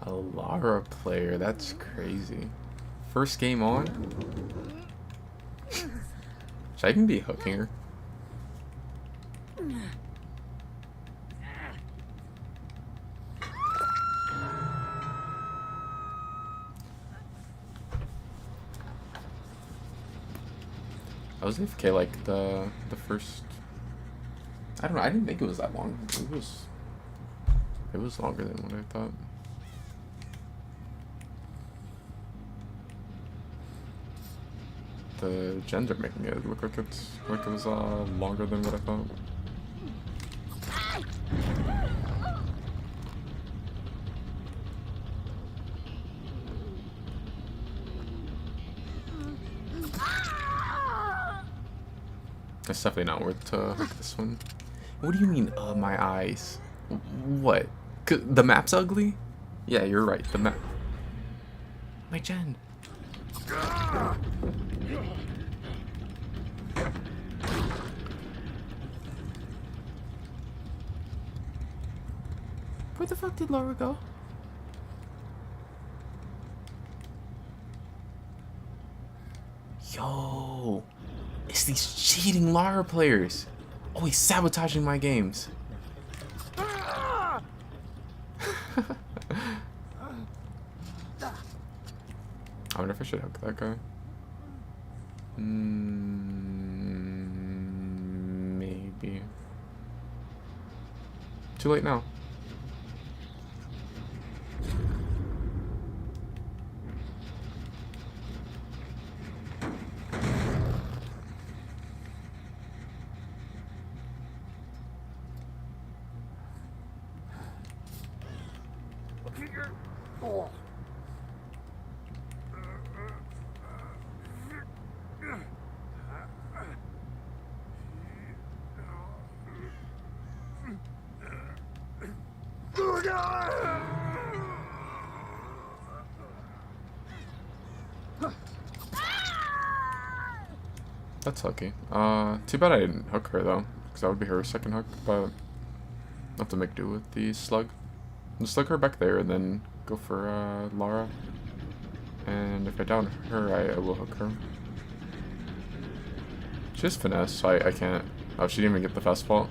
A Lara player, that's crazy. First game on? Should I even be hooking her? I was AFK like the first. I don't know. I didn't think it was that long. It was longer than what I thought. The gens are making it look like it was longer than what I thought. It's definitely not worth to hook this one. What do you mean, my eyes? What? The map's ugly? Yeah, you're right. The map. My gen. Where the fuck did Laura go? Yo, it's these cheating Lara players. Always sabotaging my games. I wonder if I should hook that guy. Maybe. Too late now. That's lucky. Too bad I didn't hook her though, because that would be her second hook, but I'll have to make do with the slug. Just slug her back there and then go for Lara. And if I down her, I will hook her. She has finesse, so I can't. Oh, she didn't even get the fastball.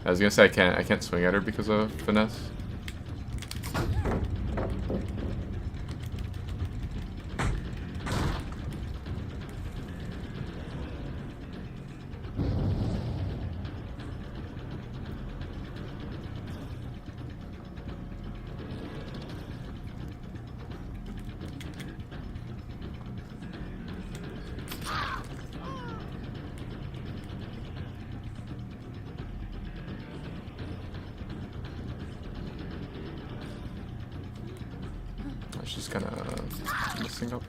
I was gonna say I can't swing at her because of finesse. She's kind of messing up.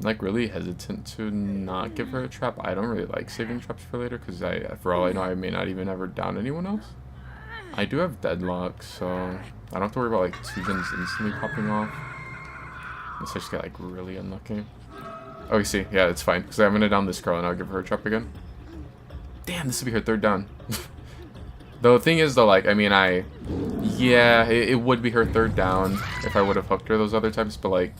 Like really hesitant to not give her a trap. I don't really like saving traps for later because for all I know, I may not even ever down anyone else. I do have deadlock, so I don't have to worry about like 2 gens instantly popping off. Unless I just get like really unlucky. Oh, you see, yeah, it's fine because I'm gonna down this girl and I'll give her a trap again. Damn, this will be her 3rd down. The thing is though, like, I mean, yeah, it would be her 3rd down if I would have hooked her those other times, but like,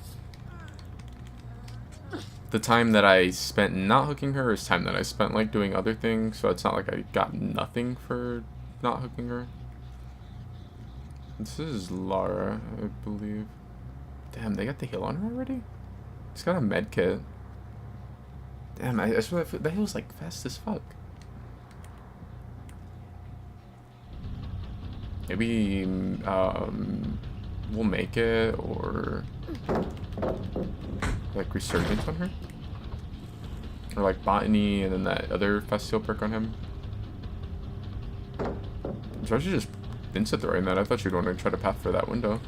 the time that I spent not hooking her is time that I spent like doing other things, so it's not like I got nothing for not hooking her. This is Lara, I believe. Damn, they got the heal on her already? He's got a med kit. Damn, I swear that heal's like fast as fuck. Maybe we'll make it, or like resurgence on her, or like botany and then that other fast heal perk on him. So I should just instant throwing that. I thought you'd want to try to path for that window.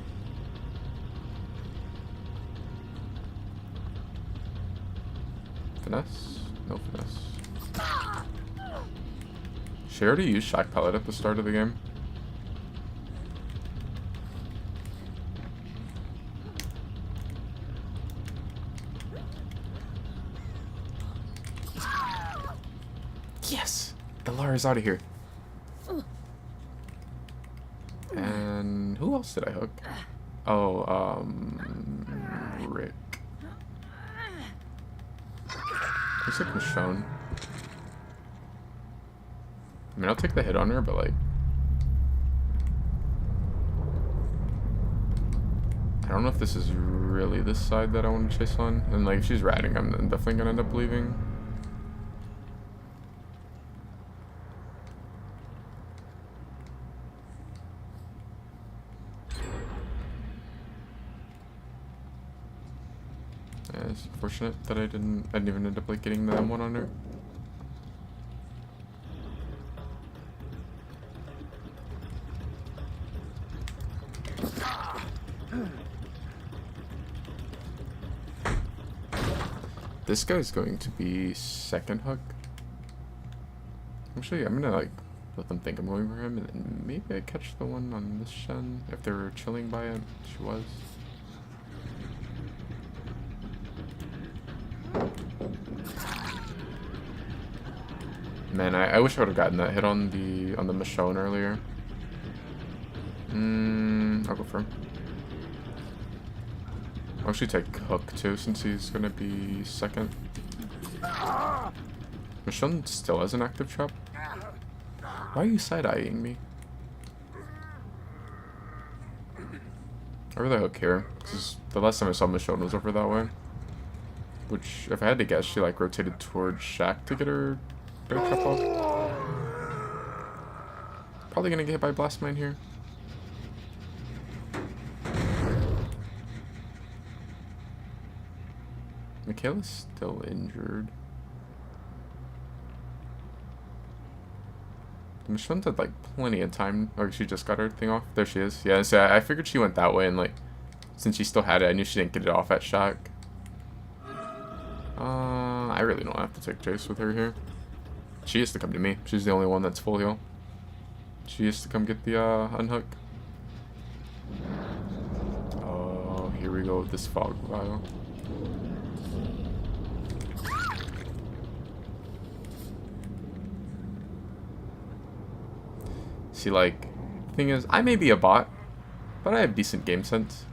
Finesse? No finesse. She already used Shack Pellet at the start of the game. Yes! The Lara's out of here. And who else did I hook? Oh, Rick. Looks like Michonne. I mean, I'll take the hit on her, but like... I don't know if this is really the side that I want to chase on. And like, if she's ratting, I'm definitely gonna end up leaving. Yeah, it's unfortunate that I didn't even end up like getting the M1 on her. This guy's going to be second hook. Actually, I'm gonna like let them think I'm going for him, and then maybe I catch the one on this Shen if they were chilling by it. She was. Man, I wish I would have gotten that hit on the Michonne earlier. I'll go for him. I'll actually take Hook too, since he's gonna be second. Michonne still has an active trap. Why are you side-eyeing me? I really Hook here, because the last time I saw Michonne was over that way. Which, if I had to guess, she like rotated towards Shack to get her bear trap off. Probably gonna get hit by Blast Mine here. Michaela's still injured. Michonne had like plenty of time, or she just got her thing off. There she is. Yeah, so I figured she went that way, and like, since she still had it, I knew she didn't get it off at Shack. I really don't have to take chase with her here. She has to come to me. She's the only one that's full heal. She has to come get the unhook. Oh, here we go with this fog vial. See, like, the thing is, I may be a bot, but I have decent game sense.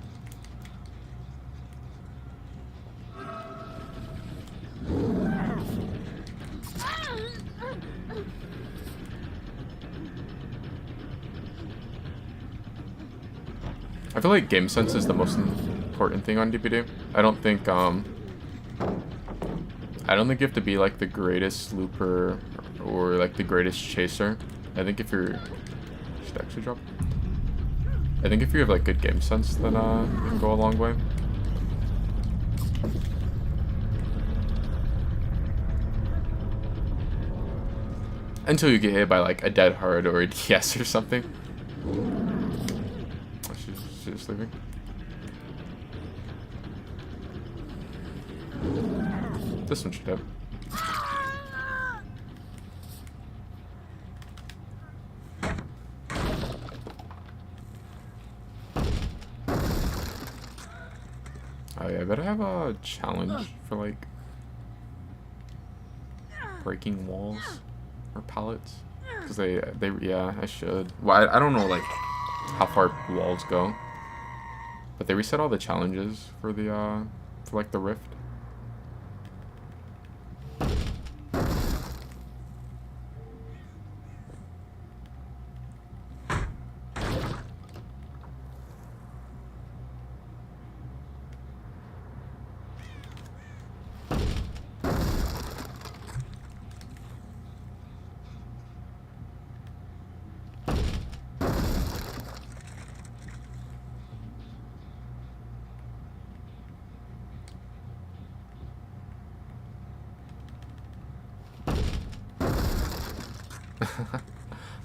I feel like game sense is the most important thing on DPD. I don't think you have to be like the greatest looper or like the greatest chaser. I think if you're should actually drop. I think if you have like good game sense, then you can go a long way. Until you get hit by like a dead hard or a DS or something. Oh, she's just leaving. This one should have. Oh yeah, I better have a challenge for like breaking walls or pallets, because they yeah, I should. Well, I don't know like how far walls go, but they reset all the challenges for the for like the rift.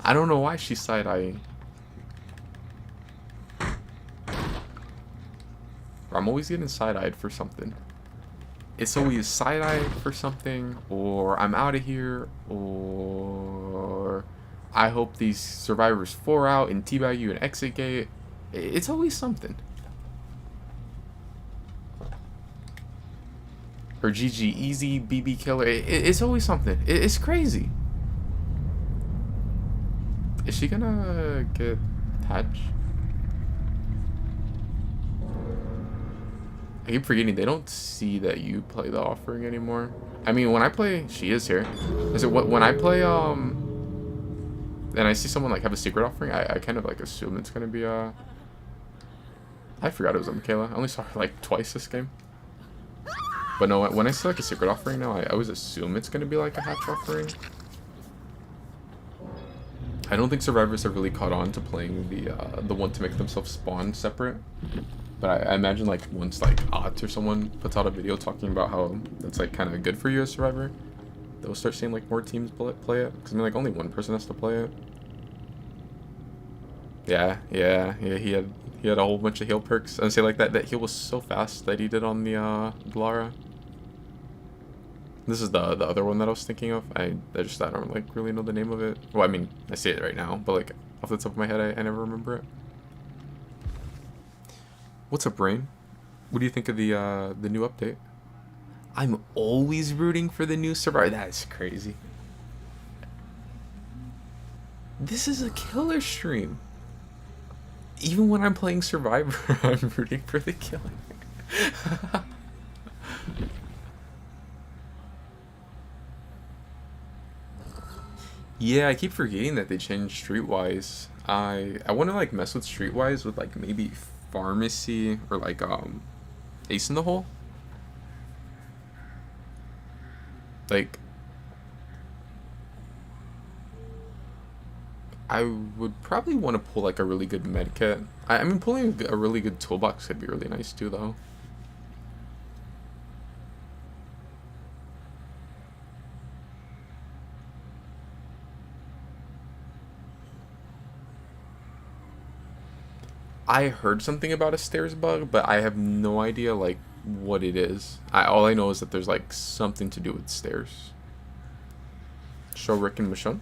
I don't know why she's side-eyeing. I'm always getting side-eyed for something. It's always side-eyed for something, or I'm out of here, or I hope these survivors 4 out and teabag you and exit gate. It's always something. Or GG easy BB killer. It's always something. It's crazy. Is she gonna get patched? I keep forgetting they don't see that you play the offering anymore. I mean, when I play, she is here. Is it when I play and I see someone like have a secret offering, I kind of like assume it's gonna be I forgot it was Michaela. I only saw her like twice this game. But no, when I see like a secret offering now, I always assume it's gonna be like a hatch offering. I don't think survivors have really caught on to playing the one to make themselves spawn separate. But I imagine like once like Ott or someone puts out a video talking about how that's like kind of good for you as survivor, they'll start seeing like more teams play it. Because I mean like only one person has to play it. Yeah. He had a whole bunch of heal perks. And say like that heal was so fast that he did on the Lara. This is the other one that I was thinking of. I don't like really know the name of it. Well, I mean I see it right now, but like off the top of my head I never remember it. What's up, Brain? What do you think of the new update? I'm always rooting for the new survivor. That's crazy. This is a killer stream. Even when I'm playing Survivor, I'm rooting for the killer. Yeah, I keep forgetting that they changed Streetwise. I want to like mess with Streetwise with like maybe Pharmacy or like Ace in the Hole. Like I would probably want to pull like a really good med kit. I mean pulling a really good toolbox could be really nice too though. I heard something about a stairs bug, but I have no idea like what it is. All I know is that there's like something to do with stairs. Show Rick and Michonne.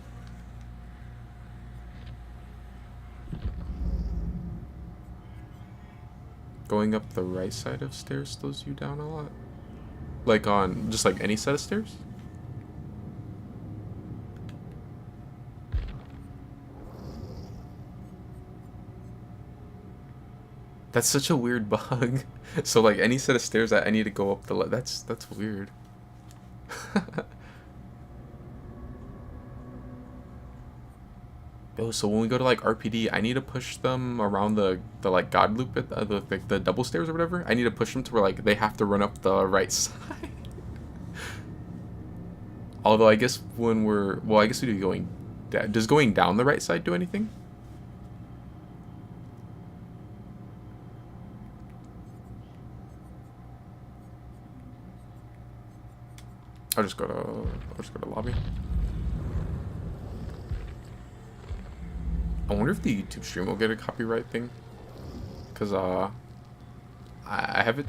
Going up the right side of stairs slows you down a lot. Like on just like any set of stairs? That's such a weird bug. So like any set of stairs I need to go up the that's weird. Yo, so when we go to like RPD, I need to push them around the like god loop at the double stairs or whatever. I need to push them to where like they have to run up the right side. Although I guess when I guess we do going does going down the right side do anything? I'll just go to lobby. I wonder if the YouTube stream will get a copyright thing. Cause I have it.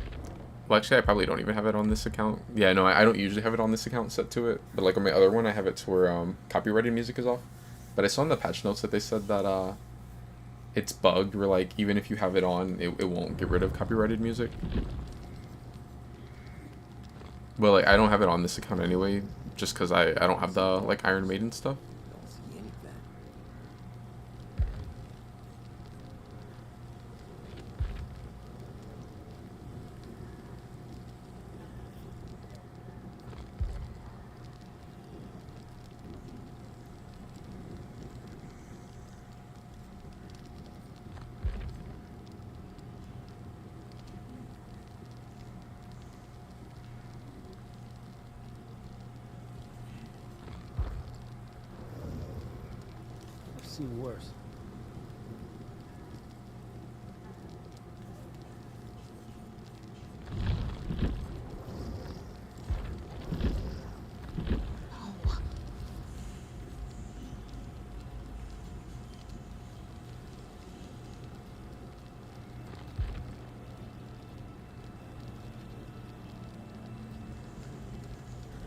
Well, actually, I probably don't even have it on this account. Yeah, no, I don't usually have it on this account set to it. But like on my other one, I have it to where copyrighted music is off. But I saw in the patch notes that they said that it's bugged. Where like even if you have it on, it won't get rid of copyrighted music. Well, like, I don't have it on this account anyway, just because I don't have the, like, Iron Maiden stuff. Seen worse.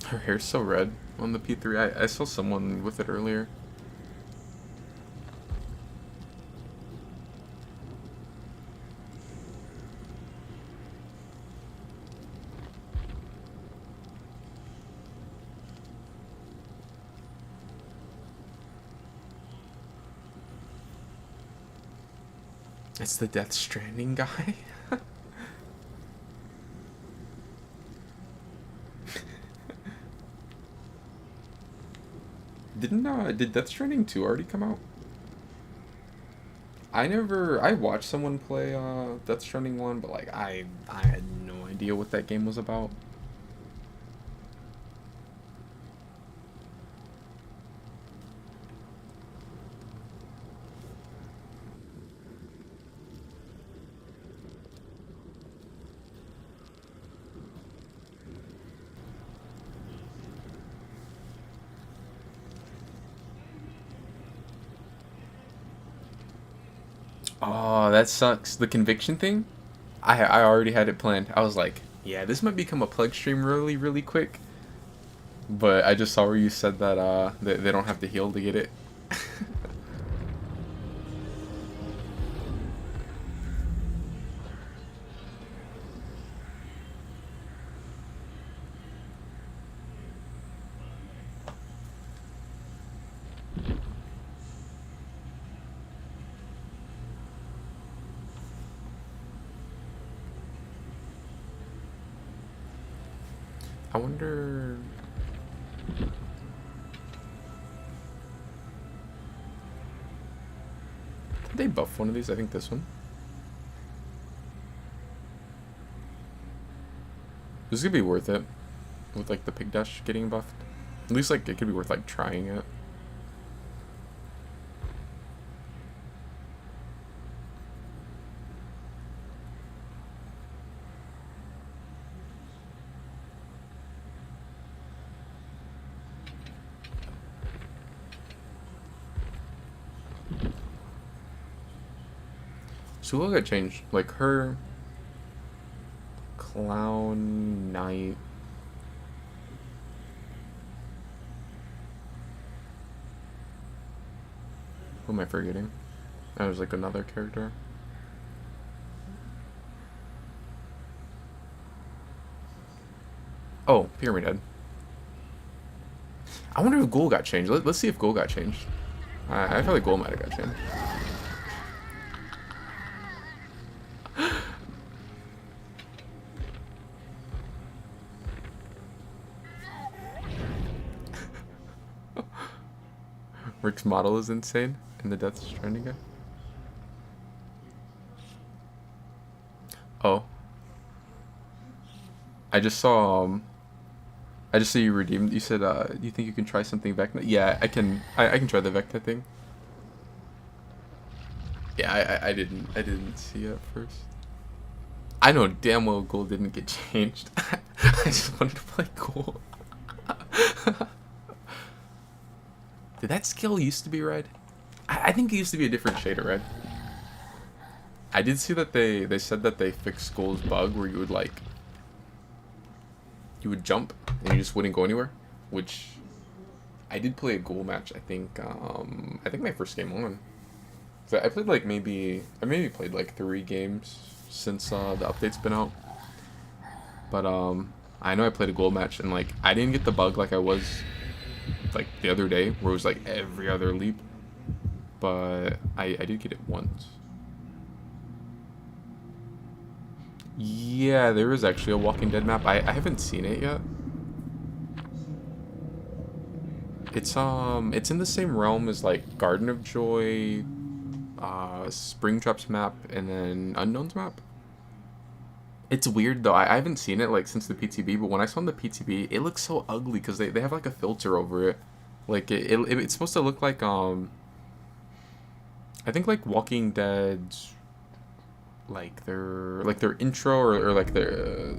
Her hair's so red on the P3. I saw someone with it earlier. It's the Death Stranding guy. Did Death Stranding 2 already come out? I watched someone play Death Stranding 1, but like I had no idea what that game was about. Oh, that sucks. The conviction thing? I already had it planned. I was like, yeah, this might become a plug stream really, really quick. But I just saw where you said that they don't have to heal to get it. I wonder. Did they buff one of these? I think this one. This could be worth it. With like the pig dash getting buffed. At least like it could be worth like trying it. Sula got changed. Like her Clown Knight. Who am I forgetting? That was like another character. Oh, Pyramid Head. I wonder if Ghoul got changed. Let's see if Ghoul got changed. I feel like Ghoul might have got changed. Rick's model is insane in the Death Stranding guy. Oh. I just saw you redeemed. You said you think you can try something Vecna? Yeah, I can try the Vecna thing. Yeah, I didn't see it at first. I know damn well Gold didn't get changed. I just wanted to play Gold. Did that skill used to be red? I think it used to be a different shade of red. I did see that they said that they fixed Gold's bug where you would jump and you just wouldn't go anywhere, which I did play a Goal match. I think my first game on. So I played like I maybe played like 3 games since the update's been out. But I know I played a Goal match and like I didn't get the bug like I was like the other day where it was like every other leap, but I did get it once. Yeah, there is actually a Walking Dead map. I haven't seen it yet. It's in the same realm as like Garden of Joy, Springtraps map, and then Unknowns map. It's weird though. I haven't seen it like since the PTB, but when I saw in the PTB, it looks so ugly because they have like a filter over it. Like it's supposed to look like I think like Walking Dead's like their intro or like their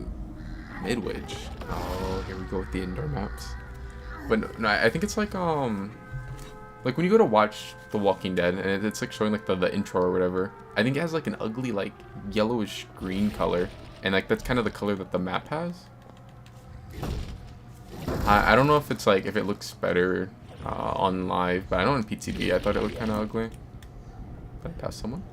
Midwich. Oh, here we go with the indoor maps. But no, I think it's like when you go to watch The Walking Dead and it's like showing like the intro or whatever. I think it has like an ugly like yellowish green color, and like that's kind of the color that the map has. I don't know if it's like if it looks better on live, but I know in PTB I thought it looked kind of ugly. Did I pass someone?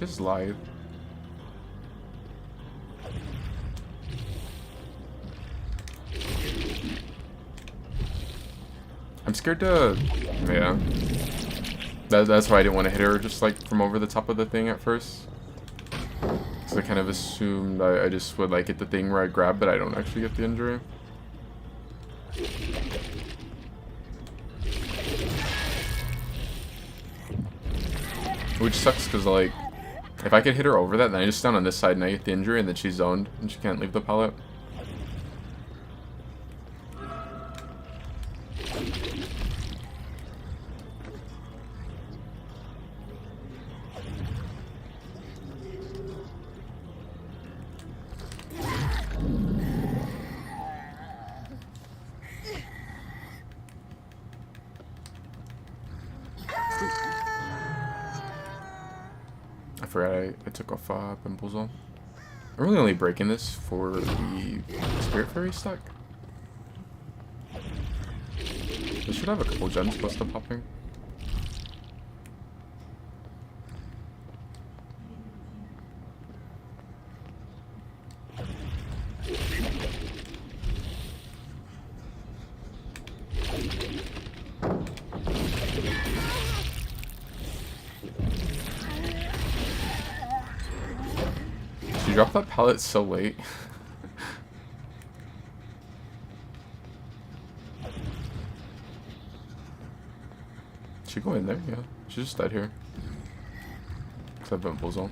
just lied. I'm scared to... Yeah. That's why I didn't want to hit her just like from over the top of the thing at first. Because I kind of assumed I just would like hit the thing where I grab, but I don't actually get the injury. Which sucks because like, if I could hit her over that, then I just stand on this side and I get the injury and then she's zoned and she can't leave the pallet. I forgot I took off Pimples on. I'm really only breaking this for the Spirit Fairy stack. This should have a couple gems close to popping. She dropped that pallet so late. She go in there? Yeah. She just died here. Because I have Pimples on.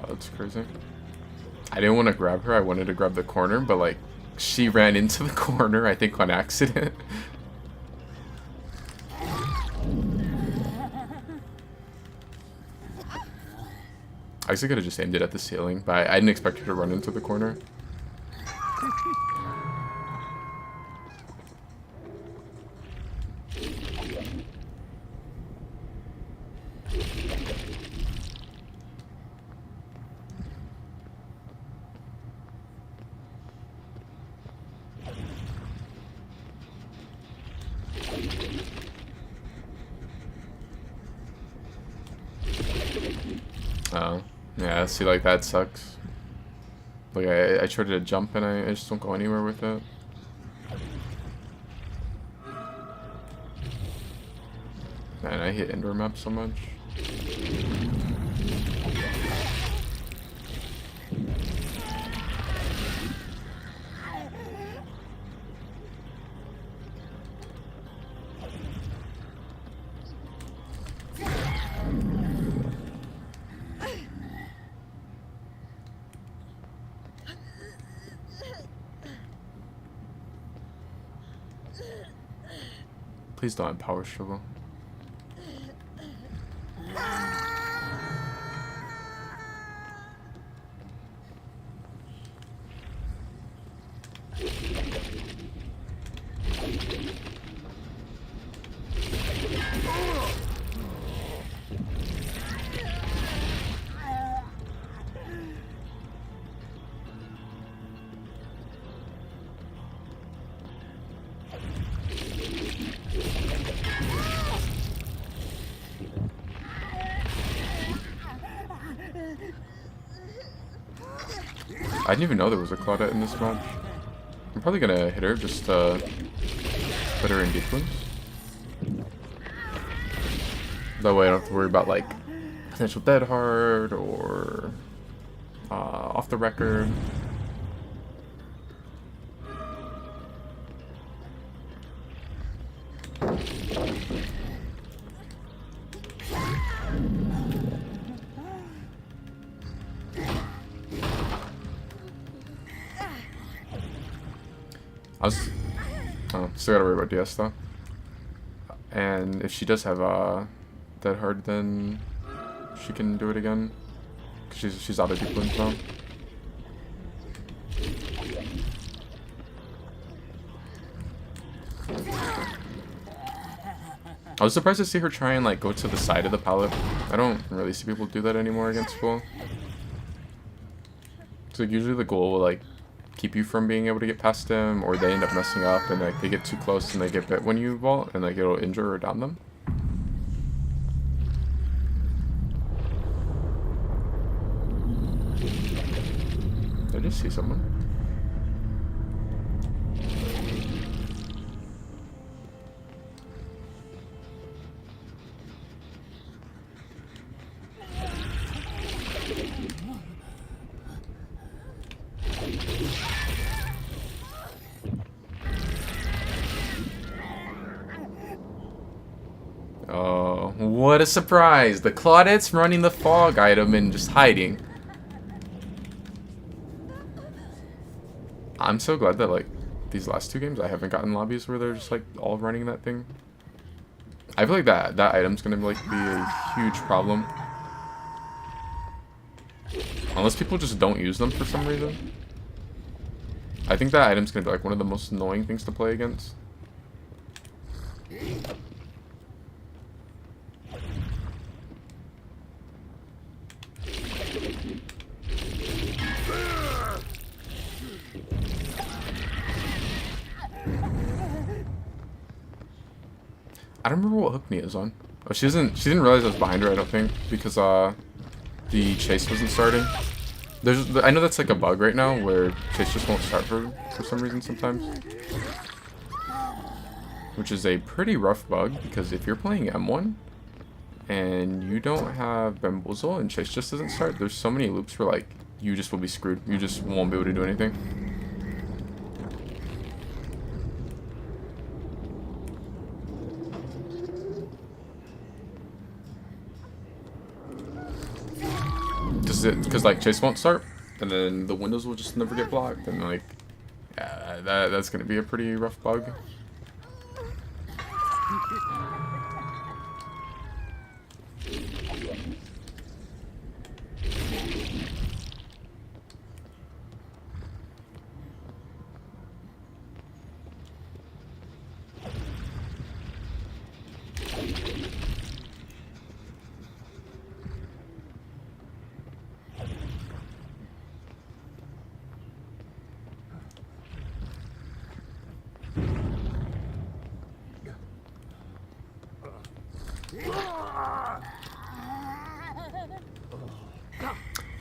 That's crazy. I didn't want to grab her, I wanted to grab the corner, but like, she ran into the corner, I think on accident. I actually could have just aimed it at the ceiling, but I didn't expect her to run into the corner. Oh, yeah, see, like, that sucks. Like, I tried to jump and I just don't go anywhere with it. Man, I hate indoor maps so much. Please don't have power struggle. I didn't even know there was a Claudette in this match. I'm probably gonna hit her just to put her in deep wounds. That way I don't have to worry about like potential dead hard or off the record. Still gotta worry about DS though. And if she does have dead hard, then she can do it again. Cause she's out of deep wounds now. I was surprised to see her try and like go to the side of the pallet. I don't really see people do that anymore against Full. So like, usually the goal will like keep you from being able to get past them, or they end up messing up and like they get too close and they get bit when you vault, and like it'll injure or down them. Did I just see someone? Oh, what a surprise! The Claudette's running the fog item and just hiding. I'm so glad that, like, these last 2 games I haven't gotten lobbies where they're just, like, all running that thing. I feel like that item's gonna, like, be a huge problem. Unless people just don't use them for some reason. I think that item's gonna be, like, one of the most annoying things to play against. I don't remember what hook Nia is on. Oh, she didn't realize I was behind her, I don't think, because the chase wasn't starting. I know that's like a bug right now where chase just won't start for some reason sometimes. Which is a pretty rough bug, because if you're playing M1 and you don't have Bamboozle and chase just doesn't start, there's so many loops where like you just will be screwed. You just won't be able to do anything. Because like chase won't start, and then the windows will just never get blocked, and like, yeah, that's gonna be a pretty rough bug.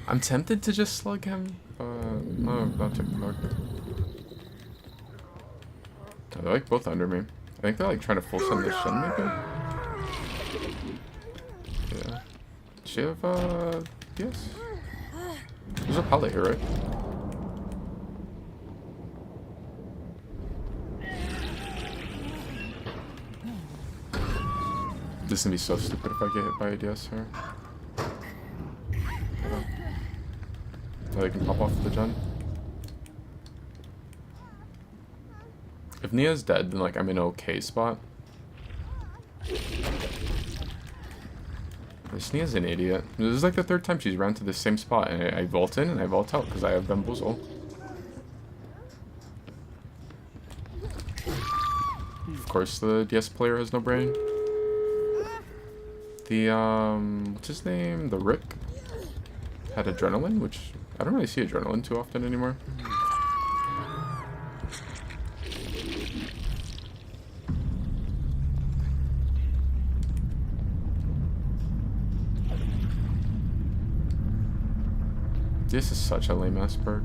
I'm tempted to just slug him, but no, not take the bug. They're like both under me. I think they're like trying to full send this Shin maybe? Yeah. Does she have, yes? There's a pallet here, right? This is gonna be so stupid if I get hit by a DS here. Oh, they can pop off the gen. If Nia's dead, then like I'm in an okay spot. This Nia's an idiot. This is like the 3rd time she's ran to the same spot, and I vault in and I vault out because I have Bamboozle. Of course, the DS player has no brain. The what's his name? The Rick had adrenaline, which I don't really see adrenaline too often anymore. This is such a lame ass perk.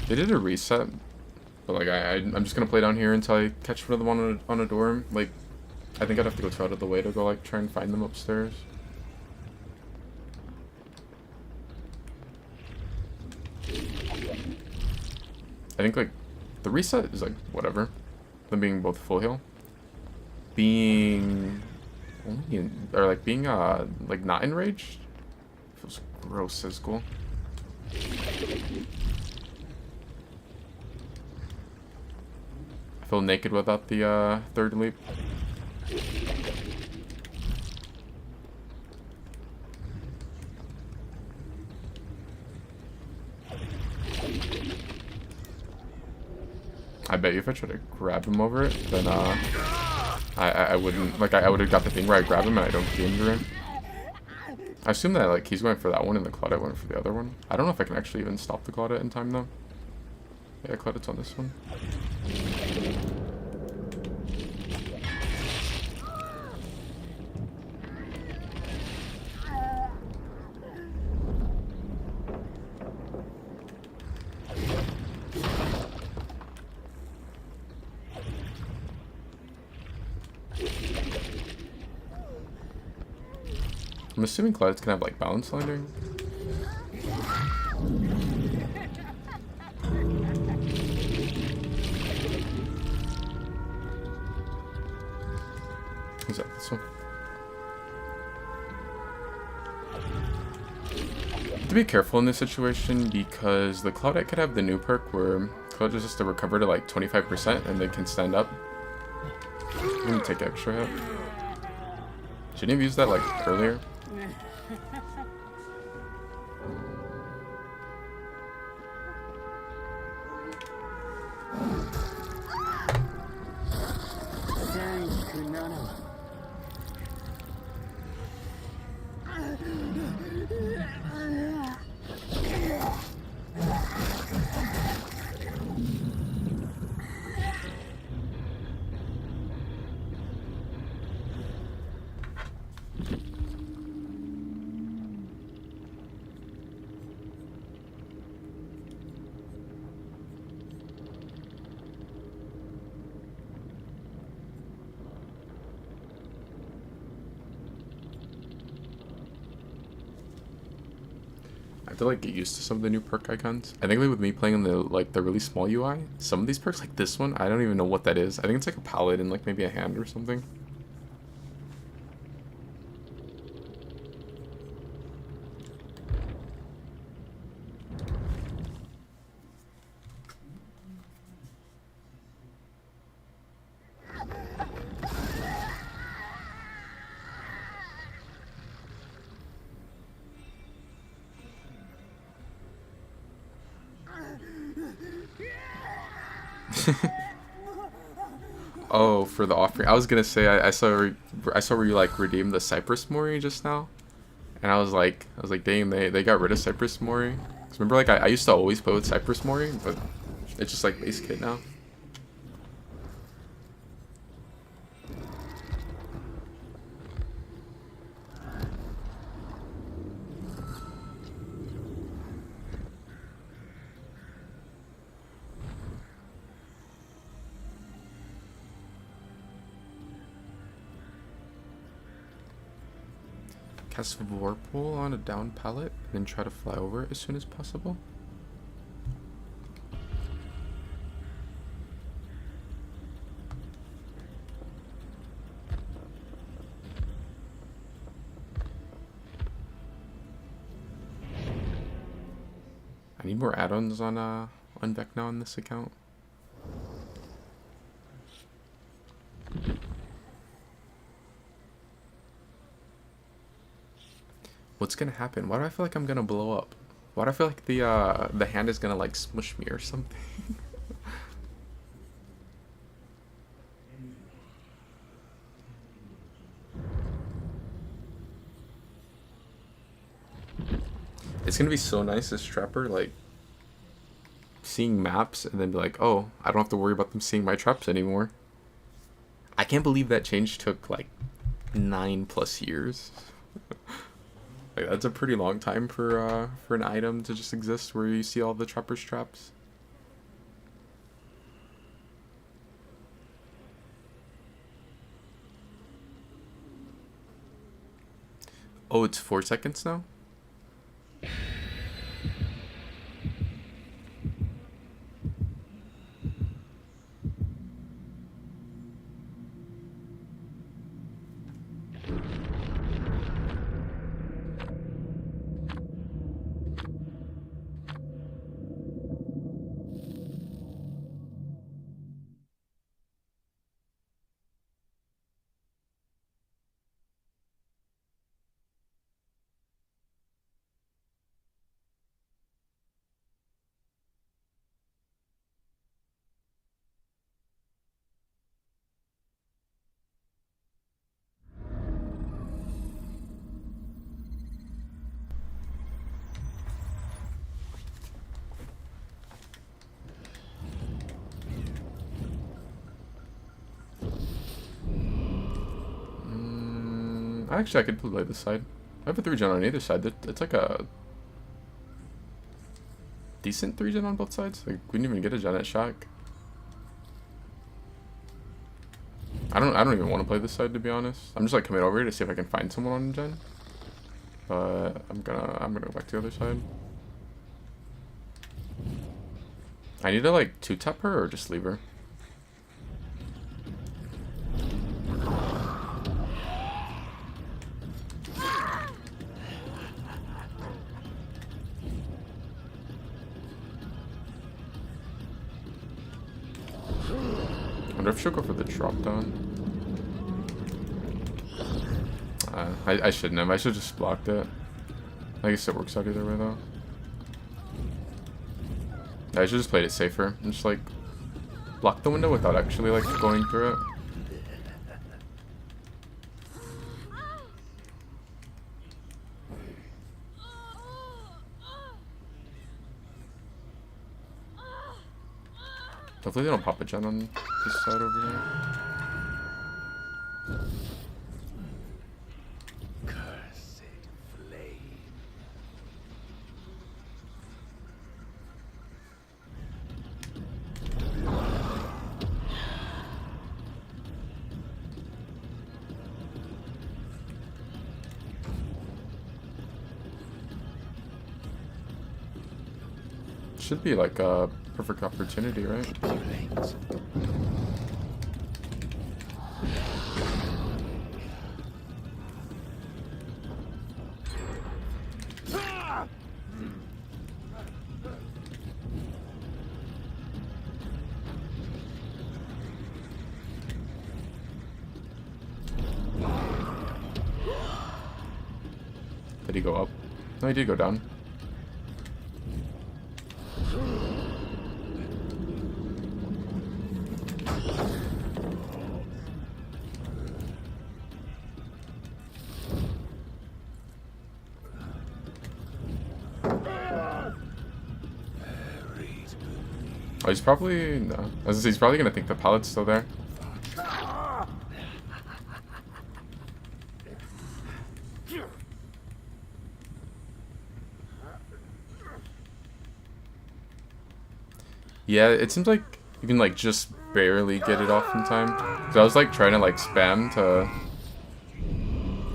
They did a reset, but like I'm just gonna play down here until I catch one of them on a dorm. Like, I think I'd have to go out of the way to go like try and find them upstairs. I think like the reset is like whatever. Them being both full heal. Being only in, or like being like not enraged feels gross as cool. I feel naked without the 3rd leap. bet you if I try to grab him over it, then I wouldn't, like, I would have got the thing where I grab him and I don't get the injury. I assume that, like, he's going for that one and the Claudette went for the other one. I don't know if I can actually even stop the Claudette in time, though. Yeah, Claudette's on this one. I'm assuming Claudette's gonna have, like, balance landing. Is that this one? To be careful in this situation because the Claudette could have the new perk where Claudette just has to recover to like 25% and they can stand up. I'm gonna take extra hit. Shouldn't have used that like earlier. I have to like get used to some of the new perk icons. I think like with me playing on the really small UI, some of these perks like this one, I don't even know what that is. I think it's like a palette and like maybe a hand or something. Oh, for the offering. I was gonna say I saw where you like redeemed the Cypress Mori just now, and I was like, dang, they got rid of Cypress Mori. 'Cause remember, like I used to always play with Cypress Mori, but it's just like base kit now. Cast Vorpal on a down pallet, and then try to fly over it as soon as possible. I need more add-ons on Vecna on this account. What's gonna happen? Why do I feel like I'm gonna blow up? Why do I feel like the hand is gonna like smush me or something? It's gonna be so nice as Trapper, like seeing maps and then be like, oh, I don't have to worry about them seeing my traps anymore. I can't believe that change took like 9+ years. Like, that's a pretty long time for an item to just exist where you see all the Trapper's traps. Oh, it's 4 seconds now? Actually, I could play this side. I have a 3-gen on either side. It's like a decent 3-gen on both sides. Like, we didn't even get a gen at Shack. I don't even want to play this side, to be honest. I'm just like coming over here to see if I can find someone on gen. But I'm gonna go back to the other side. I need to like 2-tap her or just leave her. I wonder if she'll go for the drop down. I shouldn't have. I should have just blocked it. I guess it works out either way though. Yeah, I should just played it safer and just like block the window without actually like going through it. Hopefully they don't pop a gen on this side over here. Cursed flame. Should be like a perfect opportunity, right? Did he go up? No, he did go down. Oh, he's probably... no. I was gonna say, he's probably gonna think the pallet's still there. Yeah, it seems like you can like just barely get it off in time. Cause I was like trying to like spam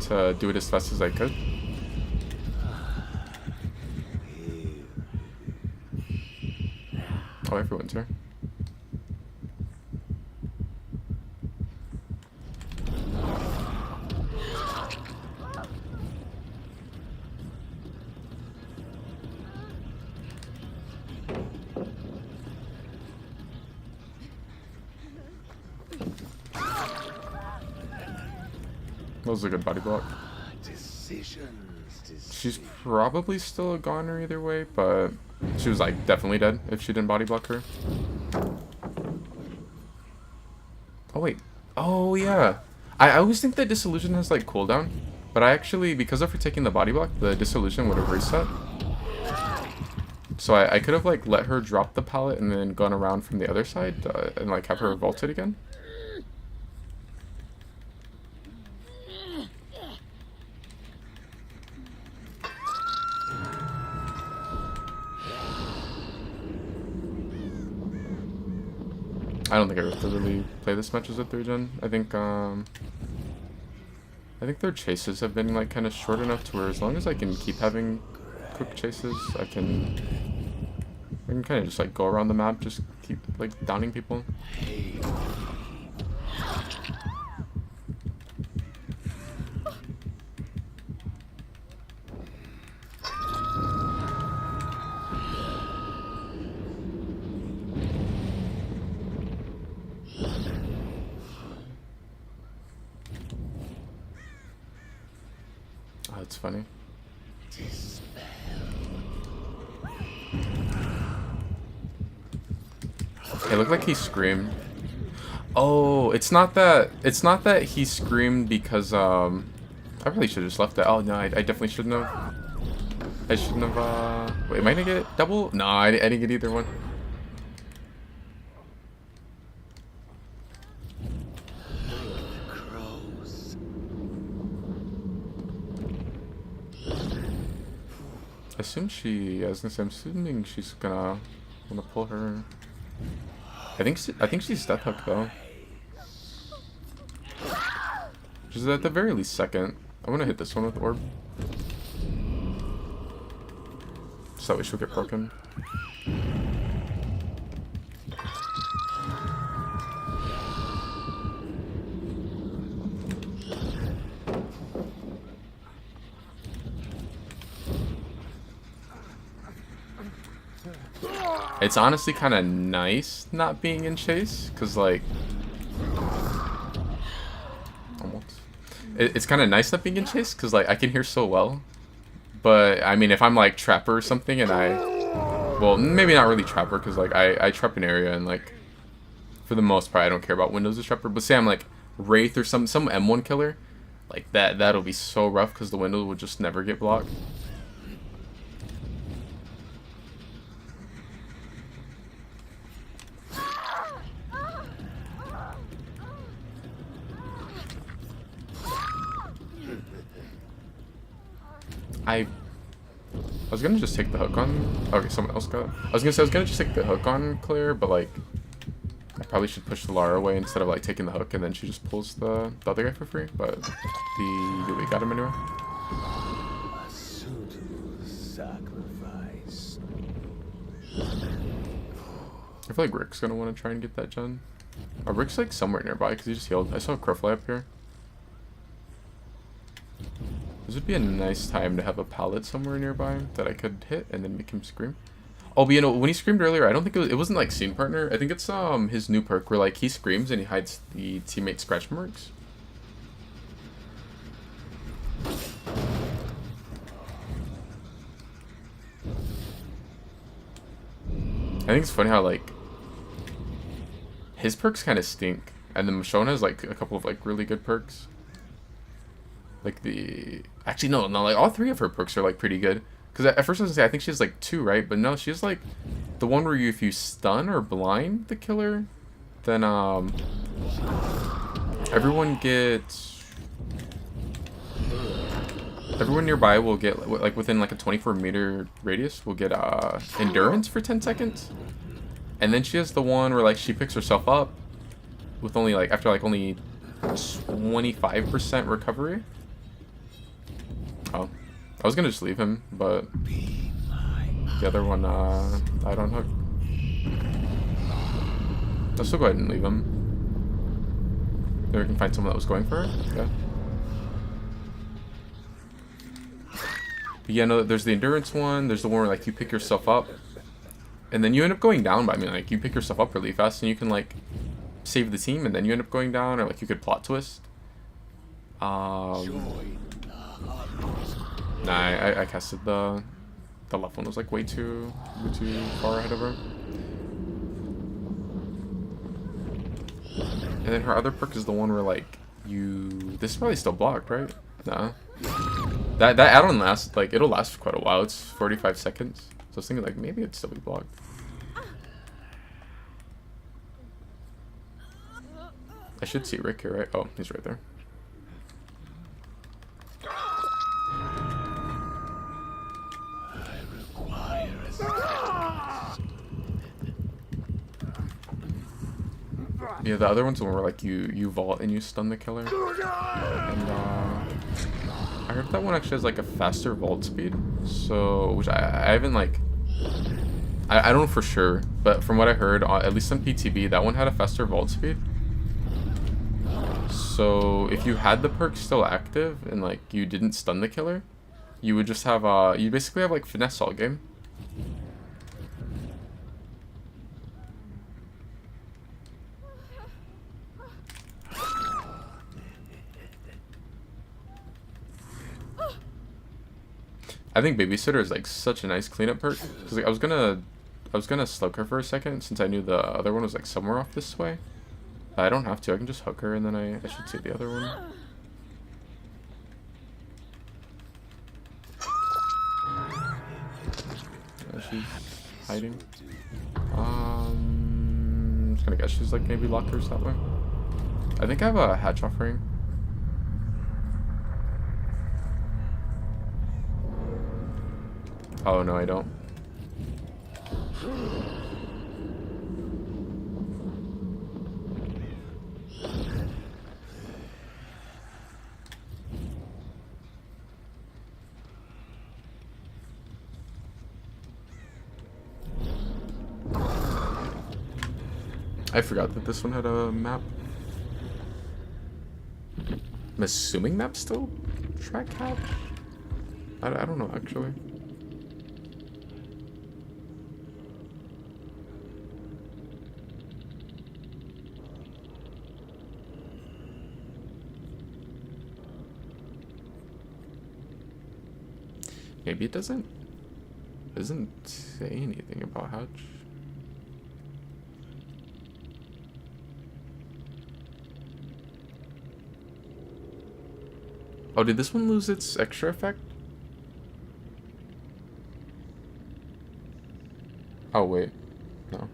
to do it as fast as I could. Oh, everyone's here. That was a good body block. She's probably still a goner either way, but she was like definitely dead if she didn't body block her. Oh wait. Oh yeah. I always think that Dissolution has like cooldown, but I actually, because of her taking the body block, the Dissolution would have reset. So I could have like let her drop the pallet and then gone around from the other side and like have her vaulted again. I don't think I have to really play this much as a 3-gen. I think their chases have been like kind of short enough to where as long as I can keep having quick chases, I can kind of just like go around the map, just keep like downing people. Oh, that's funny. It looked like he screamed. Oh, it's not that he screamed because I probably should have just left that. Oh no, I definitely shouldn't have. I shouldn't have wait, am I gonna get double? No, I didn't get either one. I assume I was gonna say, I'm assuming she's gonna pull her. I think she's Death Hook though. She's at the very least second. I'm gonna hit this one with Orb. So that way she'll get broken. It's honestly kind of nice not being in chase, because like it's kind of nice not being in chase, because like I can hear so well. But I mean, if I'm like Trapper or something, and well, maybe not really Trapper, because like I trap an area, and like for the most part I don't care about windows as Trapper. But say I'm like Wraith or some M1 killer, like that'll be so rough, because the windows will just never get blocked. I was gonna just take the hook on. Okay, someone else got it. I was gonna just take the hook on Claire, but like I probably should push the Lara away instead of like taking the hook, and then she just pulls the other guy for free. But we got him anyway. A suitable sacrifice. I feel like Rick's gonna want to try and get that gen. Rick's like somewhere nearby because he just healed. I saw a Crowfly up here. This would be a nice time to have a pallet somewhere nearby that I could hit and then make him scream. Oh, but you know, when he screamed earlier, I don't think it wasn't like Scene Partner. I think it's his new perk where like he screams and he hides the teammate scratch marks. I think it's funny how like his perks kind of stink, and then Michonne has like a couple of like really good perks. Like actually no, like all three of her perks are like pretty good. Because at first I was gonna say I think she has like 2, right? But no, she has like the one where if you stun or blind the killer, then everyone nearby will get like within like a 24-meter radius will get endurance for 10 seconds. And then she has the one where like she picks herself up with only like after like only 25% recovery. Oh, I was gonna just leave him, but the other one died on hook. I'll still go ahead and leave him. Maybe we can find someone that was going for it. Yeah. But yeah, no, there's the endurance one. There's the one where like you pick yourself up, and then you end up going down. But I mean, like you pick yourself up really fast, and you can like save the team, and then you end up going down, or like you could plot twist. Nah, I casted the left one was like way too far ahead of her. And then her other perk is the one where like this is probably still blocked, right? Nah. That add-on lasts like it'll last for quite a while. It's 45 seconds. So I was thinking like maybe it'd still be blocked. I should see Rick here, right? Oh, he's right there. Yeah, the other one's the one where like you vault and you stun the killer. And I heard that one actually has like a faster vault speed. So which I haven't like I don't know for sure, but from what I heard, at least on PTB, that one had a faster vault speed. So if you had the perk still active and like you didn't stun the killer, you would just have you basically have like finesse all game. I think Babysitter is like such a nice cleanup perk, because like, I was gonna slug her for a second since I knew the other one was like somewhere off this way. I don't have to. I can just hook her and then I should see the other one. Yeah, she's hiding. I'm just gonna guess she's like maybe lockers that way. I think I have a hatch offering. Oh, no, I don't. I forgot that this one had a map. I'm assuming maps still track hatch? I don't know, actually. Maybe it doesn't say anything about hatch. Oh, did this one lose its extra effect? Oh, wait. No.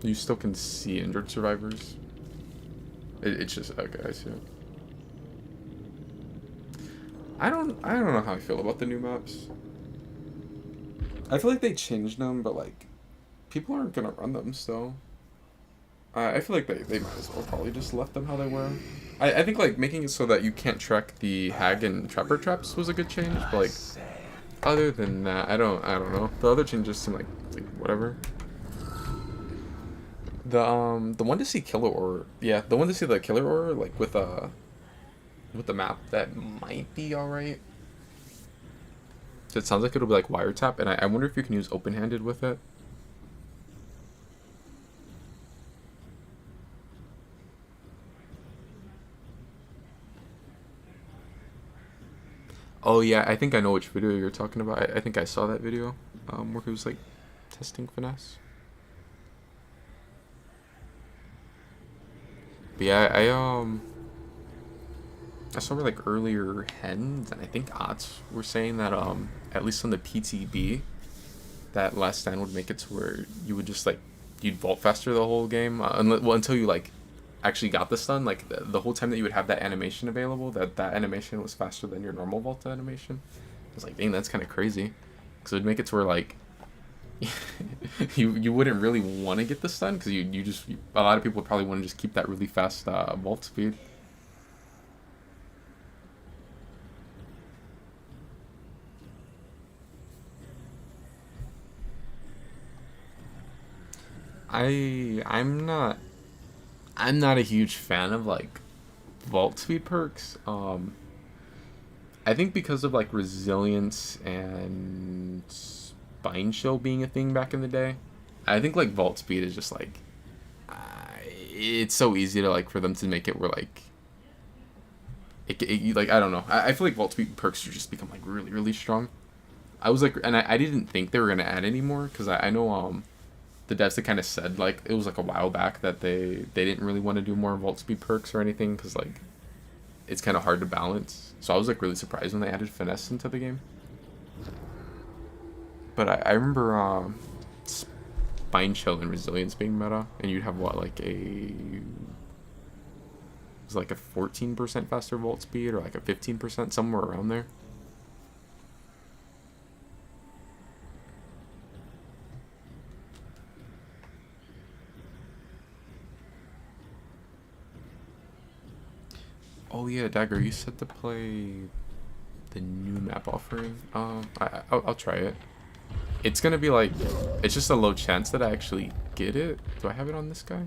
You still can see injured survivors. It's just... Okay, I see it. I don't know how I feel about the new maps. I feel like they changed them, but, like, people aren't gonna run them still. I feel like they might as well probably just left them how they were. I think, like, making it so that you can't track the hag and trapper traps was a good change, but, like, other than that, I don't know. The other changes seem like whatever. The one to see killer ore, yeah, the one to see the killer ore, like, with the map, that might be alright. It sounds like it'll be like wiretap, and I wonder if you can use open-handed with it. Oh yeah, I think I know which video you're talking about. I think I saw that video, where he was like testing finesse. But yeah, I saw where like earlier hens and I think Ots were saying that at least on the PTB, that last stand would make it to where you would just like you'd vault faster the whole game, until you like actually got the stun, like the whole time that you would have that animation available, that animation was faster than your normal vault animation. I was like, dang, that's kind of crazy, because it would make it to where like you wouldn't really want to get the stun, because a lot of people would probably want to just keep that really fast vault speed. I'm not a huge fan of like vault speed perks. I think because of like resilience and spine chill being a thing back in the day, I think like vault speed is just like it's so easy to like for them to make it where like like I don't know. I feel like vault speed perks should just become like really really strong. I was like, and I didn't think they were gonna add any more, because I know the devs that kind of said like it was like a while back that they didn't really want to do more vault speed perks or anything, because like it's kind of hard to balance. So I was like really surprised when they added finesse into the game. But I remember spine chill and resilience being meta, and you'd have what, like it was like a 14% faster vault speed or like a 15%, somewhere around there. Oh yeah, Dagger, you said to play the new map offering. I'll try it. It's gonna be like, it's just a low chance that I actually get it. Do I have it on this guy?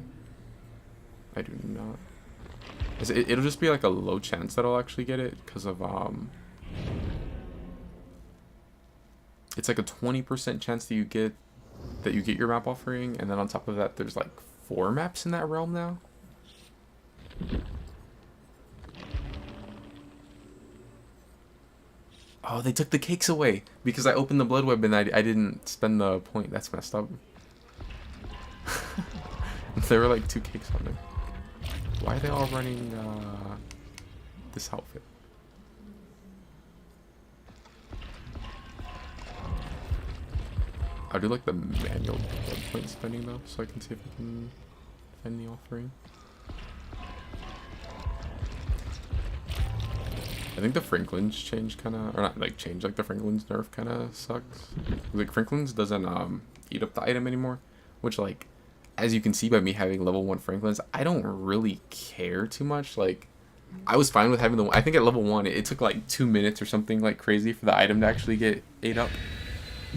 I do not. It'll just be like a low chance that I'll actually get it, because of it's like a 20% chance that you get your map offering, and then on top of that there's like 4 maps in that realm now. Oh, they took the cakes away because I opened the blood web and I didn't spend the point. That's messed up. There were like 2 cakes on there. Why are they all running this outfit? I'll do like the manual blood point spending though, so I can see if I can find the offering. I think the Franklin's change kind of, or not like change, like the Franklin's nerf kind of sucks. Like Franklin's doesn't eat up the item anymore, which like, as you can see by me having level 1 Franklin's, I don't really care too much. Like, I was fine with having the, I think at level 1 it took like 2 minutes or something like crazy for the item to actually get ate up.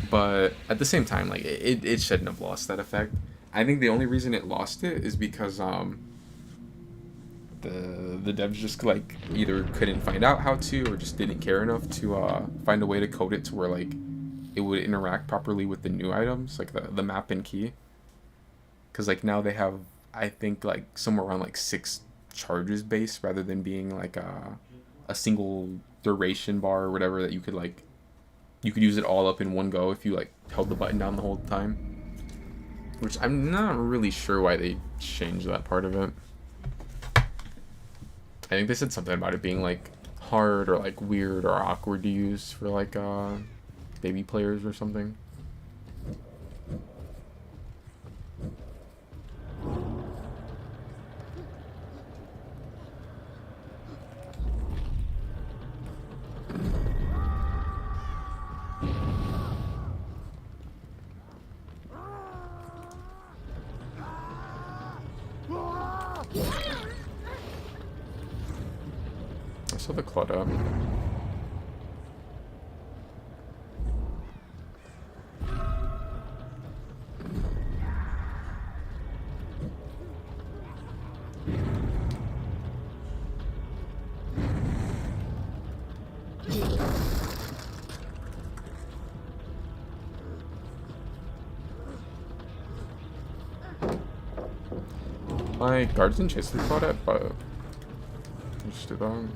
But at the same time, like it shouldn't have lost that effect. I think the only reason it lost it is because the devs just like either couldn't find out how to or just didn't care enough to find a way to code it to where like it would interact properly with the new items, like the map and key. Because like now they have, I think, like somewhere around like 6 charges base rather than being like a single duration bar or whatever that you could like, you could use it all up in one go if you like held the button down the whole time. Which I'm not really sure why they changed that part of it. I think they said something about it being like hard or like weird or awkward to use for like baby players or something. I saw the cloud up. My guards didn't chase the Claudette, but I just did that.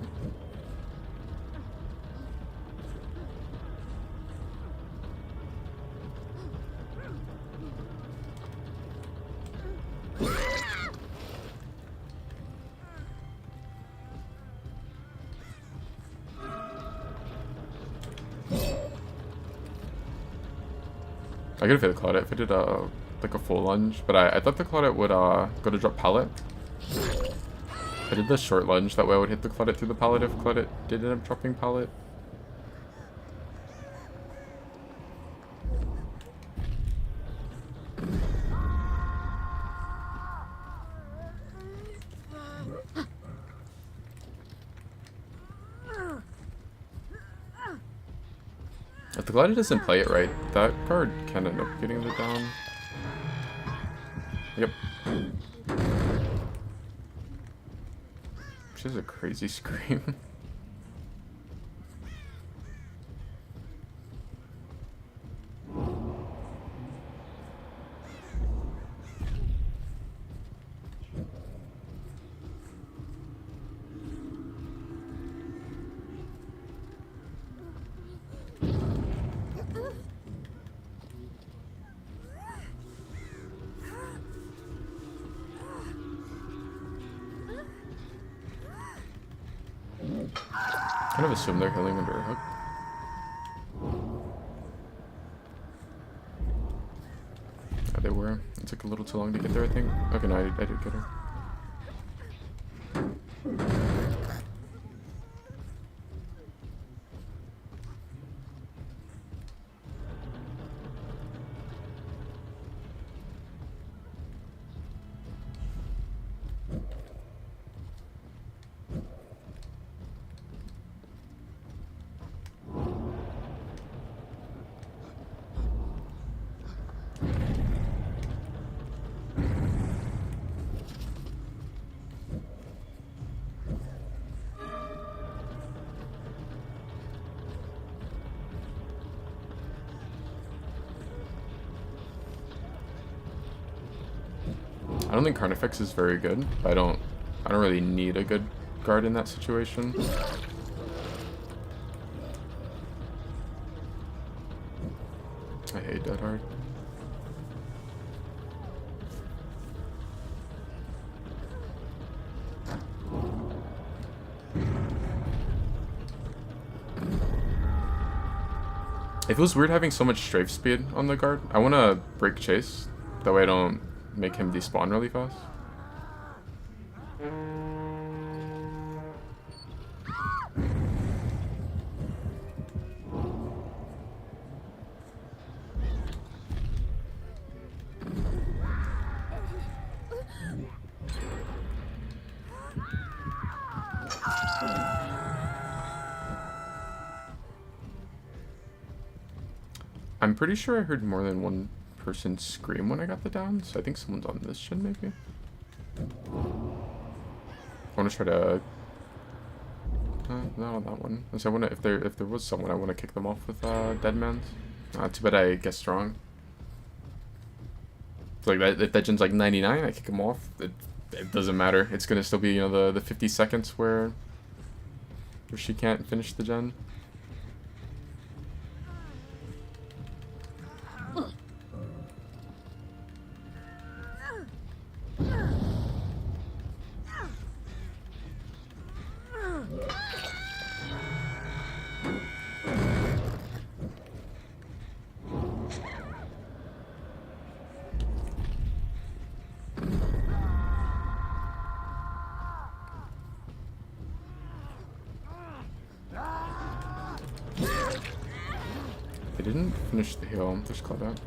I could have hit the Claudette if I did like a full lunge, but I thought the Claudette would go to drop pallet. I did the short lunge, that way I would hit the Claudette through the pallet if Claudette did end up dropping pallet. If the glider doesn't play it right, that guard can end up getting it down. Yep. Which is a crazy scream. Kind of assume they're healing under a hook. Yeah, they were. It took a little too long to get there, I think. Okay, no, I did get her. I don't think Carnifex is very good. I don't really need a good guard in that situation. I hate Dead Hard. It feels weird having so much strafe speed on the guard. I want to break chase. That way I don't make him despawn really fast. I'm pretty sure I heard more than one person scream when I got the down, so I think someone's on this gen maybe. I want to try to... not on that one. So I wanna, if there was someone, I want to kick them off with dead man's. Too bad I guessed wrong. So like that, if that gen's like 99, I kick him off. It doesn't matter. It's gonna still be, you know, the 50 seconds where she can't finish the gen. They didn't finish the heal. Just call that.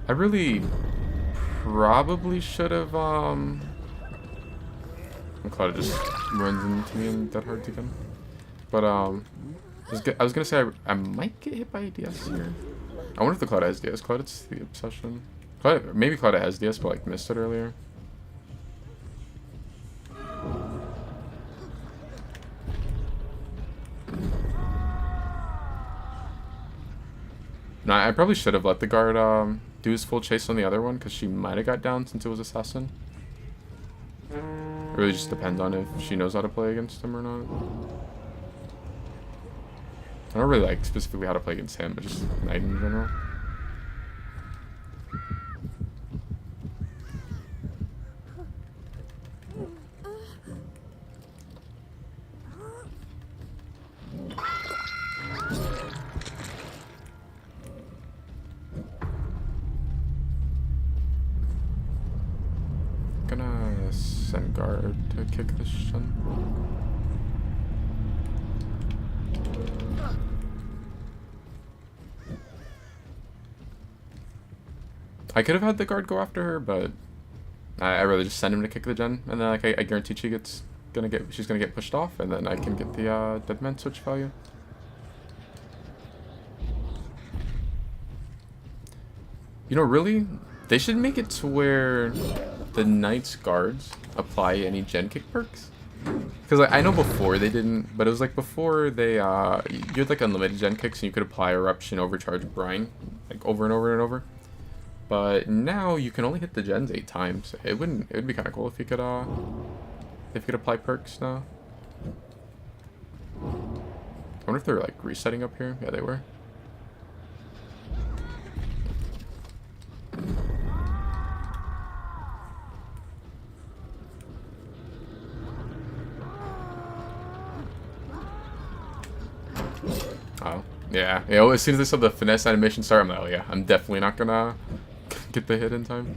I really probably should have, Cloud just runs into me and dead hard again. But, I was gonna say I might get hit by a DS here. I wonder if the Cloud has DS. Cloud, it's the obsession. Cloud, maybe Cloud has DS, but, like, missed it earlier. Nah, I probably should have let the guard, do his full chase on the other one, because she might have got down since it was Assassin. It really just depends on if she knows how to play against him or not. I don't really like specifically how to play against him, but just Knight in general. Gonna send guard to kick this Shun. I could have had the guard go after her, but I really just send him to kick the gen, and then like I guarantee she's gonna get pushed off, and then I can get the dead man switch value. You know, really, they should make it to where the Knight's guards apply any gen kick perks. Because like, I know before they didn't, but it was like before they, you had like unlimited gen kicks and you could apply Eruption, Overcharge, Brine, like over and over and over. But now you can only hit the gens 8 times. It would be kind of cool if you could apply perks now. I wonder if they're like resetting up here. Yeah, they were. Oh, yeah. Yeah, as soon as I saw the finesse animation start, I'm like, oh yeah, I'm definitely not gonna get the hit in time.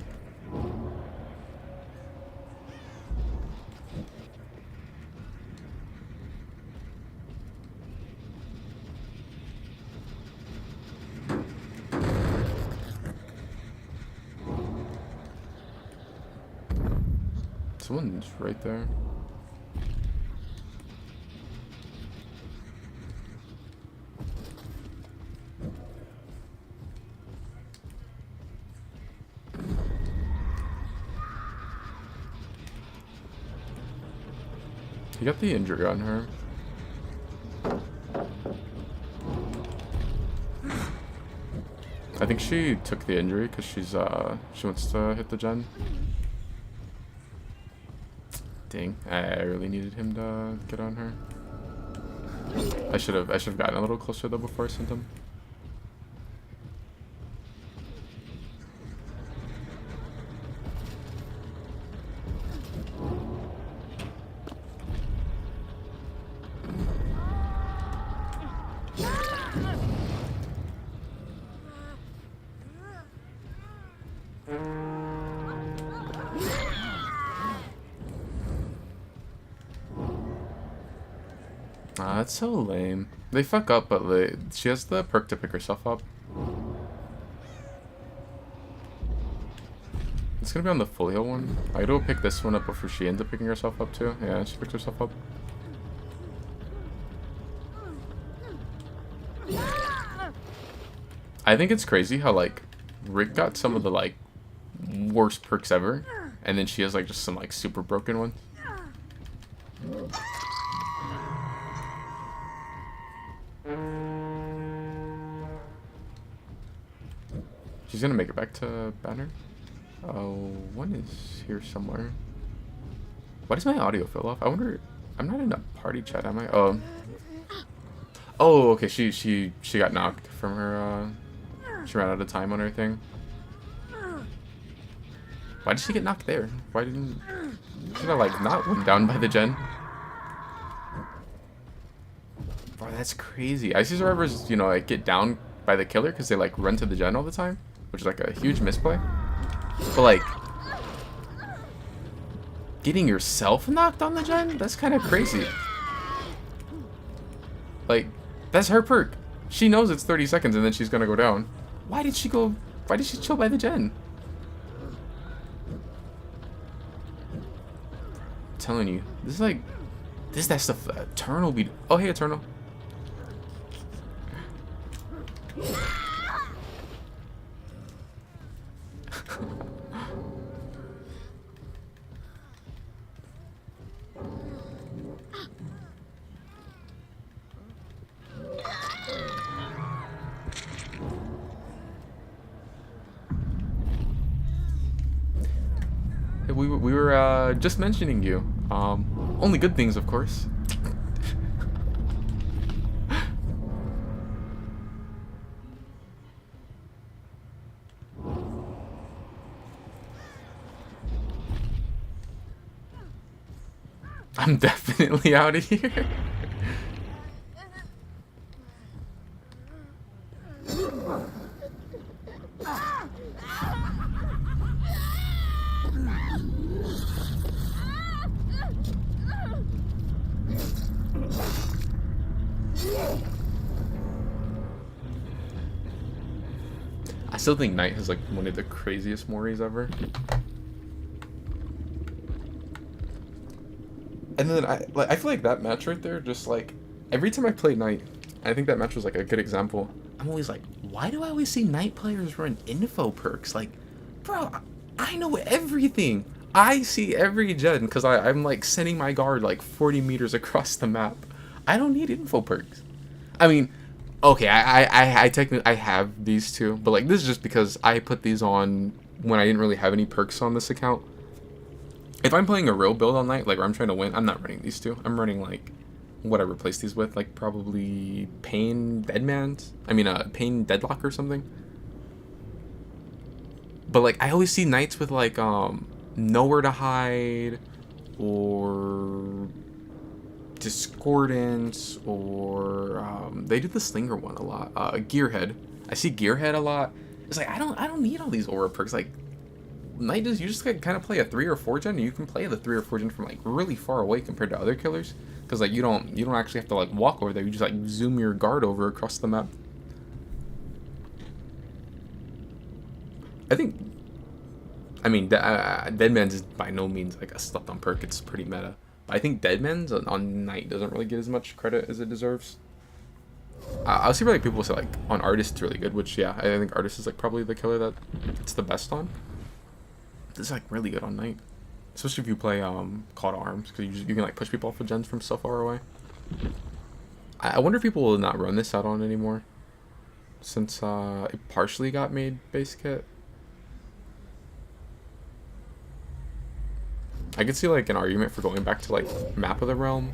Someone's right there. He got the injury on her. I think she took the injury because she wants to hit the gen. Dang, I really needed him to get on her. I should have gotten a little closer though before I sent him. Ah, that's so lame. They fuck up, but she has the perk to pick herself up. It's gonna be on the full heal one. I gotta go pick this one up before she ends up picking herself up too. Yeah, she picked herself up. I think it's crazy how like Rick got some of the like worst perks ever, and then she has like just some like super broken ones. She's gonna make it back to Banner. Oh, one is here somewhere. Why does my audio feel off? I wonder. I'm not in a party chat, am I? Oh. Oh, okay. She got knocked from her. She ran out of time on her thing. Why did she get knocked there? Why didn't she like not went down by the gen? Bro, that's crazy. I see survivors, you know, like get down by the killer because they like run to the gen all the time, which is like a huge misplay. But like getting yourself knocked on the gen, that's kind of crazy. Like that's her perk. She knows it's 30 seconds and then she's gonna go down. Why did she chill by the gen? I'm telling you, this is like that stuff Eternal be. Oh hey Eternal. We were just mentioning you. Only good things, of course. I'm definitely out of here. I still think Knight has like one of the craziest Moris ever. And then I feel like that match right there, just like every time I play Knight, I think that match was like a good example. I'm always like, why do I always see Knight players run info perks? Like, bro, I know everything. I see every gen because I'm like sending my guard like 40 meters across the map. I don't need info perks. I mean, okay, I technically I have these two, but like this is just because I put these on when I didn't really have any perks on this account. If I'm playing a real build all night, like where I'm trying to win, I'm not running these two. I'm running like what I replace these with, like probably Pain Deadman's. I mean, Pain Deadlock or something. But like I always see Knights with like Nowhere to Hide or Discordance or they do the Slinger one a lot. Gearhead. I see Gearhead a lot. It's like I don't need all these aura perks. Like Knight you just kind of play a 3 or 4 gen, and you can play the 3 or 4 gen from like really far away compared to other killers, because like you don't actually have to like walk over there. You just like zoom your guard over across the map. I mean, Deadman's is by no means like a slept on perk. It's pretty meta. But I think Deadman's on Knight doesn't really get as much credit as it deserves. I'll see where like people say like on Artist it's really good, which yeah, I think Artist is like probably the killer that it's the best on. This is like really good on Knight, especially if you play Call to Arms, because you can like push people off of gens from so far away. I wonder if people will not run this out on anymore, since it partially got made base kit. I could see like an argument for going back to like Map of the Realm.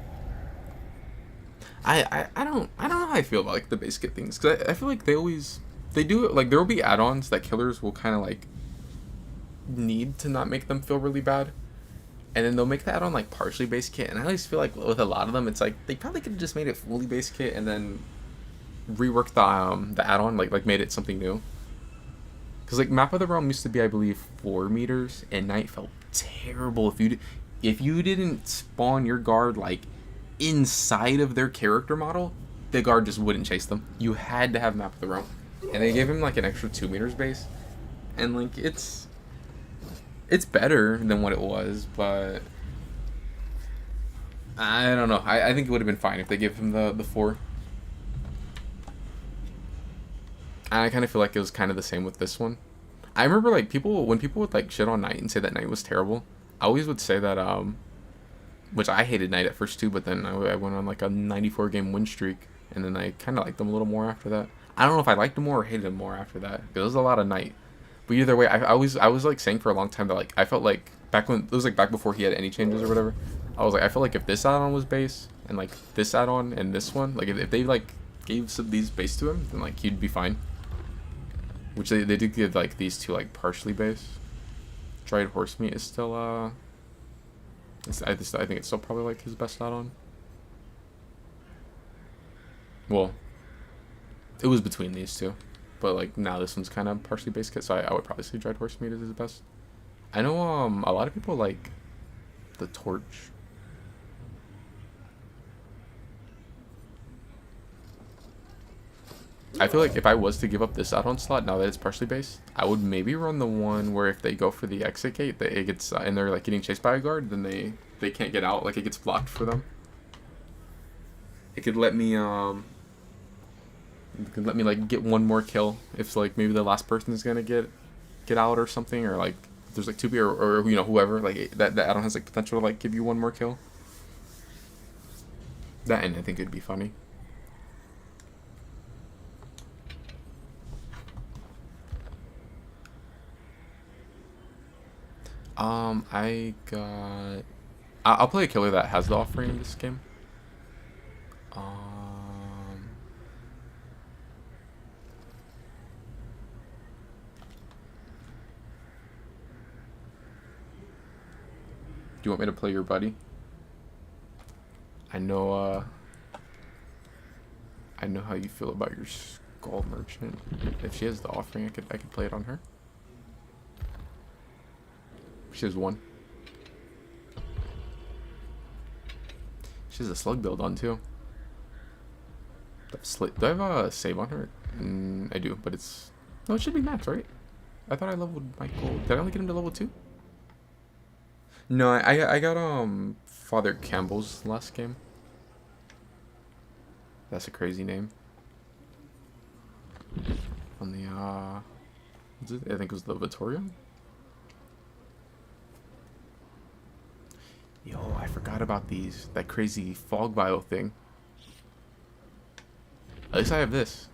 I don't know how I feel about like the base kit things, because I feel like they do it, like there will be add-ons that killers will kind of like need to not make them feel really bad, and then they'll make that on like partially base kit, and I always feel like with a lot of them it's like they probably could have just made it fully base kit and then reworked the add-on, like made it something new. Because like Map of the Realm used to be, I believe, 4 meters, and night felt terrible if you didn't spawn your guard like inside of their character model, the guard just wouldn't chase them. You had to have Map of the Realm, and they gave him like an extra 2 meters base, and like it's better than what it was, but I don't know. I think it would have been fine if they gave him the 4. And I kind of feel like it was kind of the same with this one. I remember like when people would like shit on Knight and say that Knight was terrible, I always would say that which I hated Knight at first too, but then I went on like a 94 game win streak, and then I kind of liked them a little more after that. I don't know if I liked him more or hated him more after that. There was a lot of Knight, but either way, I was like saying for a long time that like I felt like back when it was like back before he had any changes or whatever, I was like I felt like if this add-on was base and like this add-on and this one, like if they like gave some of these base to him, then like he'd be fine. Which they did give like these two like partially base. Dried horse meat is still I think it's still probably like his best add-on. Well, it was between these two, but like now this one's kind of partially base kit, so I would probably say dried horse meat is his best. I know a lot of people like the torch. I feel like if I was to give up this add-on slot now that it's partially based, I would maybe run the one where if they go for the exit gate, that it gets and they're like getting chased by a guard, then they can't get out, like it gets blocked for them. It could let me like get one more kill if like maybe the last person is gonna get out or something, or like if there's like 2 or you know whoever, like that add-on has like potential to like give you one more kill. That, and I think it'd be funny. I'll play a killer that has the offering in this game. Do you want me to play your buddy? I know how you feel about your skull merchant. If she has the offering, I could play it on her. She has 1. She has a slug build on too. Do I have a save on her? I do, but it's... No, it should be max, right? I thought I leveled my gold. Did I only get him to level 2? No, I got Father Campbell's last game. That's a crazy name. On the I think it was the Vittorium. Yo, I forgot about that crazy fog vial thing. At least I have this,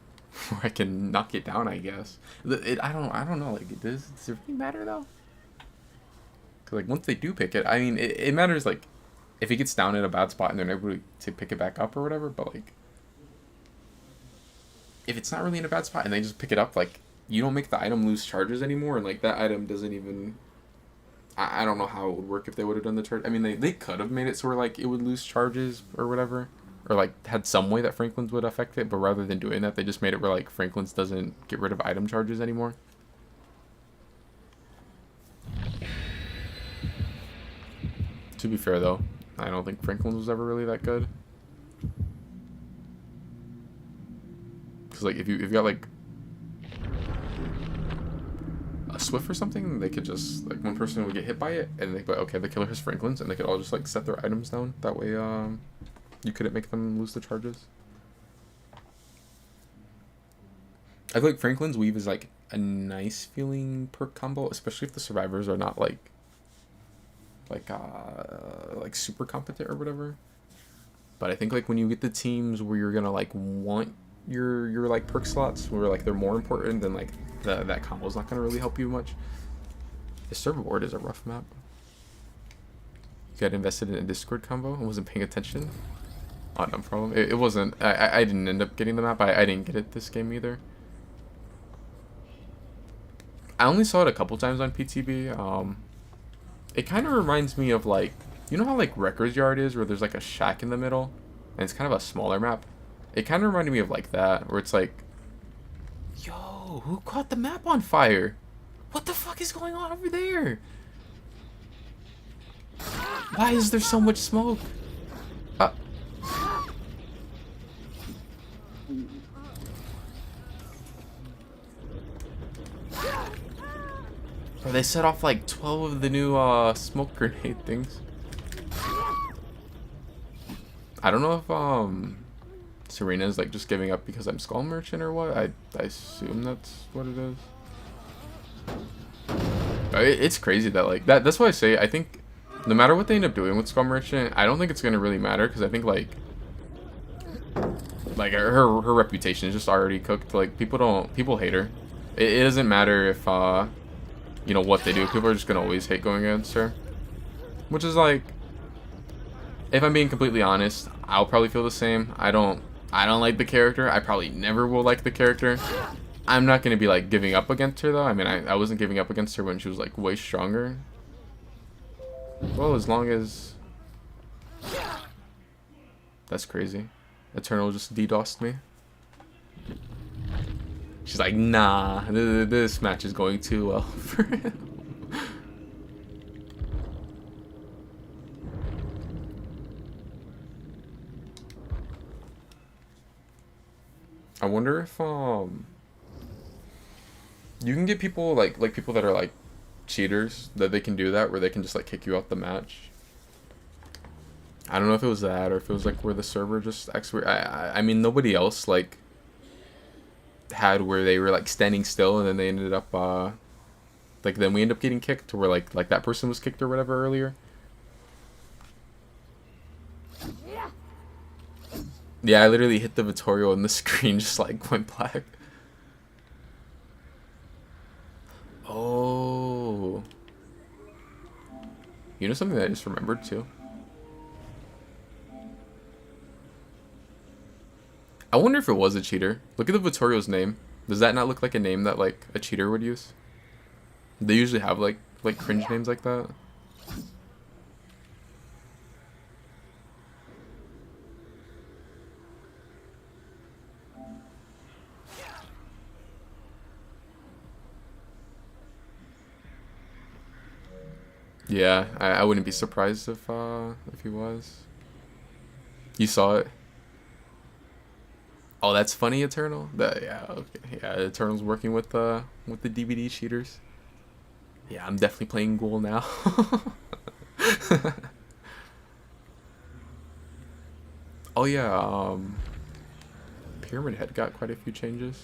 where I can knock it down, I guess. I don't know. Like, does it really matter though? Cause like once they do pick it, I mean, it matters like if it gets down in a bad spot and they're able to pick it back up or whatever. But like, if it's not really in a bad spot and they just pick it up, like you don't make the item lose charges anymore, and like that item doesn't even. I don't know how it would work if they would have done the charge. I mean, they could have made it so where, like, it would lose charges or whatever. Or, like, had some way that Franklin's would affect it. But rather than doing that, they just made it where, like, Franklin's doesn't get rid of item charges anymore. To be fair, though, I don't think Franklin's was ever really that good. Because, like, if you got, like... a Swift or something, they could just like one person would get hit by it and they'd be like, okay, the killer has Franklin's, and they could all just like set their items down. That way you couldn't make them lose the charges. I feel like Franklin's weave is like a nice feeling perk combo, especially if the survivors are not like super competent or whatever. But I think like when you get the teams where you're gonna like want your like perk slots where like they're more important, then like that combo is not gonna really help you much. The server board is a rough map. You got invested in a Discord combo and wasn't paying attention. Oh, no problem. It wasn't. I didn't end up getting the map. I didn't get it this game either. I only saw it a couple times on PTB. It kind of reminds me of like, you know how like Wrecker's Yard is, where there's like a shack in the middle, and it's kind of a smaller map. It kind of reminded me of like that, where it's like, yo, Whoa, who caught the map on fire? What the fuck is going on over there? Why is there so much smoke? Bro, they set off like 12 of the new smoke grenade things. I don't know if Serena's like just giving up because I'm Skull Merchant or what. I assume that's what it is. It's crazy that like that's why I say I think no matter what they end up doing with Skull Merchant, I don't think it's gonna really matter because I think like her reputation is just already cooked. Like people hate her. It doesn't matter if you know what they do. People are just gonna always hate going against her, which is like, if I'm being completely honest, I'll probably feel the same. I don't like the character. I probably never will like the character. I'm not gonna be like giving up against her though. I mean, I wasn't giving up against her when she was like way stronger. Well, as long as that's crazy. Eternal just DDoSed me. She's like, nah, this match is going too well for him. I wonder if you can get people like people that are like cheaters that they can do that where they can just like kick you out the match. I don't know if it was that or if it was like where the server just I mean nobody else like had where they were like standing still and then they ended up like then we end up getting kicked to where like that person was kicked or whatever earlier. Yeah, I literally hit the tutorial and the screen just like went black. Oh, you know something that I just remembered too? I wonder if it was a cheater. Look at the tutorial's name. Does that not look like a name that like a cheater would use? They usually have like cringe names like that. Yeah, I wouldn't be surprised if he was. You saw it? Oh, that's funny, Eternal. Yeah, okay. Yeah, Eternal's working with the DVD cheaters. Yeah, I'm definitely playing Ghoul now. Oh yeah, Pyramid Head got quite a few changes.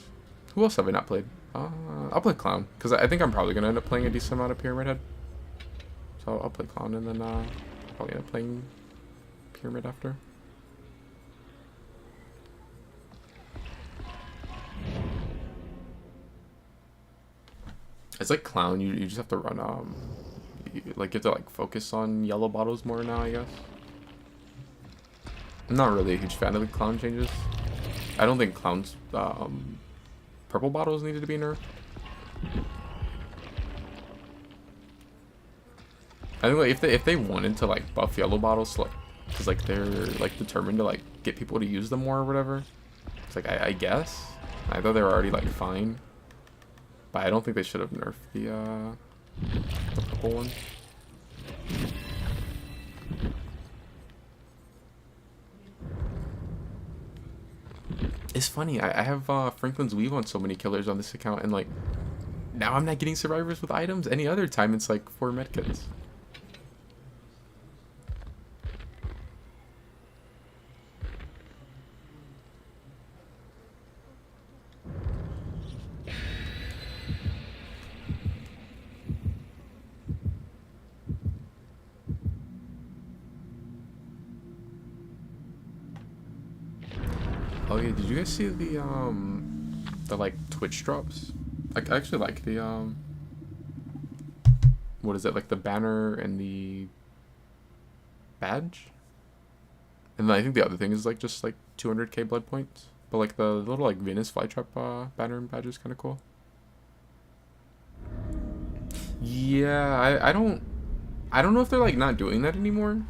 Who else have I not played? I'll play Clown because I think I'm probably gonna end up playing a decent amount of Pyramid Head. So I'll play Clown and then probably end up playing Pyramid after. It's like Clown. You just have to run you have to like focus on yellow bottles more now, I guess. I'm not really a huge fan of the Clown changes. I don't think Clown's purple bottles needed to be nerfed. I think like if they wanted to like buff yellow bottles, like because like they're like determined to like get people to use them more or whatever. It's like I guess I thought they were already like fine, but I don't think they should have nerfed the purple one. It's funny. I have Franklin's Weave on so many killers on this account, and like now I'm not getting survivors with items. Any other time it's like 4 medkits. Oh yeah, did you guys see the like Twitch drops? I actually like the what is it, like the banner and the badge? And then I think the other thing is like just like 200k blood points. But like the little like Venus flytrap banner and badge is kind of cool. Yeah, I don't know if they're like not doing that anymore.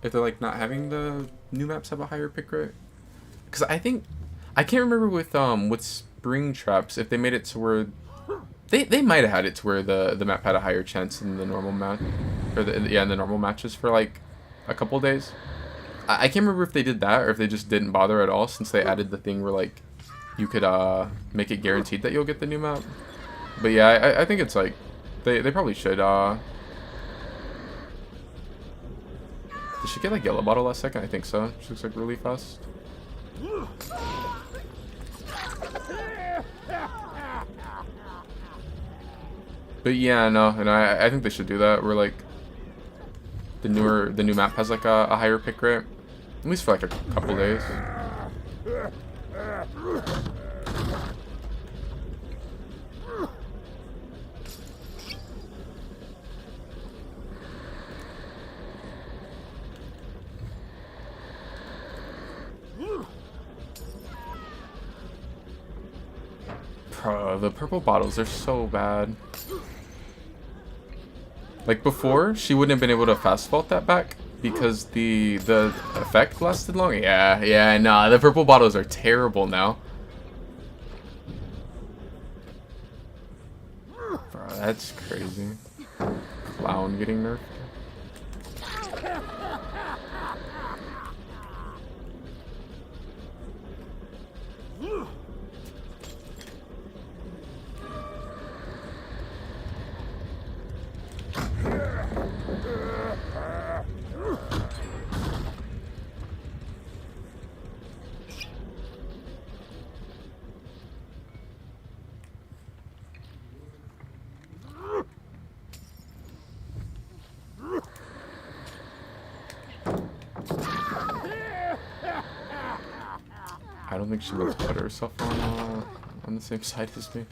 If they're like not having the new maps have a higher pick rate. Because I think I can't remember with bring traps if they made it to where they might have had it to where the map had a higher chance in the normal match, or in the normal matches for like a couple days. I can't remember if they did that or if they just didn't bother at all, since they added the thing where like you could make it guaranteed that you'll get the new map. But yeah, I think it's like they probably should. Did she get like yellow bottle last second? I think so. She looks like really fast. But yeah, no, and I think they should do that. Where like the new map has like a higher pick rate, at least for like a couple days. Bro, the purple bottles are so bad. Like before, she wouldn't have been able to fast vault that back because the effect lasted long. Yeah, nah, the purple bottles are terrible now. Bro, that's crazy. Clown getting nerfed. I don't think she would put herself on the same side as me.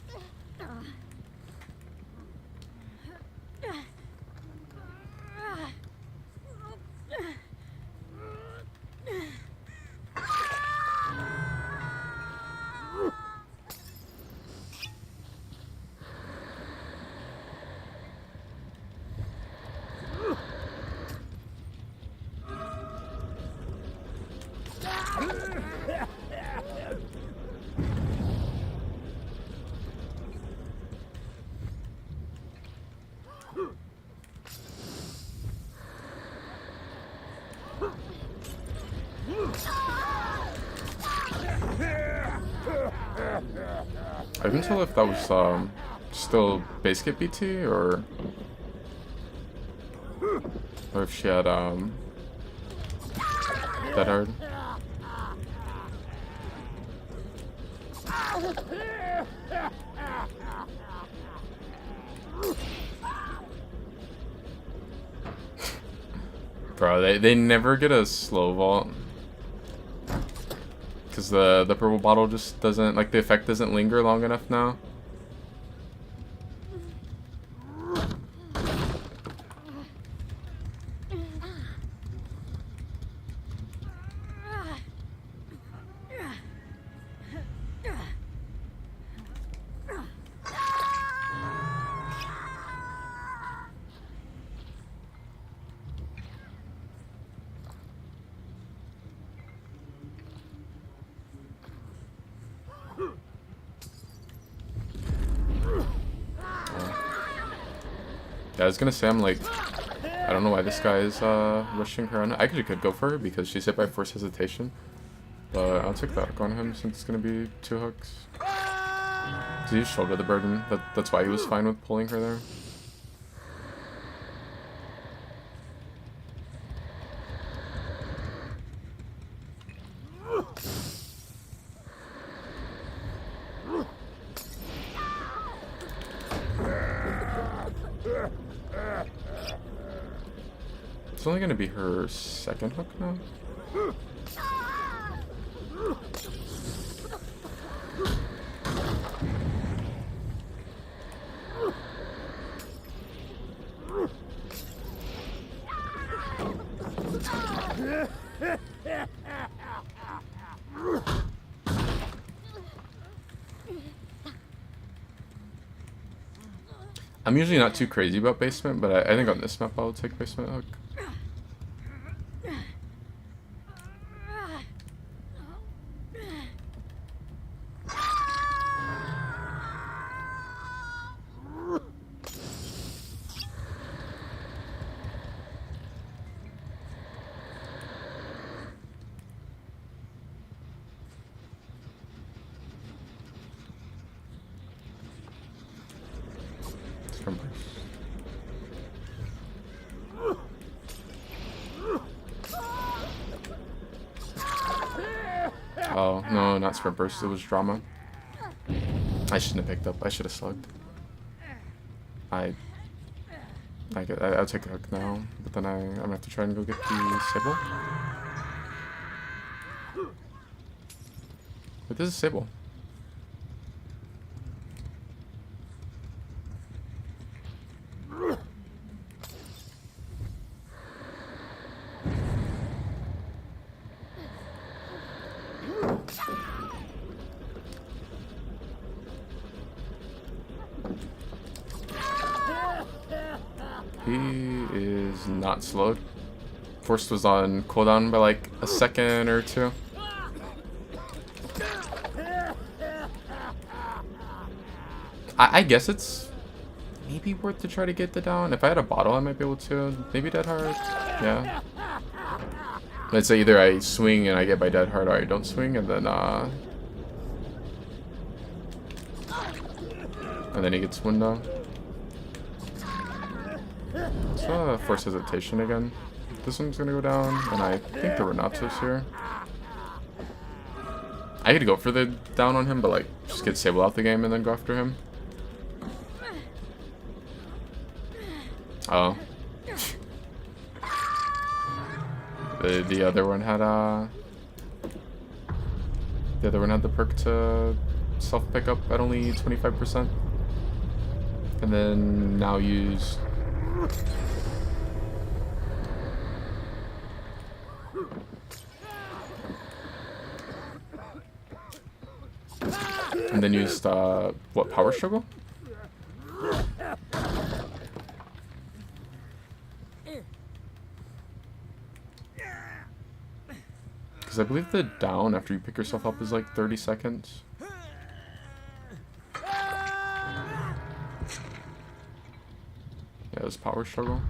I couldn't tell if that was still base kit BT or if she had that hard. Bro, they never get a slow vault. Because the purple bottle just doesn't, like, the effect doesn't linger long enough now. Yeah, I was gonna say, I'm like, I don't know why this guy is rushing her on. I actually could go for her because she's hit by force hesitation, but I'll take that hook on him since it's gonna be 2 hooks. So he shouldered the burden. That's why he was fine with pulling her there. It's only gonna be her second hook now. I'm usually not too crazy about basement, but I think on this map I'll take basement hook. Scrum burst. Oh, no, not sprint burst, it was drama. I shouldn't have picked up, I should have slugged. I'll take a hook now, but then I'm gonna have to try and go get the Sable. Wait, this is Sable. He is not slowed. Force was on cooldown by like a second or two. I guess it's maybe worth to try to get the down. If I had a bottle, I might be able to. Maybe Dead Hard. Yeah. Let's say either I swing and I get by Dead Hard, or I don't swing, and then he gets window. So force hesitation again. This one's gonna go down, and I think the Renato's here. I could go for the down on him, but like just get Sable out the game and then go after him. Oh. The other one had the perk to self pick up at only 25%, and then now use. And then used what, power struggle? Because I believe the down after you pick yourself up is like 30 seconds. Yeah, it was power struggle.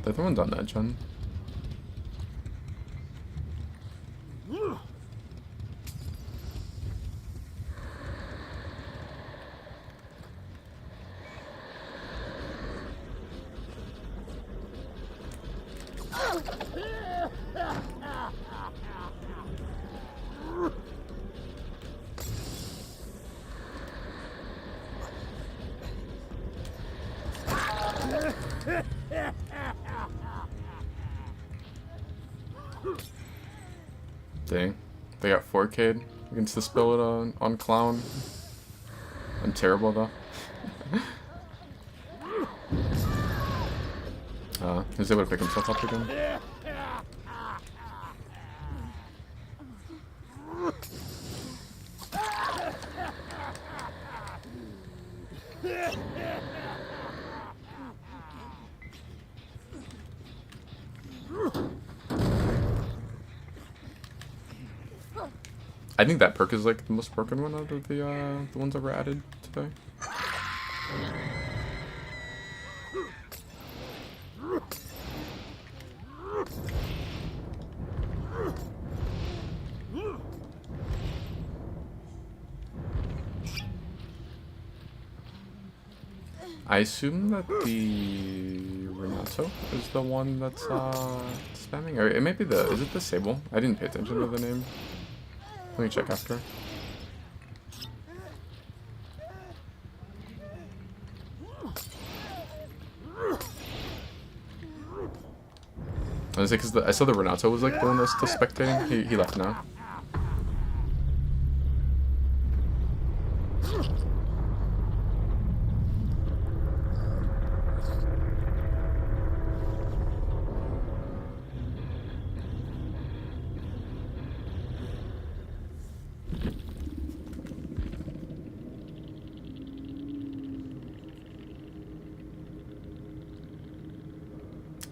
The other one's on that gen. Dang. They got 4K'd against this build on Clown. I'm terrible though. He's able to pick himself up again. I think that perk is like the most broken one out of the ones that were added today. I assume that the Renato is the one that's spamming, or it might be is it the Sable? I didn't pay attention to the name. Let me check after. I was like, because I saw the Renato was like the one that's still spectating. He left now.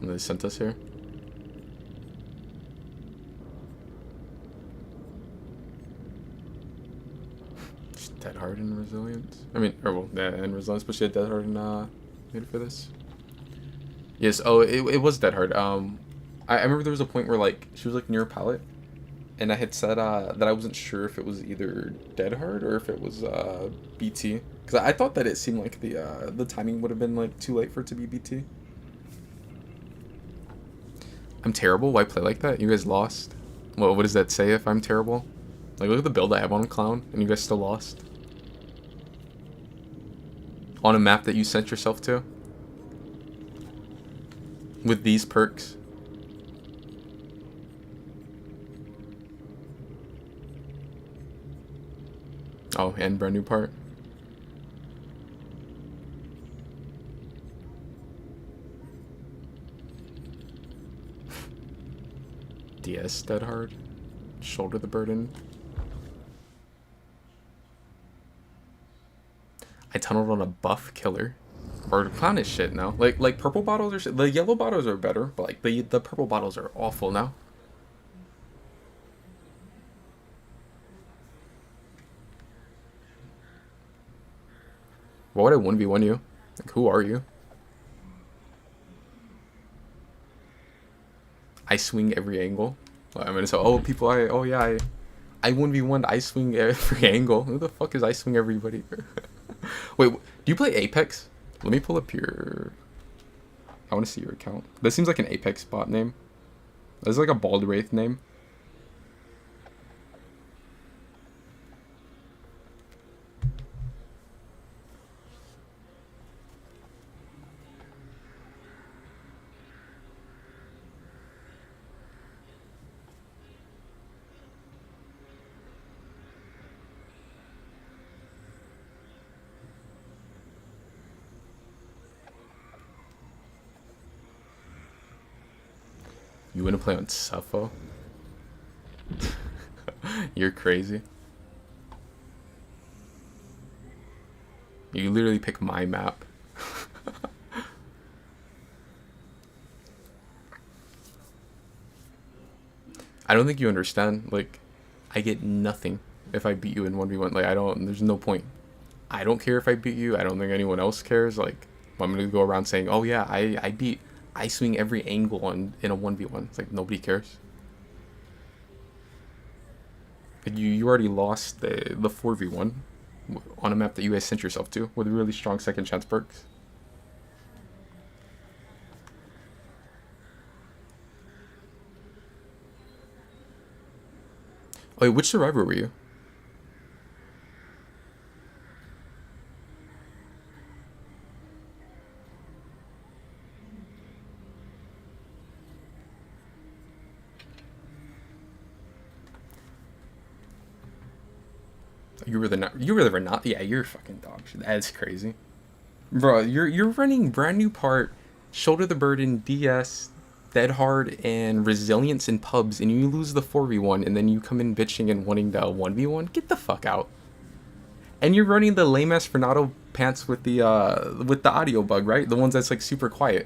They sent us here. Just dead hard in resilience. I mean, or well, yeah, in resilience, but she had dead hard and made it for this. Yes. Oh, it was dead hard. I remember there was a point where like she was like near a pallet, and I had said that I wasn't sure if it was either dead hard or if it was BT, because I thought that it seemed like the timing would have been like too late for it to be BT. I'm terrible. Why play like that? You guys lost. Well, what does that say if I'm terrible? Like, look at the build I have on Clown, and you guys still lost. On a map that you sent yourself to. With these perks. Oh, and brand new part. DS dead hard. Shoulder the burden. I tunneled on a buff killer. Or Clown is shit now. Like purple bottles are shit. The yellow bottles are better, but like the purple bottles are awful now. Why would I 1v1 you? Like, who are you? I swing every angle. Well, I mean, so people, I 1v1. I swing every angle. Who the fuck is I swing everybody? Wait, do you play Apex? Let me pull up your. I want to see your account. This seems like an Apex bot name. This is like a Bald Wraith name. You want to play on Suffo? You're crazy. You literally pick my map. I don't think you understand. Like, I get nothing if I beat you in 1v1. Like, there's no point. I don't care if I beat you. I don't think anyone else cares. Like, I'm going to go around saying, oh yeah, I swing every angle in a 1v1. It's like, nobody cares. Like, you already lost the 4v1 on a map that you guys sent yourself to with really strong second chance perks. Oh, wait, which survivor were you? You were the not. Yeah, you're fucking dog shit. That's crazy, bro. You're running brand new part, shoulder the burden, DS, dead hard, and resilience in pubs, and you lose the 4v1, and then you come in bitching and wanting the 1v1. Get the fuck out. And you're running the lame ass Fernando pants with the audio bug, right? The ones that's like super quiet.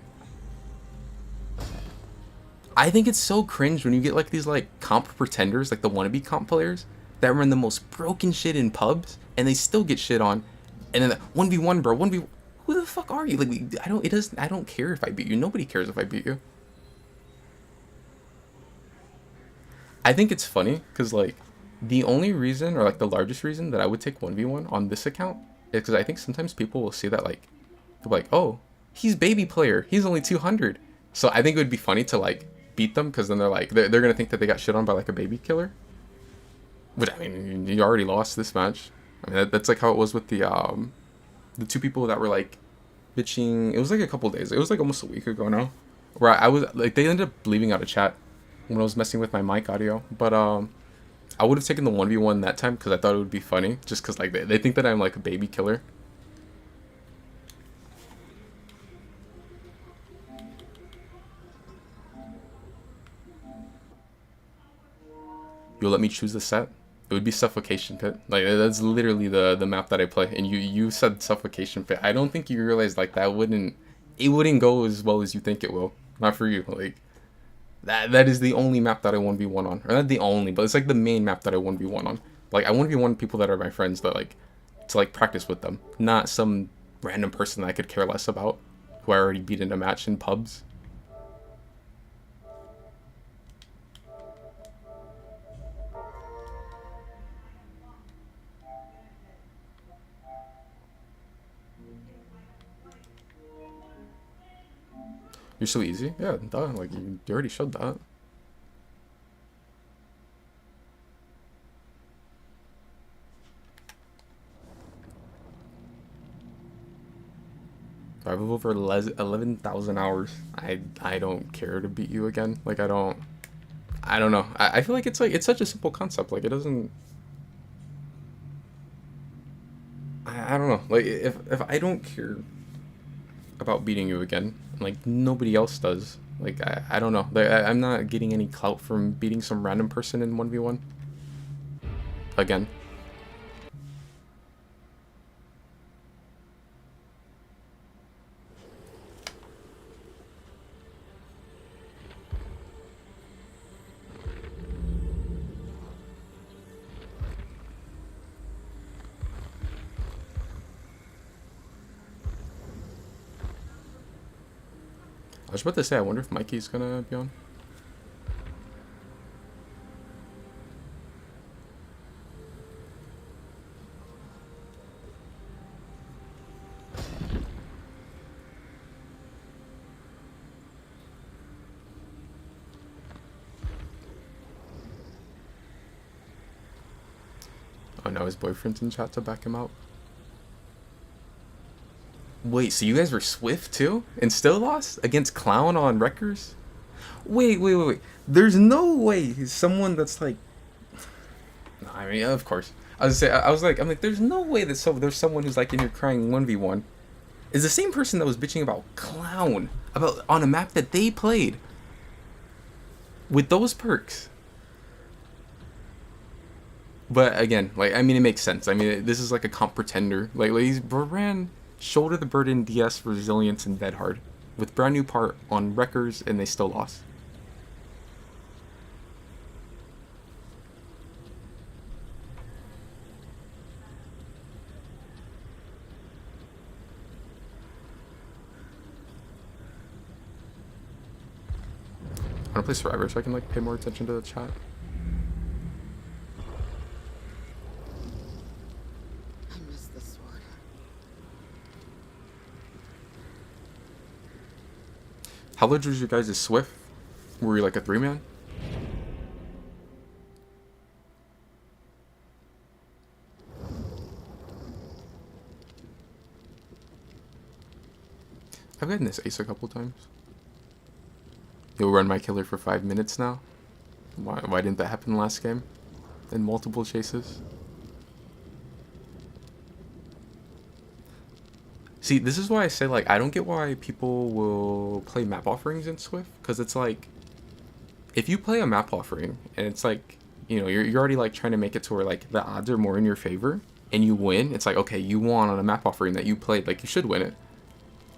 I think it's so cringe when you get like these like comp pretenders, like the wannabe comp players, that run the most broken shit in pubs, and they still get shit on. And then 1v1, bro, 1v. Who the fuck are you? Like, I don't care if I beat you. Nobody cares if I beat you. I think it's funny because like the only reason, or like the largest reason that I would take 1v1 on this account is because I think sometimes people will see that like, they'll be like, oh, he's baby player, he's only 200. So I think it would be funny to like beat them, because then they're gonna think that they got shit on by like a baby killer. But I mean, you already lost this match. I mean, that's like how it was with the two people that were like bitching. It was like a couple days. It was like almost a week ago now, where I was like, they ended up leaving out a chat when I was messing with my mic audio. But I would have taken the 1v1 that time because I thought it would be funny, just because like they think that I'm like a baby killer. You'll let me choose the set? It would be Suffocation Pit. Like, that's literally the map that I play. And you said Suffocation Pit. I don't think you realize like it wouldn't go as well as you think it will. Not for you. Like, that is the only map that I 1v1 on. Or not the only, but it's like the main map that I 1v1 on. Like, I 1v1 people that are my friends that, like, to, like, practice with them. Not some random person that I could care less about, who I already beat in a match in pubs. You're so easy? Yeah, duh. Like, you already showed that. I have over 11,000 hours. I don't care to beat you again. Like, I don't know. I feel like it's such a simple concept. Like, it doesn't. I don't know. Like, if I don't care about beating you again, like nobody else does. Like, I don't know. Like, I'm not getting any clout from beating some random person in 1v1 again. I was about to say, I wonder if Mikey's gonna be on. Oh, now his boyfriend's in chat to back him out. Wait, so you guys were Swift too? And still lost? Against Clown on Wreckers? Wait. There's no way someone that's like... I mean, of course. I'm like, there's no way that there's someone who's like in here crying 1v1. Is the same person that was bitching about Clown, about on a map that they played. With those perks. But again, like, I mean, it makes sense. I mean, this is like a comp pretender. Like he's ran Shoulder the Burden, DS, Resilience, and Dead Hard. With brand new part on Wreckers, and they still lost. I want to play Survivor so I can like pay more attention to the chat. I miss the sword. How large was your guys' Swift? Were you like a 3-man? I've gotten this ace a couple times. You'll run my killer for 5 minutes now? Why didn't that happen last game? In multiple chases? See, this is why I say, like, I don't get why people will play map offerings in Swift. Because it's like, if you play a map offering, and it's like, you know, you're already, like, trying to make it to where, like, the odds are more in your favor, and you win, it's like, okay, you won on a map offering that you played, like, you should win it.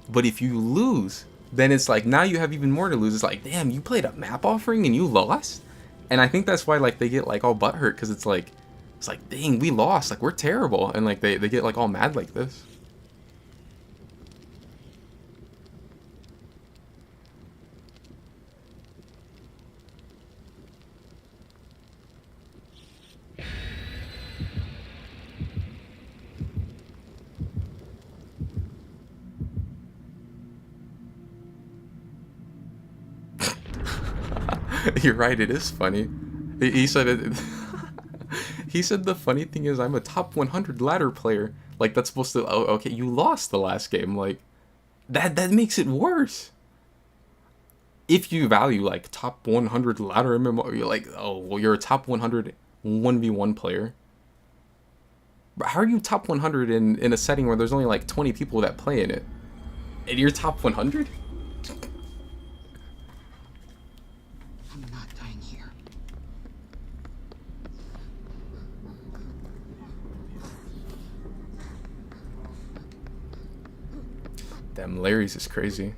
But if you lose, then it's like, now you have even more to lose. It's like, damn, you played a map offering and you lost? And I think that's why, like, they get, like, all butthurt, because it's like, dang, we lost, like, we're terrible. And, like, they get, like, all mad like this. You're right, it is funny. He said it. He said the funny thing is I'm a top 100 ladder player. Like, that's supposed to... Oh, okay, you lost the last game. Like, that makes it worse. If you value, like, top 100 ladder MMO, you're like, oh, well, you're a top 100 1v1 player. But how are you top 100 in a setting where there's only, like, 20 people that play in it? And you're top 100? I'm not dying here. Damn, Larry's is crazy.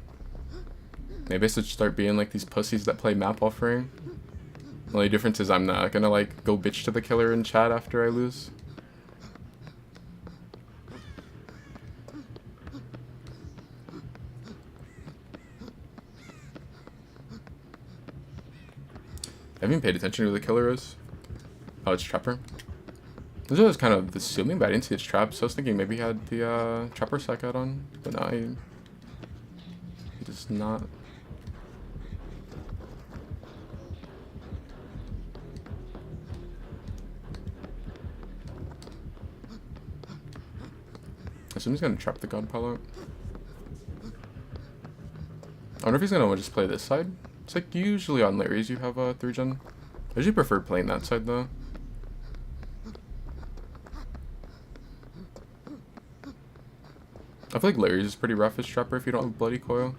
Maybe I should start being like these pussies that play map offering. The only difference is I'm not gonna like go bitch to the killer in chat after I lose. I haven't paid attention to who the killer is. Oh, it's Trapper. This was kind of assuming, but I didn't see it's Trap, so I was thinking maybe he had the Trapper sack out on, but no, he does not. I assume he's gonna trap the God Pilot. I wonder if he's gonna just play this side. It's like usually on Larry's you have a 3-gen. I usually prefer playing that side though. I feel like Larry's is pretty rough as Trapper if you don't have Bloody Coil.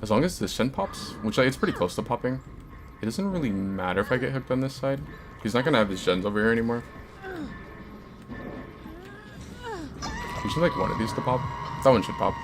As long as the Shen pops, which like, it's pretty close to popping, it doesn't really matter if I get hooked on this side. He's not gonna have his gens over here anymore. We should like one of these to pop. That one should pop.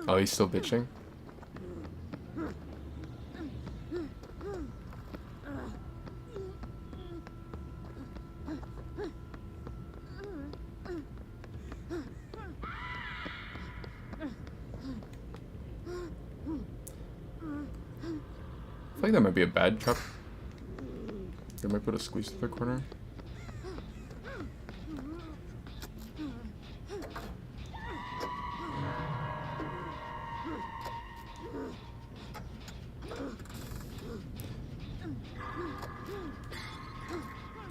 Oh, he's still bitching? I feel like that might be a bad trap. They might put a squeeze to the corner.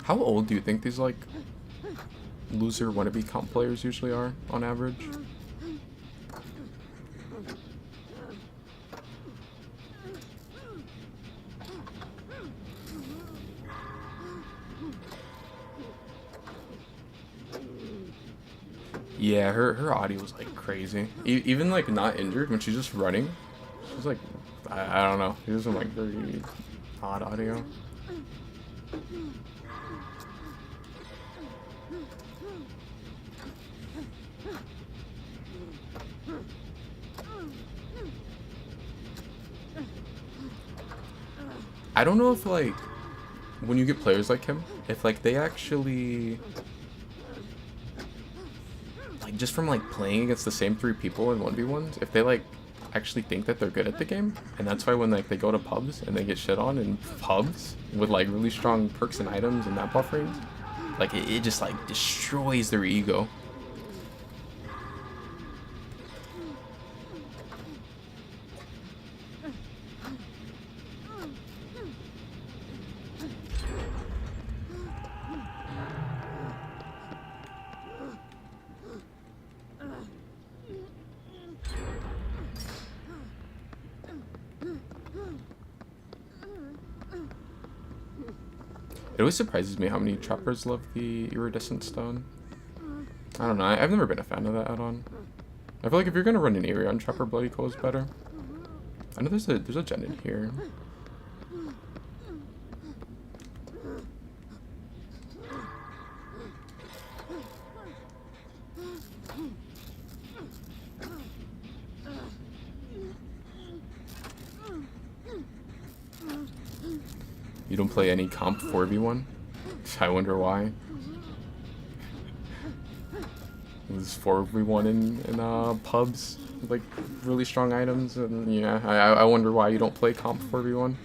How old do you think these like loser wannabe comp players usually are on average? Yeah, her audio was like crazy. Even like not injured when she's just running, she's like, I don't know. She has some like very odd audio. I don't know if like when you get players like him, if like they actually like just from like playing against the same 3 people in 1v1s, if they like actually think that they're good at the game, and that's why when like they go to pubs and they get shit on in pubs with like really strong perks and items and map offerings, like it just like destroys their ego. It always surprises me how many trappers love the iridescent stone. I don't know, I've never been a fan of that add-on. I feel like if you're gonna run an Eerie on Trapper, Bloody Coal is better. I know there's a gen in here. You don't play any comp 4v1? I wonder why. There's 4v1 in pubs with like really strong items, and yeah, I wonder why you don't play comp 4v1.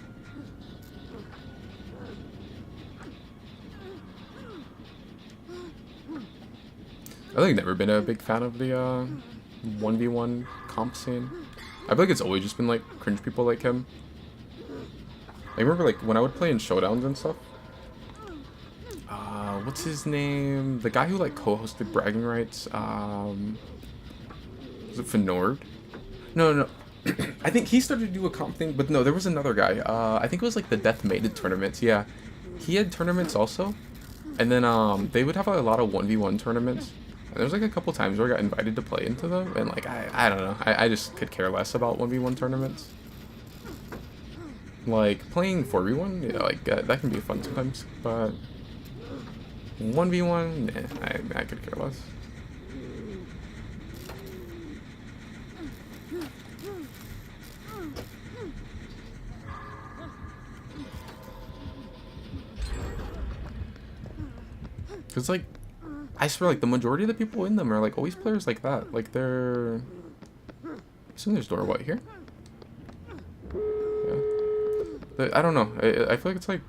I've like never been a big fan of the 1v1 comp scene. I feel like it's always just been like cringe people like him. I remember like when I would play in showdowns and stuff. What's his name? The guy who like co-hosted Bragging Rights. Was it Fenord? No. I think he started to do a comp thing, but no, there was another guy. I think it was like the Death Mated tournaments. Yeah, he had tournaments also, and then they would have a lot of 1v1 tournaments. And there was like a couple times where I got invited to play into them, and like I don't know, I just could care less about 1v1 tournaments. Like playing 4v1, yeah, like that can be fun sometimes, but 1v1, nah, I could care less. Cause like, I swear, like the majority of the people in them are like always players like that. Like they're. Isn't there's door what here? Yeah. I don't know. I feel like it's like.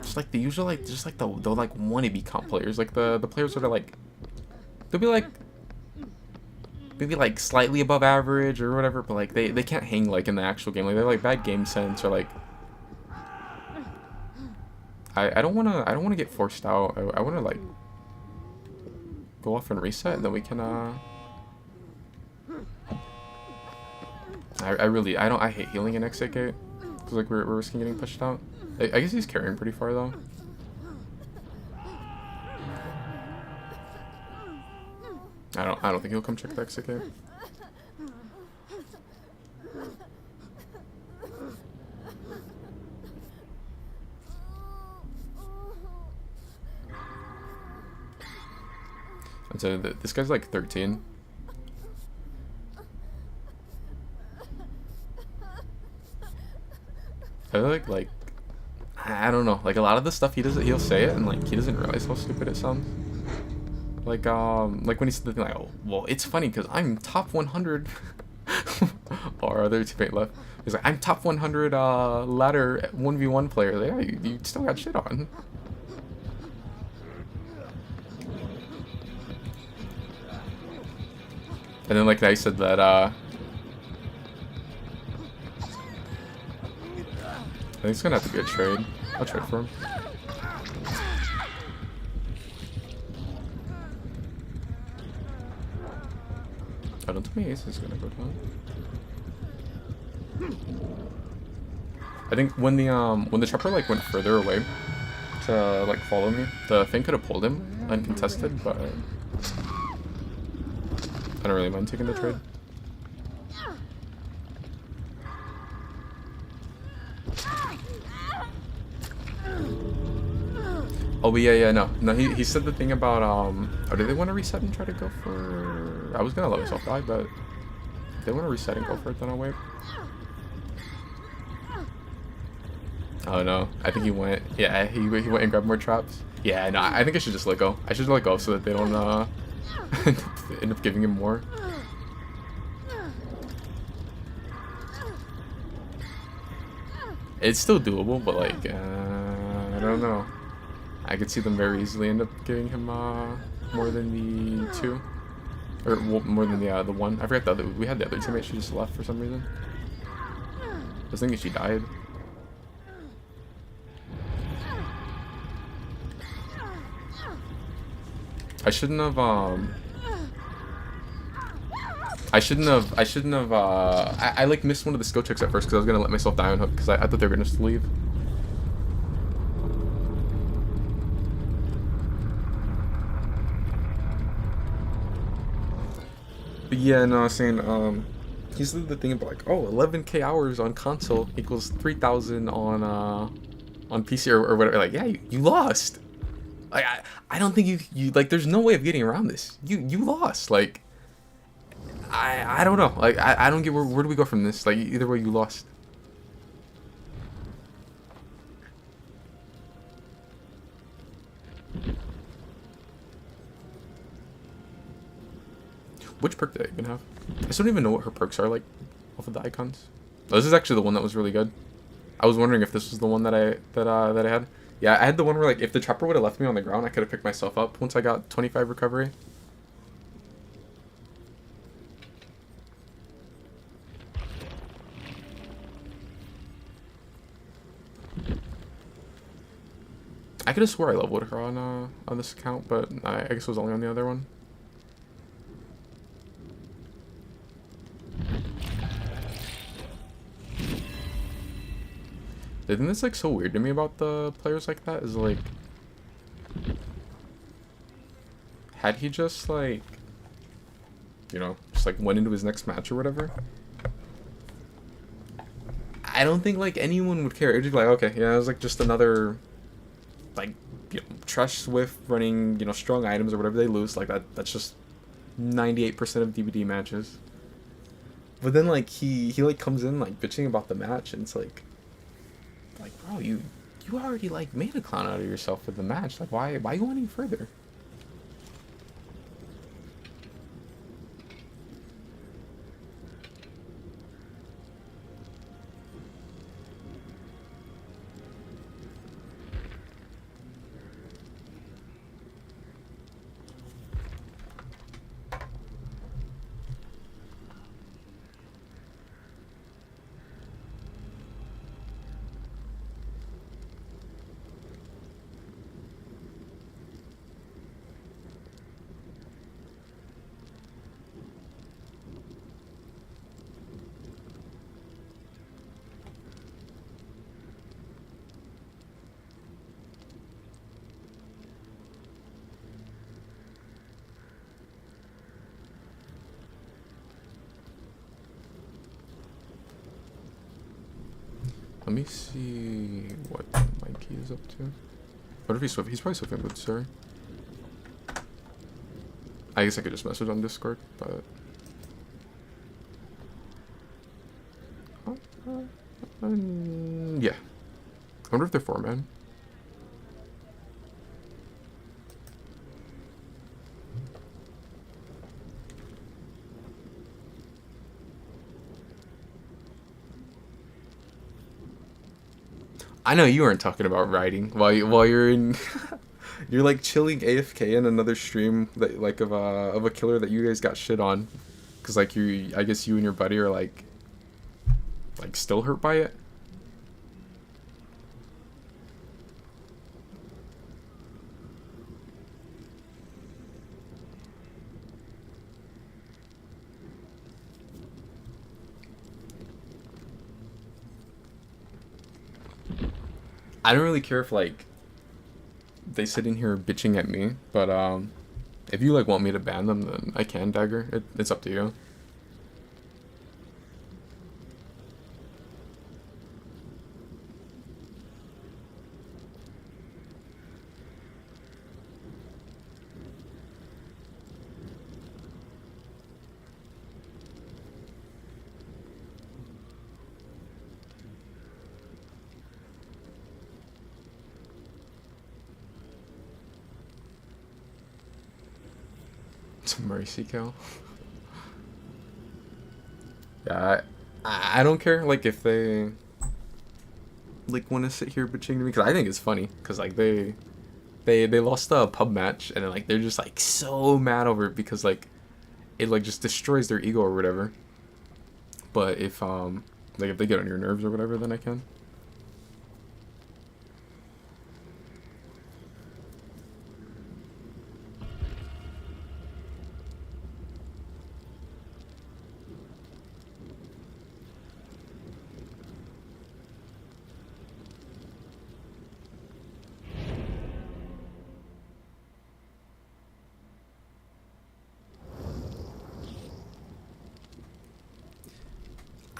Just like the usual, like just like the like wannabe comp players, like the players that are like, they'll be like maybe like slightly above average or whatever, but like they can't hang like in the actual game. Like they're like bad game sense, or like I don't wanna get forced out. I wanna like go off and reset, and then we can I hate healing in exit gate because like we're risking getting pushed out. I guess he's carrying pretty far though. I don't think he'll come check the exit gate. And so this guy's like 13. I feel like I don't know, like a lot of the stuff he'll say it and like he doesn't realize how stupid it sounds. Like when he said the thing like, oh well, it's funny because I'm top 100 or other teammate left. He's like, I'm top 100 ladder 1v1 player. Like, yeah, you still got shit on. And then like now he said that I think it's gonna have to be a trade. I'll trade for him. I don't think my ace is gonna go down. I think when the trapper like went further away to like follow me, the thing could have pulled him uncontested, but I don't really mind taking the trade. Oh, but yeah, no, he said the thing about, oh, do they want to reset and try to go for, I was gonna let myself die, but if they want to reset and go for it, then I'll wait. Oh no, I think he went, yeah, he went and grabbed more traps. Yeah, no, I think I should just let go. I should let go so that they don't, end up giving him more. It's still doable, but like, I don't know. I could see them very easily end up giving him more than the 2, or well, more than the 1. I forgot the other. We had the other teammate. She just left for some reason. I was thinking she died. I shouldn't have. I like missed one of the skill checks at first because I was gonna let myself die on hook because I thought they were gonna just leave. But yeah, no, I was saying, he said the thing about like, oh, 11k hours on console equals 3,000 on PC or whatever. Like, yeah, you lost. Like, I don't think you like. There's no way of getting around this. You lost. Like, I don't know. Like, I don't get where do we go from this? Like, either way, you lost. Which perk did I even have? I still don't even know what her perks are like off of the icons. Oh, this is actually the one that was really good. I was wondering if this was the one that I had. Yeah, I had the one where like if the trapper would have left me on the ground, I could have picked myself up once I got 25 recovery. I could have swore I leveled her on this account, but I guess it was only on the other one. The thing that's like so weird to me about the players like that is like, had he just like, you know, just like went into his next match or whatever, I don't think like anyone would care. It'd just be like, okay, yeah, it was like just another, like, you know, Trash Swift running, you know, strong items or whatever they lose. Like that's just 98% of DVD matches. But then like he like comes in like bitching about the match, and it's like bro, you already like made a clown out of yourself with the match. Like why go any further? Let me see what Mikey is up to. What if he's swift? He's probably swift with sorry. I guess I could just message on Discord, but yeah. I wonder if they're 4-man. I know you aren't talking about riding while you're in. You're like chilling AFK in another stream that like of a killer that you guys got shit on, cause like I guess you and your buddy are like still hurt by it. I don't really care if like they sit in here bitching at me, but if you like want me to ban them, then I can, Dagger. It's up to you. It's a mercy kill. Yeah, I don't care like if they like want to sit here bitching to me, because I think it's funny because like they lost a pub match and then like they're just like so mad over it because like it like just destroys their ego or whatever. But if like if they get on your nerves or whatever, then I can.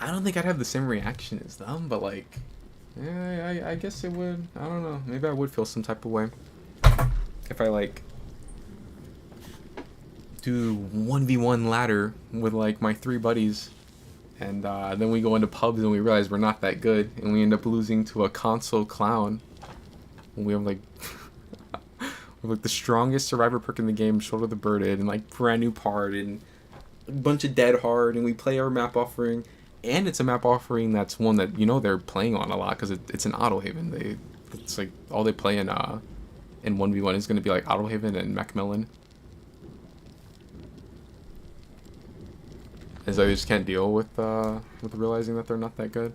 I don't think I'd have the same reaction as them, but like, yeah, I guess it would. I don't know. Maybe I would feel some type of way if I like do 1v1 ladder with like my 3 buddies, and then we go into pubs and we realize we're not that good, and we end up losing to a console clown. And we have like, we have like the strongest survivor perk in the game, Shoulder the Birded, and like brand new part, and a bunch of dead hard, and we play our map offering, and it's a map offering that's one that they're playing on a lot because it's an Auto Haven. It's like all they play in 1v1 is going to be like Auto Haven and Macmillan. As I just can't deal with realizing that they're not that good.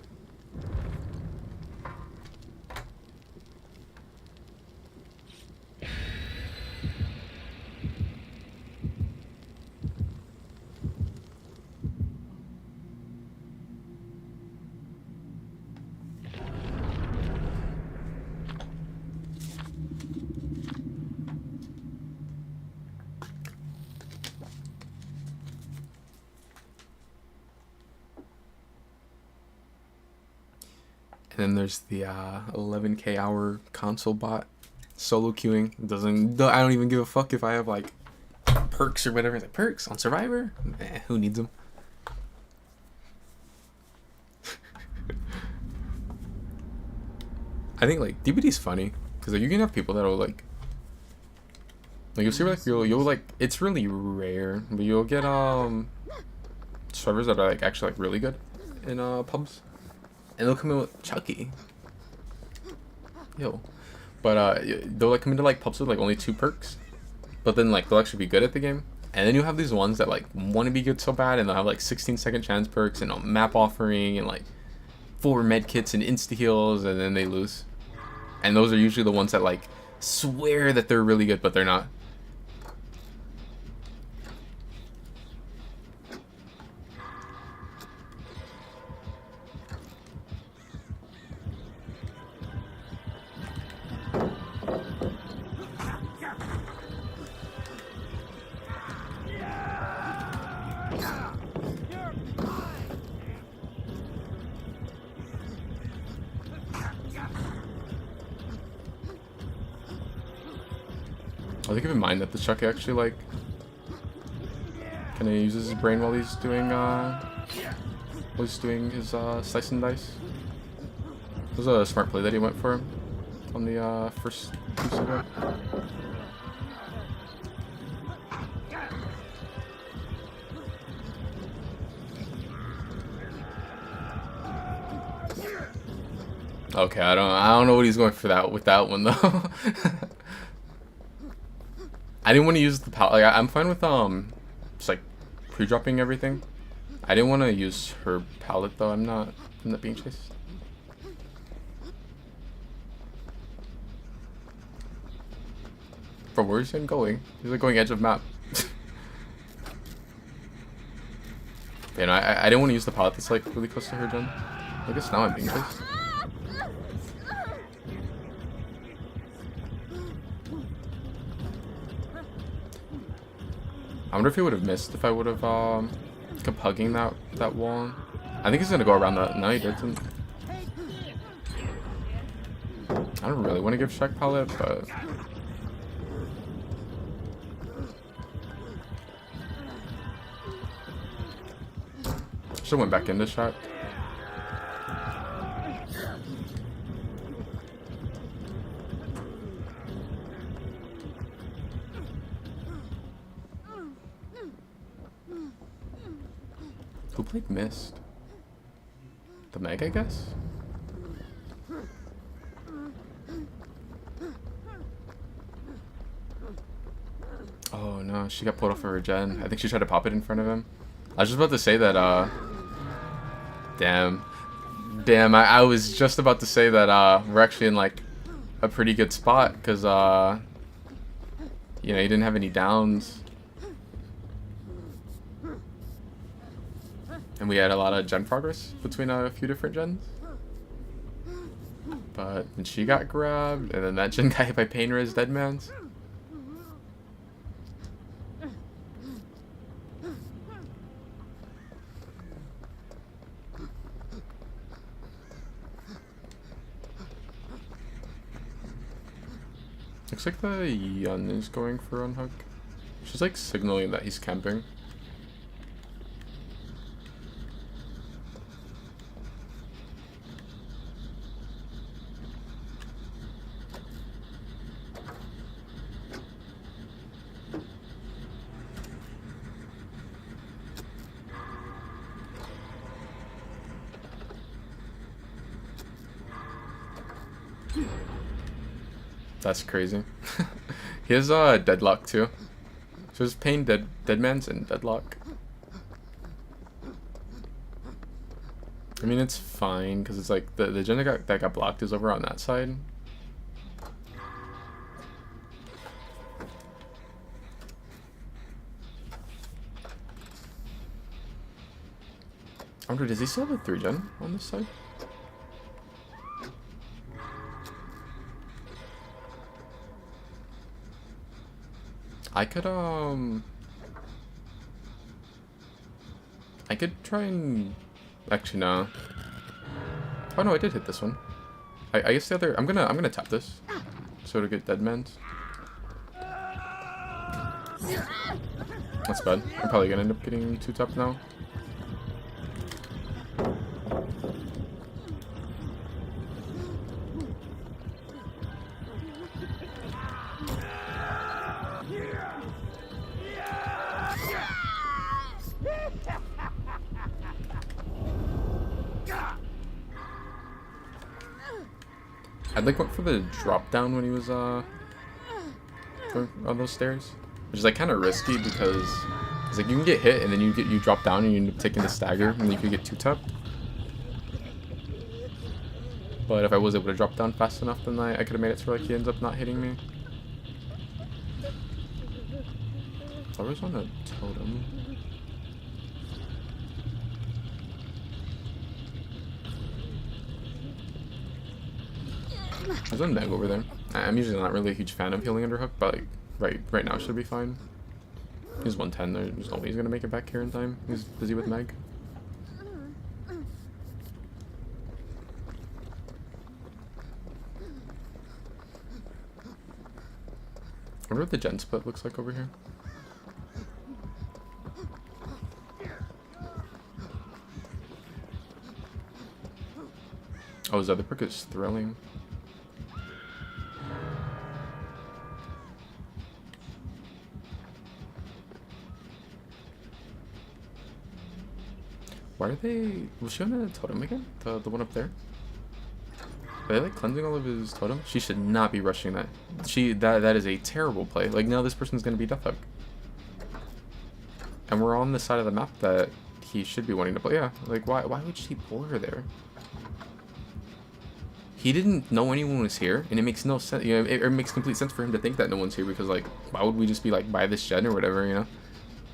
And then there's the 11k hour console bot solo queuing. I don't even give a fuck if I have like perks or whatever. It's like, perks on Survivor? Who needs them? I think like DBD's funny because like you can have people that will like you'll see like you'll like it's really rare, but you'll get servers that are like actually like really good in pubs. And they'll come in with Chucky. Yo. But they'll like come into like pubs with like only 2 perks. But then like they'll actually be good at the game. And then you have these ones that like want to be good so bad and they'll have like 16-second chance perks and a map offering and like 4 med kits and insta heals, and then they lose. And those are usually the ones that like swear that they're really good but they're not. I think keep in mind that the Chuck actually like kind of uses his brain while he's doing his slice and dice. It was a smart play that he went for on the first boost ago. Okay, I don't know what he's going for with that one though. I didn't want to use the pallet. Like, I'm fine with just like pre-dropping everything. I didn't want to use her pallet though. I'm not being chased. Bro, where's he going? He's like going edge of map. Yeah, no, I didn't want to use the pallet that's like really close to her gen. I guess now I'm being chased. I wonder if he would have missed if I would have kept hugging that wall. I think he's gonna go around that. No, he didn't. I don't really want to give Shaq pallet, but should went back into Shaq. Who played Mist? The Meg, I guess? Oh no, she got pulled off of her gen. I think she tried to pop it in front of him. I was just about to say that, damn, I was just about to say that, we're actually in, like, a pretty good spot, because, you know, he didn't have any downs. And we had a lot of gen progress between a few different gens. But then she got grabbed, and then that gen got hit by Pain Res Deadmans. Looks like the Yun is going for unhook. She's like signaling that he's camping. That's crazy. He has deadlock too. So his pain, dead man's, and deadlock. I mean, it's fine because it's like the gen that got blocked is over on that side. I wonder, does he still have a 3 gen on this side? I could try and actually no. Oh no, I did hit this one. I guess the other I'm gonna tap this so to get dead mans. That's bad. I'm probably gonna end up getting 2 tapped now. I'd like went for the drop down when he was on those stairs, which is like kind of risky because it's like you can get hit and then you drop down and you end up taking the stagger and then you could get 2 tapped. But if I was able to drop down fast enough, then I could have made it so like he ends up not hitting me. I was on a totem. There's a Meg over there. I'm usually not really a huge fan of healing under hook, but like right now should be fine. He's 110. There's no way he's gonna make it back here in time. He's busy with Meg. I wonder what the gen split looks like over here. Oh, his other perk is thrilling. Why are they... Was she on a totem again? The one up there? Are they like cleansing all of his totem? She should not be rushing that. That is a terrible play. Like, now this person's gonna be Death Hook. And we're on the side of the map that he should be wanting to play. Yeah, like why would she pull her there? He didn't know anyone was here, and it makes no sense. You know, it makes complete sense for him to think that no one's here because, like, why would we just be like by this gen or whatever, you know?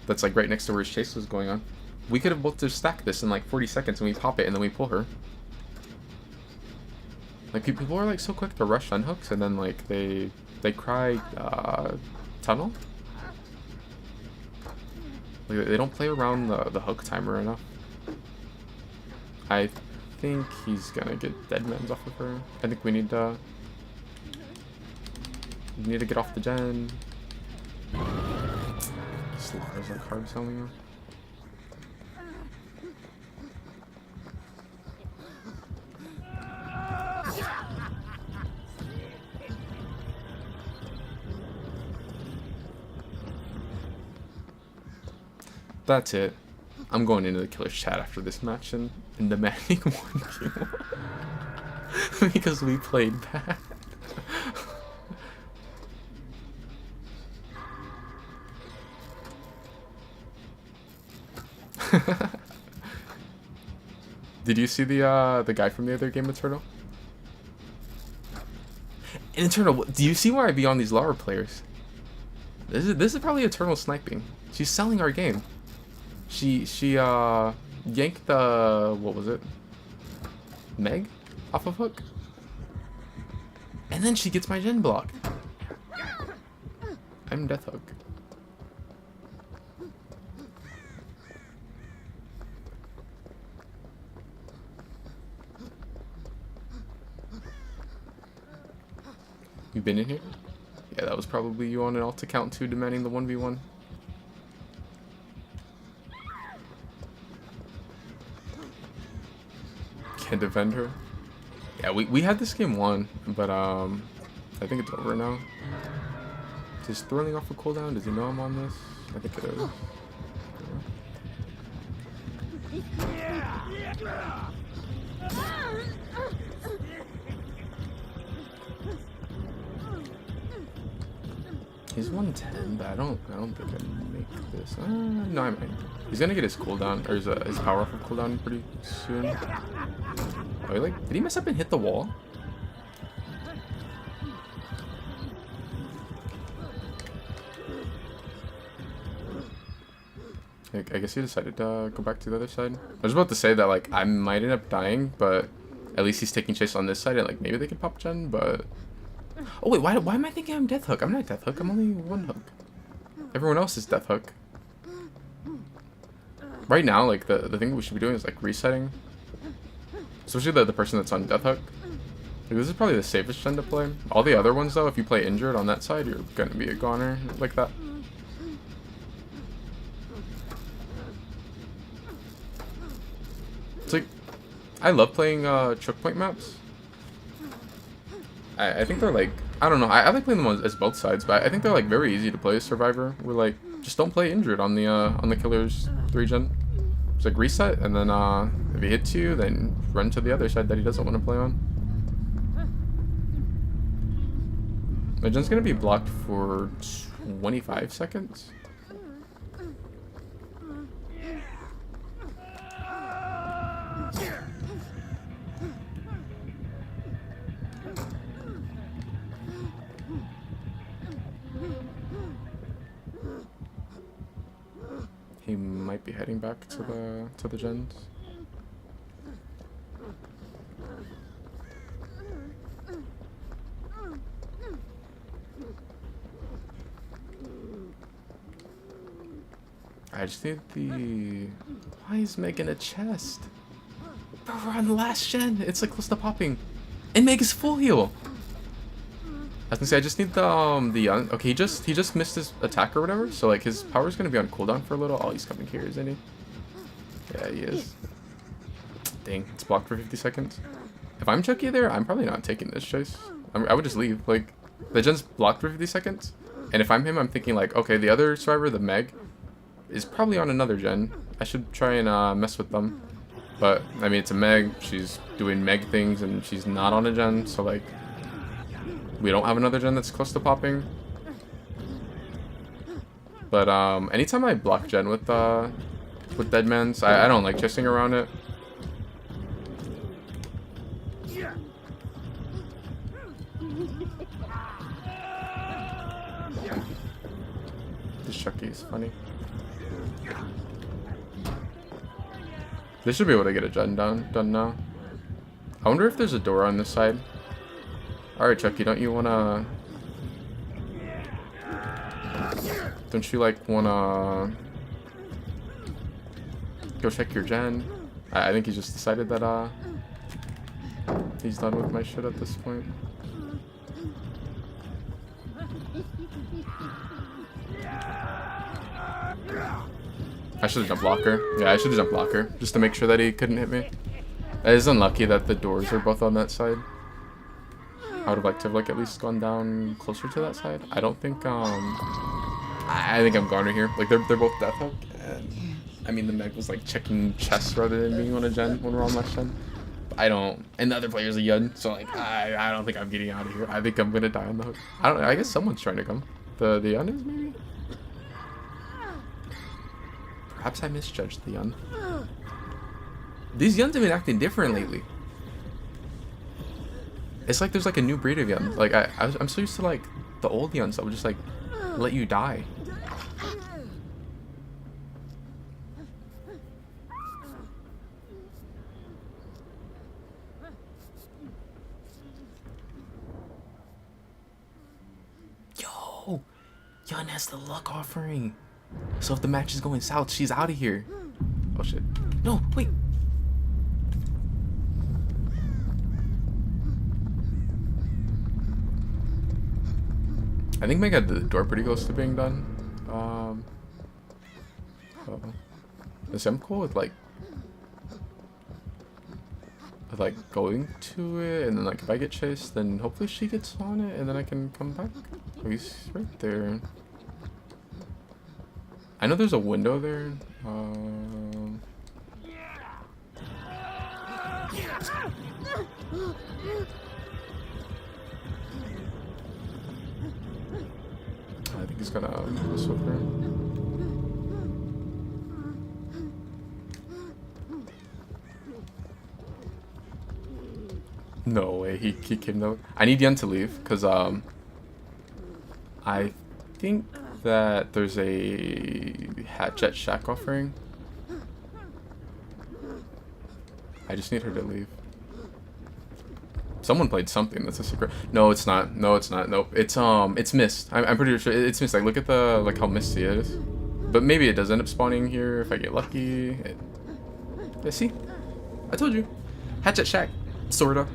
That's like right next to where his chase was going on. We could have both just stacked this in like 40 seconds and we pop it and then we pull her. Like people are like so quick to rush unhooks and then like they cry tunnel. Like, they don't play around the hook timer enough. I think he's gonna get dead mans off of her. I think we need to get off the gen. Slaughters like hard selling her. That's it. I'm going into the killer's chat after this match and demanding 1v1 because we played bad. Did you see the guy from the other game, Eternal? And Eternal, do you see why I be on these lower players? This is probably Eternal sniping. She's selling our game. She yanked the, what was it? Meg off of hook. And then she gets my gen blocked. I'm Death Hook. You been in here? Yeah, that was probably you on an alt account too, demanding the 1v1. Can't defend her. Yeah, we had this game won, but I think it's over now. Is Thrilling off a cooldown? Does he know I'm on this? I think it is. He's 110, but I don't think I can make this. No, I might. He's gonna get his cooldown, or his powerful cooldown pretty soon. Oh, did he mess up and hit the wall? I guess he decided to go back to the other side. I was about to say that, like, I might end up dying, but at least he's taking chase on this side, and, like, maybe they can pop gen, but... Oh, wait, why am I thinking I'm Death Hook? I'm not Death Hook, I'm only one hook. Everyone else is Death Hook. Right now, like, the thing we should be doing is, like, resetting. Especially the person that's on Death Hook. Like, this is probably the safest gen to play. All the other ones, though, if you play injured on that side, you're gonna be a goner like that. It's like, I love playing choke point maps. I think they're like, I don't know, I like playing them as both sides, but I think they're like very easy to play as Survivor. We're like, just don't play injured on the Killer's 3 gen. It's like reset, and then if he hits you, then run to the other side that he doesn't want to play on. My gen's gonna be blocked for 25 seconds. He might be heading back to the gens. I just need the... Why is Megan a chest? Bro, we're on the last gen. It's like close to popping. And Meg is full heal. I was gonna say, I just need the okay, he just missed his attack or whatever, so like his power's gonna be on cooldown for a little. Oh, he's coming here, isn't he? Yeah, he is. Dang, it's blocked for 50 seconds. If I'm Chucky there, I'm probably not taking this chase. I would just leave. Like, the gen's blocked for 50 seconds, and if I'm him, I'm thinking like, okay, the other survivor, the Meg, is probably on another gen. I should try and mess with them. But I mean, it's a Meg. She's doing Meg things, and she's not on a gen, so like. We don't have another gen that's close to popping. But anytime I block gen with Deadman's, I don't like chasing around it. This Chucky is funny. They should be able to get a gen done now. I wonder if there's a door on this side. Alright, Chucky, don't you wanna... Don't you, like, wanna... Go check your gen? I think he just decided that, he's done with my shit at this point. I should've jumped blocker. Yeah, I should've jumped blocker, just to make sure that he couldn't hit me. It is unlucky that the doors are both on that side. I would have liked to have, like, at least gone down closer to that side. I don't think, I think I'm goner here. Like, they're both Death Hook, and, I mean, the Meg was, like, checking chests rather than being on a gen when we're on last gen. I don't, and the other player's a Yun, so, like, I don't think I'm getting out of here. I think I'm gonna die on the hook. I don't know, I guess someone's trying to come. The Yun is, maybe? Perhaps I misjudged the Yun. These Yuns have been acting different lately. It's like there's like a new breed of Yuns. Like I'm so used to like the old Yuns that would just like let you die. Yo, Yun has the luck offering. So if the match is going south, she's out of here. Oh shit. No, wait. I think Meg had the door pretty close to being done. I'm cool with like going to it, and then like if I get chased, then hopefully she gets on it, and then I can come back. Oh, he's right there. I know there's a window there. I think he's gonna mess with her. No way, he came though. I need Yen to leave, because, I think that there's a Hatchet Shack offering. I just need her to leave. Someone played something. That's a secret. No, it's not. No, it's not. Nope. It's mist. I'm pretty sure it's mist. Like, look at the, like, how misty it is. But maybe it does end up spawning here if I get lucky. Yeah, see? I told you. Hatchet Shack. Sorta.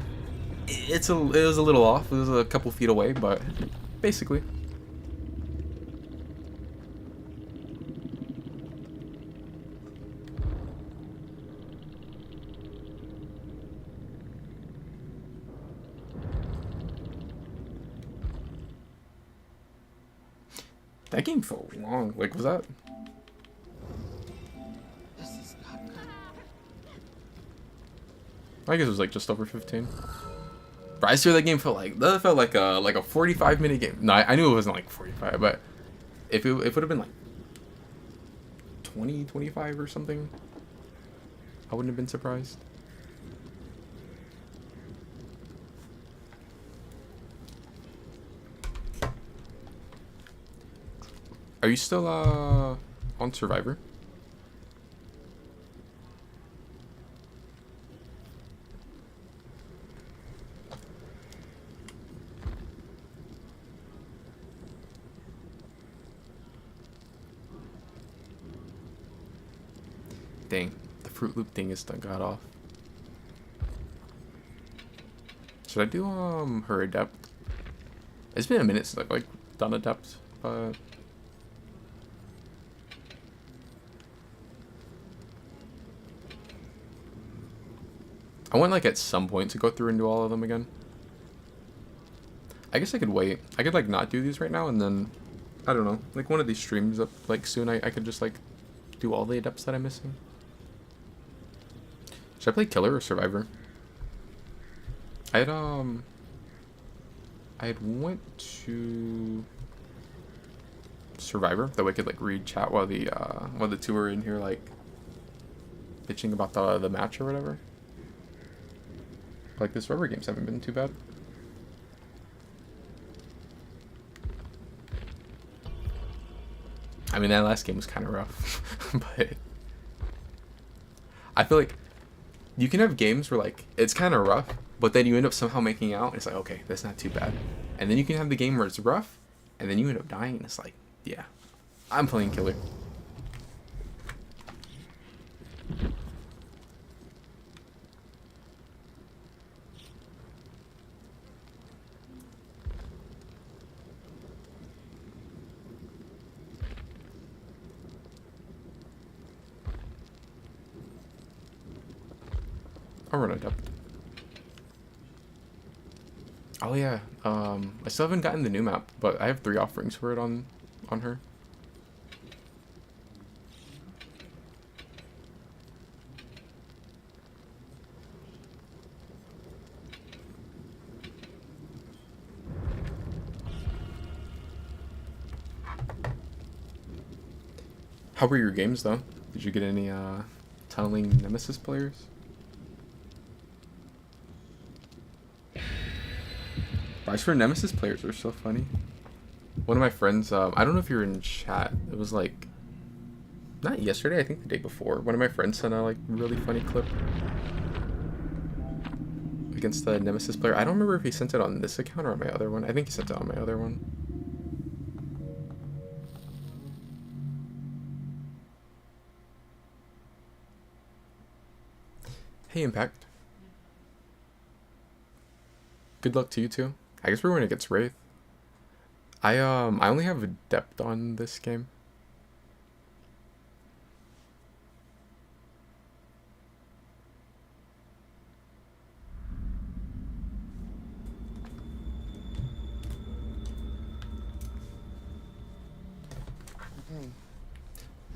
It was a little off. It was a couple feet away, but basically. That game felt long. Like, was that? This is not good. I guess it was like just over 15. But I swear that game felt like a 45-minute game. No, I knew it wasn't like 45, but if it would have been like 20, 25 or something, I wouldn't have been surprised. Are you still on Survivor? Dang, the Fruit Loop thing is done got off. Should I do her adept? It's been a minute since I've like done adept, but I want like at some point to go through and do all of them again. I guess I could wait. I could like not do these right now and then I don't know, like one of these streams up like soon I could just like do all the adepts that I'm missing. Should I play Killer or Survivor? I had went to Survivor, that way I could like read chat while the two were in here like bitching about the match or whatever. Like, the Survivor games haven't been too bad. I mean, that last game was kind of rough, but I feel like you can have games where like it's kind of rough, but then you end up somehow making out. And it's like, okay, that's not too bad. And then you can have the game where it's rough, and then you end up dying, and it's like, yeah, I'm playing Killer. I'll run adept. Oh yeah, I still haven't gotten the new map, but I have 3 offerings for it on her. How were your games though? Did you get any tunneling Nemesis players? Price for Nemesis players are so funny. One of my friends, I don't know if you were in chat. It was like, not yesterday, I think the day before. One of my friends sent a like really funny clip against the Nemesis player. I don't remember if he sent it on this account or on my other one. I think he sent it on my other one. Hey, Impact. Good luck to you too. I guess we're when it gets Wraith. I only have a depth on this game. Okay.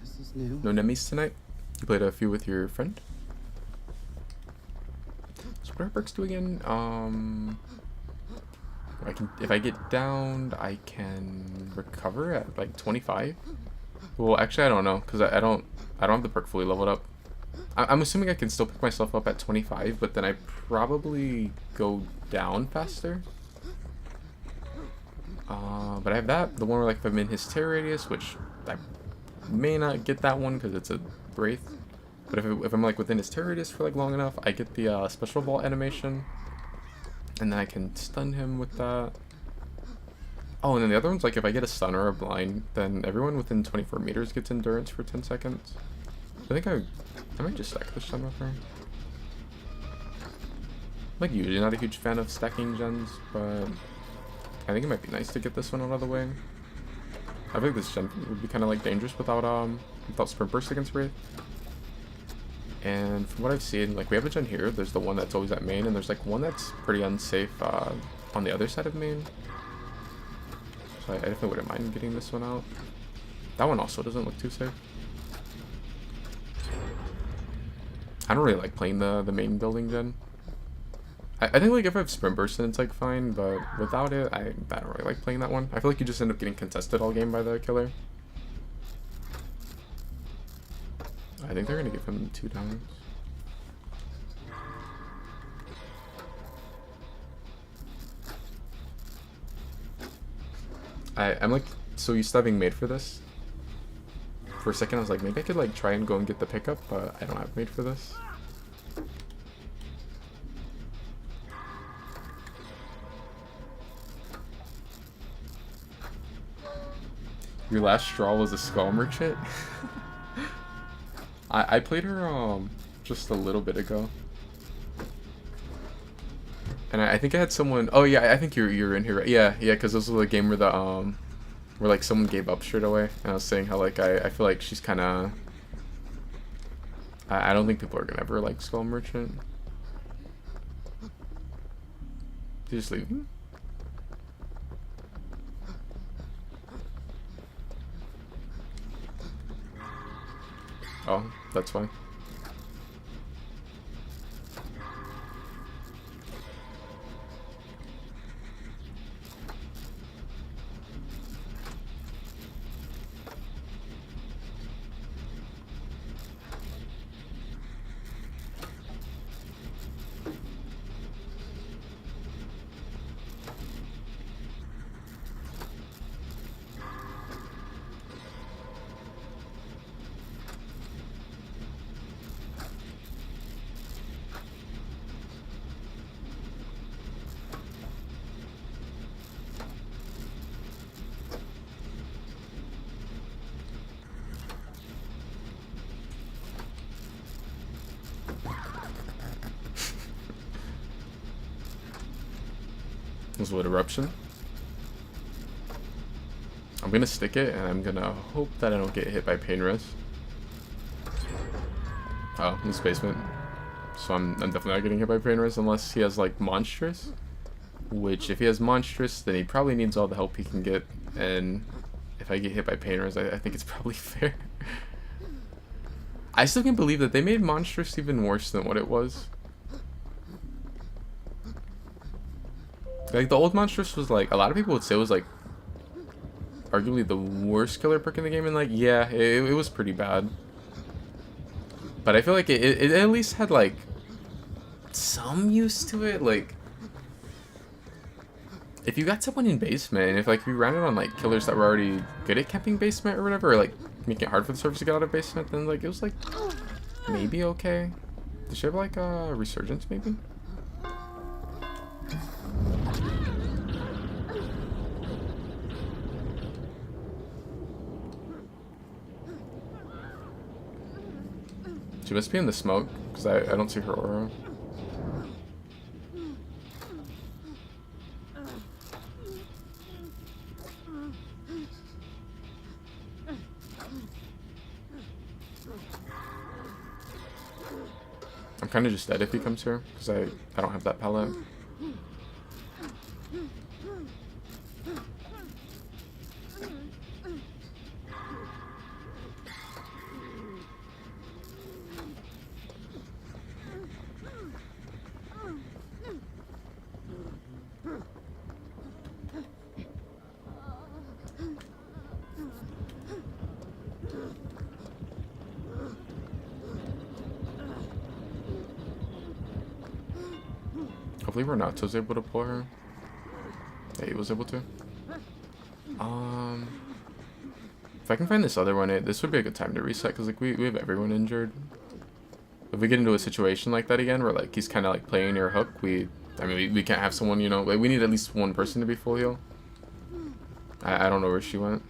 This is new. No Nemes tonight? You played a few with your friend? So what do our perks do again? I can, if I get downed, I can recover at like 25. Well, actually, I don't know because I don't have the perk fully leveled up. I'm assuming I can still pick myself up at 25, but then I probably go down faster. But I have that, the one where like if I'm in his terror radius, which I may not get that one because it's a Wraith. But if I'm like within his terror radius for like long enough, I get the special vault animation. And then I can stun him with that. Oh, and then the other one's like if I get a stun or a blind, then everyone within 24 meters gets endurance for 10 seconds. I think I might just stack the stun with her. Like usually not a huge fan of stacking gens, but I think it might be nice to get this one out of the way. I think this gen would be kind of like dangerous without sprint burst against Wraith. And from what I've seen, like we have a gen here. There's the one that's always at main, and there's like one that's pretty unsafe on the other side of main. So I definitely wouldn't mind getting this one out. That one also doesn't look too safe. I don't really like playing the main building gen. I think like if I have sprint burst then it's like fine, but without it, I don't really like playing that one. I feel like you just end up getting contested all game by the killer. I think they're gonna give him 2 downs. I'm like so used to having made for this. For a second I was like maybe I could like try and go and get the pickup, but I don't have made for this. Your last straw was a skull merchant? I played her just a little bit ago. And I think I had someone, oh yeah, I think you're in here, right? Yeah, because this was a game where the where like someone gave up straight away, and I was saying how like I feel like she's kinda I don't think people are gonna ever like skull merchant. Did you just leave? Oh, that's fine. This is what, eruption? I'm gonna stick it, and I'm gonna hope that I don't get hit by pain res. Oh, this basement. So I'm definitely not getting hit by pain res unless he has like monstrous. Which, if he has monstrous, then he probably needs all the help he can get. And if I get hit by pain res, I think it's probably fair. I still can't believe that they made monstrous even worse than what it was. Like, the old monstrous was like, a lot of people would say it was like arguably the worst killer perk in the game, and like, yeah, it was pretty bad. But I feel like it at least had like some use to it. Like, if you got someone in basement, and if like we ran it on like killers that were already good at camping basement or whatever, or like making it hard for the servers to get out of basement, then like it was like maybe okay. Does she have like a resurgence maybe? She must be in the smoke, because I don't see her aura. I'm kind of just dead if he comes here, because I don't have that palette. Hopefully Renato's able to pull her. Yeah, he was able to. If I can find this other one, this would be a good time to reset, because like we have everyone injured. If we get into a situation like that again, where like he's kind of like playing your hook, I mean, we can't have someone, you know, like we need at least one person to be full heal. I don't know where she went.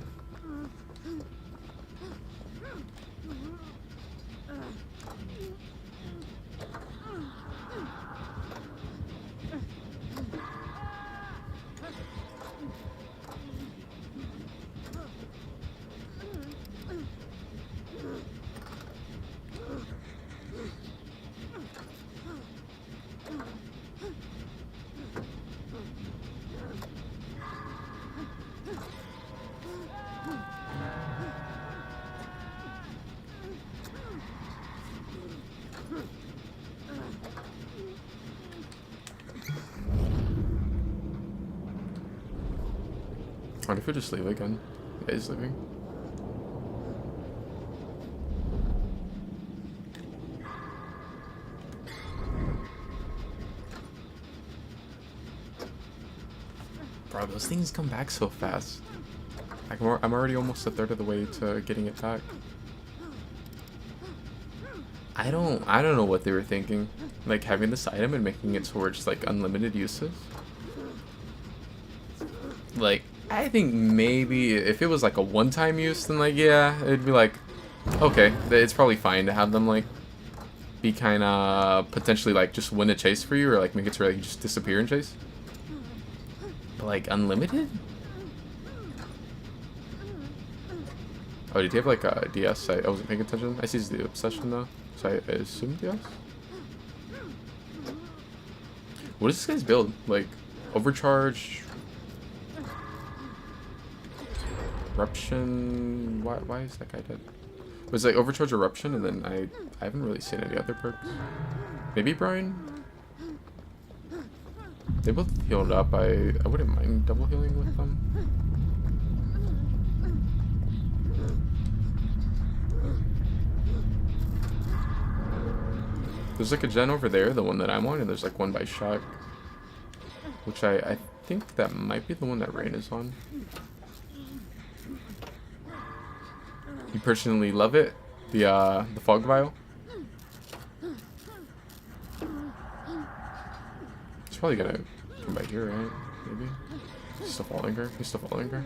What if we just leave again? Yeah, he's leaving. Bro, those things come back so fast. I'm already almost a third of the way to getting it back. I don't know what they were thinking. Like having this item and making it so we're just like unlimited uses. Like, I think maybe if it was like a one-time use, then like, yeah, it'd be like, okay, it's probably fine to have them like be kind of potentially like just win a chase for you, or like make it so like you just disappear in chase. But like unlimited? Oh, did he have like a DS? I wasn't paying attention. I see the obsession though, so I assume DS. What is this guy's build? Like overcharge, eruption. Why is that guy dead? It was like overcharge, eruption, and then I haven't really seen any other perks. Maybe Brian. They both healed up. I wouldn't mind double healing with them. There's like a gen over there, the one that I'm on, and there's like one by Shock, which I think that might be the one that Rain is on. You personally love it, the fog vial. He's probably gonna come back here, right? Maybe. He's still following her. He's still following her.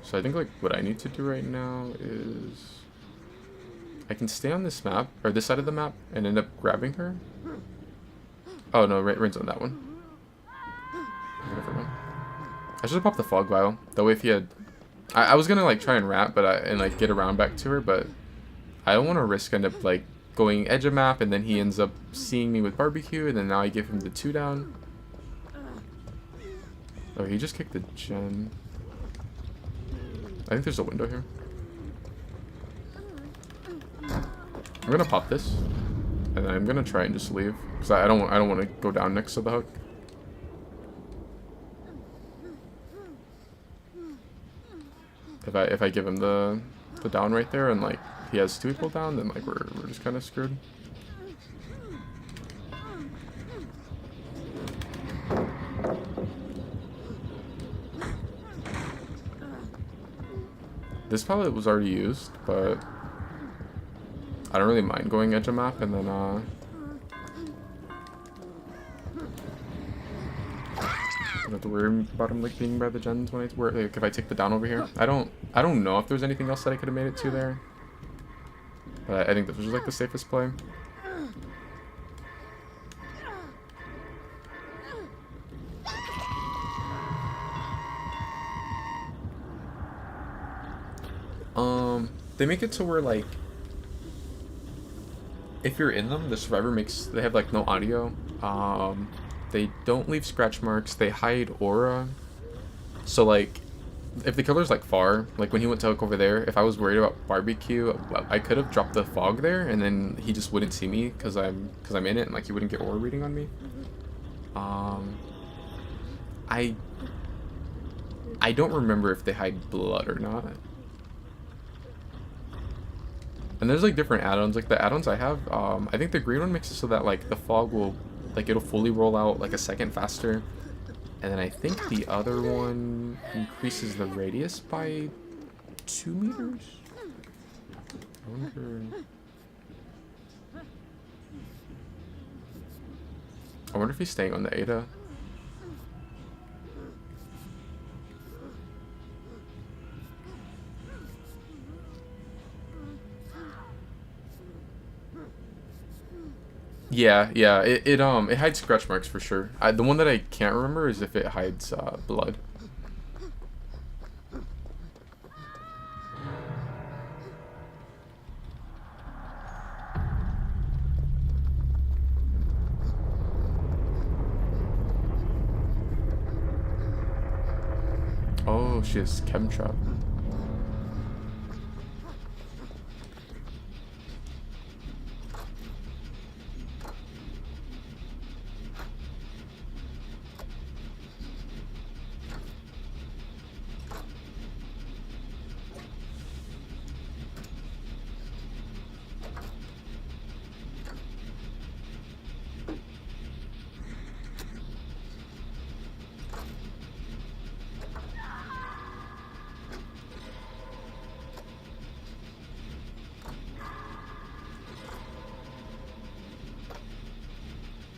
So I think like what I need to do right now is I can stay on this map, or this side of the map, and end up grabbing her. Oh no, Rain's on that one. Never mind. I should have popped the fog vial. That way if he had... I was gonna like try and wrap and like get around back to her, but I don't want to risk end up like going edge of map and then he ends up seeing me with barbecue and then now I give him the 2 down. Oh, he just kicked the gen. I think there's a window here. I'm gonna pop this, and then I'm gonna try and just leave because I don't want to go down next to the hook. If I give him the down right there and like he has 2 people down, then like we're just kind of screwed. This palette was already used, but I don't really mind going edge of map and then I don't have to worry about him like being by the gens when like if I take the down over here. I don't know if there's anything else that I could have made it to there, but I think this was like the safest play. They make it to where like if you're in them, the survivor they have like no audio. They don't leave scratch marks. They hide aura. So like, if the killer's like far, like when he went to hook over there, if I was worried about barbecue, I could have dropped the fog there, and then he just wouldn't see me because I'm in it, and like he wouldn't get aura reading on me. I don't remember if they hide blood or not. And there's like different add-ons. Like the add-ons I have, I think the green one makes it so that like the fog will, like it'll fully roll out like a second faster. And then I think the other one increases the radius by 2 meters. I wonder if he's staying on the Ada. Yeah, it hides scratch marks for sure. The one that I can't remember is if it hides blood. Oh, she has chem trap.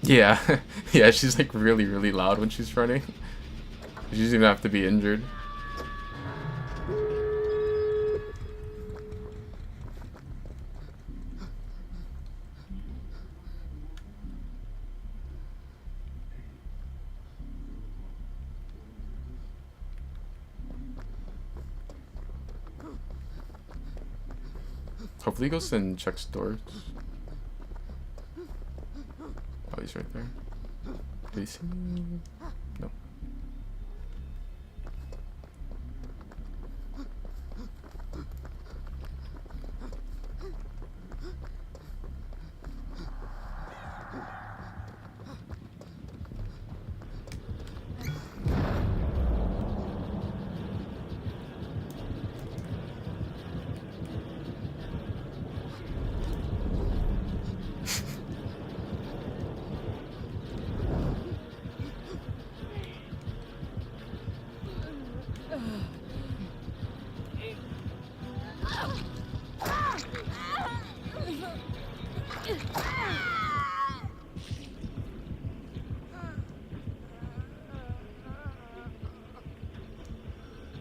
Yeah, yeah, she's like really, really loud when she's running. She doesn't even have to be injured. Hopefully he goes and checks doors. Oh, he's right there. Did he see me? No.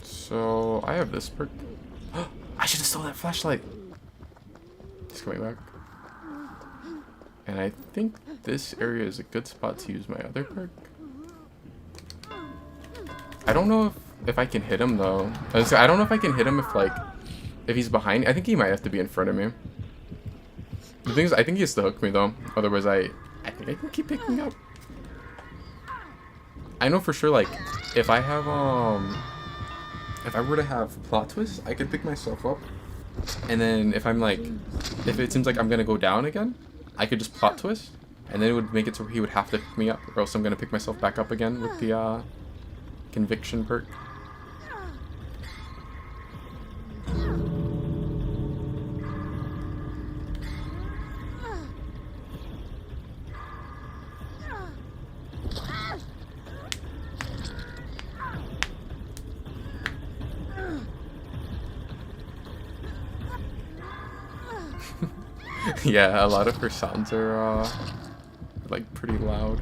So I have this perk. I should have stole that flashlight. He's coming back. And I think this area is a good spot to use my other perk. I don't know if I can hit him though. I don't know if I can hit him if he's behind. I think he might have to be in front of me. The thing is, I think he has to hook me though. Otherwise, I think I can keep picking up. I know for sure, like, if I have if I were to have plot twist, I could pick myself up, and then if it seems like I'm gonna go down again, I could just plot twist, and then it would make it so he would have to pick me up, or else I'm gonna pick myself back up again with the conviction perk. Yeah, a lot of her sounds are like pretty loud.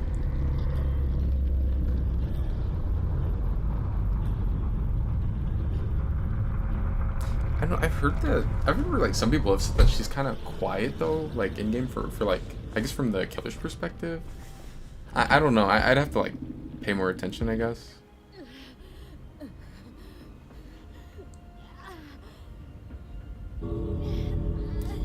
I know, I've heard that. I remember like some people have said that she's kind of quiet though, like in game for like, I guess from the killer's perspective. I don't know. I'd have to like pay more attention, I guess.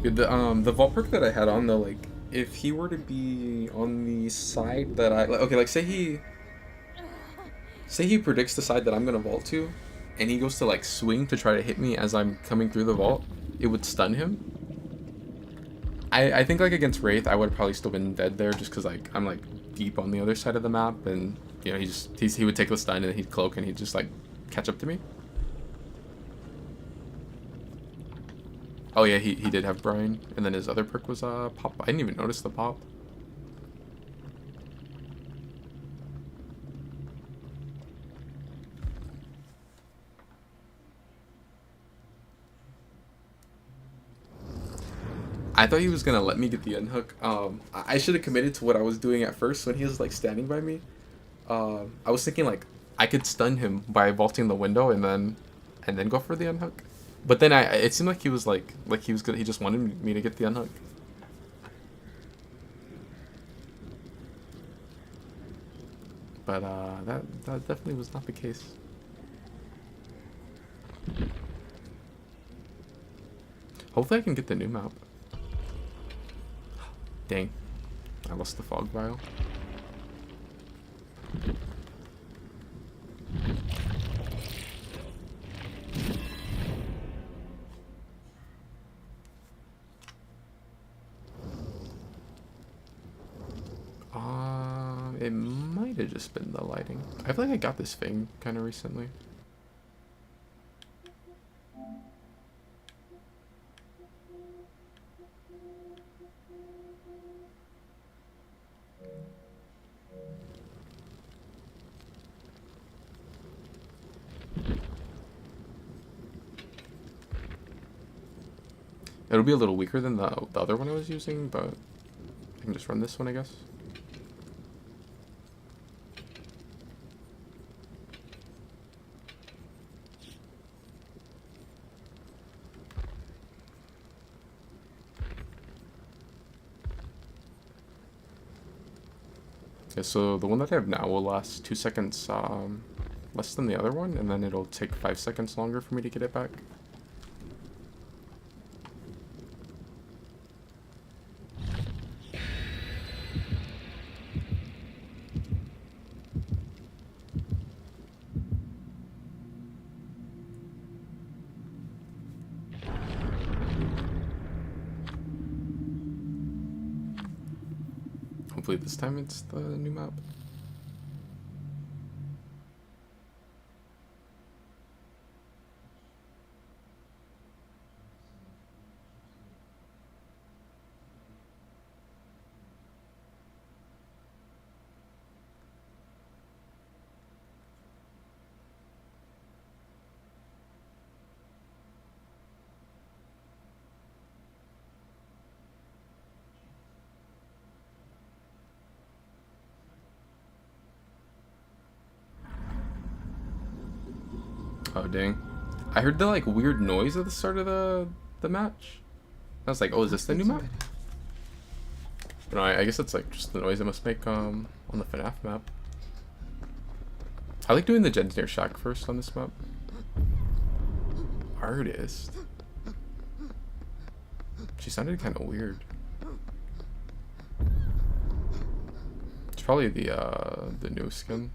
The vault perk that I had on though, like if he were to be on the side that okay, like say he predicts the side that I'm gonna vault to, and he goes to like swing to try to hit me as I'm coming through the vault, it would stun him. I think like against Wraith, I would have probably still been dead there just because like I'm like deep on the other side of the map, and you know he would take the stun and then he'd cloak and he'd just like catch up to me. Oh yeah, he did have Brian, and then his other perk was pop. I didn't even notice the pop. I thought he was gonna let me get the unhook. I should have committed to what I was doing at first when he was like standing by me. I was thinking like I could stun him by vaulting the window and then go for the unhook. But then it seemed like he was like he was good. He just wanted me to get the unhook. But that definitely was not the case. Hopefully I can get the new map. Dang, I lost the fog vial. It might have just been the lighting. I feel like I got this thing kind of recently. It'll be a little weaker than the other one I was using, but I can just run this one, I guess. Okay, so the one that I have now will last 2 seconds less than the other one, and then it'll take 5 seconds longer for me to get it back. Hopefully this time it's the new map. Oh dang. I heard the like weird noise at the start of the match. I was like, oh, is this the new map? But no, I guess it's like just the noise it must make on the FNAF map. I like doing the Engineer Shack first on this map. Artist. She sounded kind of weird. It's probably the new skin.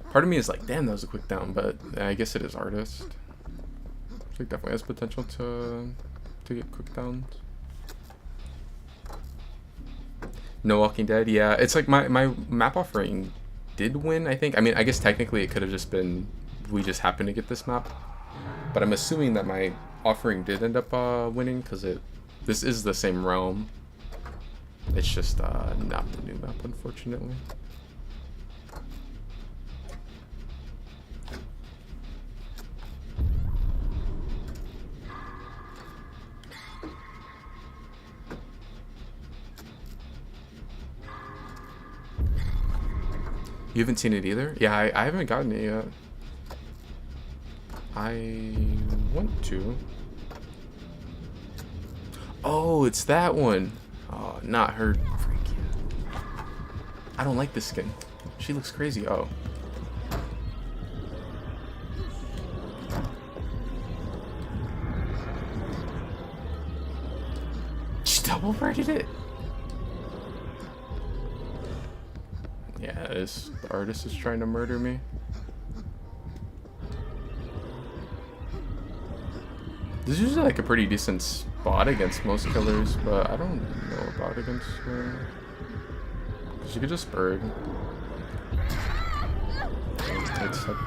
Part of me is like, damn, that was a quick down, but I guess it is artist. It definitely has potential to get quick downs. No Walking Dead, yeah. It's like my map offering did win, I think. I mean, I guess technically it could have just been we just happened to get this map, but I'm assuming that my offering did end up winning because this is the same realm. It's just not the new map, unfortunately. You haven't seen it either? Yeah, I haven't gotten it yet. I want to. Oh, it's that one. Oh, not her. Freak yeah. I don't like this skin. She looks crazy. Oh. She double birded it. Yeah, the artist is trying to murder me. This is usually like a pretty decent spot against most killers, but I don't know about against her. She could just bird. It's like...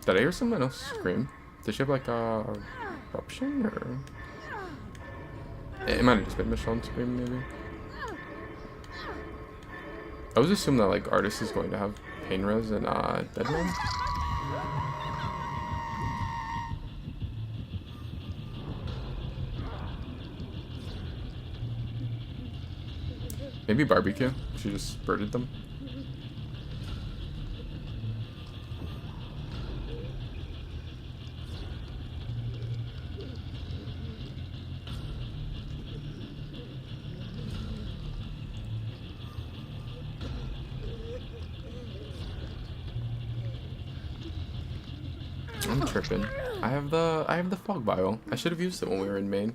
Did I hear someone else scream? Did she have like a eruption or? It might have just been Michonne scream maybe. I was assuming that like Artist is going to have pain res and Deadman. Maybe Barbecue. She just birded them. I'm tripping. I have the fog vial. I should have used it when we were in Maine.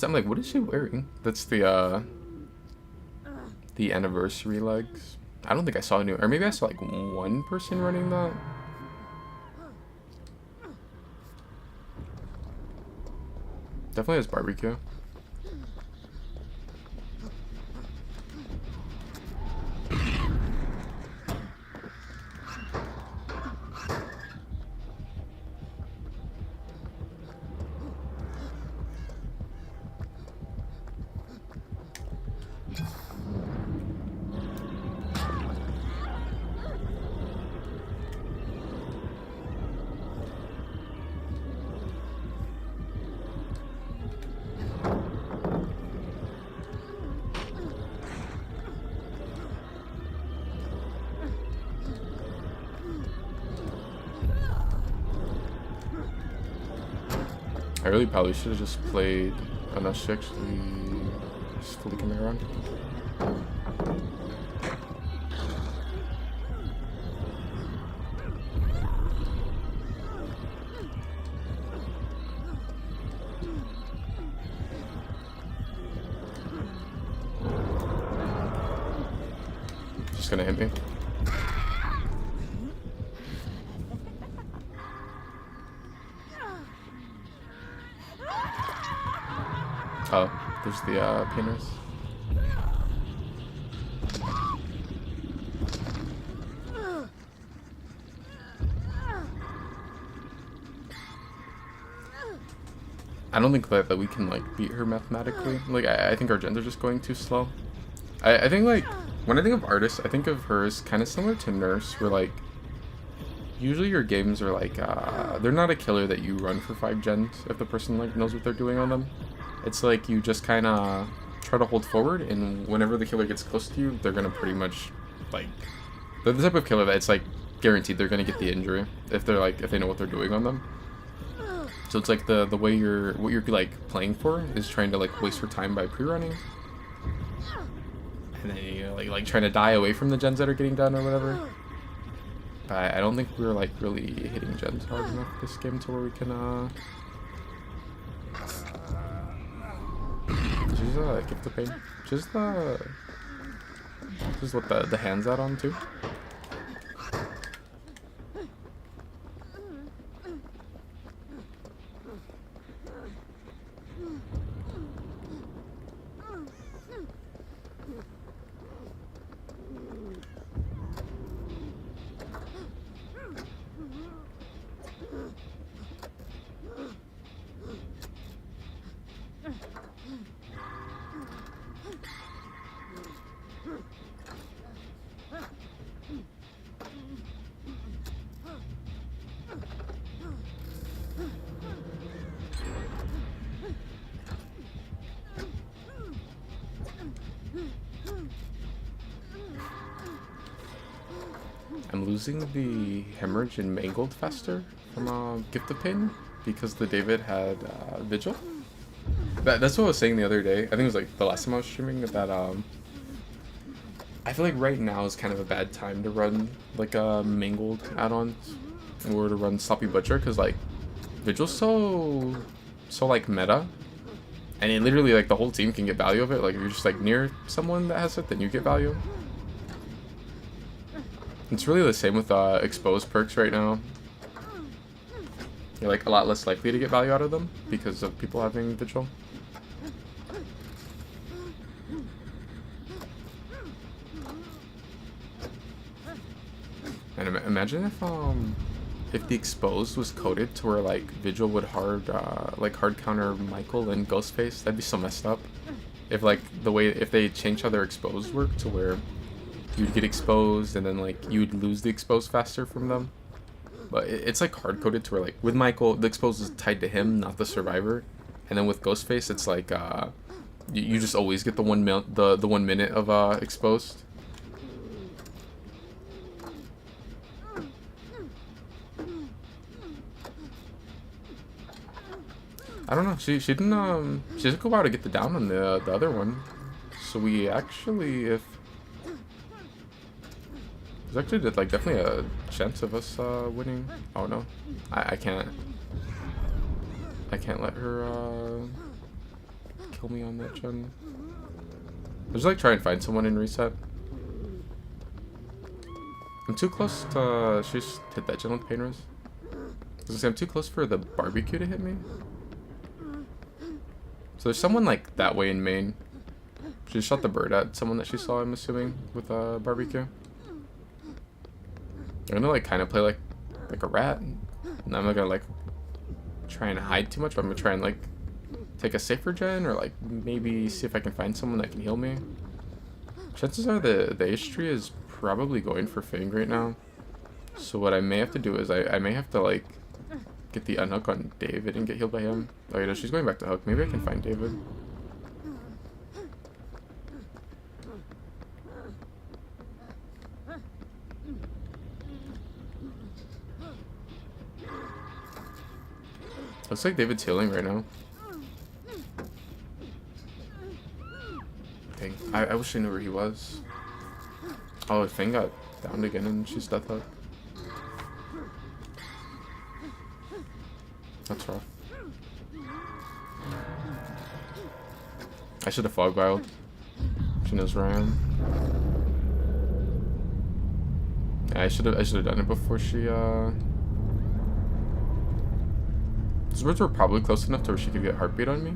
I'm like, what is she wearing? That's the anniversary legs. I don't think I saw any, or maybe I saw like one person running that. Definitely has barbecue. I really probably should have just played unless she actually just fully come around. Just gonna hit me. Oh, there's the painters. I don't think that we can like beat her mathematically. Like I think our gens are just going too slow. I think like when I think of Artist, I think of her as kind of similar to Nurse, where like usually your games are like they're not a killer that you run for 5 gens if the person like knows what they're doing on them. It's like you just kind of try to hold forward, and whenever the killer gets close to you, they're gonna pretty much like they're the type of killer that it's like guaranteed they're gonna get the injury if they're like if they know what they're doing on them. So it's like the way what you're like playing for is trying to like waste your time by pre-running, and then you're like trying to die away from the gens that are getting done or whatever. But I don't think we're like really hitting gens hard enough this game to where we can She's gift the pain. Just let the hands out on too. I'm losing the hemorrhage and mangled faster from Gift of Pain because the David had Vigil. That's what I was saying the other day. I think it was like the last time I was streaming that I feel like right now is kind of a bad time to run like mangled add-ons or to run Sloppy Butcher because like Vigil's so like meta, and it literally like the whole team can get value of it. Like if you're just like near someone that has it, then you get value. It's really the same with exposed perks right now. You're like a lot less likely to get value out of them because of people having vigil. And imagine if the exposed was coded to where like vigil would hard counter Michael and Ghostface. That'd be so messed up. If like if they changed how their exposed work to where you'd get exposed and then like you'd lose the exposed faster from them. But it's like hard coded to where like with Michael the exposed is tied to him, not the survivor, and then with Ghostface it's like you just always get the 1 minute of exposed. I don't know. She took a while to get the down on the other one, so we actually there's actually like definitely a chance of us winning. Oh no, I can't let her kill me on that gen. I'll just like try and find someone in reset. I'm too close to she just hit that gen with pain res. I was gonna say I'm too close for the barbecue to hit me. So there's someone like that way in Maine. She just shot the bird at someone that she saw, I'm assuming, with a barbecue. I'm gonna like kind of play like a rat. And I'm not gonna like try and hide too much, but I'm gonna try and like take a safer gen or like maybe see if I can find someone that can heal me. Chances are the Ace tree is probably going for Fang right now. So what I may have to do is I may have to like get the unhook on David and get healed by him. Oh, yeah, she's going back to hook. Maybe I can find David. Looks like David's healing right now. Dang, I wish I knew where he was. Oh, Fang got downed again and she's death hook. That's rough. I should have fog vialed. She knows where I am. Yeah, I should have done it before she Those birds were probably close enough to where she could get heartbeat on me.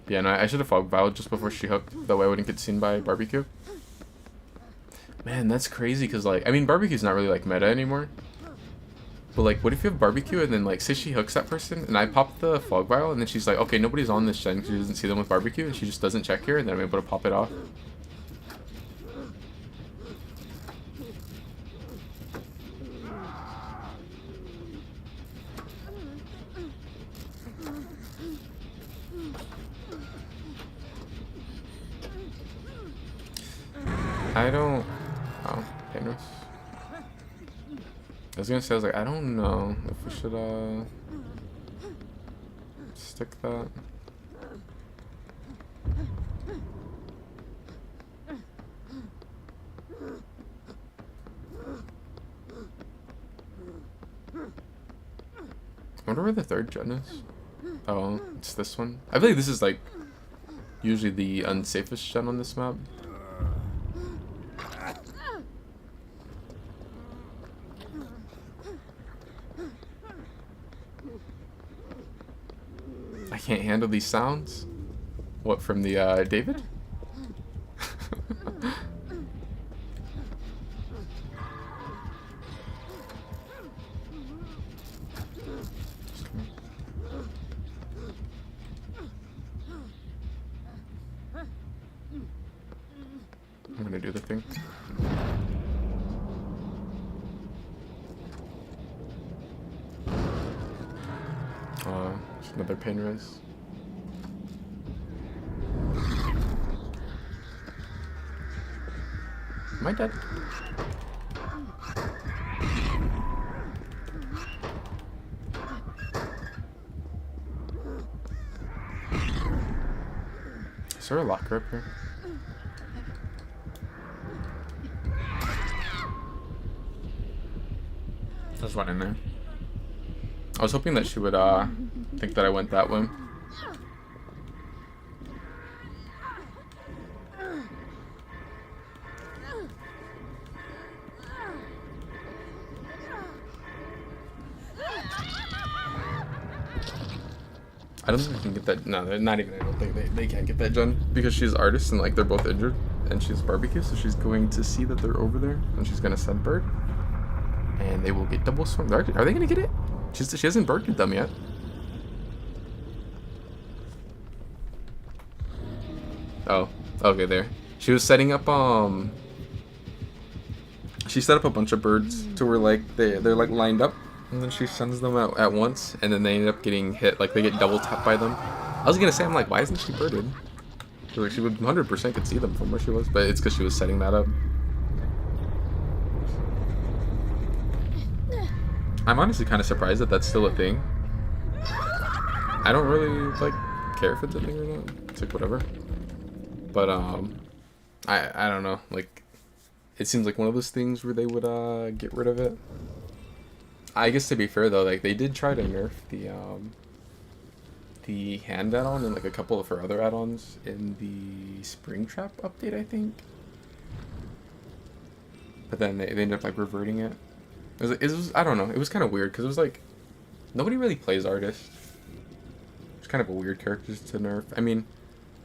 Yeah, no, I should have fog vialed just before she hooked. That way I wouldn't get seen by barbecue. Man, that's crazy because, like, I mean, barbecue's not really, like, meta anymore. But, like, what if you have barbecue and then, like, say she hooks that person and I pop the fog vial and then she's like, okay, nobody's on this gen because she doesn't see them with barbecue and she just doesn't check here and then I'm able to pop it off. I don't... Oh, painless. I was gonna say, I was like, I don't know if we should, stick that. I wonder where the third gen is. Oh, it's this one. I feel like this is, like, usually the unsafest gen on this map. I can't handle these sounds. What, from the David? I'm gonna do the thing. Just another pain res. Am I dead? Is there a locker up here? There's one in there. I was hoping that she would think that I went that way. I don't think they can get that. No, they're not even. I don't think they can't get that done because she's artist and like they're both injured, and she's barbecue, so she's going to see that they're over there, and she's gonna send bird, and they will get double swung. Are they gonna get it? She hasn't birded them yet. Oh, okay, there. She was setting up she set up a bunch of birds to where like they're like lined up, and then she sends them out at once, and then they end up getting hit. Like they get double tapped by them. I was gonna say, I'm like, why isn't she birded? Like she would 100% could see them from where she was, but it's because she was setting that up. I'm honestly kind of surprised that that's still a thing. I don't really like care if it's a thing or not. It's like whatever. But I don't know. Like, it seems like one of those things where they would get rid of it. I guess to be fair though, like they did try to nerf the hand add-on and like a couple of her other add-ons in the Springtrap update, I think. But then they ended up like reverting it. It was I don't know. It was kind of weird because it was like nobody really plays artist. It's kind of a weird character to nerf. I mean,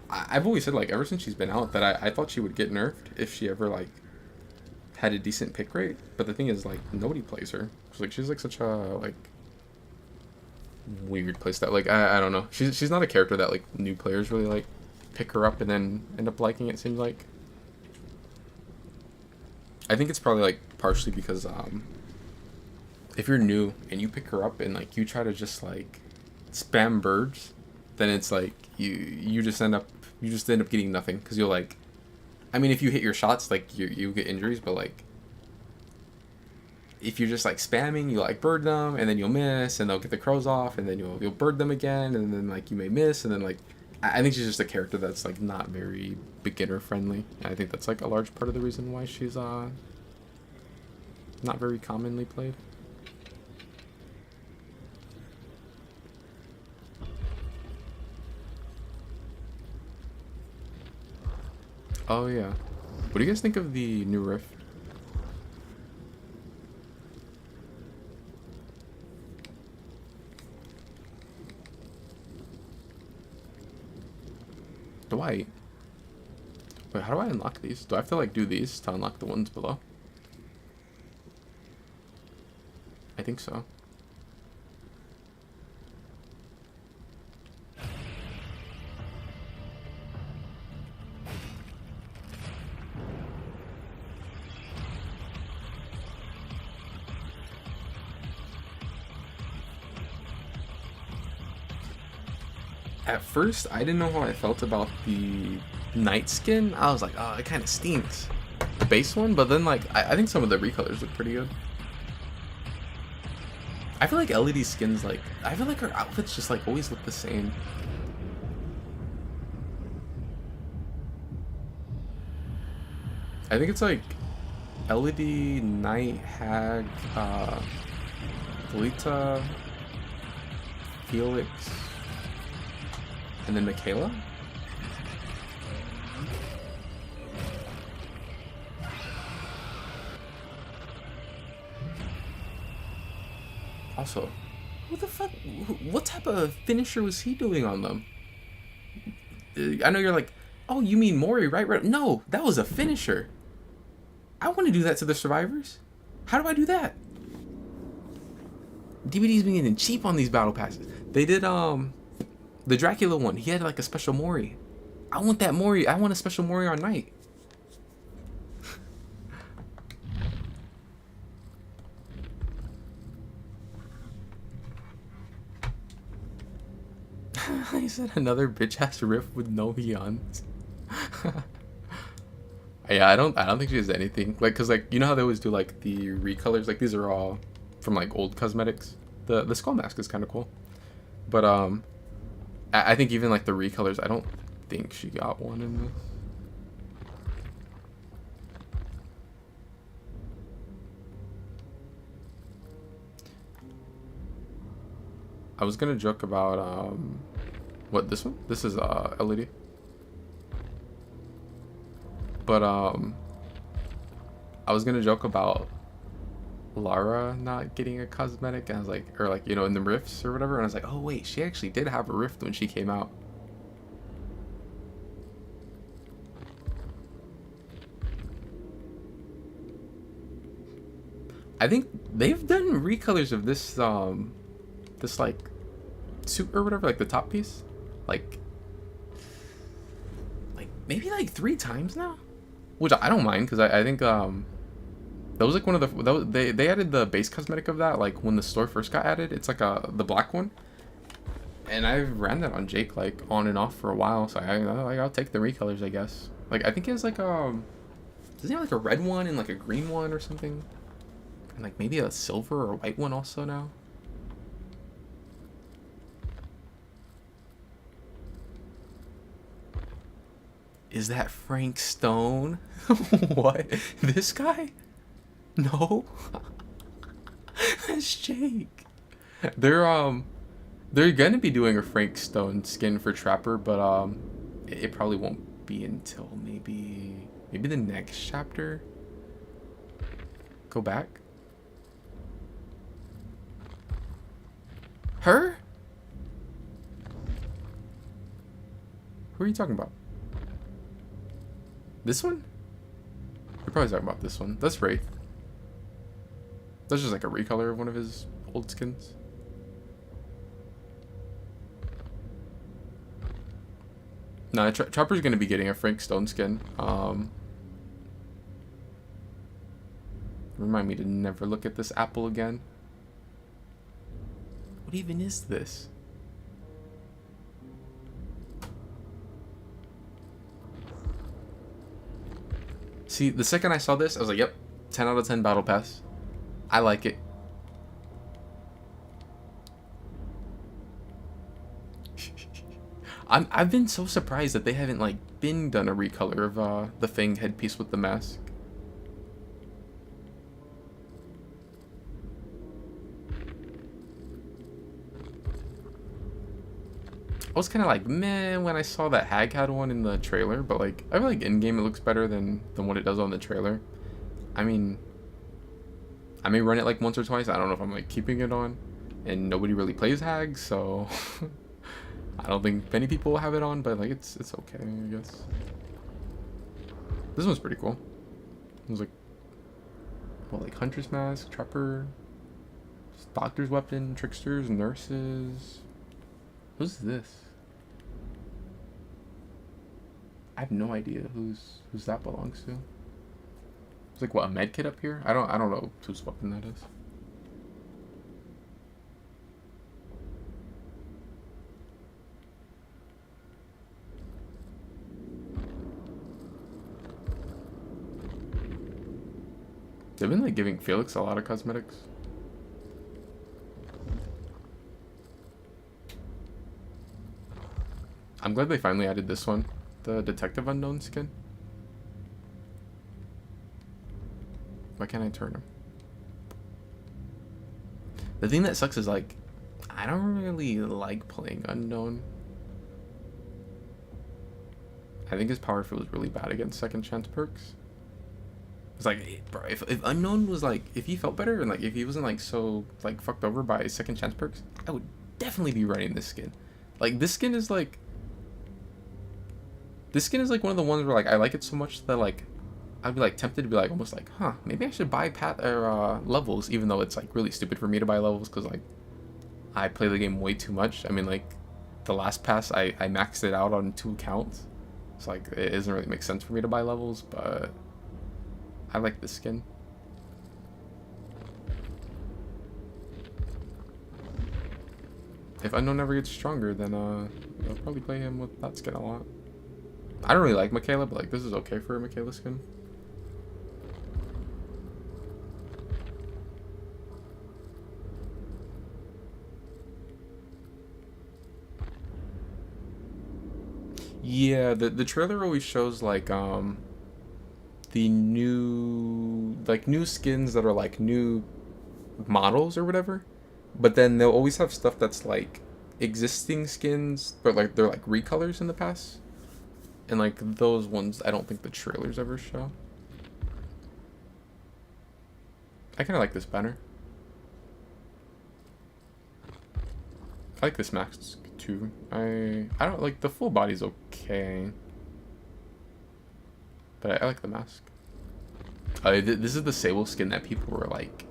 I've always said like ever since she's been out that I thought she would get nerfed if she ever like had a decent pick rate. But the thing is like nobody plays her. She's like such a like weird playstyle. Like I don't know. She's not a character that like new players really like pick her up and then end up liking. It seems like. I think it's probably like partially because if you're new and you pick her up and like you try to just like spam birds, then it's like you just end up getting nothing because you'll like, I mean if you hit your shots like you get injuries, but like if you're just like spamming, you like bird them and then you'll miss and they'll get the crows off and then you'll bird them again and then like you may miss and then like I think she's just a character that's like not very beginner friendly. And I think that's like a large part of the reason why she's not very commonly played. Oh yeah. What do you guys think of the new rift? Wait, how do I unlock these? Do I have to like do these to unlock the ones below? I think so. At first, I didn't know how I felt about the night skin. I was like, oh, it kind of stinks. The base one, but then like, I think some of the recolors look pretty good. I feel like LED skins, like, I feel like her outfits just like always look the same. I think it's like LED, Night, Hag, Felita, Felix, and then Michaela? Also, what the fuck? What type of finisher was he doing on them? I know you're like, oh, you mean Mori, right? No, that was a finisher. I want to do that to the survivors. How do I do that? DVD's been getting cheap on these battle passes. They did, the Dracula one, he had like a special Mori. I want that Mori. I want a special Mori on Night. I said another bitch ass riff with no Hyuns. Yeah, I don't think she has anything. Like, cause like, you know how they always do like the recolors? Like these are all from like old cosmetics. The skull mask is kind of cool. But I think even like the recolors, I don't think she got one in this. I was gonna joke about what, this one? This is LED. But I was gonna joke about Lara not getting a cosmetic, and I was like, or like, you know, in the rifts or whatever, and I was like, oh wait, she actually did have a rift when she came out. I think they've done recolors of this this like suit or whatever, like the top piece, like maybe like 3 times now, which I don't mind because I think that was like one of the they added the base cosmetic of that like when the store first got added. It's like the black one, and I ran that on Jake like on and off for a while. So I'll take the recolors, I guess. Like I think he has like doesn't he have like a red one and like a green one or something, and like maybe a silver or white one also now. Is that Frank Stone? What? This guy? No. That's Jake. They're gonna be doing a Frank Stone skin for Trapper, but it probably won't be until maybe the next chapter. Go back. Her? Who are you talking about? This one? You're probably talking about this one. That's Wraith. That's just like a recolor of one of his old skins. Nah, Trapper's gonna be getting a Frank Stone skin. Remind me to never look at this apple again. What even is this? See, the second I saw this, I was like, yep, 10 out of 10 battle pass. I like it. I've been so surprised that they haven't like done a recolor of the Fang headpiece with the mask. I was kind of like, meh, when I saw that Hag had one in the trailer, but like, I feel like in-game it looks better than what it does on the trailer. I mean, I may run it like once or twice. I don't know if I'm like keeping it on, and nobody really plays Hag, so I don't think many people will have it on, but like, it's okay, I guess. This one's pretty cool. It was like, what, like Hunter's Mask, Trapper, Doctor's Weapon, Tricksters, Nurses. Who's this? I have no idea who's that belongs to. It's like, what, a med kit up here? I don't know whose weapon that is. They've been like giving Felix a lot of cosmetics. I'm glad they finally added this one, the Detective Unknown skin. Why can't I turn him? The thing that sucks is like, I don't really like playing Unknown. I think his power field was really bad against second chance perks. It's like, bro, if Unknown was like, if he felt better and like if he wasn't like so like fucked over by second chance perks, I would definitely be running this skin. Like this skin is like one of the ones where like I like it so much that like I'd be like tempted to be like almost like, huh, maybe I should buy levels, even though it's like really stupid for me to buy levels because like I play the game way too much. I mean, like the last pass I maxed it out on 2 accounts, so like it doesn't really make sense for me to buy levels, but I like this skin. If Unknown never gets stronger, then I'll probably play him with that skin a lot. I don't really like Michaela, but like this is okay for a Michaela skin. Yeah, the trailer always shows like the new skins that are like new models or whatever, but then they'll always have stuff that's like existing skins, but like they're like recolors in the past. And like those ones, I don't think the trailers ever show. I kind of like this banner. I like this mask too. I don't like the full body's okay, but I like the mask. This is the Sable skin that people were like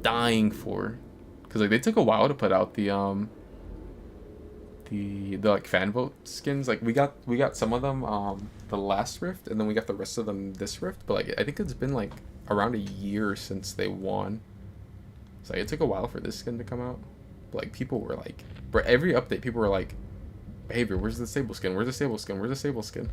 dying for, because like they took a while to put out the like fan vote skins. Like we got some of them the last rift, and then we got the rest of them this rift. But like I think it's been like around a year since they won. So like, it took a while for this skin to come out. But like people were like, for every update, people were like, "Behavior, where's the Sable skin? Where's the Sable skin? Where's the Sable skin?"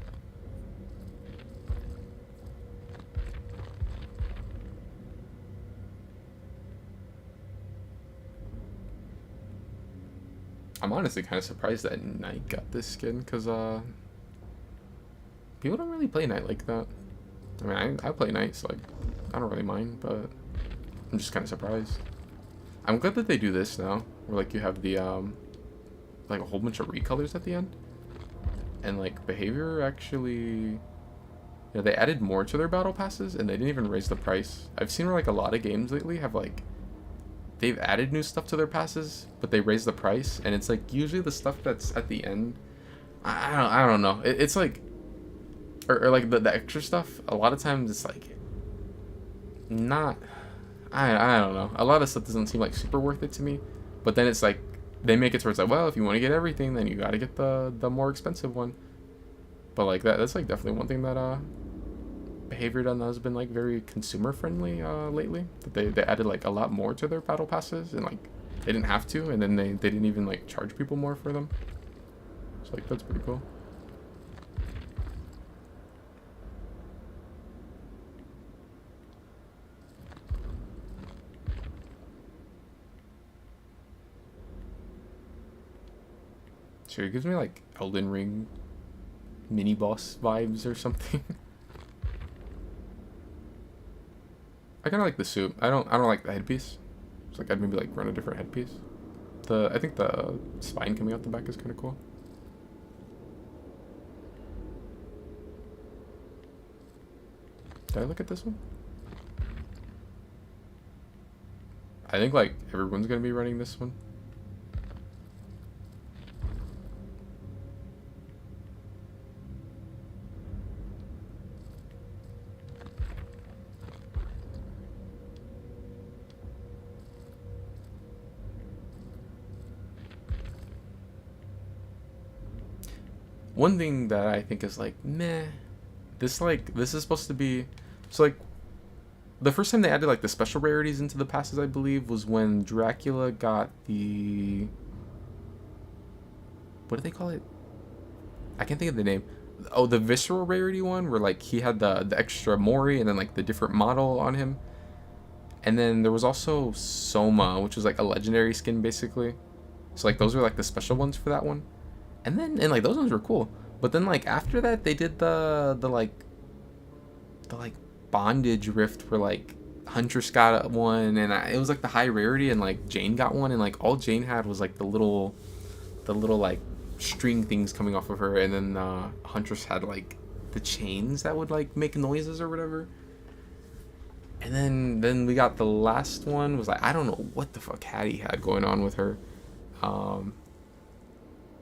I'm honestly kind of surprised that Knight got this skin, because people don't really play Knight like that. I mean, I play Knight, so like I don't really mind, but I'm just kind of surprised. I'm glad that they do this now, where like you have the like a whole bunch of recolors at the end, and like Behavior actually, yeah, they added more to their battle passes, and they didn't even raise the price. I've seen where like a lot of games lately have like, they've added new stuff to their passes, but they raise the price, and it's like usually the stuff that's at the end. I don't know. It's like, or like the extra stuff. A lot of times it's like not. I don't know. A lot of stuff doesn't seem like super worth it to me, but then it's like they make it towards like, well, if you want to get everything, then you got to get the more expensive one. But like that's like definitely one thing that Behavior done that has been like very consumer friendly lately. That they added like a lot more to their battle passes, and like they didn't have to, and then they didn't even like charge people more for them. So like that's pretty cool. Sure, it gives me like Elden Ring mini boss vibes or something. I kind of like the suit. I don't like the headpiece. It's like I'd maybe like run a different headpiece. I think the spine coming out the back is kind of cool. Did I look at this one? I think like everyone's gonna be running this one. One thing that I think is like meh, this is supposed to be, so like the first time they added like the special rarities into the passes, I believe, was when Dracula got the, what do they call it? I can't think of the name. Oh, the visceral rarity one, where like he had the extra Mori and then like the different model on him. And then there was also Soma, which was like a legendary skin basically. So like those were like the special ones for that one. And like those ones were cool. But then like after that they did the bondage rift where like Huntress got one, and it was like the high rarity, and like Jane got one, and like all Jane had was like the little like string things coming off of her, and then Huntress had like the chains that would like make noises or whatever. And then we got the last one was like, I don't know what the fuck Hattie had going on with her.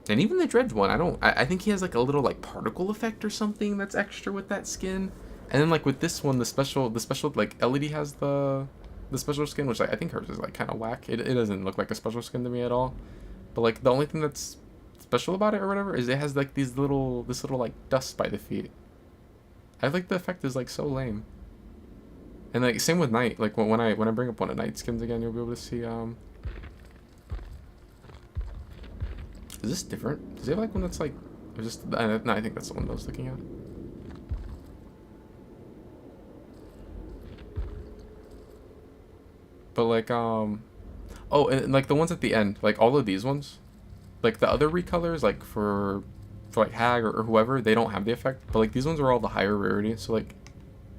And even the Dredge one, I think he has like a little like particle effect or something that's extra with that skin. And then like with this one, the special like Elodie has the special skin, which I think hers is like kind of whack. It doesn't look like a special skin to me at all. But like the only thing that's special about it or whatever is it has like this little like dust by the feet. I like the effect is like so lame. And like same with Knight. Like when I bring up one of Knight skins again, you'll be able to see Is this different? Does he have like one that's like, or just, no, I think that's the one I was looking at. But like, oh, and like the ones at the end, like all of these ones, like the other recolors, like for like Hag or whoever, they don't have the effect. But like these ones are all the higher rarity, so like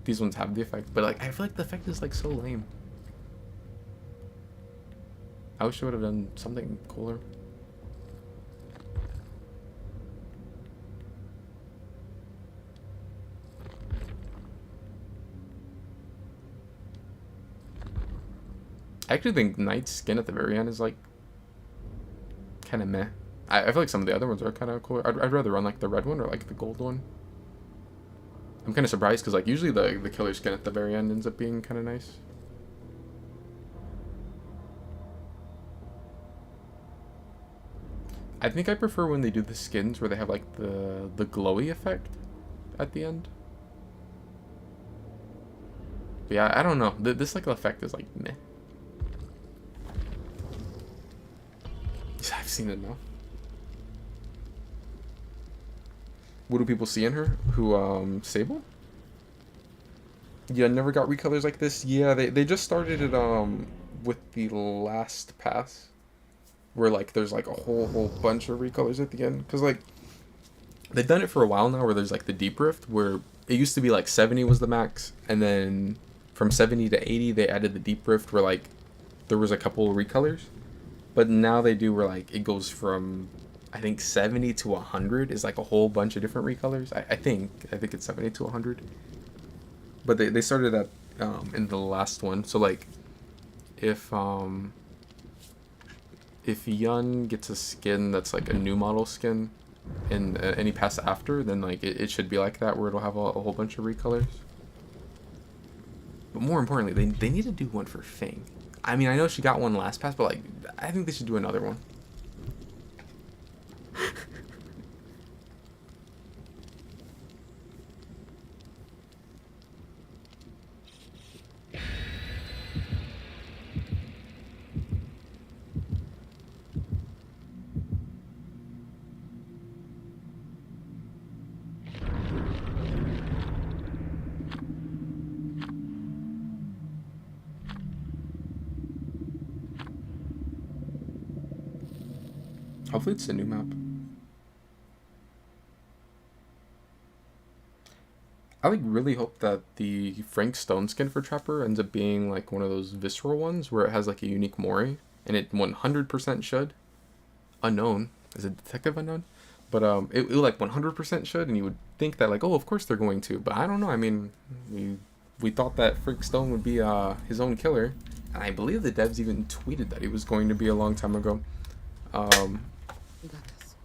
these ones have the effect. But like I feel like the effect is like so lame. I wish I would have done something cooler. I actually think Knight's skin at the very end is like kind of meh. I feel like some of the other ones are kind of cooler. I'd rather run like the red one or like the gold one. I'm kind of surprised because like usually the killer skin at the very end ends up being kind of nice. I think I prefer when they do the skins where they have like the glowy effect at the end. But yeah, I don't know. This like effect is like meh. I've seen it enough. What do people see in her? Who, Sable? Yeah, never got recolors like this. Yeah, they just started it, with the last pass. Where, like, there's, like, a whole bunch of recolors at the end. Because, like, they've done it for a while now where there's, like, the Deep Rift. Where it used to be, like, 70 was the max. And then from 70 to 80, they added the Deep Rift where, like, there was a couple of recolors. But now they do where, like, it goes from... I think 70 to 100 is like a whole bunch of different recolors. I think it's 70 to 100. But they started that in the last one. So like if Yun gets a skin that's like a new model skin in any pass after, then like it should be like that where it'll have a whole bunch of recolors. But more importantly, they need to do one for Fang. I mean, I know she got one last pass, but like I think they should do another one. Hopefully it's a new map. I like really hope that the Frank Stone skin for Trapper ends up being like one of those visceral ones where it has like a unique Mori, and it 100% should. Unknown. Is it detective unknown? But it like 100% should, and you would think that like, oh, of course they're going to, but I don't know. I mean, we thought that Frank Stone would be his own killer, and I believe the devs even tweeted that he was going to be a long time ago. We got this.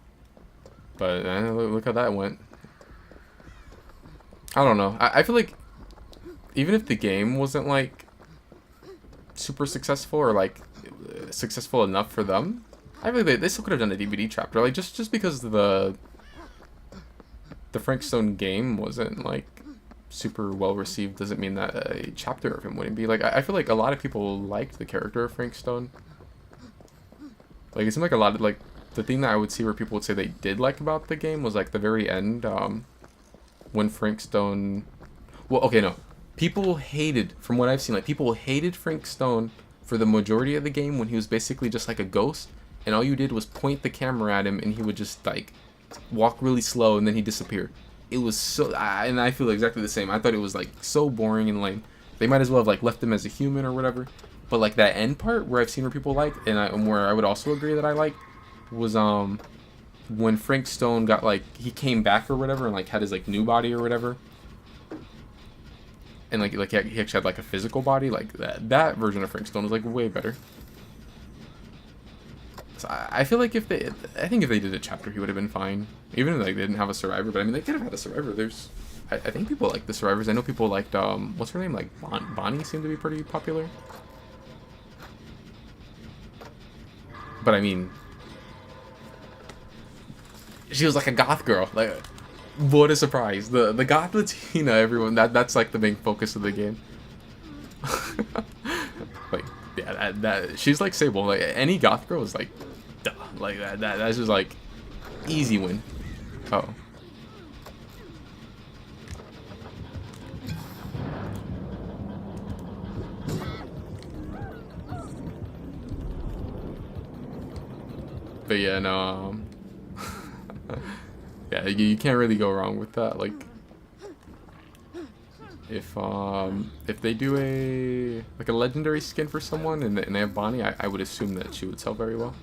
But look how that went. I don't know. I feel like even if the game wasn't like super successful or like successful enough for them, I feel like they still could have done a DVD chapter. Like just because the Frank Stone game wasn't like super well received doesn't mean that a chapter of him wouldn't be. Like I feel like a lot of people liked the character of Frank Stone. Like it seemed like a lot of like the thing that I would see where people would say they did like about the game was like the very end, when Frank Stone... Well, okay, no. People hated, from what I've seen, like people hated Frank Stone for the majority of the game when he was basically just like a ghost, and all you did was point the camera at him and he would just like walk really slow and then he'd disappear. It was so... and I feel exactly the same. I thought it was like so boring and lame. They might as well have like left him as a human or whatever. But like that end part where I've seen where people liked, and where I would also agree that I liked, was when Frank Stone got like he came back or whatever and like had his like new body or whatever, and like he actually had like a physical body. Like that version of Frank Stone was like way better. So I feel like if they did a chapter, he would have been fine, even if like they didn't have a survivor. But I mean, they could have had a survivor. I think people like the survivors. I know people liked what's her name, like Bonnie seemed to be pretty popular. But I mean, she was like a goth girl. Like, what a surprise! The goth Latina, everyone. That's like the main focus of the game. Like, yeah, that she's like Sable. Like any goth girl is like, duh. Like that's just like easy win. Oh. But yeah, no. Yeah, you can't really go wrong with that. Like, if they do a legendary skin for someone and they have Bonnie, I would assume that she would sell very well.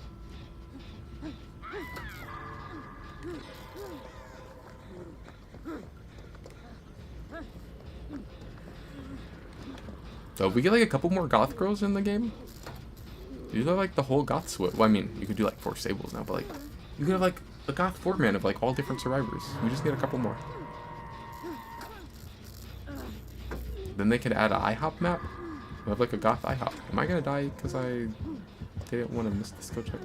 So if we get like a couple more goth girls in the game, You do like the whole goth switch. Well, I mean, you could do like 4 stables now, but like you could have like a goth 4-man of like all different survivors. We just need a couple more. Then they could add an IHOP map. We have like a goth IHOP. Am I gonna die because I didn't want to miss the skill check?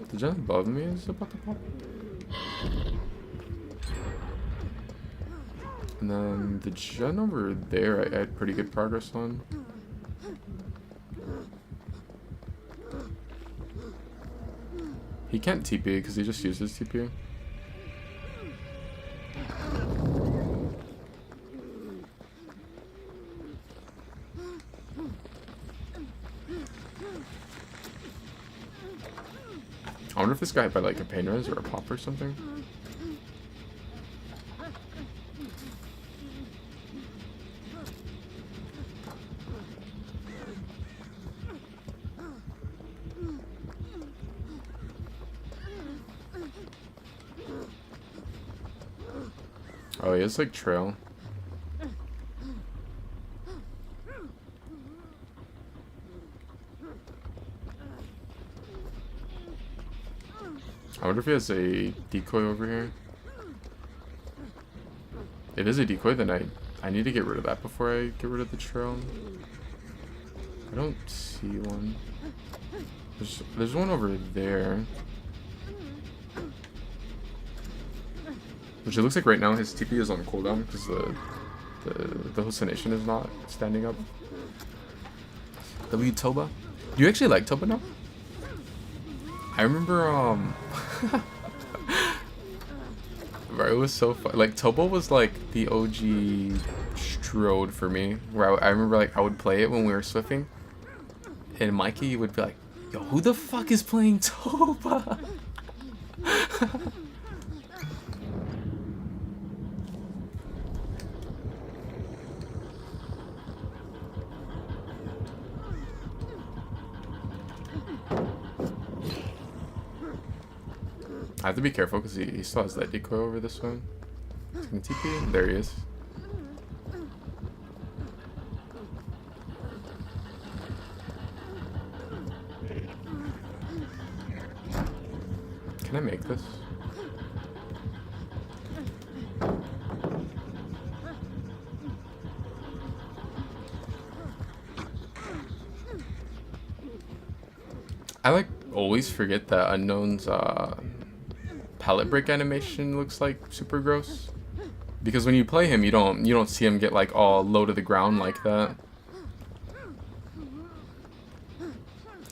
The gen above me is about to pop. And then the gen over there I had pretty good progress on. He can't TP because he just uses TP. I wonder if this guy had by like a pain res or a pop or something. Oh, he has like trail. I wonder if he has a decoy over here. It is a decoy, then I need to get rid of that before I get rid of the trail. I don't see one. There's one over there. Which it looks like right now his TP is on cooldown because the hallucination is not standing up. W Toba. Do you actually like Toba now? I remember bro, it was so fun. Like Toba was like the OG Strode for me. Where I remember like I would play it when we were swiffing. And Mikey would be like, yo, who the fuck is playing Toba? I have to be careful because he still has that decoy over this one. He's gonna TP. There he is. Can I make this? I like always forget that Unknown's pallet break animation looks like super gross. Because when you play him, you don't see him get like all low to the ground like that.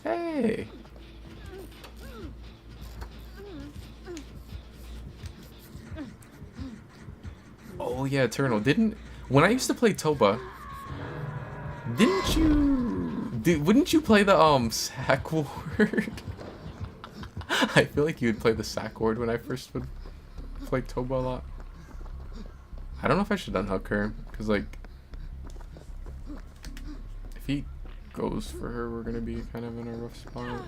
Hey. Oh yeah, Eternal. When I used to play Toba, wouldn't you play the sack ward? I feel like you would play the sack ward when I first would play Toba a lot. I don't know if I should unhook her, because like if he goes for her, we're gonna be kind of in a rough spot.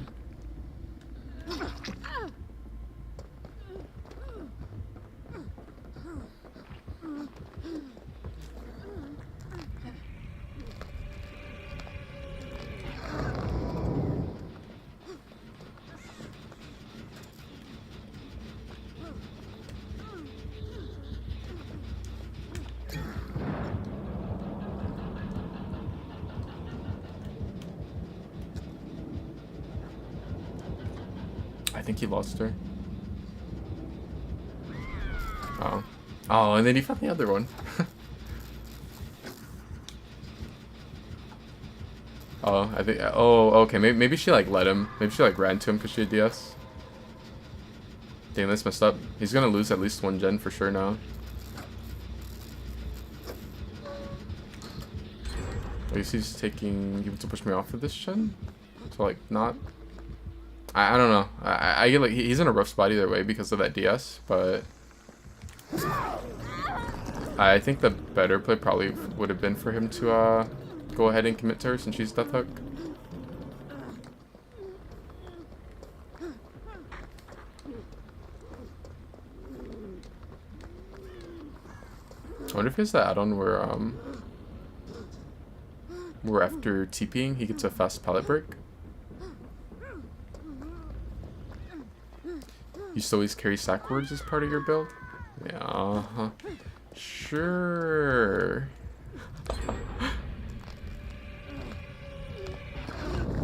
I think he lost her. Oh. Oh, and then he found the other one. Oh, I think. Oh, okay. Maybe she like let him. Maybe she like ran to him because she had DS. Dang, that's messed up. He's gonna lose at least one gen for sure now. I guess he's taking to push me off for this gen. To like not. I don't know. I get like he's in a rough spot either way because of that DS, but I think the better play probably would have been for him to go ahead and commit to her since she's death hook. I wonder if he has that add-on where after TPing he gets a fast pallet break. You still always carry sackwards as part of your build? Yeah, sure.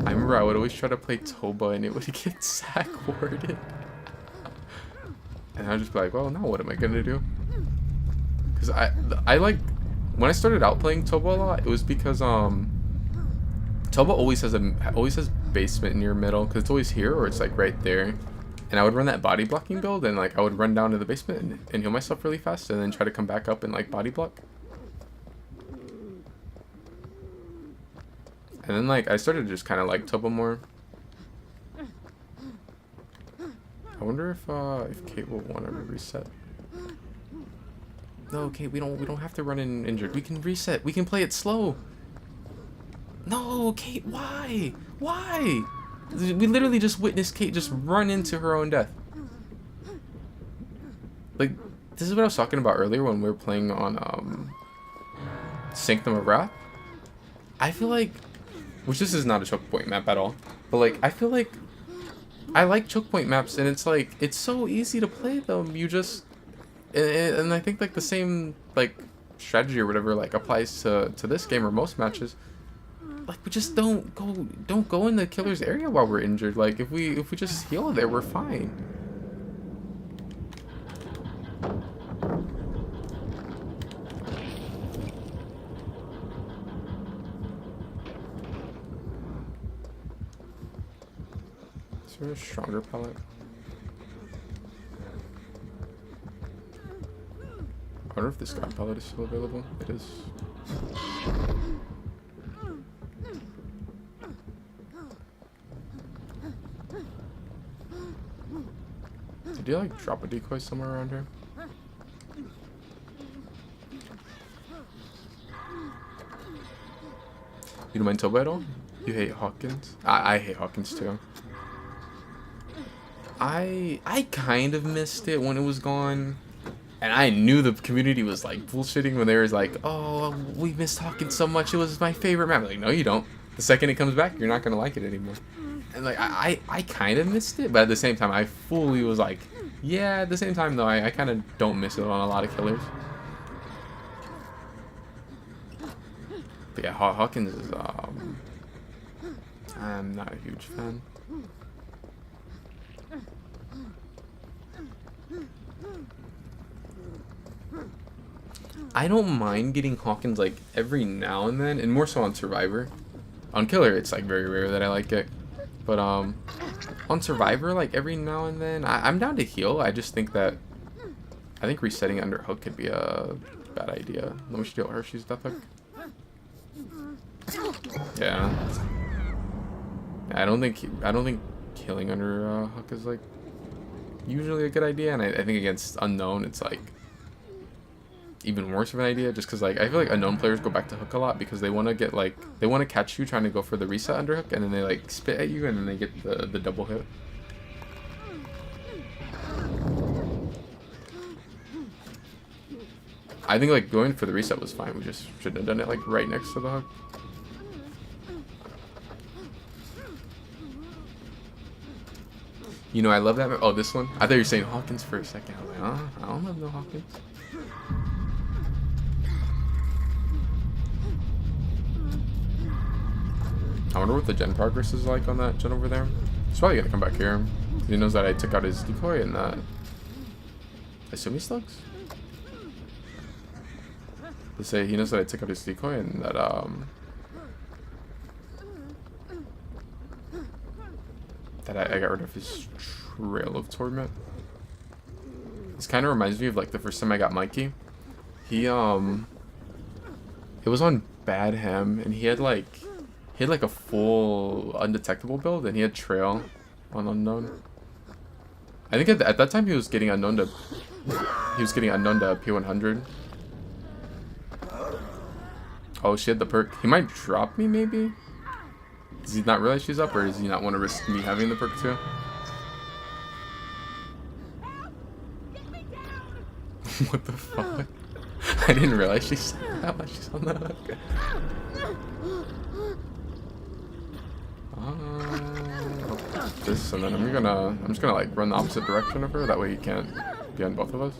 I remember I would always try to play Toba and it would get sack-warded. And I'd just be like, well, now what am I gonna do? Because I like, when I started out playing Toba a lot, it was because Toba always has basement in your middle, because it's always here or it's like right there. And I would run that body blocking build, and like I would run down to the basement and heal myself really fast, and then try to come back up and like body block. And then like I started to just kind of like Toba more. I wonder if Kate will want to reset. No, Kate, we don't have to run in injured. We can reset. We can play it slow. No, Kate, why? Why? We literally just witnessed Kate just run into her own death. Like, this is what I was talking about earlier when we were playing on Sanctum of Wrath. I feel like, which this is not a choke point map at all, but like I feel like I like choke point maps, and it's like it's so easy to play them. You just and I think like the same like strategy or whatever like applies to this game or most matches. Like we just don't go in the killer's area while we're injured. Like if we just heal there, we're fine. Is there a stronger palette? I wonder if this god palette is still available. It is. Did you like drop a decoy somewhere around here? You don't mind Toba at all? You hate Hawkins? I hate Hawkins too. I kind of missed it when it was gone. And I knew the community was like bullshitting when they were like, oh, we missed Hawkins so much, it was my favorite map. Like, no you don't. The second it comes back, you're not gonna like it anymore. And like I kind of missed it, but at the same time I fully was like, yeah, at the same time though, I kind of don't miss it on a lot of killers. But yeah, Hawkins is I'm not a huge fan. I don't mind getting Hawkins like every now and then, and more so on Survivor. On Killer, it's like very rare that I like it. But on Survivor, like every now and then, I'm down to heal. I just think that I think resetting under hook could be a bad idea. Let me steal Hershey's death hook. Yeah. I don't think killing under hook is like usually a good idea, and I think against unknown it's like even worse of an idea, just because like I feel like unknown players go back to hook a lot because they want to get like they want to catch you trying to go for the reset under hook, and then they like spit at you and then they get the double hit. I think like going for the reset was fine. We just shouldn't have done it like right next to the hook. You know, I love that map. Oh, this one? I thought you were saying Hawkins for a second. I was like, huh? I don't love no Hawkins. I wonder what the gen progress is like on that gen over there. He's probably gonna come back here. He knows that I took out his decoy and that. I assume he slugs? Let's say he knows that I took out his decoy and that, I got rid of his Trail of Torment. This kind of reminds me of like the first time I got Mikey. He it was on Bad Hem, and he had like a full undetectable build, and he had Trail on Unknown. I think at that time he was getting Unknown to P100. Oh, she had the perk. He might drop me maybe. Does he not realize she's up, or does he not want to risk me having the perk too? What the fuck? I didn't realize she said that while she's on the hook. This, and then I'm just gonna like run the opposite direction of her. That way you can't be on both of us.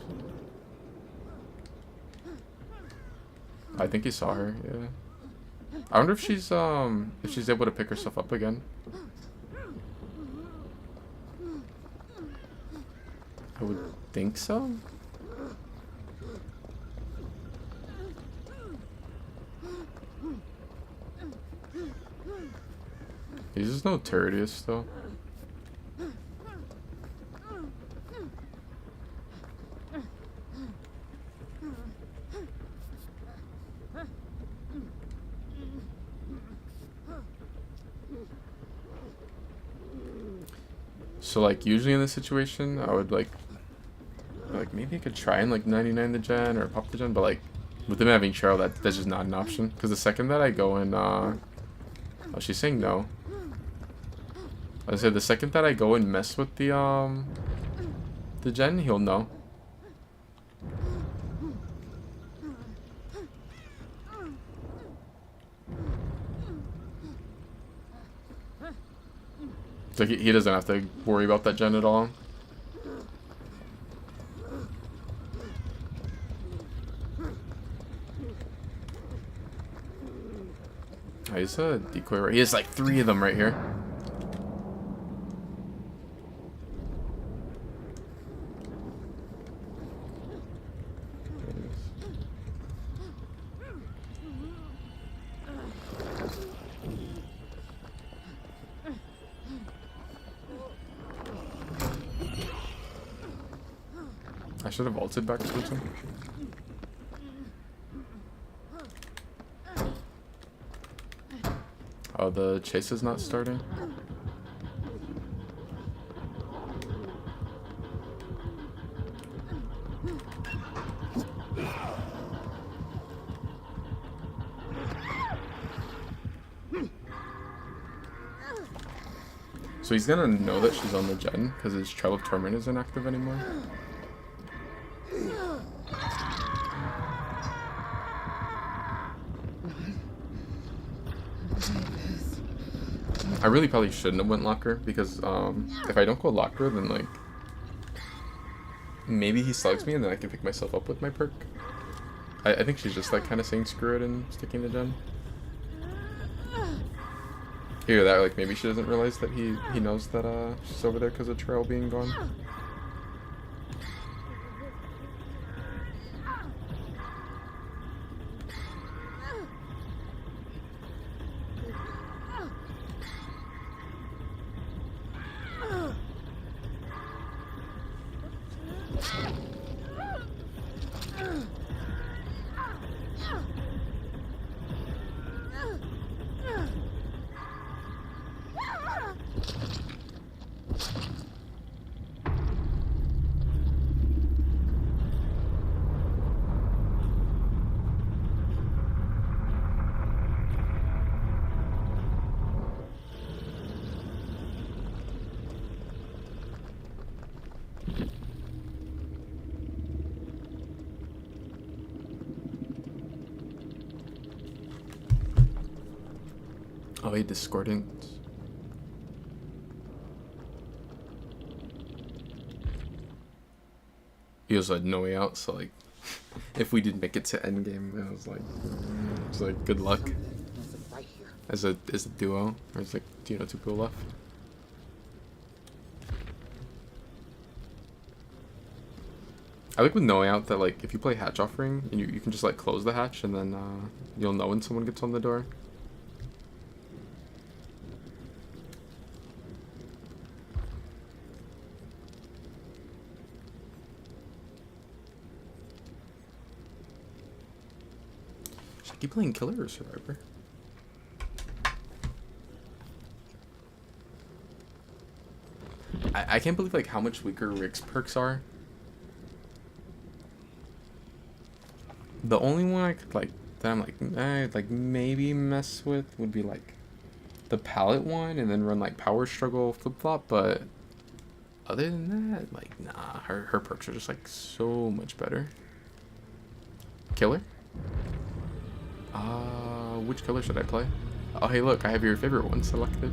I think he saw her. Yeah. I wonder if she's able to pick herself up again. I would think so. He's just no Tertius though. So like usually in this situation, I would like maybe I could try and like 99 the gen or pop the gen, but like with them having Cheryl, that's just not an option. Because the second that I go in, oh, she's saying no. I said the second that I go and mess with the gen, he'll know. So he doesn't have to worry about that gen at all. Oh, he's a decoy right. He has like 3 of them right here. I should have vaulted back towards him. Oh, the chase is not starting. So he's gonna know that she's on the gen because his Trail of Torment isn't active anymore. I really probably shouldn't have went locker because if I don't go locker, then like maybe he slugs me and then I can pick myself up with my perk. I think she's just like kind of saying screw it and sticking the gen. Either that, or like maybe she doesn't realize that he knows that she's over there because of Trail being gone. Oh, he discordant. He also had no way out, so like, if we did make it to endgame, it was like good luck. As a duo, or it's like, do you know 2 people left? I like with no way out that like if you play hatch offering, you can just like close the hatch and then you'll know when someone gets on the door. Should I keep playing killer or survivor? I can't believe like how much weaker Rick's perks are. The only one I could like that I'm like maybe mess with would be like the pallet one and then run like power struggle flip flop, but other than that, like nah, her perks are just like so much better. Killer? Which killer should I play? Oh, hey, look, I have your favorite one selected.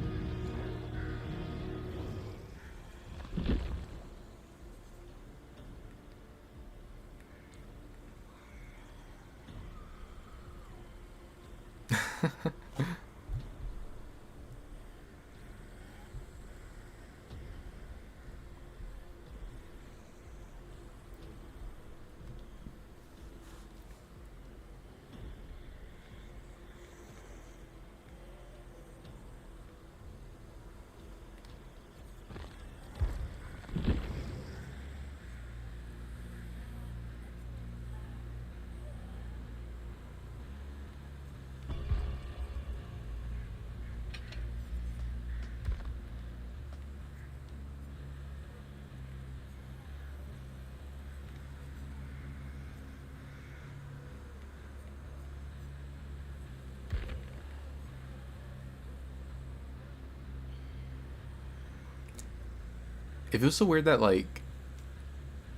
It feels so weird that, like,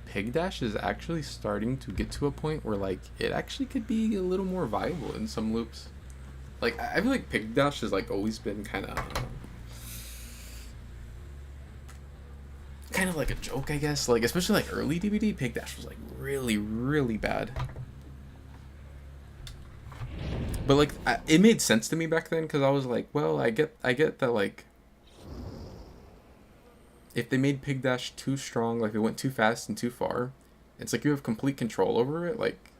Pig Dash is actually starting to get to a point where, like, it actually could be a little more viable in some loops. Like, I feel like Pig Dash has, like, always been kind of like a joke, I guess. Like, especially, like, early DBD, Pig Dash was, like, really, really bad. But, like, it made sense to me back then, because I was like, well, I get that, like, if they made Pig Dash too strong, like, it went too fast and too far, it's like you have complete control over it, like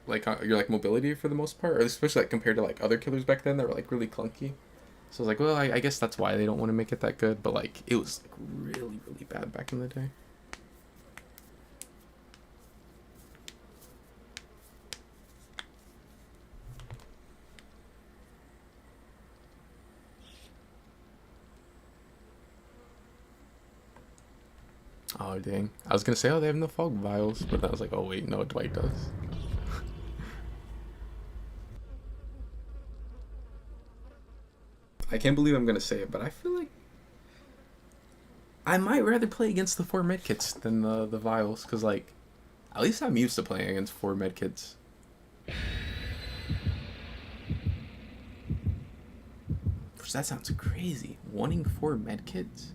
your, like, mobility for the most part, or especially, like, compared to, like, other killers back then that were, like, really clunky. So I was like, well, I guess that's why they don't want to make it that good, but, like, it was, like, really, really bad back in the day. Oh, dang. I was gonna say, oh, they have no fog vials, but then I was like, oh, wait, no, Dwight does. I can't believe I'm gonna say it, but I feel like I might rather play against the 4 medkits than the vials, because, like, at least I'm used to playing against 4 medkits. Which, that sounds crazy. Wanting 4 medkits?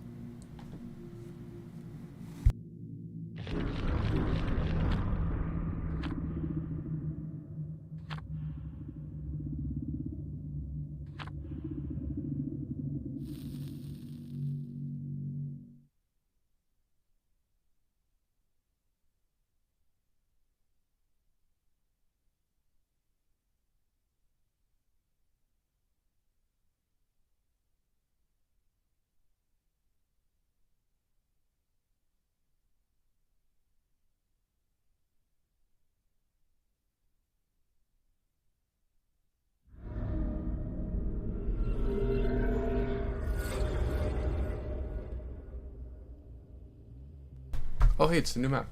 Oh, hey, it's the new map.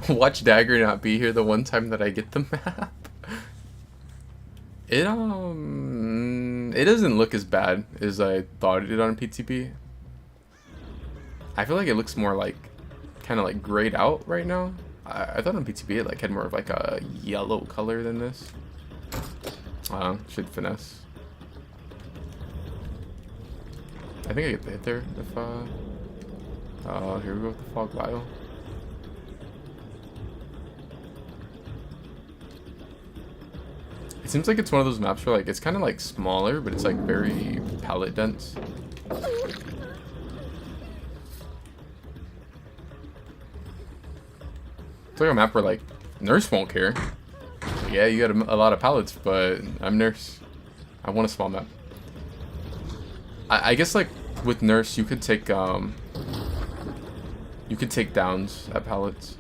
Watch Dagger not be here the one time that I get the map. It doesn't look as bad as I thought it did on PTB. I feel like it looks more like kind of like grayed out right now. I thought on PTB it like had more of like a yellow color than this. Should finesse. I think I get the hit there if here we go with the fog vial. It seems like it's one of those maps where, like, it's kind of like smaller, but it's like very palette dense. It's like a map where, like, Nurse won't care. Like, yeah, you got a lot of pallets, but I'm Nurse. I want a small map. I guess, like, with Nurse, you could take downs at pallets.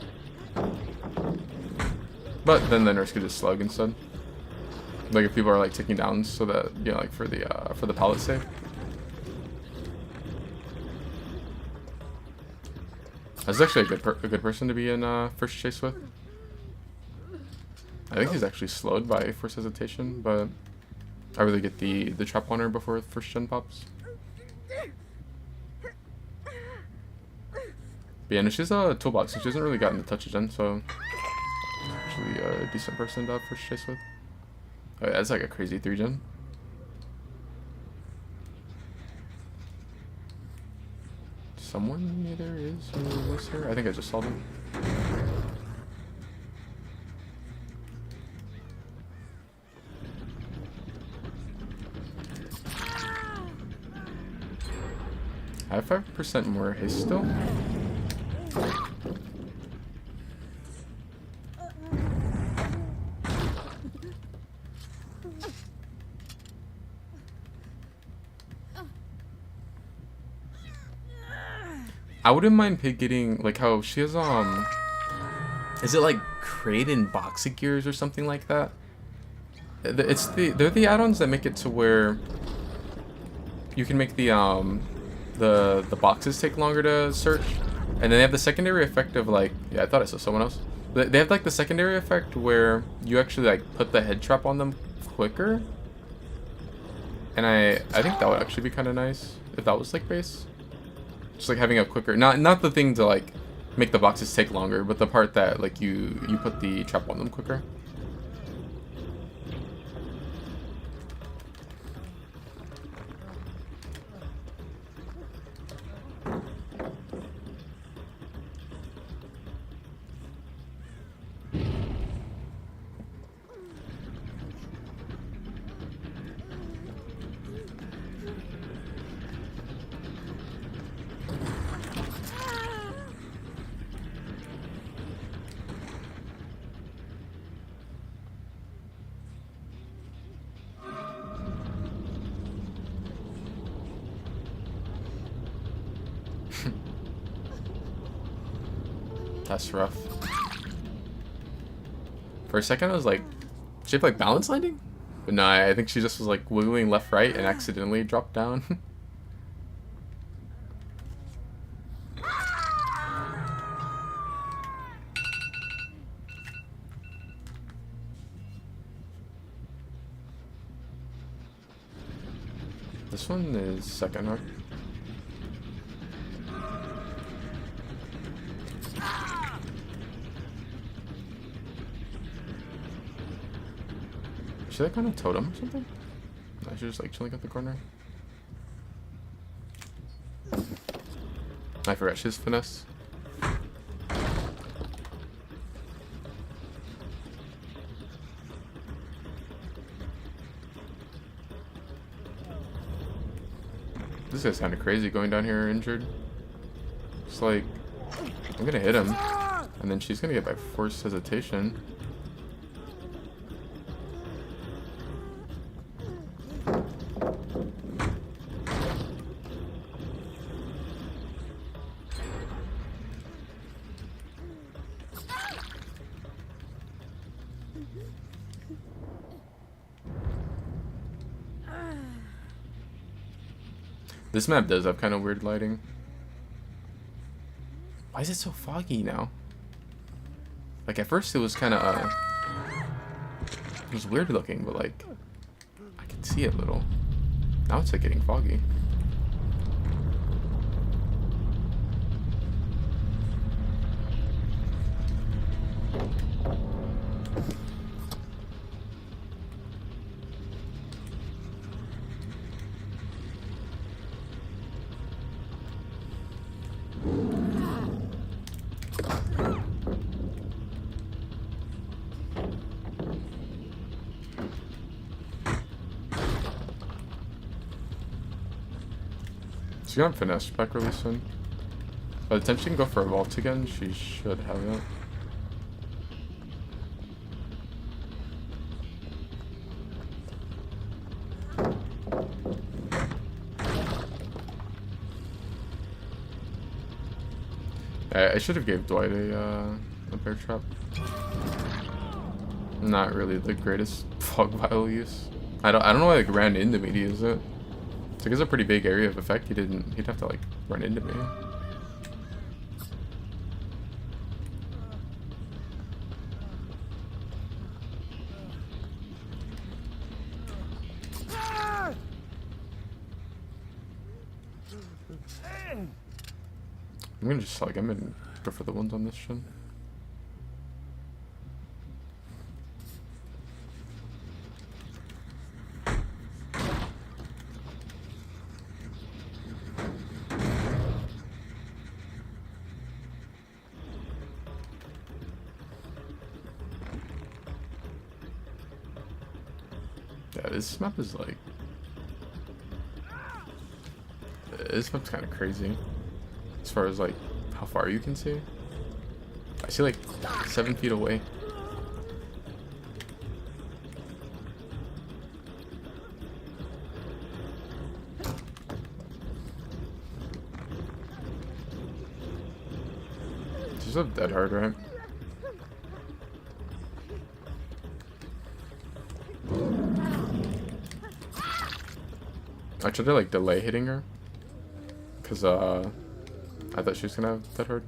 But then the Nurse could just slug instead. Like, if people are, like, taking downs so that, you know, like, for the pallet save. That's actually a good person to be in first chase with. I think he's actually slowed by first hesitation, but I really get the trap on her before first gen pops. But yeah, no, she's a toolbox, so she hasn't really gotten the touch gen, so Actually, a decent person to have first chase with. Oh, yeah, that's like a crazy 3-gen. Someone either is or is here. I think I just saw them. I have 5% more haste still. I wouldn't mind Pig getting, like, how she has, is it like Crate and Boxic Gears or something like that? They're the add-ons that make it to where you can make the boxes take longer to search. And then they have the secondary effect of, like, yeah, I thought I saw someone else. They have, like, the secondary effect where you actually, like, put the head trap on them quicker. And I think that would actually be kind of nice if that was, like, base. Just like having a quicker, not the thing to like make the boxes take longer, but the part that like you put the trap on them quicker. That's rough. For a second, I was like, she have like balance landing? But no, I think she just was like wiggling left, right, and accidentally dropped down. This one is second hook. Is she like on a totem or something? No, she's just like chilling at the corner. I forgot she's finesse. This guy's kind of crazy going down here injured. It's like, I'm gonna hit him, and then she's gonna get by forced hesitation. This map does have kind of weird lighting. Why is it so foggy now? Like at first it was kind of it was weird looking, but like I can see it a little. Now it's like getting foggy. She got finesse back really soon. By the time she can go for a vault again, she should have it. I should have gave Dwight a bear trap. Not really the greatest fog vial use. I don't know why like ran into me to use it. It's like it's a pretty big area of effect. He'd have to like run into me. I'm gonna just like I'm gonna go for the ones on this shin. Yeah, this map is like... This map's kind of crazy. As far as like how far you can see. I see like 7 feet away. Just a dead hard, right? I tried to like delay hitting her. Cause I thought she was gonna have dead hard.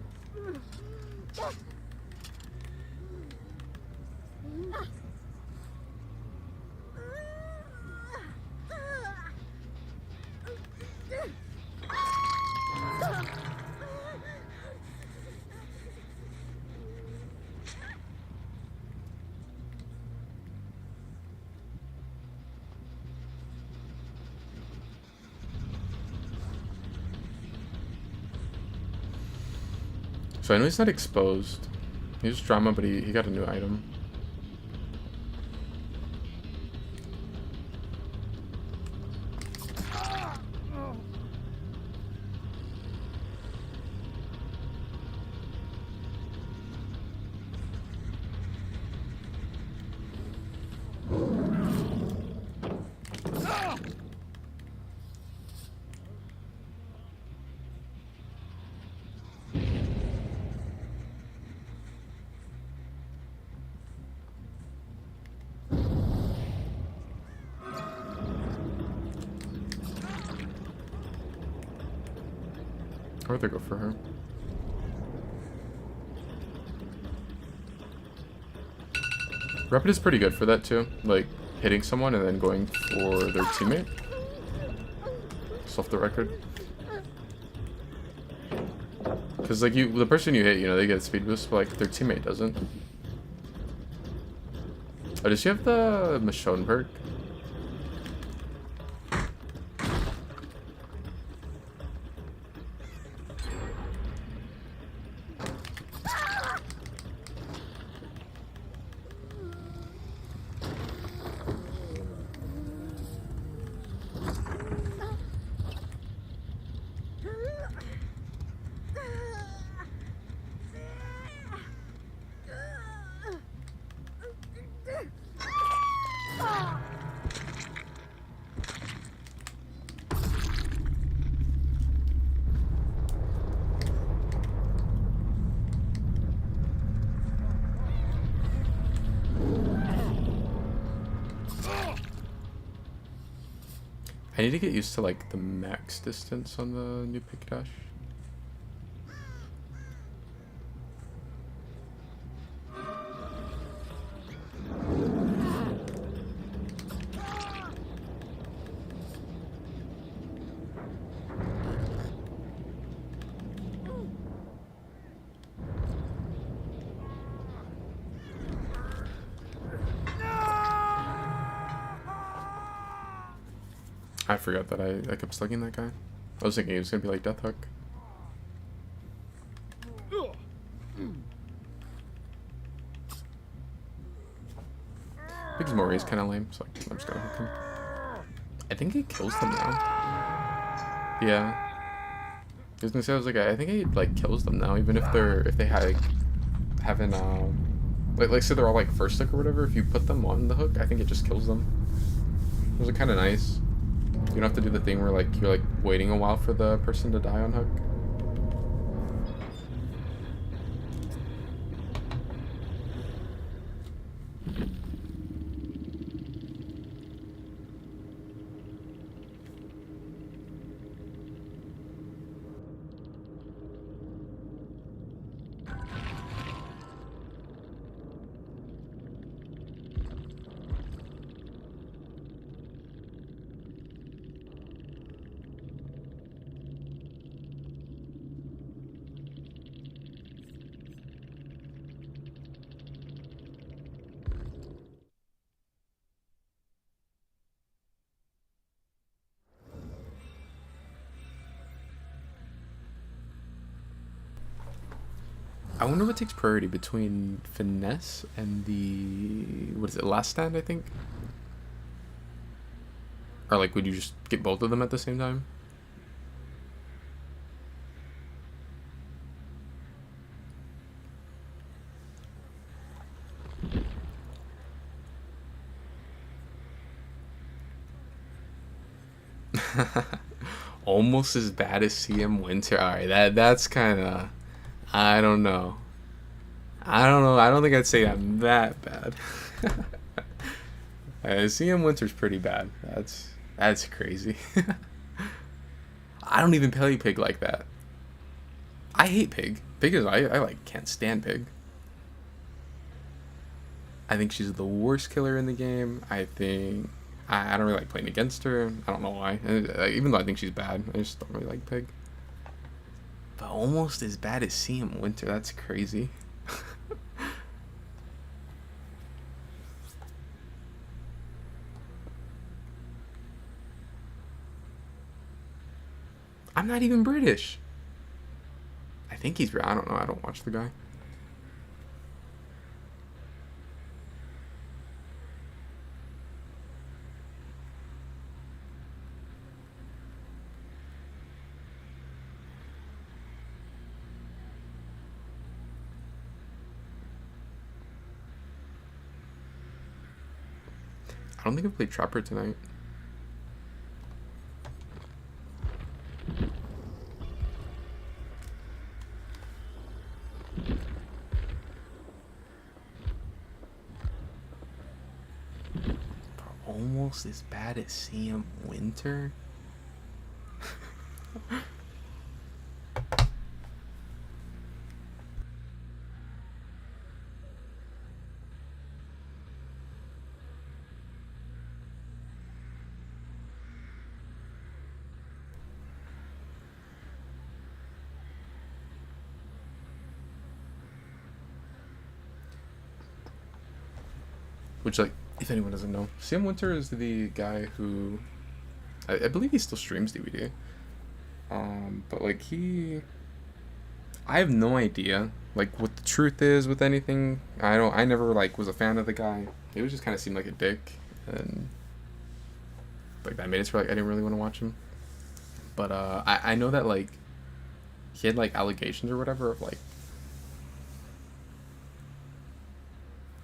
So I know he's not exposed. He's drama, but he got a new item. Where'd they go for her? Rapid is pretty good for that too. Like hitting someone and then going for their teammate. Just off the record. Because like the person you hit, you know, they get a speed boost, but like their teammate doesn't. Oh, does she have the Michonne perk? I need to get used to like the max distance on the new pick dash. I forgot that I kept slugging that guy. I was thinking he was gonna be like Death Hook. Big's Mori is kind of lame, so I'm just gonna hook him. I think he kills them now. Yeah. I was gonna say, I was like, I think he like kills them now, even if they haven't like say they're all like first hook or whatever. If you put them on the hook, I think it just kills them. It was kind of nice. You don't have to do the thing where like you're like waiting a while for the person to die on hook. I wonder what takes priority between finesse and the, what is it, last stand, I think? Or like, would you just get both of them at the same time? Almost as bad as CM Winter. All right, that's kind of. I don't know. I don't know. I don't think I'd say I'm that bad. CM Winter's pretty bad. That's crazy. I don't even play Pig like that. I hate Pig. Pig is I like can't stand Pig. I think she's the worst killer in the game. I don't really like playing against her. I don't know why. Even though I think she's bad, I just don't really like Pig. But almost as bad as CM Winter. That's crazy. I'm not even British. I think he's. I don't know. I don't watch the guy. I don't think I played Trapper tonight. Almost as bad as CM Winter. Which, like, if anyone doesn't know, Sam Winter is the guy who I believe he still streams DVD. But like I have no idea like what the truth is with anything. I never like was a fan of the guy. It was just kind of seemed like a dick, and like that made it so like I didn't really want to watch him. But I know that like he had like allegations or whatever of like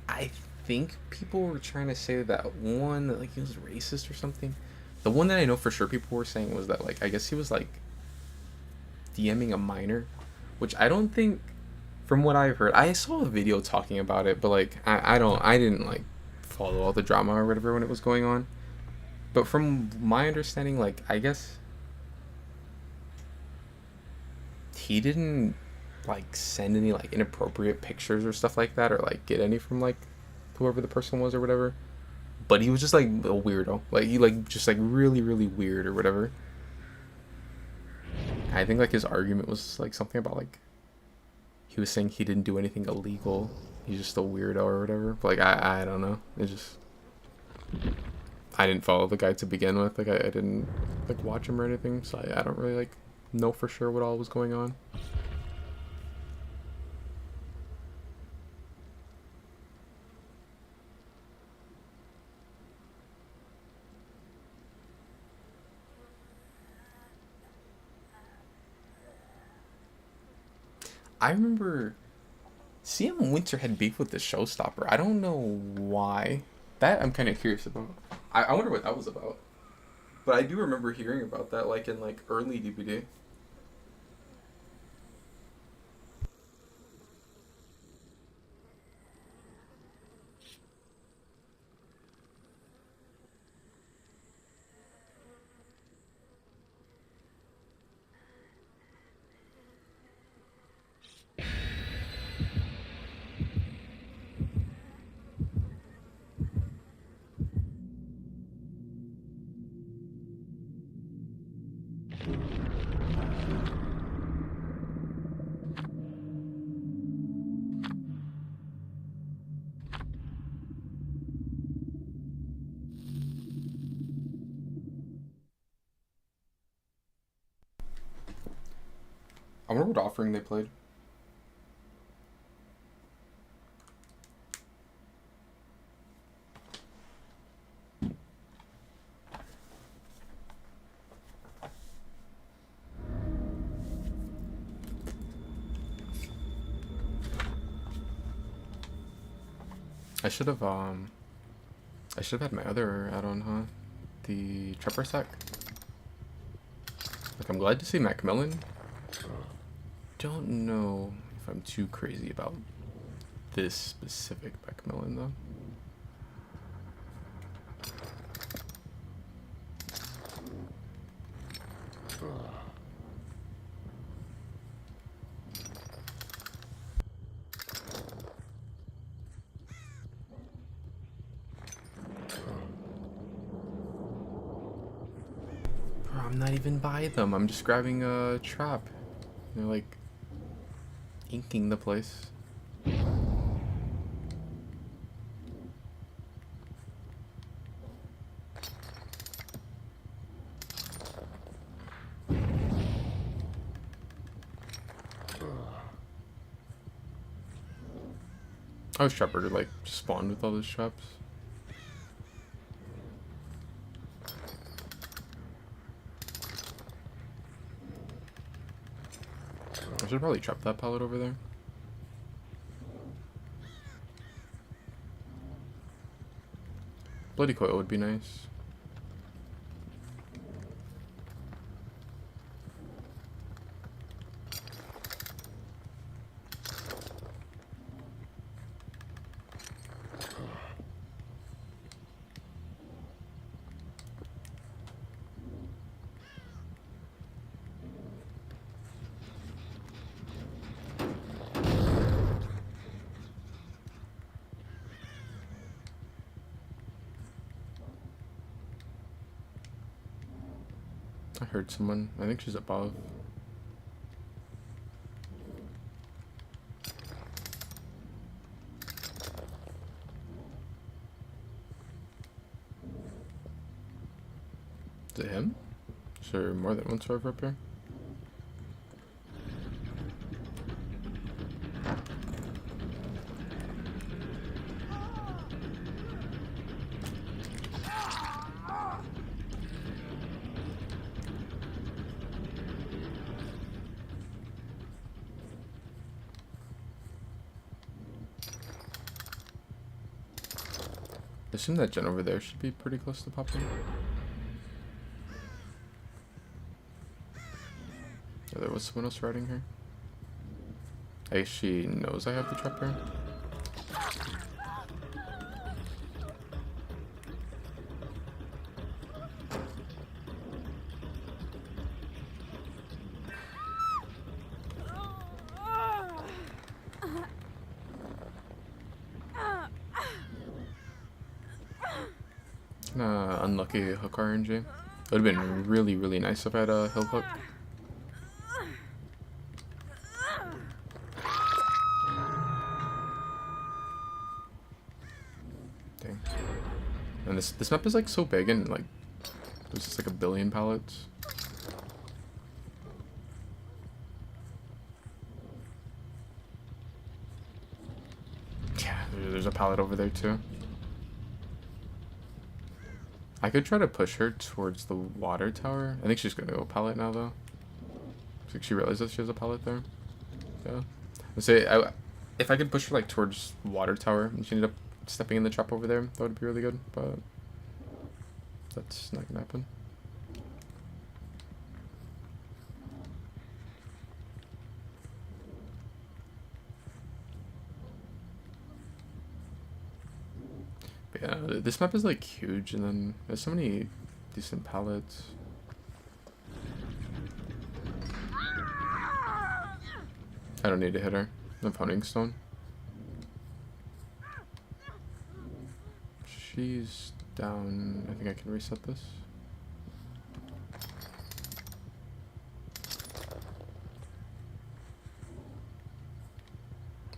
I think people were trying to say that one that like he was racist or something. The one that I know for sure people were saying was that like I guess he was like DMing a minor, which I don't think, from what I've heard, I saw a video talking about it, but like I didn't like follow all the drama or whatever when it was going on. But from my understanding, like I guess he didn't like send any like inappropriate pictures or stuff like that, or like get any from like whoever the person was or whatever. But he was just like a weirdo, like he like just like really really weird or whatever. I think like his argument was like something about like he was saying he didn't do anything illegal. He's just a weirdo or whatever. But like I don't know. It just I didn't follow the guy to begin with. Like I didn't like watch him or anything, so I don't really like know for sure what all was going on. I remember CM Winter had beef with the Showstopper. I don't know why. That I'm kind of curious about. I wonder what that was about. But I do remember hearing about that, like in like early DVD. I wonder what offering they played. I should have had my other add-on, huh? The Trapper Sack. Like, I'm glad to see Macmillan. Don't know if I'm too crazy about this specific Macmillan though. Bro, I'm not even by them. I'm just grabbing a trap. They're like inking the place. I was Trapper like spawned with all those traps. I should probably trap that pallet over there. Bloody coil would be nice. I heard someone. I think she's above. Is it him? Is there more than one server up here? I assume that gen over there should be pretty close to popping. Yeah, there was someone else riding her. I guess she knows I have the trap here. Unlucky hook RNG. It would have been really, really nice if I had a hill hook. Dang. And this map is like so big and like there's just like a billion pallets. Yeah, there's a pallet over there too. I could try to push her towards the water tower. I think she's gonna go pallet now though. I think she realizes she has a pallet there. Yeah. Let's say if I could push her like towards water tower and she ended up stepping in the trap over there, that would be really good, but that's not gonna happen. But yeah, this map is like huge and then there's so many decent pallets. I don't need to hit her. I have honing stone. She's down. I think I can reset this.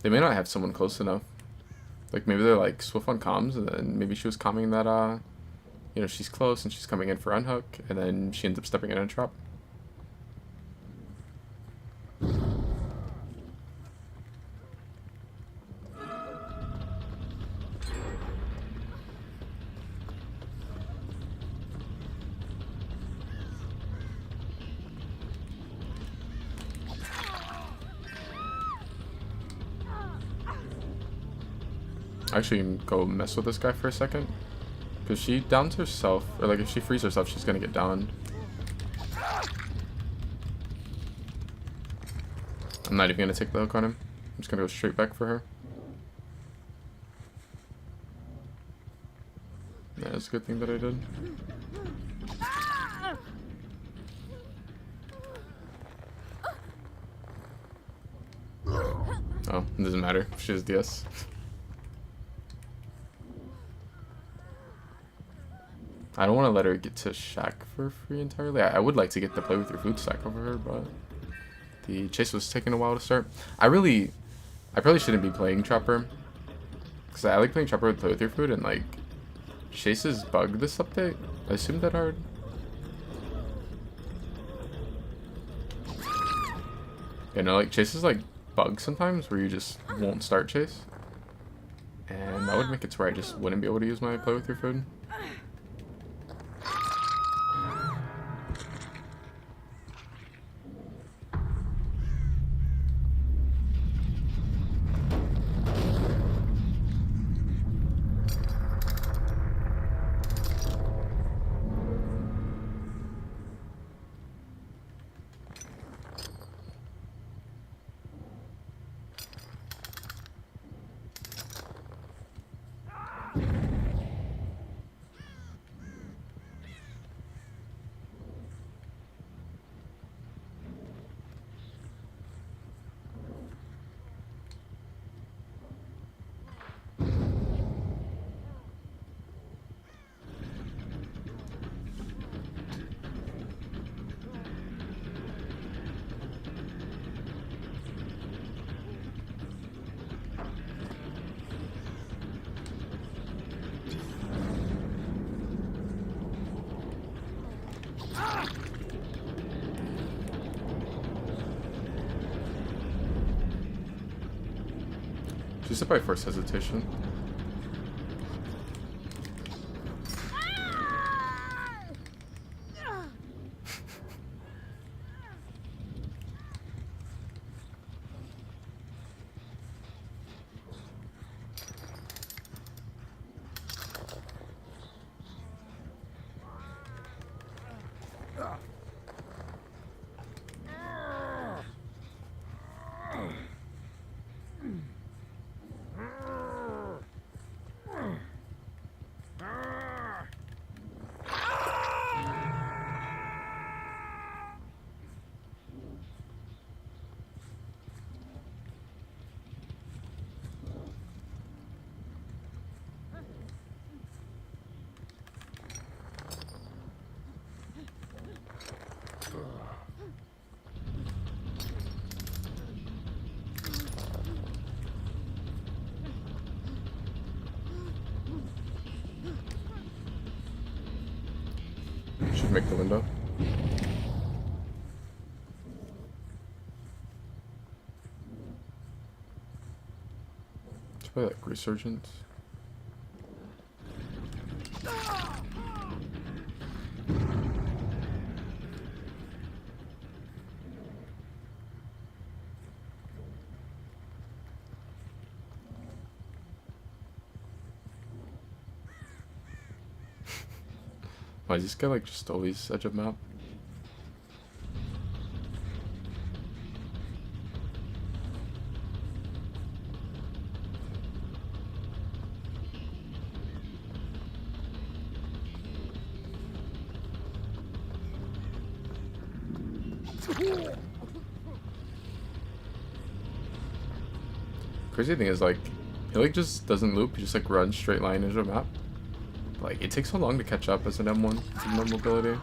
They may not have someone close enough. Like maybe they're like swift on comms and then maybe she was calming that you know, she's close and she's coming in for unhook and then she ends up stepping in a trap. actually go mess with this guy for a second. Because she downs herself, or like if she frees herself, she's gonna get downed. I'm not even gonna take the hook on him. I'm just gonna go straight back for her. Yeah, it's a good thing that I did. Oh, it doesn't matter. She has DS. I don't want to let her get to Shack for free entirely. I would like to get to play with your food stack over her, but the chase was taking a while to start. I probably shouldn't be playing Trapper. Because I like playing Trapper with play with your food, and like, chases bug this update. I assume that hard. You know, like chases like bug sometimes where you just won't start chase. And that would make it to where I just wouldn't be able to use my play with your food. Just hit by first hesitation. Should make the window. Let's play like Resurgence. Why is this guy like just always edge of map? Crazy thing is like, he like just doesn't loop, he just like runs straight line into a map. Like, it takes so long to catch up as an M1 with no mobility.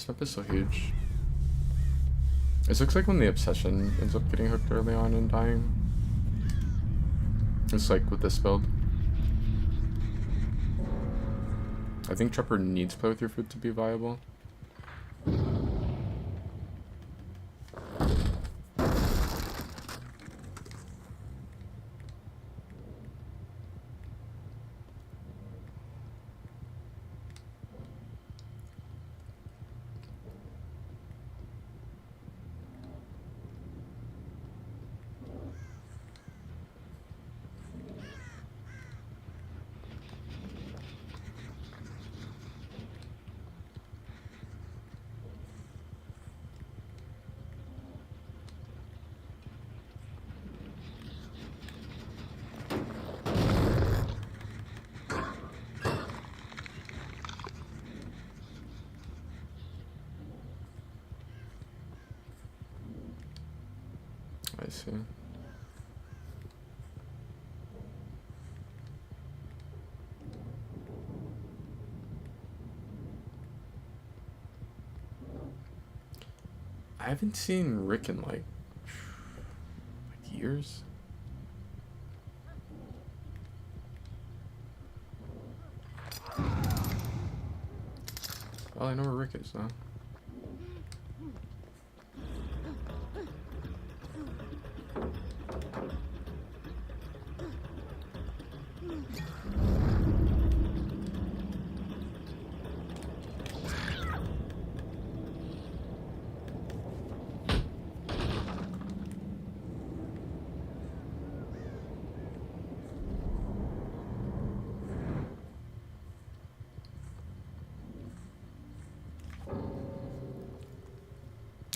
This map is so huge. This looks like when the Obsession ends up getting hooked early on and dying. It's like with this build. I think Trapper needs Play With Your Food to be viable. I see. I haven't seen Rick in like years. Well, I know where Rick is now.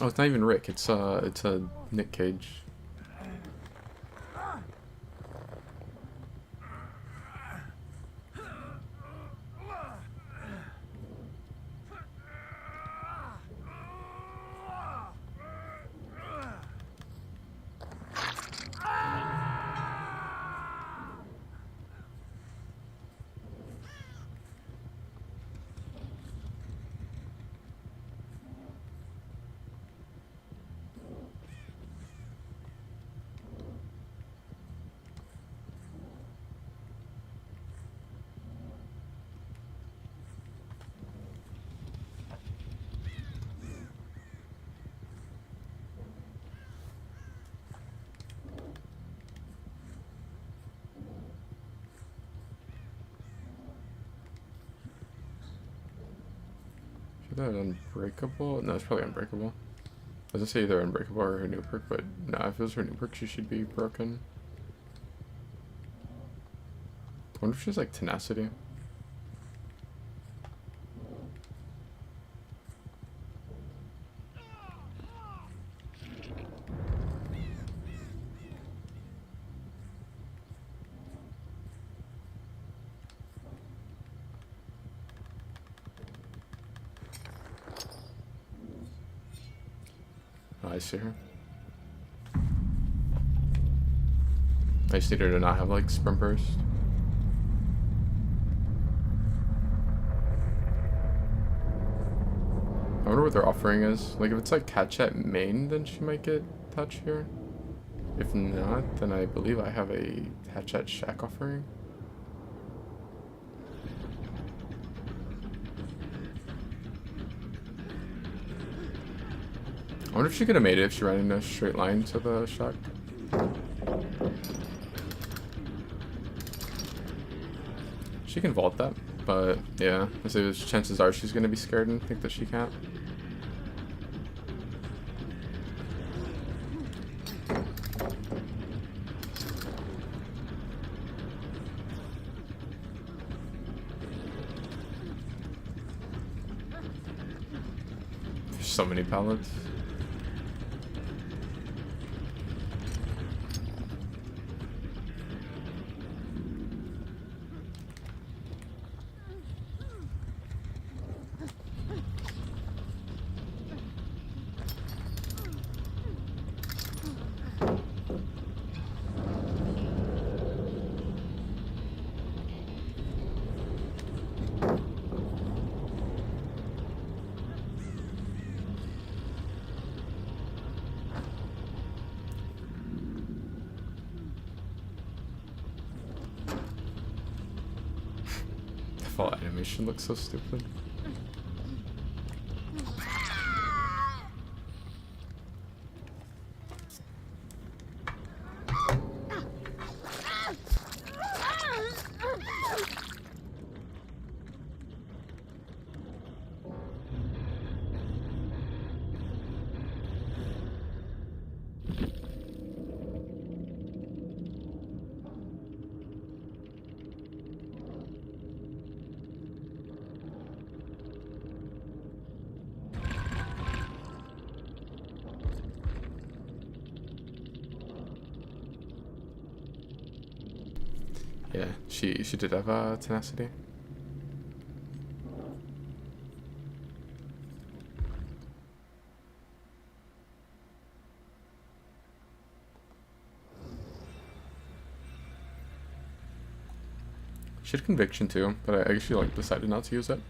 Oh, it's not even Rick. It's a Nick Cage. Is that Unbreakable? No, it's probably Unbreakable. I was gonna say either Unbreakable or her new perk, but no, if it was her new perk, she should be broken. I wonder if she's like Tenacity. Oh, I see her. I just need her to not have like Sprint Burst. I wonder what their offering is. Like if it's like Catchet main, then she might get touch here. If not, then I believe I have a Hatchet Shack offering. I wonder if she could have made it if she ran in a straight line to the shack. She can vault that, but yeah, I say chances are she's gonna be scared and think that she can't. There's so many pallets. animation looks so stupid. Yeah, she did have tenacity. She had conviction too, but I actually like decided not to use it.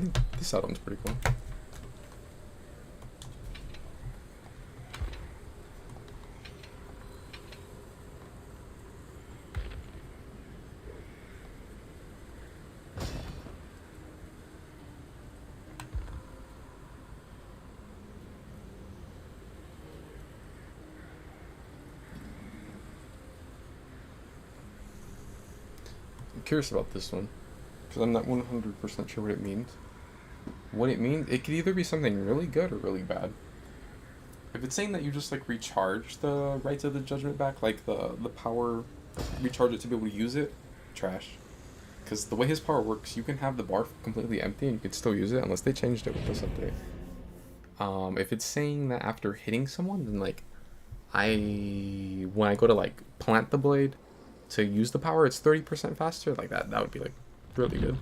think this add-on's pretty cool. I'm curious about this one, because I'm not 100% sure what it means. What it means, it could either be something really good or really bad. If it's saying that you just like recharge the rights of the judgment back, like the power, recharge it to be able to use it, trash. Because the way his power works, you can have the bar completely empty and you can still use it unless they changed it with this update. If it's saying that after hitting someone, then like when I go to like plant the blade to use the power, it's 30% faster. Like that would be like really good.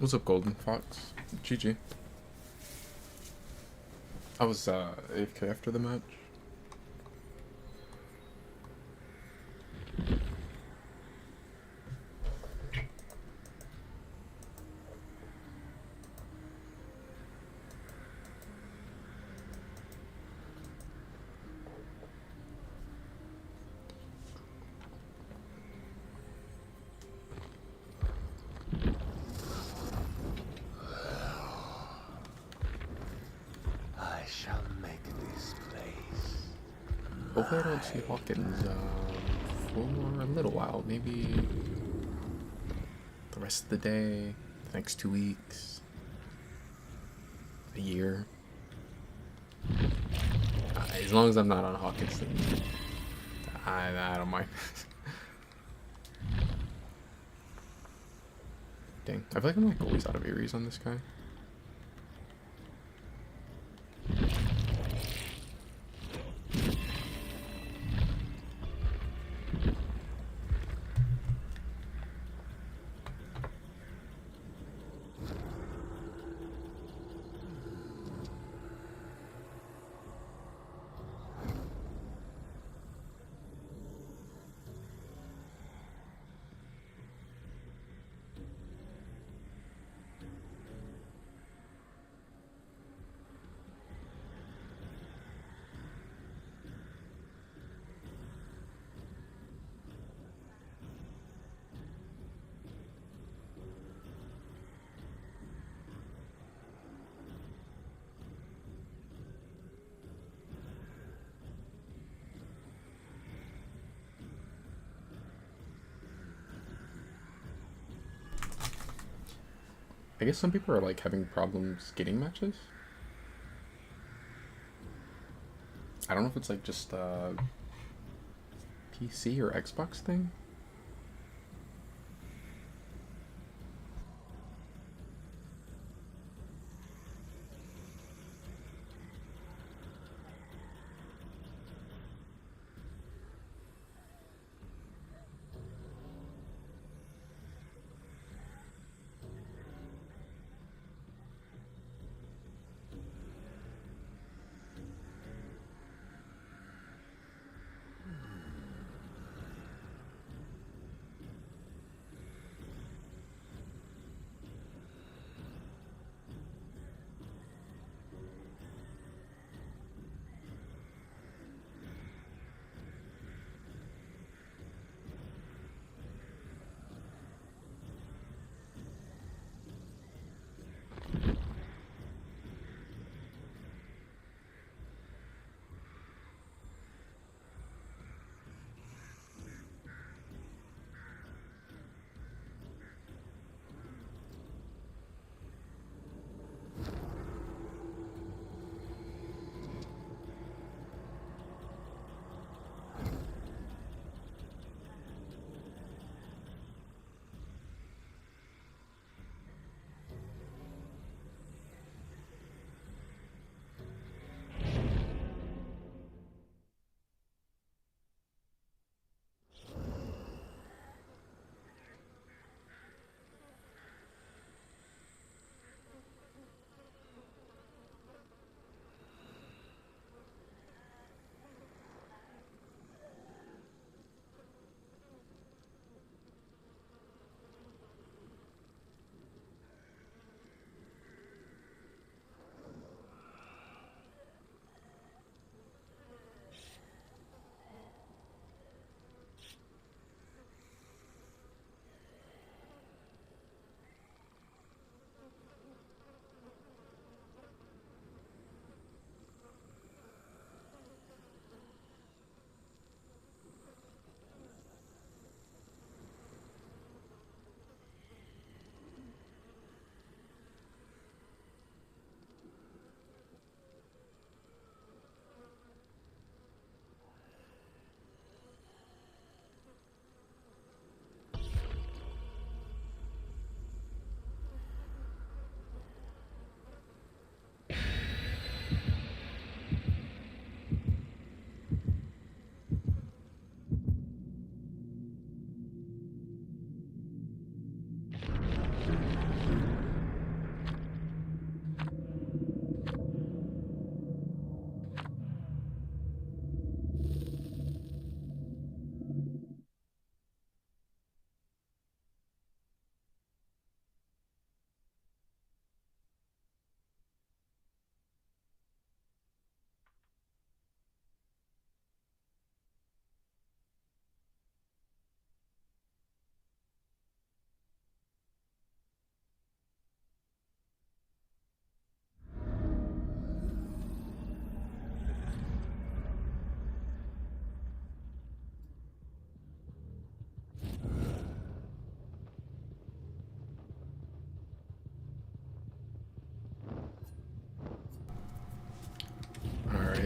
What's up, Golden Fox? GG. I was AFK after the match. I shall make this place. Hopefully I don't see Hawkins for a little while. Maybe the rest of the day, the next 2 weeks, a year. As long as I'm not on Hawkins, then I don't mind. Dang, I feel like I'm like always out of Ares on this guy. I guess some people are like having problems getting matches. I don't know if it's like just a PC or Xbox thing.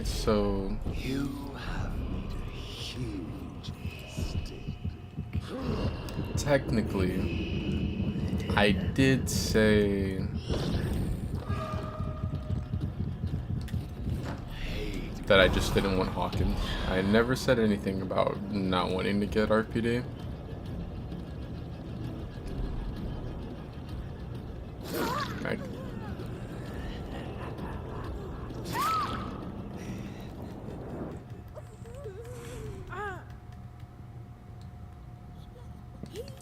Alright, so You have made a huge mistake. technically, I did say that I just didn't want Hawkins. I never said anything about not wanting to get RPD. I,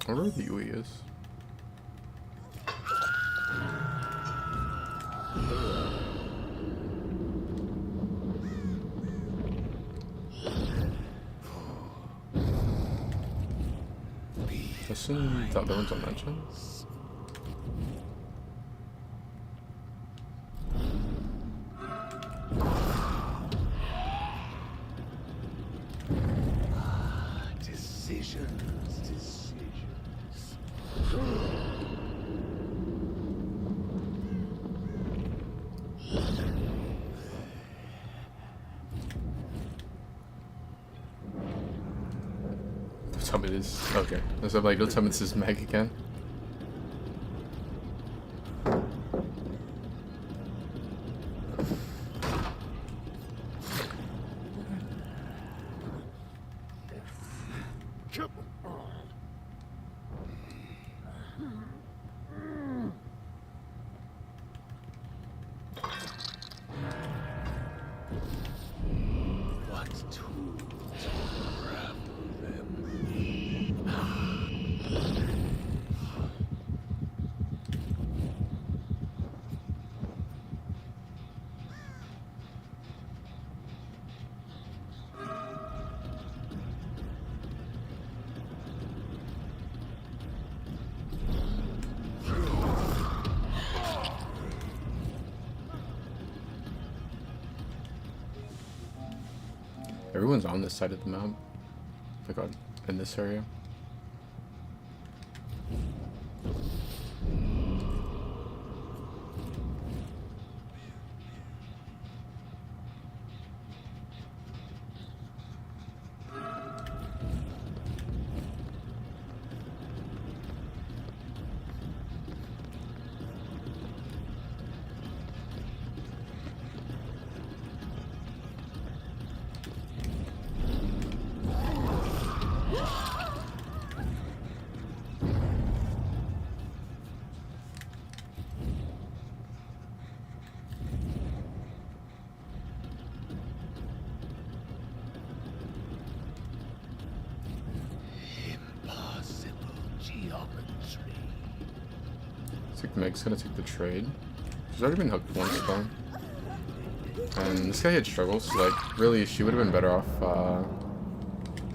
I wonder where the UE is. I assume the other one's on that gen. Decisions. Don't tell me this. Okay. So I'm like, don't tell me this is Meg again. What tools grapple them? Everyone's on this side of the map. Like in this area. Impossible geometry. Looks like Meg's gonna take the trade. She's already been hooked once though. And this guy had struggles, so like really she would have been better off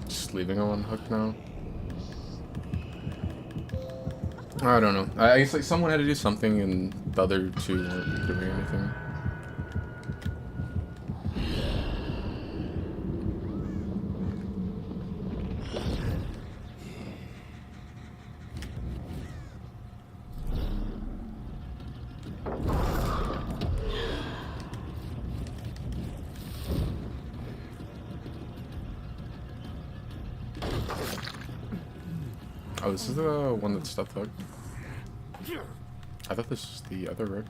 just leaving him unhooked now. I don't know. I guess like someone had to do something and the other two weren't doing anything. Oh, this is the one that's stuff hooked. I thought this was the other Rick.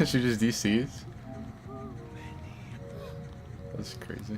She just DCs? That's crazy.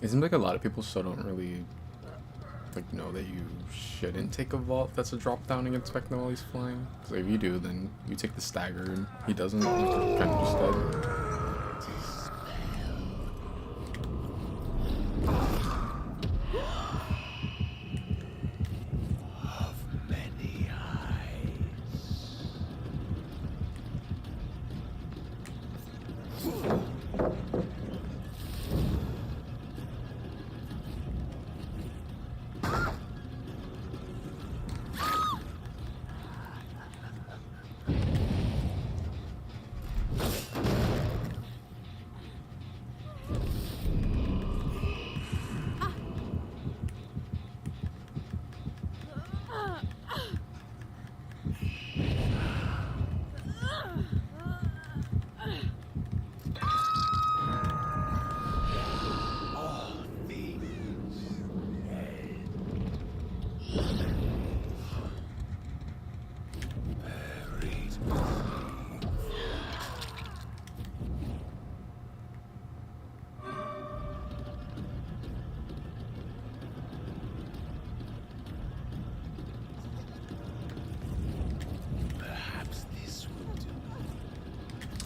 It seems like a lot of people still don't really like know that you shouldn't take a vault that's a drop down against Vecna while he's flying. Because if you do, then you take the stagger and he doesn't. You're kind of just dead.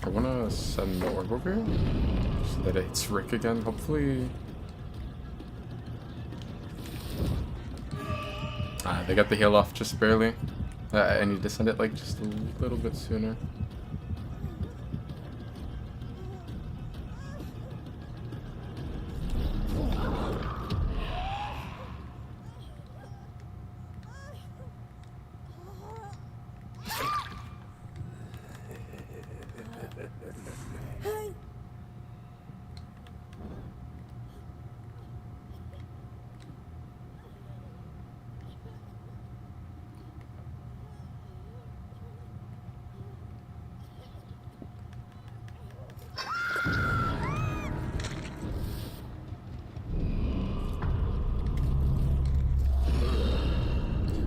I want to send the orb over here so that it's Rick again. Hopefully. They got the heal off just barely. I need to send it like just a little bit sooner.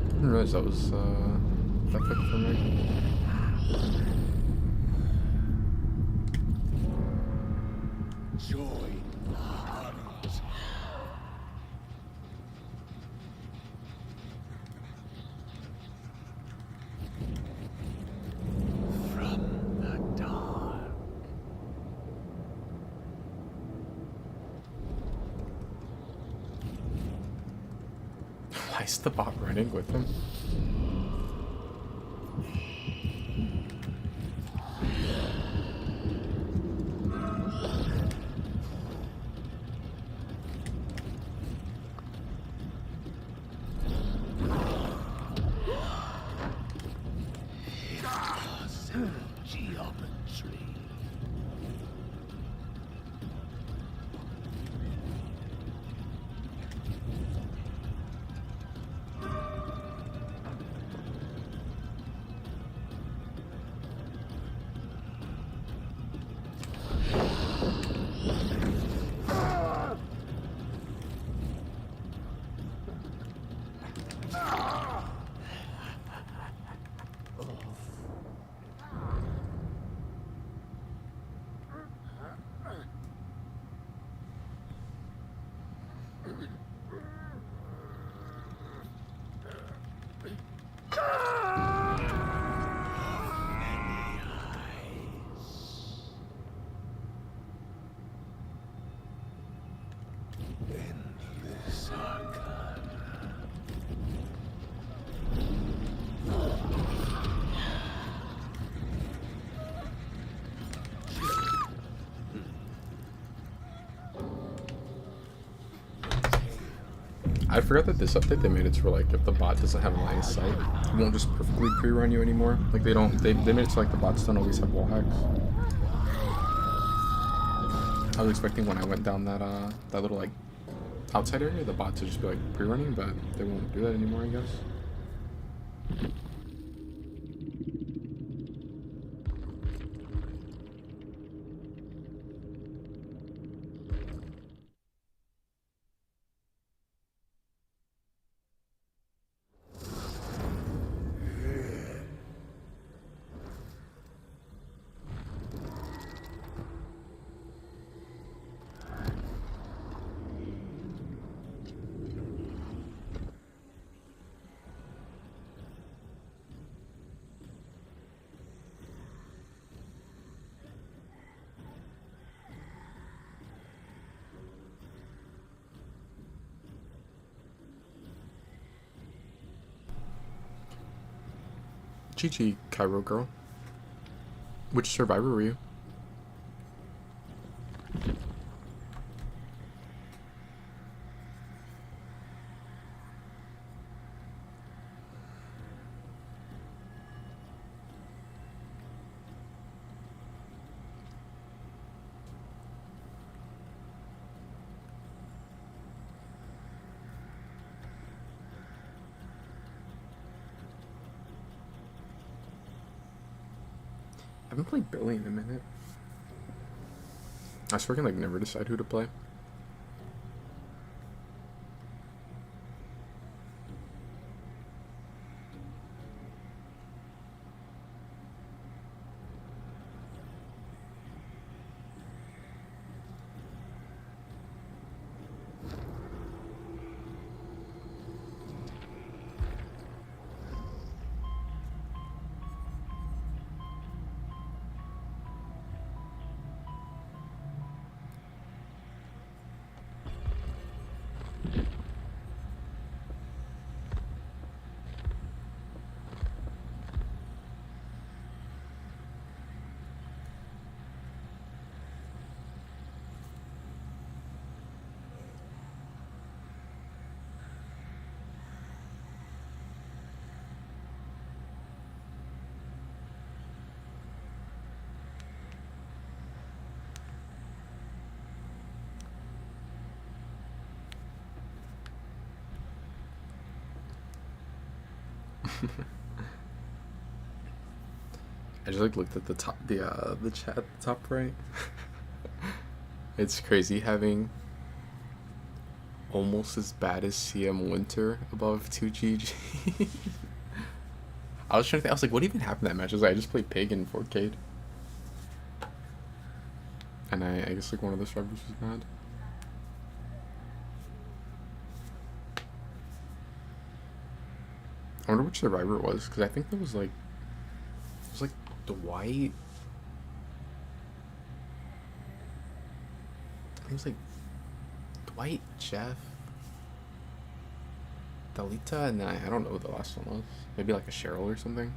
I didn't realize that was that quick for me. Join the hunt. From the dark. Why is the bot running with him? Geometry. Endless arcana. I forgot that this update they made it to where like if the bot doesn't have line of sight, it won't just perfectly pre-run you anymore. Like they made it so like the bots don't always have wall hacks. I was expecting when I went down that that little like outside area, the bots would just be like pre-running, but they won't do that anymore, I guess. GG, Cairo girl. Which survivor were you? I haven't played Billy in a minute. I swear I can like never decide who to play. I just like looked at the top, the chat at the top right. It's crazy having almost as bad as CM Winter above 2GG. I was trying to think, I was like, what even happened in that match? I was like, I just played Pig in 4K. And I guess like one of the survivors was mad. I wonder which survivor it was, because I think there was like, it was like Dwight. I think it was like Dwight, Jeff, Dalita, and then I don't know what the last one was. Maybe like a Cheryl or something.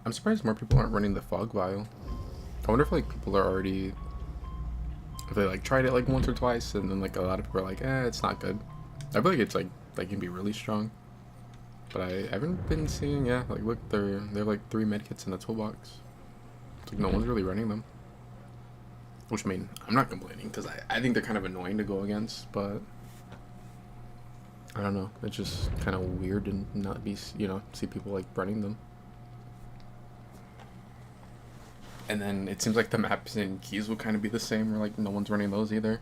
I'm surprised more people aren't running the fog vial. I wonder if like people are already, if they like tried it like once or twice and then like a lot of people are like, it's not good. I feel like it's like can be really strong, but I haven't been seeing. Yeah, like look, they have like 3 medkits in the toolbox. It's like no one's really running them. Which I mean, I'm not complaining because I think they're kind of annoying to go against, but I don't know. It's just kind of weird to not be see people like running them. And then it seems like the maps and keys will kind of be the same, where like no one's running those either.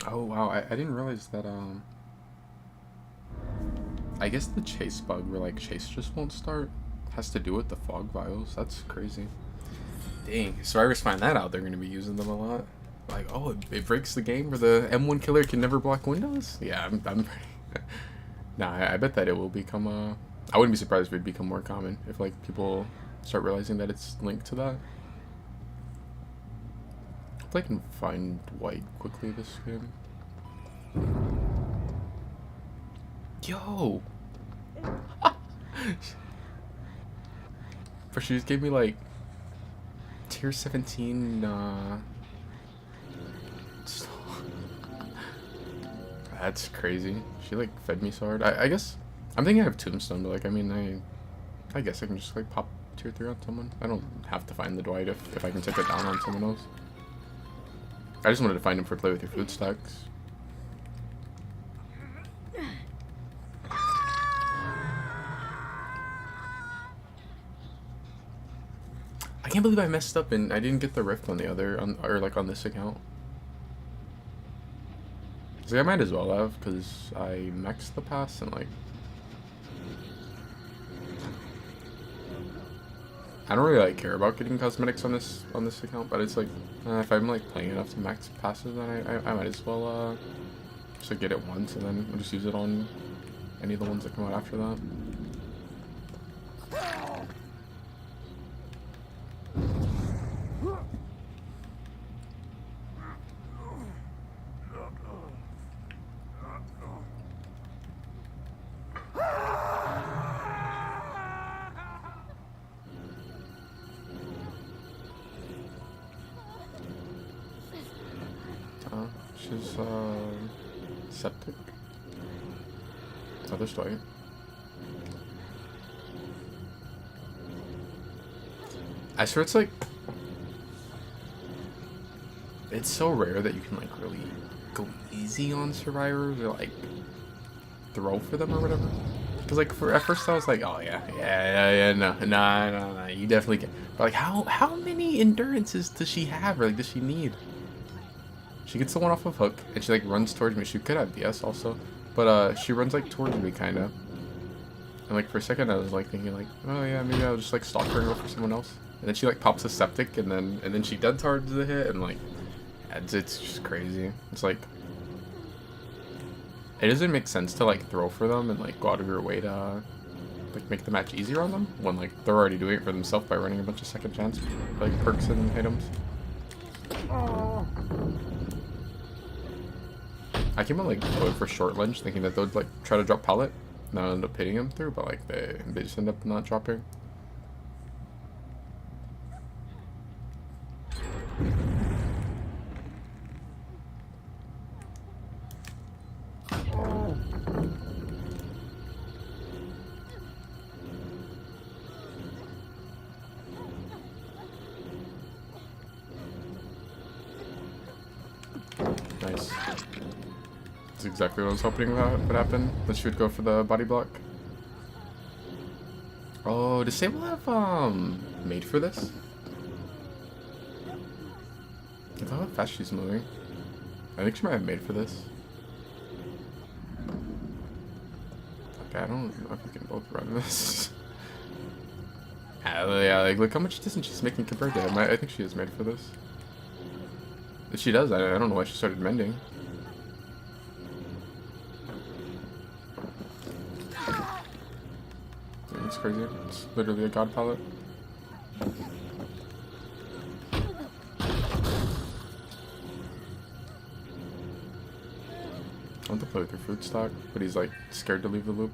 Oh wow, I didn't realize that I guess the chase bug where like chase just won't start has to do with the fog vials. That's crazy. Dang, survivors find that out, they're gonna be using them a lot. Like, oh, it breaks the game where the M1 killer can never block windows? Yeah, I'm pretty... Nah, I bet that it will become I wouldn't be surprised if it'd become more common if like people start realizing that it's linked to that. If I can find white quickly this game. Yo! For she just gave me like tier 17 that's crazy. She like fed me so hard. I guess I'm thinking I have tombstone, but like I mean I guess I can just like pop tier 3 on someone. I don't have to find the Dwight if I can take it down on someone else. I just wanted to find him for play with your food stacks. I can't believe I messed up and I didn't get the rift on the other or like on this account. So I might as well have, because I maxed the pass and like I don't really like care about getting cosmetics on this account, but it's like if I'm like playing enough to max passes, then I might as well just like, get it once and then I'll just use it on any of the ones that come out after that. She's septic. Oh, there's Dwight. I swear it's like it's so rare that you can like really go easy on survivors or like throw for them or whatever. Because like at first I was like, oh yeah, no, you definitely can. But like how many endurances does she have or like does she need? She gets the one off of hook, and she like runs towards me. She could have BS also, but she runs like towards me kinda. And like for a second I was like thinking like, oh yeah, maybe I'll just like stalk her and go for someone else. And then she like pops a septic, and then she dead towards the hit, and like it's just crazy. It's like it doesn't make sense to like throw for them and like go out of your way to like make the match easier on them when like they're already doing it for themselves by running a bunch of second chance like perks and items. I came out like going for short lunge thinking that they'd like try to drop pallet. And I ended up hitting him through, but like they just end up not dropping. Nice. That's exactly what I was hoping would happen. That she would go for the body block. Oh, does Sable have made for this? Look how fast she's moving. I think she might have made for this. Okay, I don't know if we can both run this. Yeah, like look how much distance she's making compared to him. I think she is made for this. If she does, I don't know why she started mending. It's crazy. It's literally a god palette. I want to play with your fruit stock, but he's like scared to leave the loop.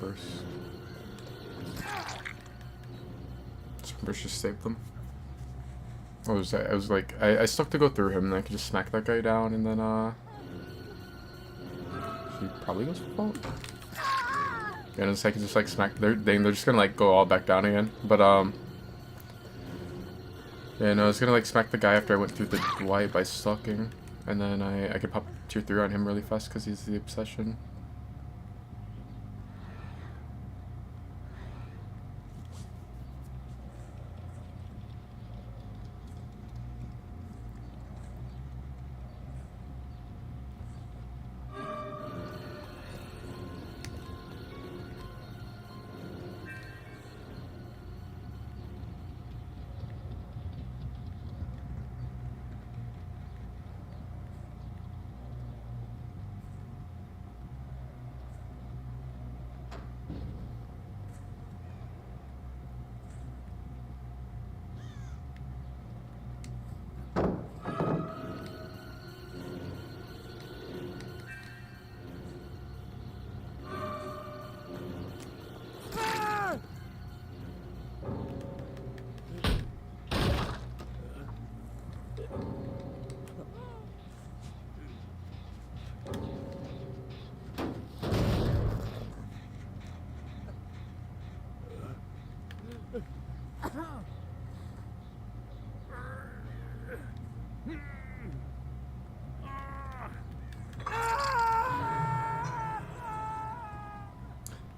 burst. Sprint burst just saved them. What was that? I was like, I stuck to go through him, and I could just smack that guy down, and then he probably goes for fault. Yeah, and I could just like smack. They're just gonna like go all back down again. But yeah, no, I was gonna like smack the guy after I went through the Dwight by stalking, and then I could pop tier 3 on him really fast because he's the obsession.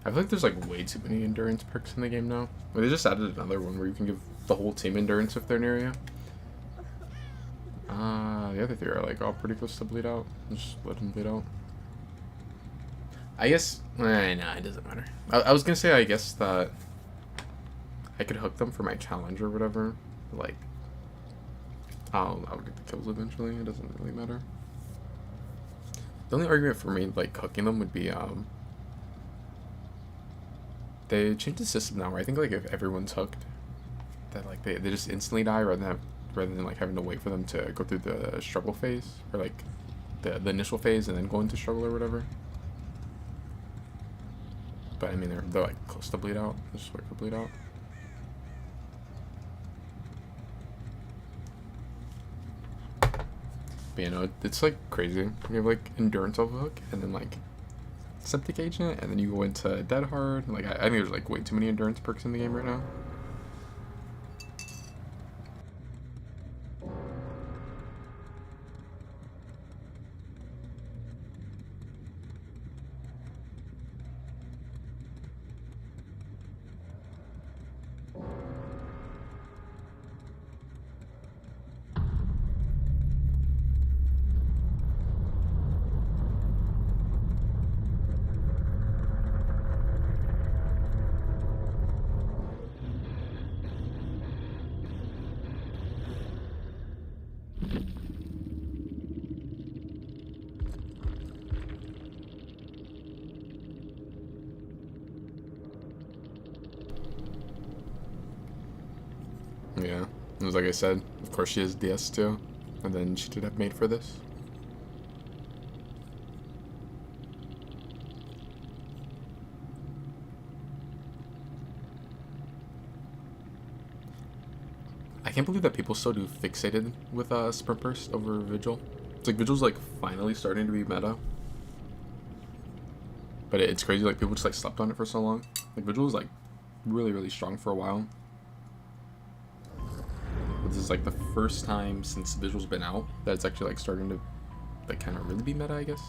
I feel like there's like way too many endurance perks in the game now. Well, they just added another one where you can give the whole team endurance if they're near you. The other three are like all pretty close to bleed out. Just let them bleed out. I guess, nah, it doesn't matter. I was gonna say I guess that I could hook them for my challenge or whatever. Like, I'll get the kills eventually. It doesn't really matter. The only argument for me like hooking them would be they changed the system now where I think like if everyone's hooked, that like they just instantly die rather than like having to wait for them to go through the struggle phase or like the initial phase and then go into struggle or whatever. But I mean they're like close to bleed out. Just wait for bleed out. But you know, it's like crazy. You have like endurance off a hook and then like septic agent and then you go into dead hard. Like I think there's like way too many endurance perks in the game right now. Yeah, it was like I said, of course she has DS too, and then she did have made for this. I can't believe that people still do fixated with Sprint Burst over Vigil. It's like Vigil's like finally starting to be meta. But it's crazy, like people just like slept on it for so long. Like Vigil was like really strong for a while. But this is like the first time since Vigil's been out that it's actually like starting to like kind of really be meta, I guess.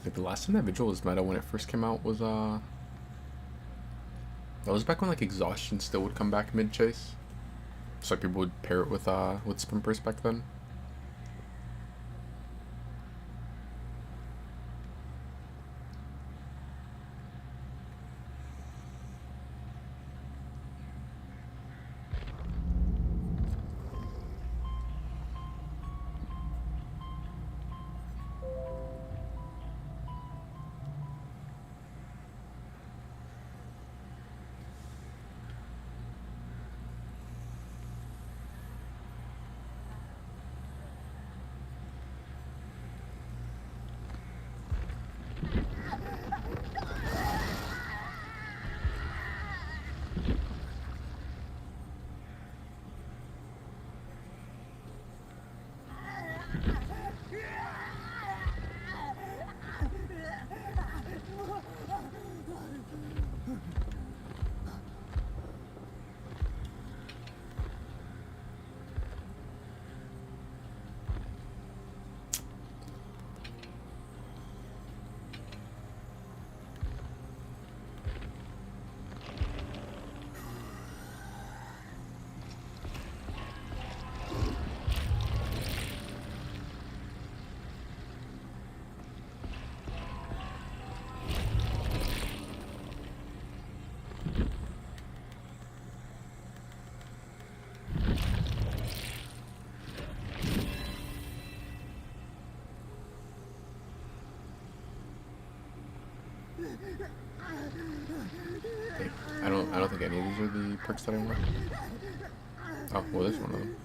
Like the last time that Vigil was meta when it first came out was that was back when like exhaustion still would come back mid chase. So like people would pair it with Sprint Burst back then. think any of these are the perks that I want. Oh, well, there's one of them.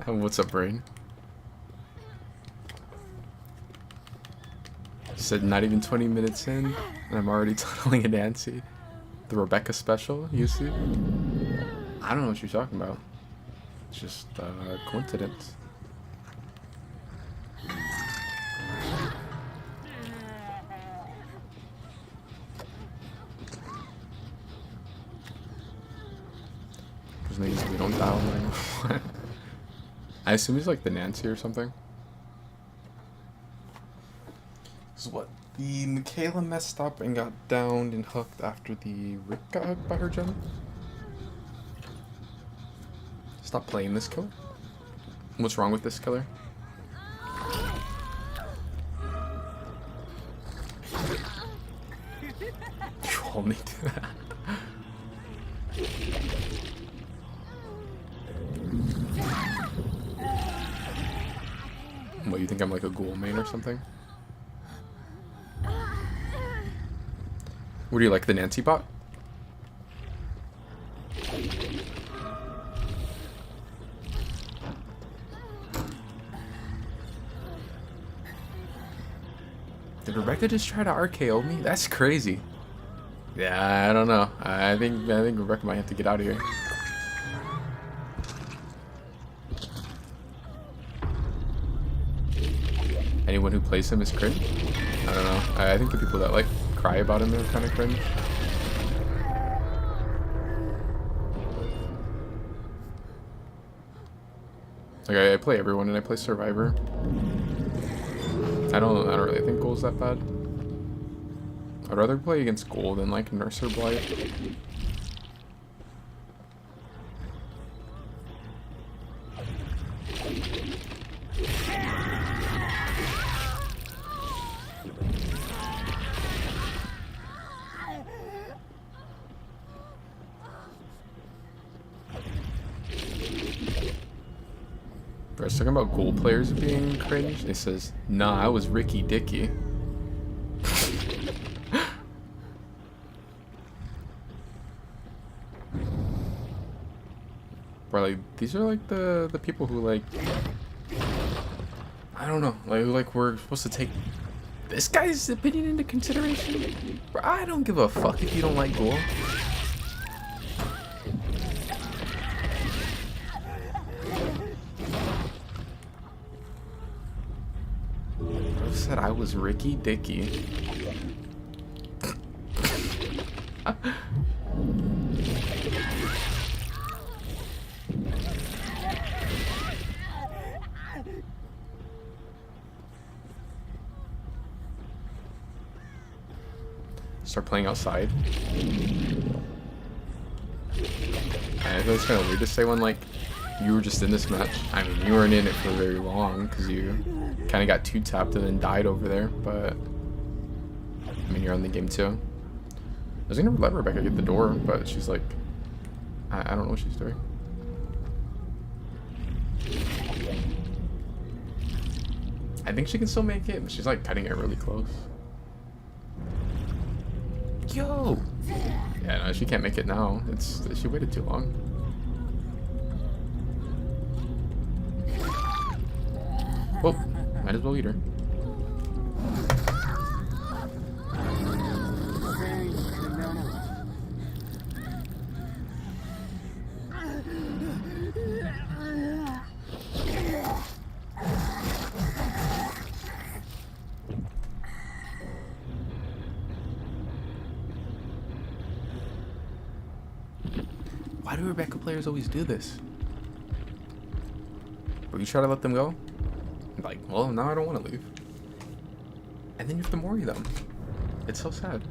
What's up, brain? Said not even 20 minutes in, and I'm already tunneling a Nancy. The Rebecca special, you see? I don't know what you're talking about. It's just coincidence. Because maybe we don't dial 911. I assume he's like the Nancy or something. This is what? The Michaela messed up and got downed and hooked after the Rick got hooked by her gem? Stop playing this killer. What's wrong with this killer? You all need to. What, you think I'm like a ghoul main or something? What do you like, the Nancy bot? Did Rebecca just try to RKO me? That's crazy. Yeah, I don't know. I think Rebecca might have to get out of here. Anyone who plays him is cringe? I don't know. I think the people that like cry about him are kind of cringe. Like I play everyone and I play Survivor. I don't really think Gold's that bad. I'd rather play against Gold than like Nurse or Blight. I was talking about Gold players being cringe. He says, "Nah, I was Ricky Dicky." Bro, like these are like the people who like, I don't know, like who like we're supposed to take this guy's opinion into consideration. Bro, I don't give a fuck if you don't like Gold. Bro said I was Ricky Dicky. Start playing outside. I feel it's kind of weird to say when like you were just in this match. I mean, you weren't in it for very long because you kind of got two tapped and then died over there. But I mean, you're on the game too. I was gonna let Rebecca get the door, but she's like, I don't know what she's doing. I think she can still make it, but she's like cutting it really close. Yo! Yeah, no, she can't make it now. She waited too long. Well, might as well eat her. Why do Rebecca players always do this? Will you try to let them go? Like, well, now I don't want to leave. And then you have to worry them. It's so sad.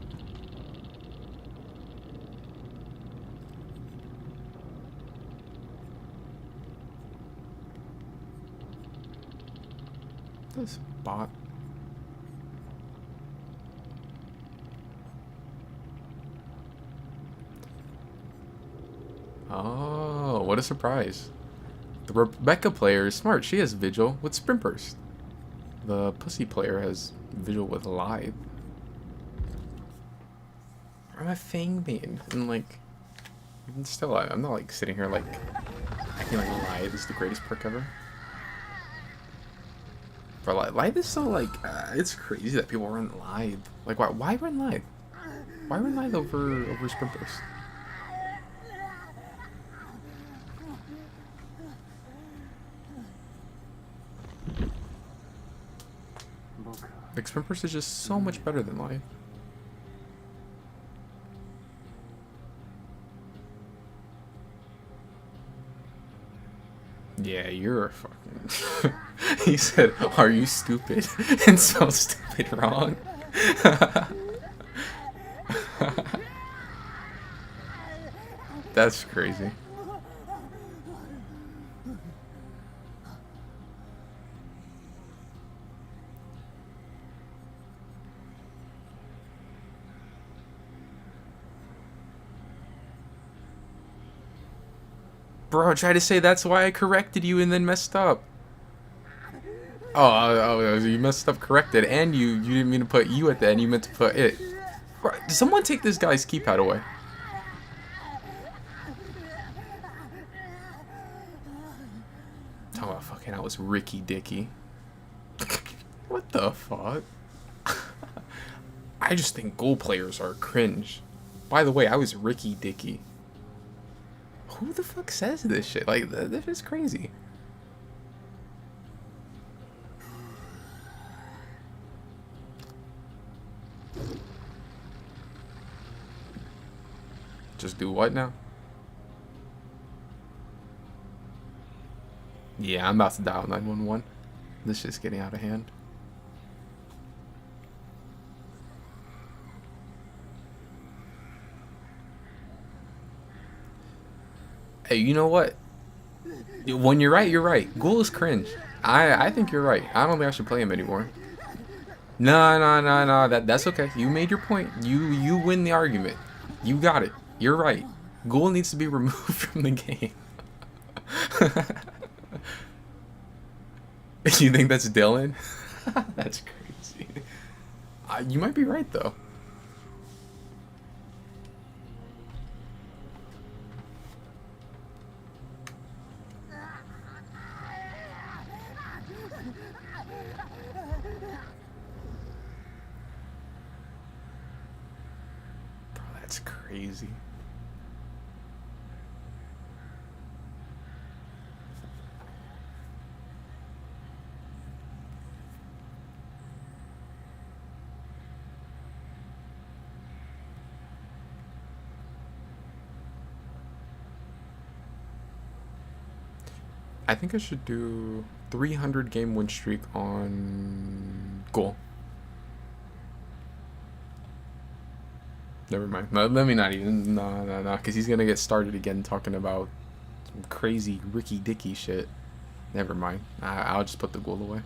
This bot. Oh, what a surprise. The Rebecca player is smart. She has Vigil with Sprint Burst. The Pussy player has Vigil with Lithe. I'm a Fang main. And like, even still, I'm not like sitting here like acting like Lithe is the greatest perk ever. But Lithe is so like, it's crazy that people run Lithe. Like, why run Lithe? Why run Lithe over Sprint Burst? Like, Sprint Burst is just so much better than Lithe. Yeah, you're a fucking... He said, "Are you stupid?" and spelled stupid wrong. That's crazy. Bro, try to say that's why I corrected you and then messed up. Oh, you messed up, corrected, and you didn't mean to put you at the end. You meant to put it. Bro, someone take this guy's keypad away. Talking about fucking, I was Ricky Dicky. What the fuck? I just think goal players are cringe. By the way, I was Ricky Dicky. Who the fuck says this shit? Like, this is crazy. Just do what now? Yeah, I'm about to dial 911. This shit's getting out of hand. Hey, you know what? When you're right, you're right. Ghoul is cringe. I think you're right. I don't think I should play him anymore. No. That's okay. You made your point. You win the argument. You got it. You're right. Ghoul needs to be removed from the game. You think that's Dylan? That's crazy. You might be right though. Bro, that's crazy. I think I should do 300 game win streak on goal. Never mind. No, let me not even. No. Because he's going to get started again talking about some crazy Ricky Dicky shit. Never mind. I'll just put the goal away.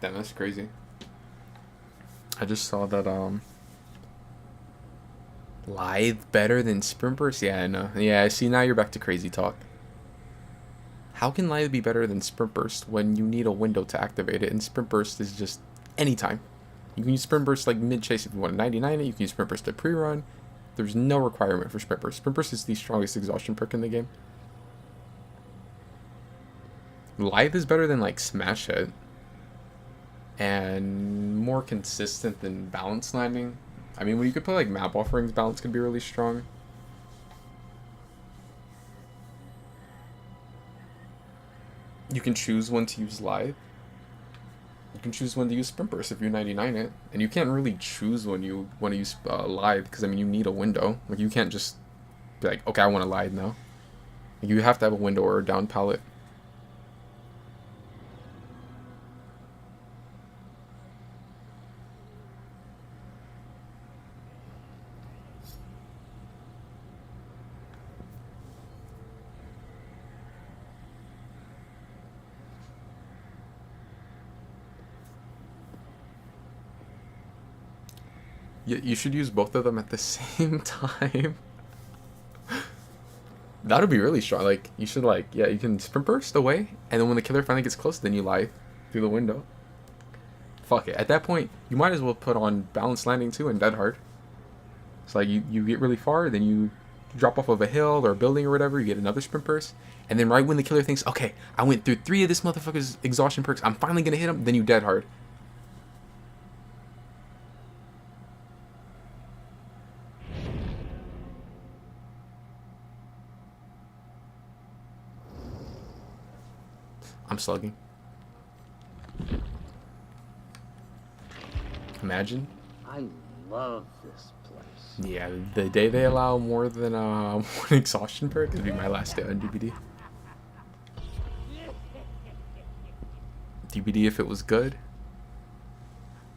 Damn, that's crazy. I just saw that Lithe better than Sprint Burst? Yeah, I know. Yeah, see, now you're back to crazy talk. How can Lithe be better than Sprint Burst when you need a window to activate it, and Sprint Burst is just anytime? You can use Sprint Burst like mid-chase if you want to 99 it, you can use Sprint Burst to pre-run. There's no requirement for Sprint Burst. Sprint Burst is the strongest exhaustion perk in the game. Lithe is better than like Smash Hit. And more consistent than balance landing. I mean, when you could play like map offerings, balance could be really strong. You can choose when to use Lithe. You can choose when to use Sprint Burst if you 99 it. And you can't really choose when you want to use Lithe, because I mean, you need a window. Like, you can't just be like, okay, I want to Lithe now. Like, you have to have a window or a down pallet. You should use both of them at the same time. That would be really strong. Like, you should, like, yeah, you can Sprint Burst away, and then when the killer finally gets close, then you Lithe through the window. Fuck it. At that point, you might as well put on Balance Landing too and Dead Hard. It's like, you get really far, then you drop off of a hill or a building or whatever, you get another sprint burst. And then right when the killer thinks, okay, I went through 3 of this motherfucker's exhaustion perks, I'm finally gonna hit him, then you dead hard. I'm slugging. Imagine. I love this place. Yeah, the day they allow more than one exhaustion perk would be my last day on DBD. DBD if it was good.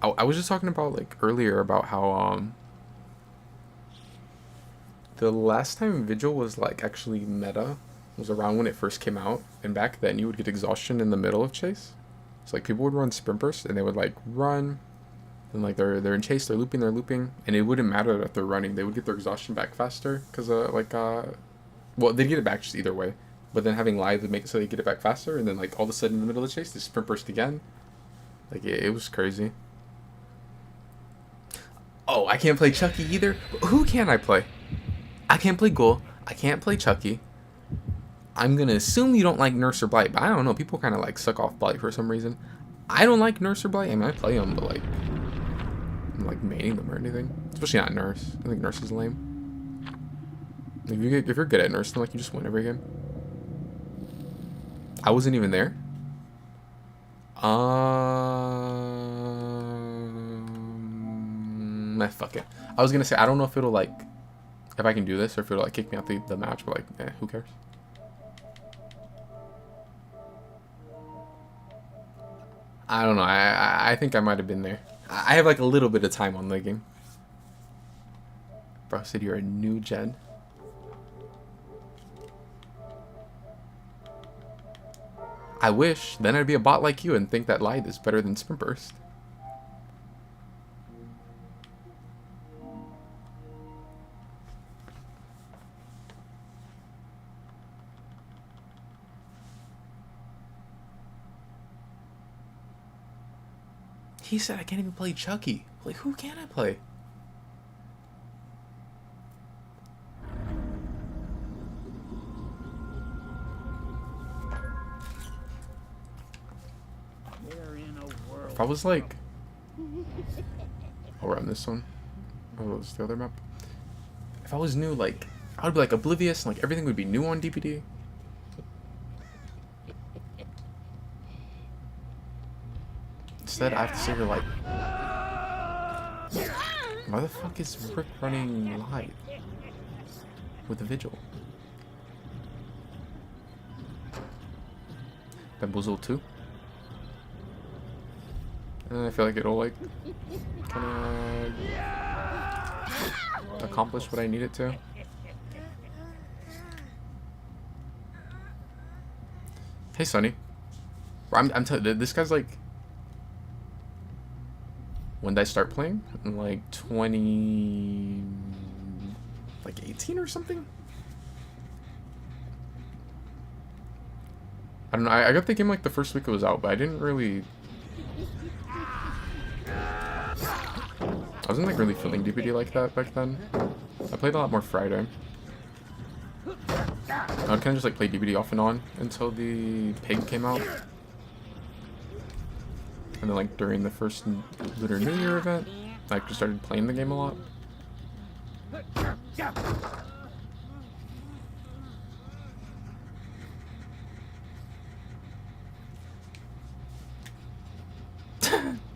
I was just talking about like earlier about how the last time Vigil was like actually meta was around when it first came out, and back then you would get exhaustion in the middle of chase. So like people would run sprint bursts and they would like run, and like they're in chase, they're looping, and it wouldn't matter that they're running, they would get their exhaustion back faster because well, they'd get it back just either way, but then having live would make it so they get it back faster, and then like all of a sudden in the middle of the chase they sprint burst again. Like it was crazy. Oh, I can't play Chucky either. Who can I play? I can't play Ghoul. I can't play Chucky. I'm gonna assume you don't like Nurse or Blight, but I don't know. People kind of like suck off Blight for some reason. I don't like Nurse or Blight. I mean, I play them, but like, I'm like maining them or anything. Especially not Nurse. I think Nurse is lame. If you're good at Nurse, then like you just win every game. I wasn't even there. Fuck it. I was gonna say I don't know if it'll like, if I can do this or if it'll like kick me out the match, but like, who cares? I don't know. I think I might have been there. I have like a little bit of time on legging. Bro said you're a new gen. I wish. Then I'd be a bot like you and think that Light is better than Sprint Burst. He said I can't even play Chucky. Like, who can I play? If I was like... Oh, we're on this one. Oh, it's the other map. If I was new, like, I would be like oblivious and like everything would be new on DPD. Instead, I have to save her like... Why the fuck is Rick running live? With a Vigil? Bamboozle 2? I feel like it'll like... kinda... accomplish what I need it to. Hey, Sonny. I'm telling you, this guy's like... When did I start playing? In like 18 or something? I don't know, I got the game like the first week it was out, but I didn't really... I wasn't like really feeling DPD like that back then. I played a lot more Friday. I would kind of just like play DPD off and on until the pig came out. And then like during the first Lunar New Year event, I just started playing the game a lot.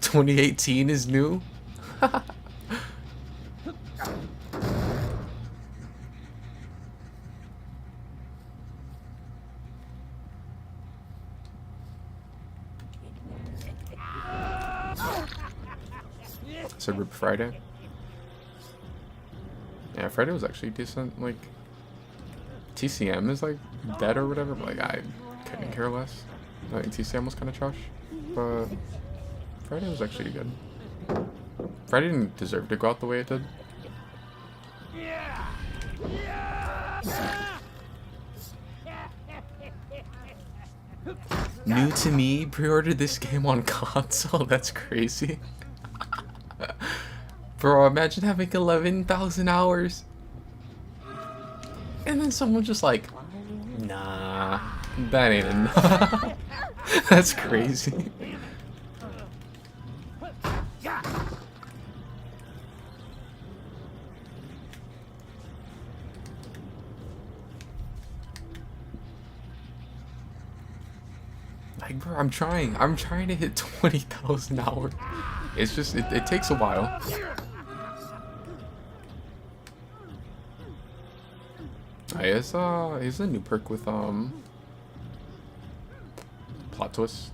"2018 is new." So RIP Friday. Yeah, Friday was actually decent. Like, TCM is like dead or whatever, but like I couldn't care less. I think TCM was kind of trash, but Friday was actually good. Friday didn't deserve to go out the way it did. New to me, pre-ordered this game on console. That's crazy. Bro, imagine having 11,000 hours. And then someone just like, nah, that ain't enough. That's crazy. Like, bro, I'm trying to hit 20,000 hours. It's just, it takes a while. Here's a new perk with, plot twist.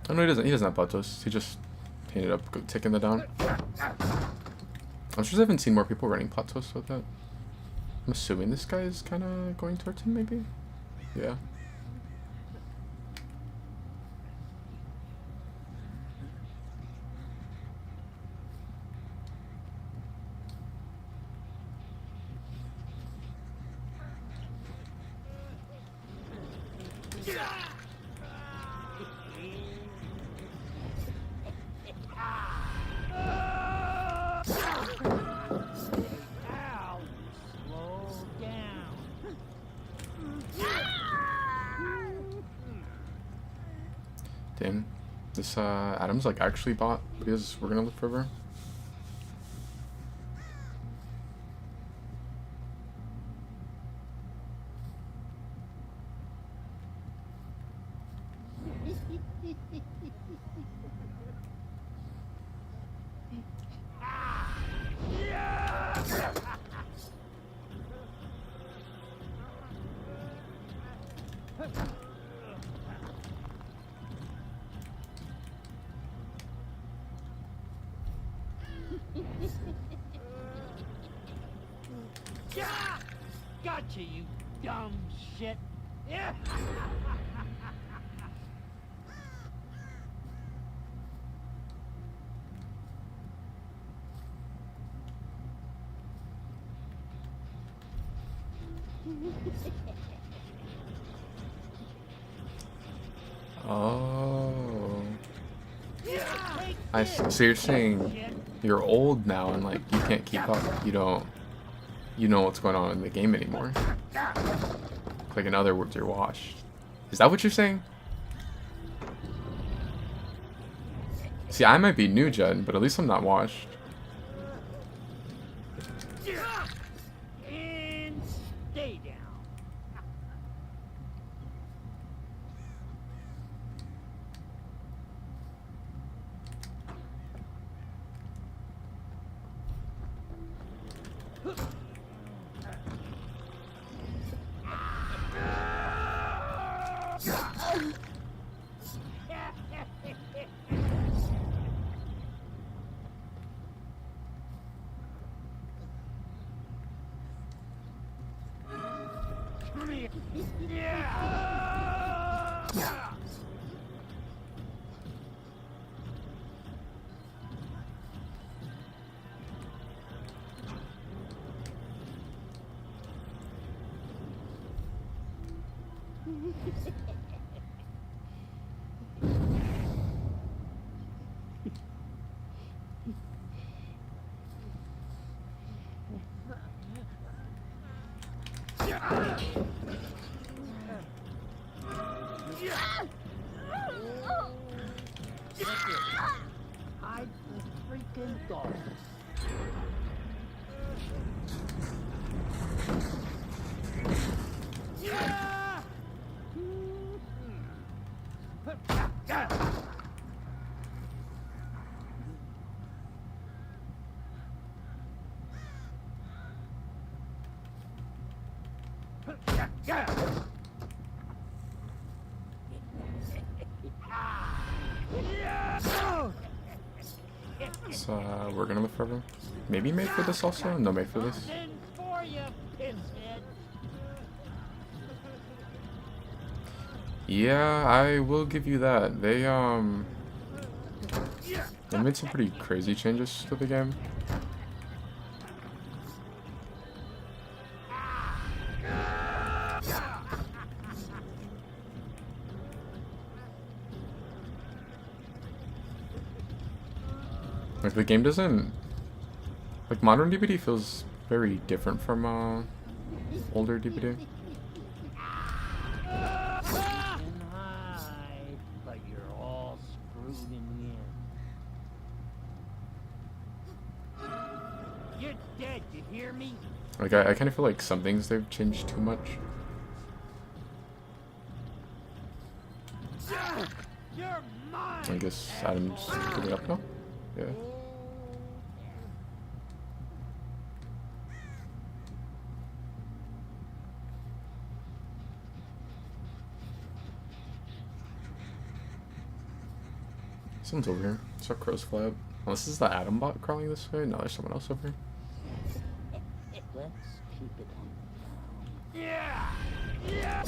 Oh no, he doesn't have plot twist. He just ended up taking the down. I'm sure I haven't seen more people running plot twists with that. I'm assuming this guy is kind of going towards him, maybe? Yeah. Damn. This, Adam's, like, actually bought because we're gonna live forever. Gotcha, you dumb shit. Yeah. Oh. So you're saying you're old now and, like, you can't keep up. You know what's going on in the game anymore. Like, in other words, you're washed. Is that what you're saying? See, I might be new gen, but at least I'm not washed. And stay down. Hide the freaking dog. So, we're gonna live forever. Maybe made for this also? No, made for this. Nothing for you, pinhead. Yeah, I will give you that. They made some pretty crazy changes to the game. Like the game doesn't like modern DBD feels very different from older DBD. And hide, but you're all screwed in the end. You're dead, you hear me? Like I kind of feel like some things they've changed too much. You're mine. I guess Adam's giving up now. Yeah. Someone's over here. I saw crows fly up. Unless this is the Adam bot crawling this way. No, there's someone else over here. Let's keep it on. Yeah. Yeah.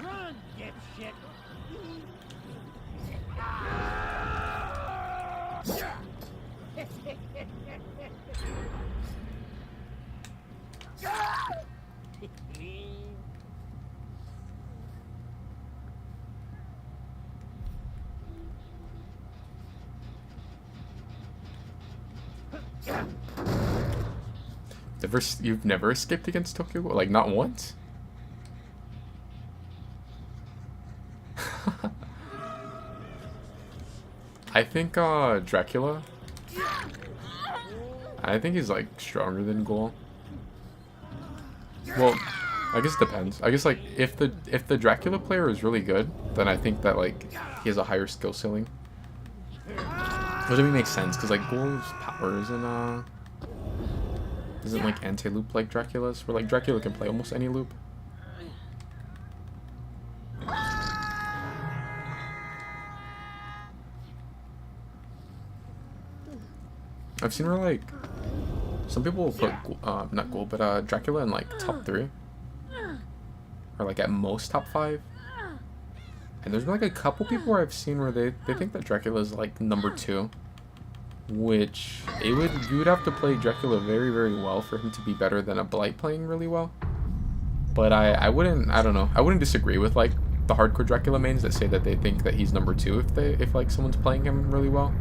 Run, dipshit. You've never escaped against Tokyo? Like, not once? I think, Dracula. I think he's, like, stronger than Ghoul. Well, I guess it depends. I guess, like, if the Dracula player is really good, then I think that, like, he has a higher skill ceiling. Which I mean makes sense, because, like, Ghoul's power isn't like anti-loop like Dracula's, where like Dracula can play almost any loop. I've seen where like some people will put not Ghoul, but Dracula in like top 3, or like at most top 5. And there's been like a couple people where I've seen where they think that Dracula is like number 2. Which you would have to play Dracula very, very well for him to be better than a Blight playing really well. But I don't know. I wouldn't disagree with like the hardcore Dracula mains that say that they think that he's number 2 if like someone's playing him really well.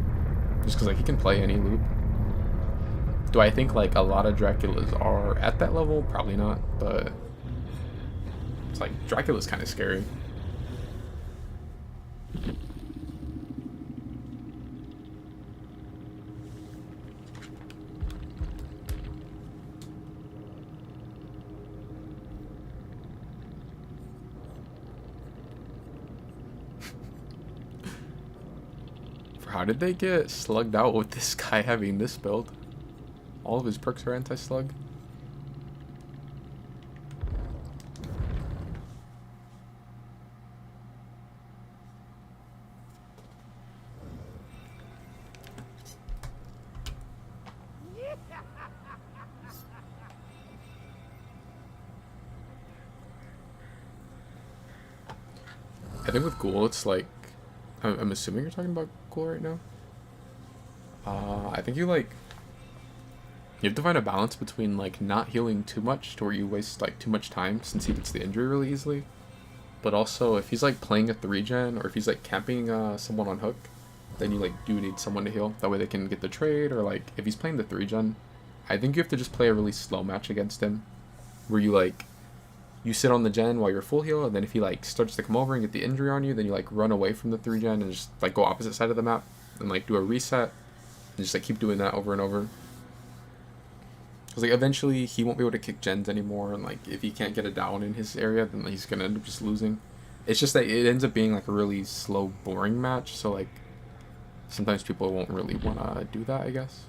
Just because like he can play any loop. Do I think like a lot of Draculas are at that level? Probably not, but it's like Dracula's kind of scary. How did they get slugged out with this guy having this build? All of his perks are anti-slug. I think with Ghoul, it's like, I'm assuming you're talking about Ghoul right now. I think you have to find a balance between like not healing too much to where you waste like too much time since he gets the injury really easily, but also if he's like playing a 3-gen or if he's like camping someone on hook, then you like do need someone to heal. That way they can get the trade, or like if he's playing the 3-gen, I think you have to just play a really slow match against him, where you sit on the gen while you're full heal, and then if he like starts to come over and get the injury on you, then you like run away from the 3-gen and just like go opposite side of the map and like do a reset and just like keep doing that over and over. Because like eventually he won't be able to kick gens anymore, and like if he can't get a down in his area, then he's gonna end up just losing. It's just that it ends up being like a really slow, boring match, so like sometimes people won't really want to do that, I guess.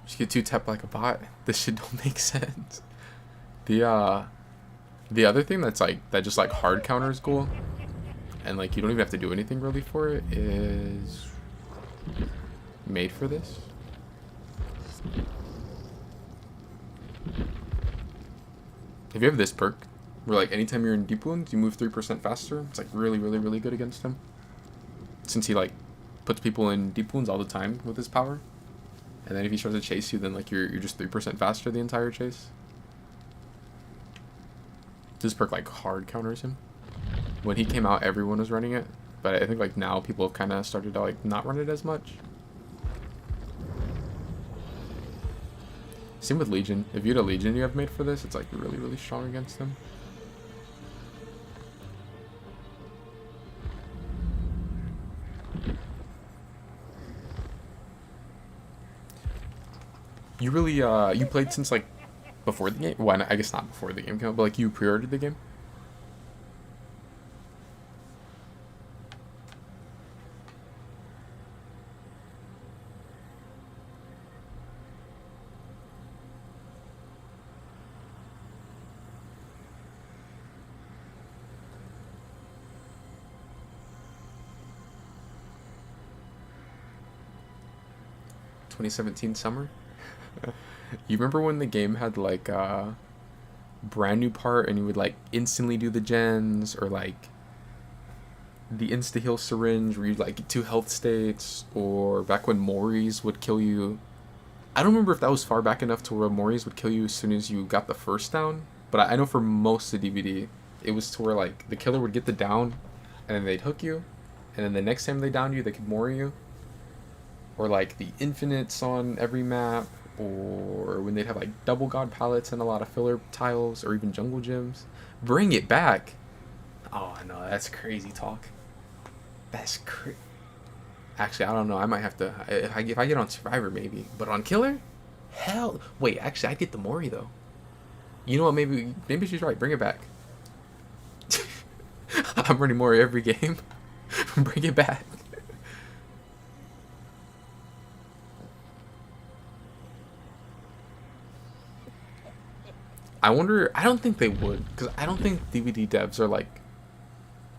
Just get 2-tapped like a bot. This shit don't make sense. The other thing that's like that just like hard counters goal, and like you don't even have to do anything really for it, is made for this. If you have this perk, where like anytime you're in deep wounds, you move 3% faster. It's like really, really, really good against him. Since he like puts people in deep wounds all the time with his power, and then if he tries to chase you, then like you're just 3% faster the entire chase. This perk like hard counters him. When he came out, everyone was running it, but I think like now people have kind of started to like not run it as much. Same with Legion. If you had a Legion you have made for this, it's like really, really strong against them. You really, you played since like before the game? Well, I guess not before the game came out, but like you pre-ordered the game? (2017 summer? You remember when the game had like a brand new part and you would like instantly do the gens, or like the insta heal syringe where you'd like get 2 health states, or back when Moris would kill you? I don't remember if that was far back enough to where Moris would kill you as soon as you got the first down, but I know for most of the DVD it was to where like the killer would get the down and then they'd hook you, and then the next time they downed you they could Mori you. Or like the infinites on every map, or when they'd have like double god palettes and a lot of filler tiles, or even jungle gyms. Bring it back. Oh no, that's crazy talk. That's crazy. Actually, I don't know. I might have to. If I get on Survivor, maybe. But on Killer, hell. Wait, actually, I'd get the Mori though. You know what? Maybe she's right. Bring it back. I'm running Mori every game. Bring it back. I wonder. I don't think they would, because I don't think DVD devs are like.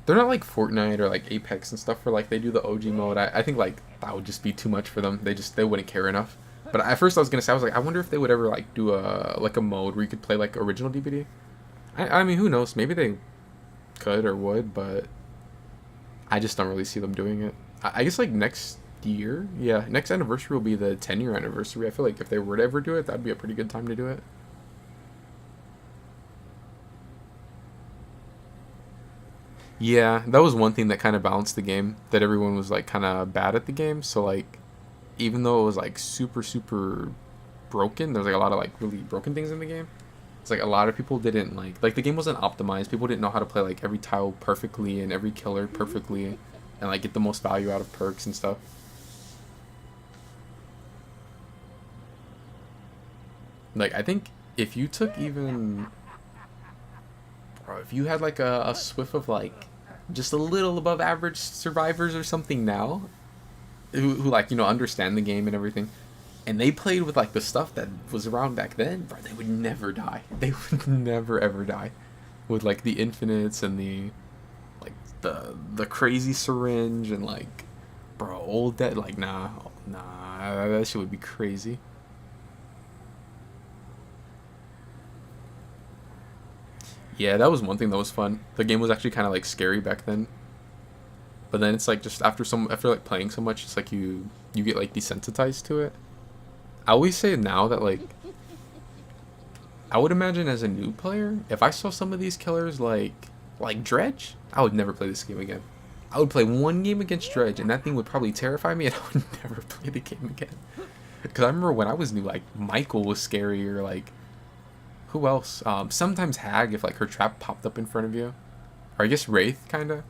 They're not like Fortnite or like Apex and stuff where like they do the OG mode. I think like that would just be too much for them. They wouldn't care enough. But at first I was gonna say, I was like, I wonder if they would ever like do a mode where you could play like original DVD. I mean, who knows? Maybe they could or would, but I just don't really see them doing it. I guess like next year, yeah, next anniversary will be the 10-year anniversary. I feel like if they were to ever do it, that'd be a pretty good time to do it. Yeah, that was one thing that kind of balanced the game, that everyone was like kind of bad at the game. So like, even though it was like super, super broken, there was like a lot of like really broken things in the game. It's like a lot of people didn't like the game wasn't optimized. People didn't know how to play like every tile perfectly and every killer perfectly, and like get the most value out of perks and stuff. Like I think if you took even, bro, if you had like a swift of like just a little above average survivors or something now, who like, you know, understand the game and everything, and they played with like the stuff that was around back then, bro, they would never die. They would never ever die with like the infinites and the like the crazy syringe and like, bro, old dead, like nah, that shit would be crazy. Yeah, that was one thing that was fun. The game was actually kind of like scary back then. But then it's like just after like playing so much, it's like you get like desensitized to it. I always say now that like I would imagine as a new player, if I saw some of these killers like Dredge, I would never play this game again. I would play one game against Dredge and that thing would probably terrify me and I would never play the game again. Because I remember when I was new, like Michael was scary, or like who else? Sometimes Hag, if like her trap popped up in front of you, or I guess Wraith, kind of.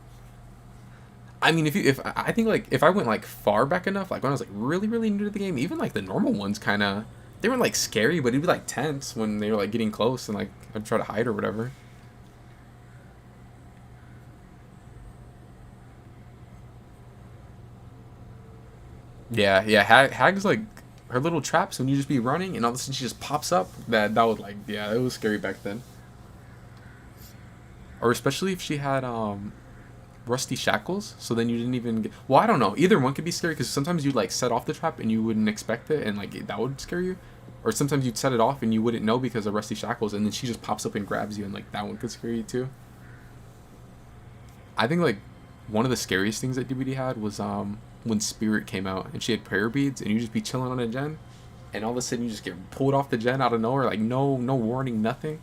I mean, if I think like if I went like far back enough, like when I was like really really new to the game, even like the normal ones kind of, they weren't like scary, but it'd be like tense when they were like getting close and like I'd try to hide or whatever. Yeah. Hag's like her little traps when you just be running and all of a sudden she just pops up. That was like, yeah, it was scary back then. Or especially if she had rusty shackles, so then you didn't even get. Well, I don't know. Either one could be scary because sometimes you'd like set off the trap and you wouldn't expect it, and like that would scare you. Or sometimes you'd set it off and you wouldn't know because of rusty shackles, and then she just pops up and grabs you, and like that one could scare you too. I think like one of the scariest things that DBD had was when Spirit came out and she had prayer beads, and you just be chilling on a gen, and all of a sudden you just get pulled off the gen out of nowhere, like no warning, nothing.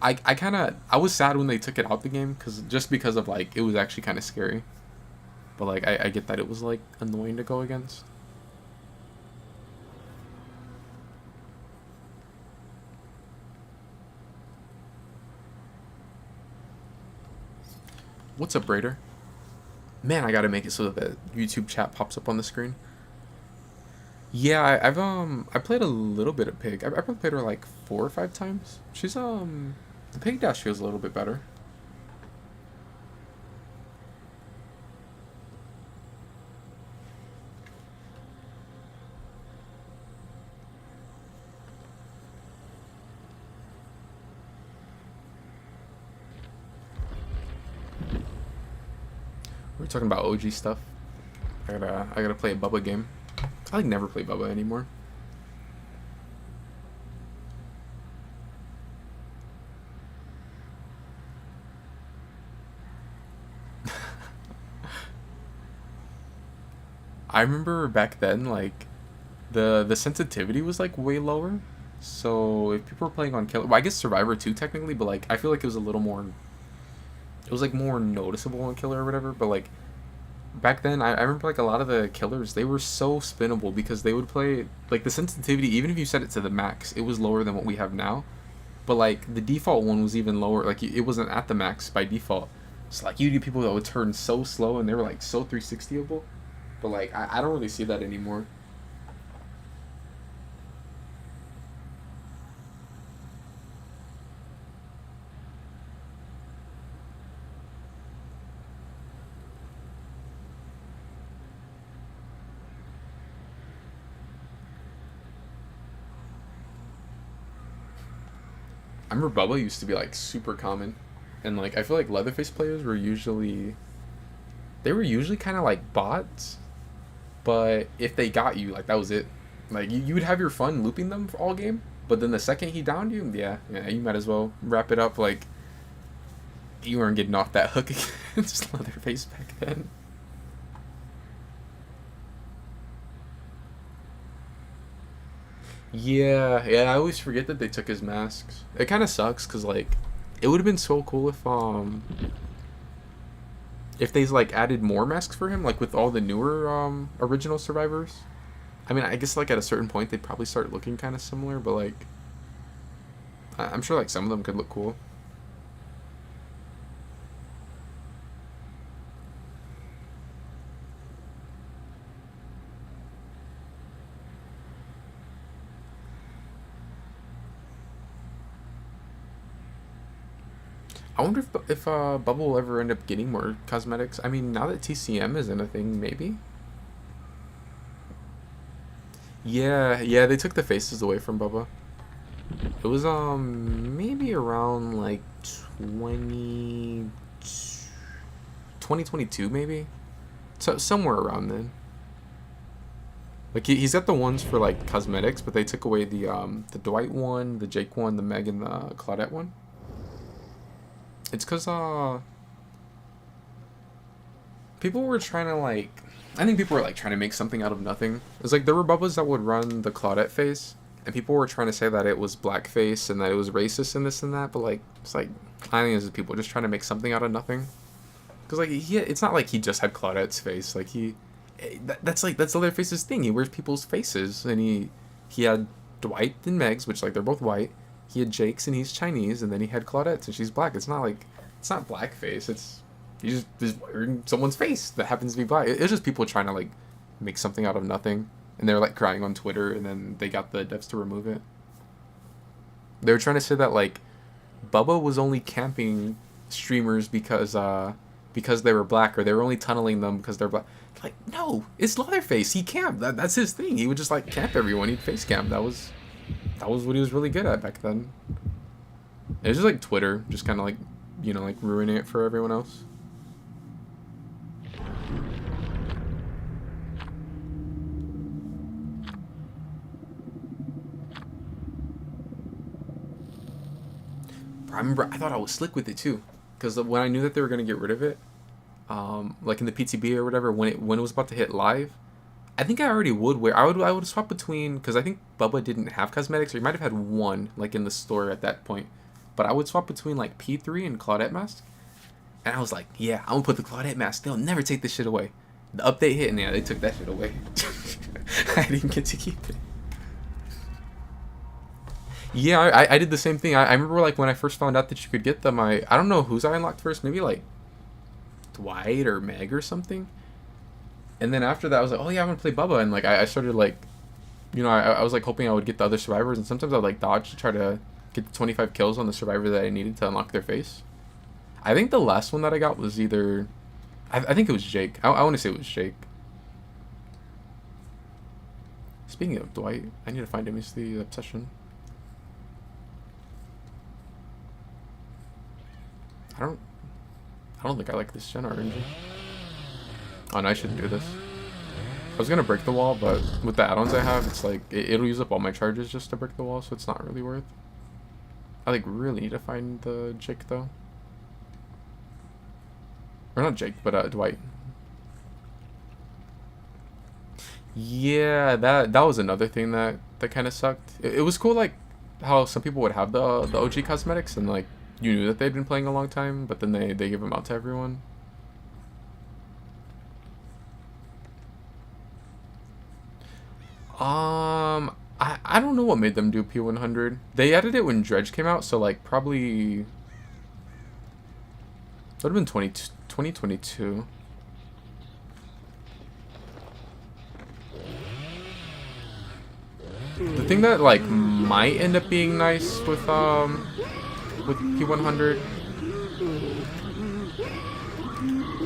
I was sad when they took it out the game because of like it was actually kind of scary, but like I get that it was like annoying to go against. What's up, Raider? Man, I gotta make it so that the YouTube chat pops up on the screen. Yeah, I've I played a little bit of Pig. I probably played her like 4 or 5 times. She's the Pig dash feels a little bit better. We're talking about OG stuff. I gotta play a Bubba game. I like never play Bubba anymore. I remember back then, like the sensitivity was like way lower. So if people were playing on Killer, well, I guess Survivor too technically, but like I feel like it was a little more. It was like more noticeable on Killer or whatever. But like back then, I remember like a lot of the killers, they were so spinnable because they would play like the sensitivity. Even if you set it to the max, it was lower than what we have now. But like the default one was even lower. Like it wasn't at the max by default. So like you do people that would turn so slow and they were like so 360able. But like I don't really see that anymore. I remember Bubba used to be like super common, and like I feel like Leatherface players were usually kind of like bots, but if they got you, like that was it. Like you would have your fun looping them for all game, but then the second he downed you, yeah, you might as well wrap it up. Like you weren't getting off that hook against Leatherface back then. Yeah, I always forget that they took his masks. It kind of sucks because like it would have been so cool if they like added more masks for him, like with all the newer original survivors. I mean, I guess like at a certain point they'd probably start looking kind of similar, but like I'm sure like some of them could look cool. I wonder if Bubble will ever end up getting more cosmetics. I mean, now that TCM isn't a thing, maybe. Yeah, they took the faces away from Bubba. It was maybe around like 20 2022 maybe. So somewhere around then. Like he's got the ones for like cosmetics, but they took away the Dwight one, the Jake one, the Meg, and the Claudette one. It's cause people were trying to like, I think people were like trying to make something out of nothing. It's like there were Bubbas that would run the Claudette face, and people were trying to say that it was blackface and that it was racist and this and that. But like it's like I think it's just people just trying to make something out of nothing. Cause like it's not like he just had Claudette's face. Like that's Leatherface's thing. He wears people's faces, and he had Dwight and Meg's, which like they're both white. He had Jake's and he's Chinese, and then he had Claudette's and she's black. It's not blackface. It's he's just wearing someone's face that happens to be black. It's just people trying to like make something out of nothing, and they're like crying on Twitter, and then they got the devs to remove it. They were trying to say that like Bubba was only camping streamers because they were black, or they were only tunneling them because they're black. like, no, it's Leatherface. He camped. That's his thing. He would just like camp everyone. He'd face camp. That was what he was really good at back then. It was just like Twitter, just kind of like, you know, like ruining it for everyone else. I remember I thought I was slick with it too, because when I knew that they were gonna get rid of it, like in the PTB or whatever, when it was about to hit live, I think I already would wear. I would swap between, because I think Bubba didn't have cosmetics, or he might have had one like in the store at that point, but I would swap between like P3 and Claudette mask, and I was like, yeah, I'm gonna put the Claudette mask. They'll never take this shit away. The update hit, and yeah, they took that shit away. I didn't get to keep it. Yeah, I did the same thing. I remember like when I first found out that you could get them, I don't know whose I unlocked first, maybe like Dwight or Meg or something. And then after that I was like, oh yeah, I'm gonna play Bubba, and like I started like, you know, I was like hoping I would get the other survivors, and sometimes I would like dodge to try to get the 25 kills on the survivor that I needed to unlock their face. I think the last one that I got was either, I think it was Jake. I want to say it was Jake. Speaking of Dwight, I need to find him. He's the obsession. I don't think I like this gen RNG. Oh no, I shouldn't do this. I was gonna break the wall, but with the add-ons I have, it's like it'll use up all my charges just to break the wall, so it's not really worth. I like really need to find the Jake though. Or not Jake, but Dwight. Yeah, that was another thing that kind of sucked. It was cool, like how some people would have the OG cosmetics, and like you knew that they'd been playing a long time, but then they give them out to everyone. I don't know what made them do P100. They added it when Dredge came out, so like probably that would have been 2022. The thing that like might end up being nice with P100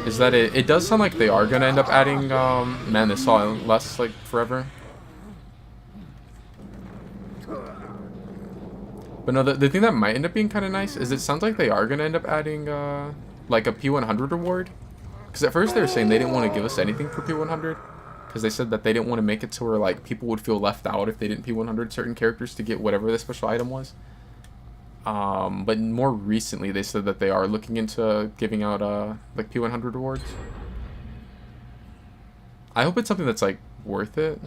is that it does sound like they are gonna end up adding man, this saw less like forever. But no, the thing that might end up being kind of nice is it sounds like they are gonna end up adding like a P100 reward. Because at first they were saying they didn't want to give us anything for P100, because they said that they didn't want to make it to where like people would feel left out if they didn't P100 certain characters to get whatever the special item was. But more recently they said that they are looking into giving out like P100 rewards. I hope it's something that's like worth it.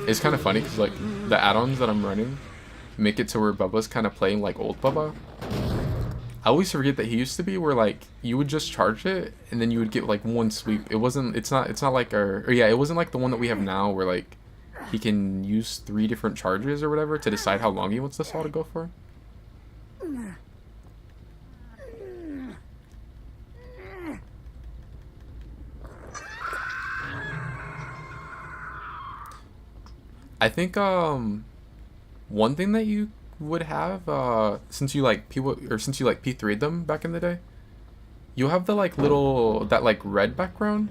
It's kind of funny because like the add-ons that I'm running make it to where Bubba's kind of playing like old Bubba. I always forget that he used to be where like you would just charge it and then you would get like one sweep. It's not like it wasn't like the one that we have now where like he can use 3 different charges or whatever to decide how long he wants the saw to go for. I think one thing that you would have since you like P3'd them back in the day, you have the like that like red background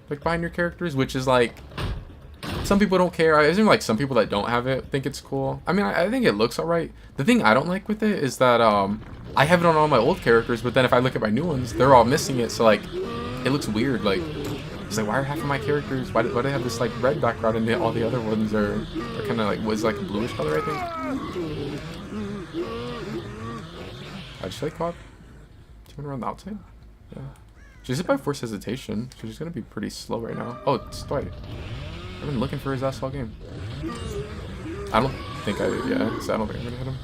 like behind your characters, which is like some people don't care. I assume like some people that don't have it think it's cool. I mean, I think it looks alright. The thing I don't like with it is that I have it on all my old characters, but then if I look at my new ones, they're all missing it, so like it looks weird. Like it's like, why are half of my characters, why do they have this like red background and all the other ones are kind of like, was like a bluish color, I think. I just like caught. Do you want to run the outside? Yeah. She's hit by forced hesitation, so she's gonna be pretty slow right now. Oh, it's Dwight. I've been looking for his ass all game. I don't think so I don't think I'm gonna hit him.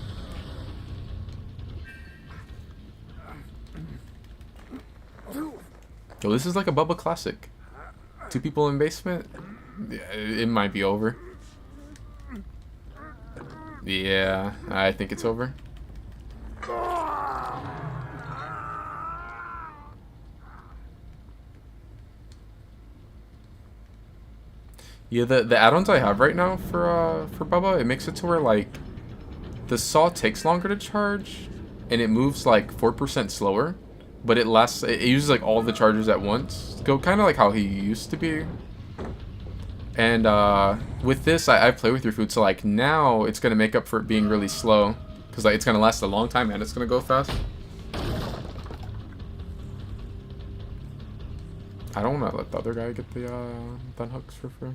Yo, this is like a Bubba classic. 2 people in basement? Yeah, it might be over. Yeah, I think it's over. Yeah, the add-ons I have right now for Bubba, it makes it to where like the saw takes longer to charge, and it moves like 4% slower, but it uses like all the charges at once. Go kind of like how he used to be. And with this, I play with your food, so like now it's gonna make up for it being really slow, because like it's gonna last a long time and it's gonna go fast. I don't want to let the other guy get the gun hooks for free.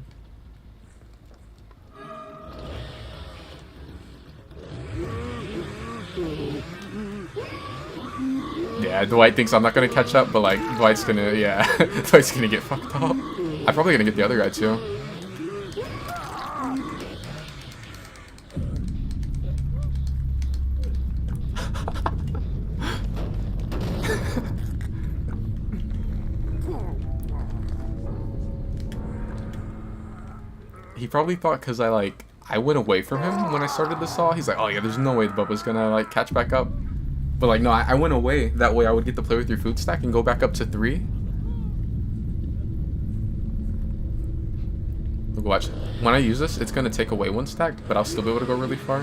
Yeah, Dwight thinks I'm not gonna catch up, but like Dwight's gonna, yeah, Dwight's gonna get fucked up. I'm probably gonna get the other guy too. He probably thought because I went away from him when I started the saw. He's like, oh yeah, there's no way the Bubba's gonna like catch back up. But like, no, I went away. That way I would get to play with your food stack and go back up to 3. Look, watch. When I use this, it's gonna take away 1 stack, but I'll still be able to go really far.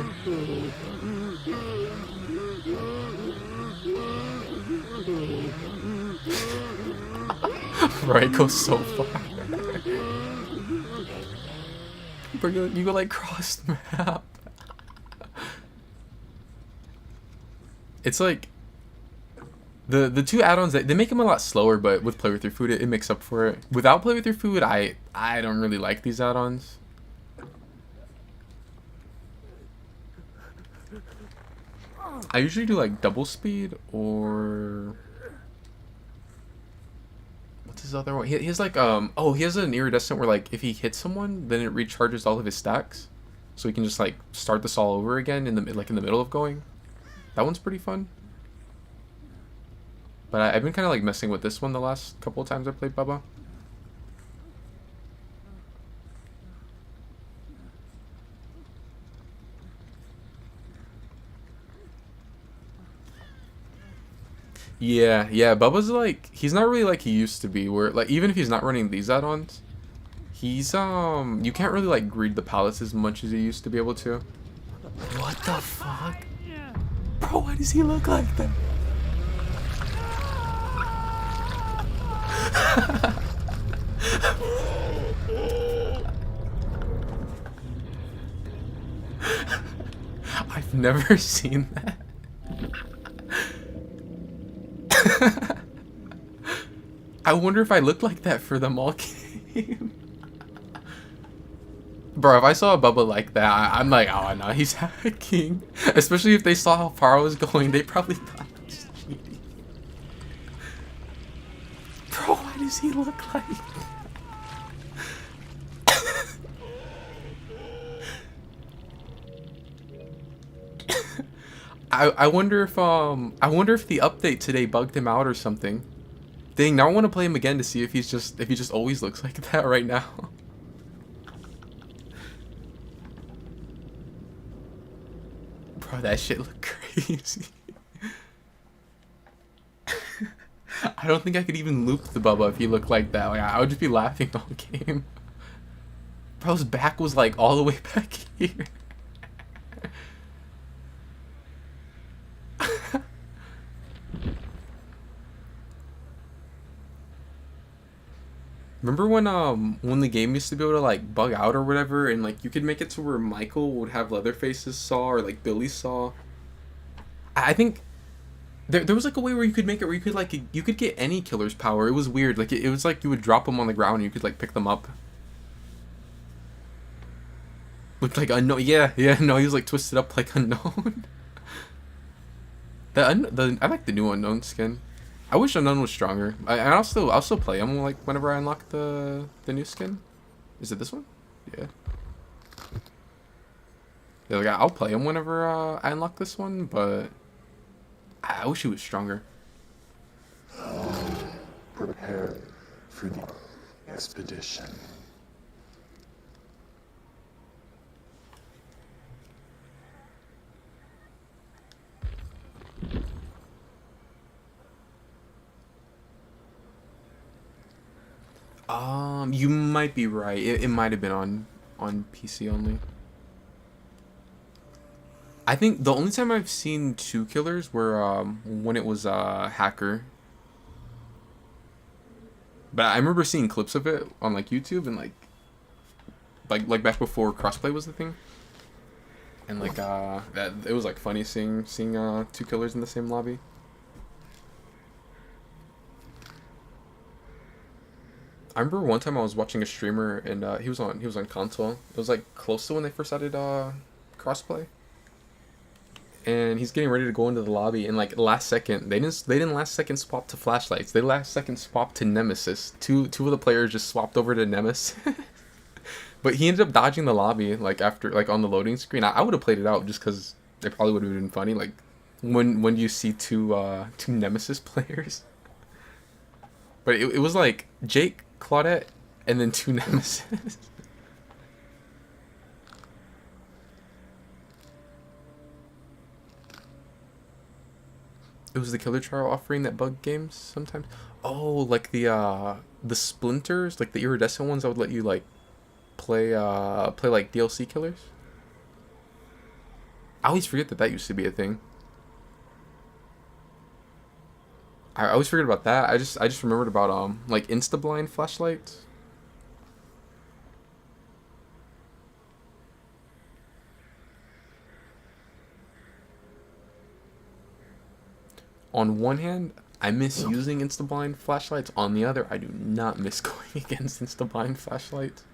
Right, goes so far. Bro, you go like cross the map. It's like the 2 add-ons they make them a lot slower, but with Play With Your Food it makes up for it. Without Play With Your Food, I don't really like these add-ons. I usually do like double speed or what's his other one? He has like oh, he has an iridescent where like if he hits someone, then it recharges all of his stacks, so he can just like start this all over again in the middle of going. That one's pretty fun. But I've been kind of like messing with this one the last couple of times I played Bubba. Yeah, Bubba's like, he's not really like he used to be, where like even if he's not running these add-ons, he's you can't really like greed the pallets as much as he used to be able to. What the fuck? Bro, why does he look like that? I've never seen that. I wonder if I look like that for the mall game. Bro, if I saw a Bubba like that, I'm like, oh no, he's hacking. Especially if they saw how far I was going, they probably thought I was cheating. Bro, why does he look like... I wonder if the update today bugged him out or something. Dang, now I want to play him again to see if he just always looks like that right now. Bro, that shit looked crazy. I don't think I could even loop the Bubba if he looked like that. Like, I would just be laughing all game. Bro's back was like all the way back here. Remember when the game used to be able to like bug out or whatever, and like you could make it to where Michael would have Leatherface's saw or like Billy's saw? I think there was like a way where you could make it where you could get any killer's power. It was weird. Like it was like you would drop them on the ground and you could like pick them up. Looked like unknown. Yeah, no, he was like twisted up like unknown. I like the new unknown skin. I wish unknown was stronger. I'll still play him like whenever I unlock the new skin. Is it this one? Yeah. Yeah, like I'll play him whenever I unlock this one, but I wish he was stronger. Prepare for the expedition. You might be right. It might have been on PC only. I think the only time I've seen two killers were when it was Hacker. But I remember seeing clips of it on like YouTube and like back before crossplay was the thing. And like that it was like funny seeing two killers in the same lobby. I remember one time I was watching a streamer and he was on console. It was like close to when they first added crossplay. And he's getting ready to go into the lobby, and like last second, they didn't last second swap to flashlights. They last second swapped to Nemesis. Two of the players just swapped over to Nemesis. But he ended up dodging the lobby like after like on the loading screen. I would have played it out just because it probably would have been funny. Like when you see two Nemesis players. But it was like Jake, Claudette, and then two Nemesis. It was the Killer Trial offering that bug games sometimes. Oh, like the splinters, like the iridescent ones that would let you like play like DLC killers. I always forget that used to be a thing. I always forget about that. I just remembered about like insta-blind flashlights. On one hand, I miss using insta-blind flashlights. On the other, I do not miss going against insta-blind flashlights.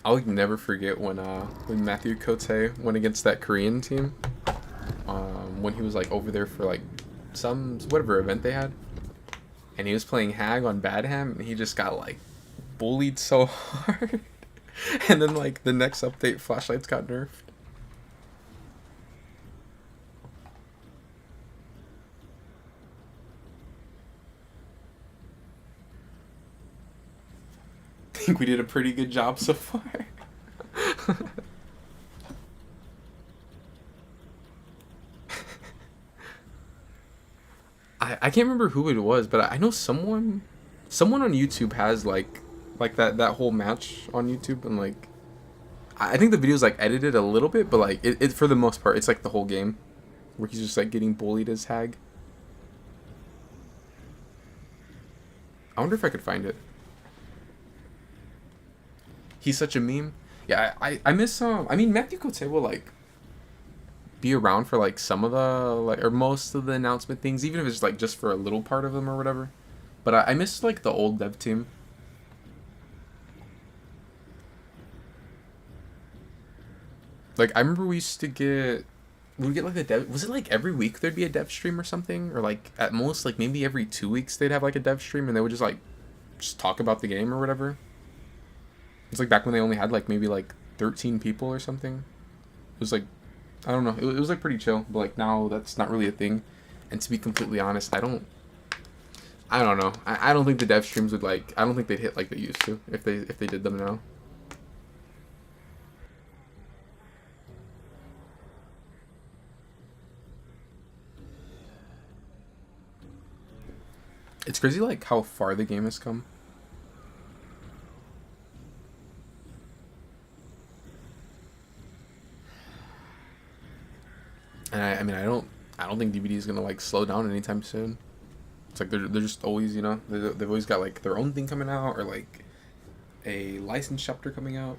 I'll never forget when Matthew Cote went against that Korean team. When he was like over there for like some whatever event they had, and he was playing Hag on Badham, and he just got like bullied so hard. And then like the next update, flashlights got nerfed. I think we did a pretty good job so far. I can't remember who it was, but I know someone on YouTube has like that whole match on YouTube, and like I think the video's like edited a little bit, but like it for the most part it's like the whole game where he's just like getting bullied as Hag. I wonder if I could find it. He's such a meme. Yeah, I miss I mean Matthew Cote will like be around for like some of the like or most of the announcement things, even if it's like just for a little part of them or whatever. But I miss like the old dev team. Like I remember we'd get like a dev, was it like every week there'd be a dev stream or something, or like at most like maybe every 2 weeks they'd have like a dev stream and they would just talk about the game or whatever. It's like back when they only had like maybe like 13 people or something. It was like, I don't know, it was like pretty chill, but like now that's not really a thing. And to be completely honest, I don't know. I don't think the dev streams would like, I don't think they'd hit like they used to if they did them now. It's crazy like how far the game has come. And I mean I don't think DVD is gonna like slow down anytime soon. It's like they're just always, you know, they've always got like their own thing coming out or like a licensed chapter coming out.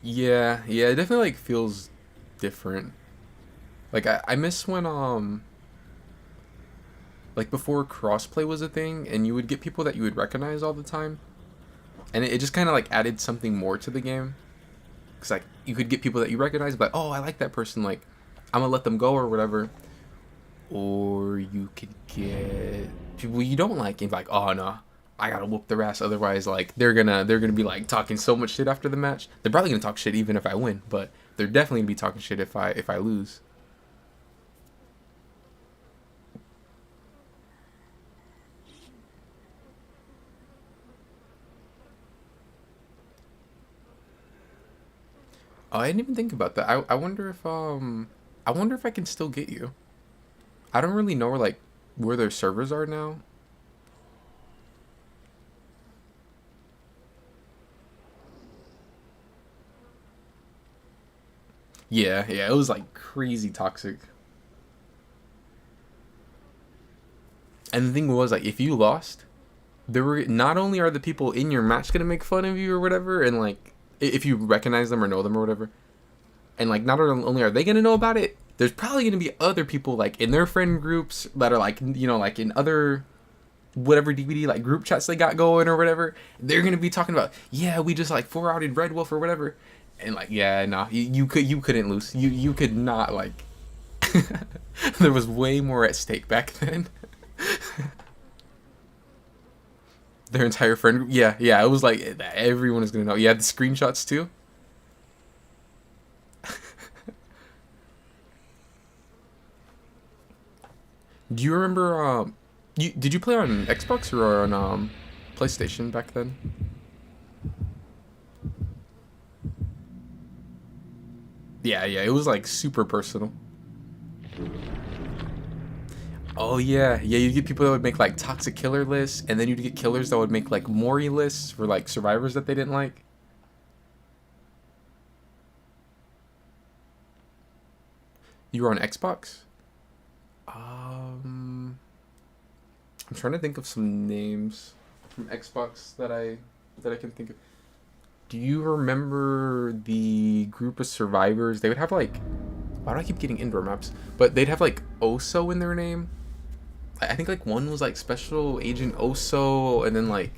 Yeah, it definitely like feels different. Like I miss when like before crossplay was a thing and you would get people that you would recognize all the time. And it just kind of like added something more to the game. Cuz like you could get people that you recognize but oh, I like that person, like I'm going to let them go or whatever. or you could get people you don't like and be like, oh no, I gotta whoop their ass. Otherwise, like they're gonna be like talking so much shit after the match. They're probably gonna talk shit even if I win, but they're definitely gonna be talking shit if I lose. Oh, I didn't even think about that. I wonder if I can still get you. I don't really know where their servers are now. Yeah, yeah, it was like crazy toxic. And the thing was like if you lost, there were not only are the people in your match gonna make fun of you or whatever, and like if you recognize them or know them or whatever, and like not only are they gonna know about it, there's probably gonna be other people like in their friend groups that are like like in other whatever DVD like group chats they got going or whatever. They're gonna be talking about yeah we just like 4-outed Red Wolf or whatever, and like yeah no you couldn't lose you could not like there was way more at stake back then. Their entire friend group. Yeah, it was like everyone is gonna know. You had the screenshots too. Do you remember? Did you play on Xbox or on PlayStation back then? Yeah, it was like super personal. Oh yeah, you'd get people that would make like toxic killer lists, and then you'd get killers that would make like Mori lists for like survivors that they didn't like. You were on Xbox? I'm trying to think of some names from Xbox that I can think of. Do you remember the group of survivors? They would have like, why do I keep getting indoor maps? But they'd have like Oso in their name. I think like one was like Special Agent Oso, and then like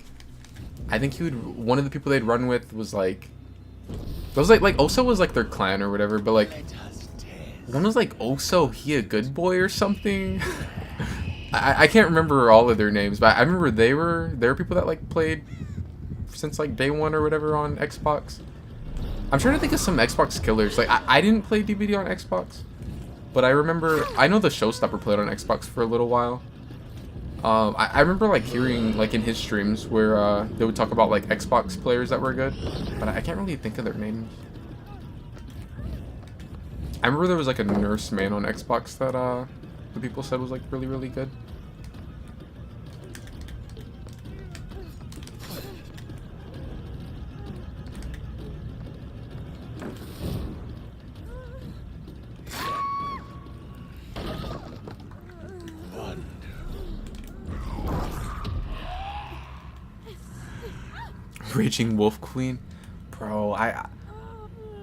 I think one of the people they'd run with was like those like Oso was like their clan or whatever, but like one was like Oso he a good boy or something. I can't remember all of their names, but I remember they were people that like played since like day one or whatever on Xbox. I'm trying to think of some Xbox killers. Like I didn't play DVD on Xbox, but I know the Showstopper played on Xbox for a little while. I remember like hearing like in his streams where they would talk about like Xbox players that were good, but I can't really think of their names. I remember there was like a nurse man on Xbox that the people said was like really really good. Raging Wolf Queen, bro.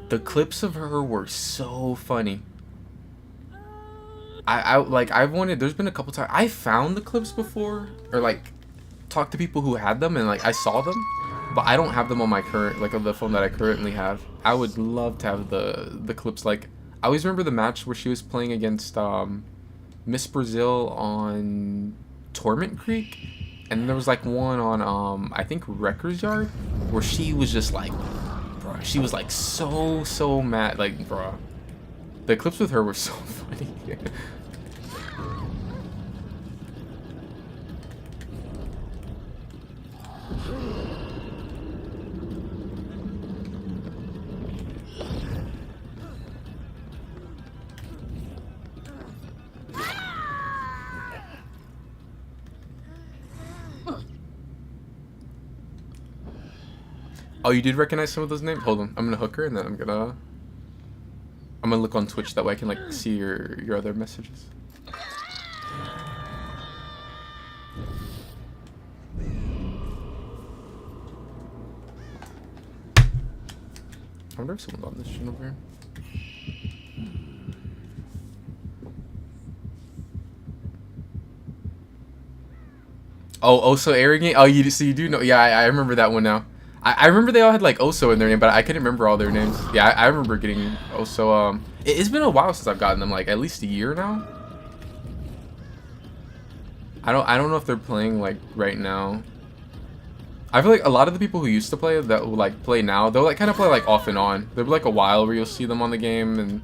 The clips of her were so funny. I've wanted. There's been a couple times I found the clips before, or like talked to people who had them, and like I saw them, but I don't have them on my current on the phone that I currently have. I would love to have the clips. Like I always remember the match where she was playing against Miss Brazil on Torment Creek. And then there was like one on I think Wrecker's Yard where she was just like, bro, she was like so mad, like, bro. The clips with her were so funny. Oh, you did recognize some of those names? Hold on, I'm gonna hook her and then I'm gonna look on Twitch, that way I can like see your other messages. I wonder if someone's on this shit over here. Oh, so arrogant. Oh, you do know? Yeah, I remember that one now. I remember they all had like Oso in their name, but I couldn't remember all their names. Yeah, I remember getting Oso. It's been a while since I've gotten them, like at least a year now. I don't know if they're playing like right now. I feel like a lot of the people who used to play that will like play now, they'll like kind of play like off and on. There'll be like a while where you'll see them on the game, and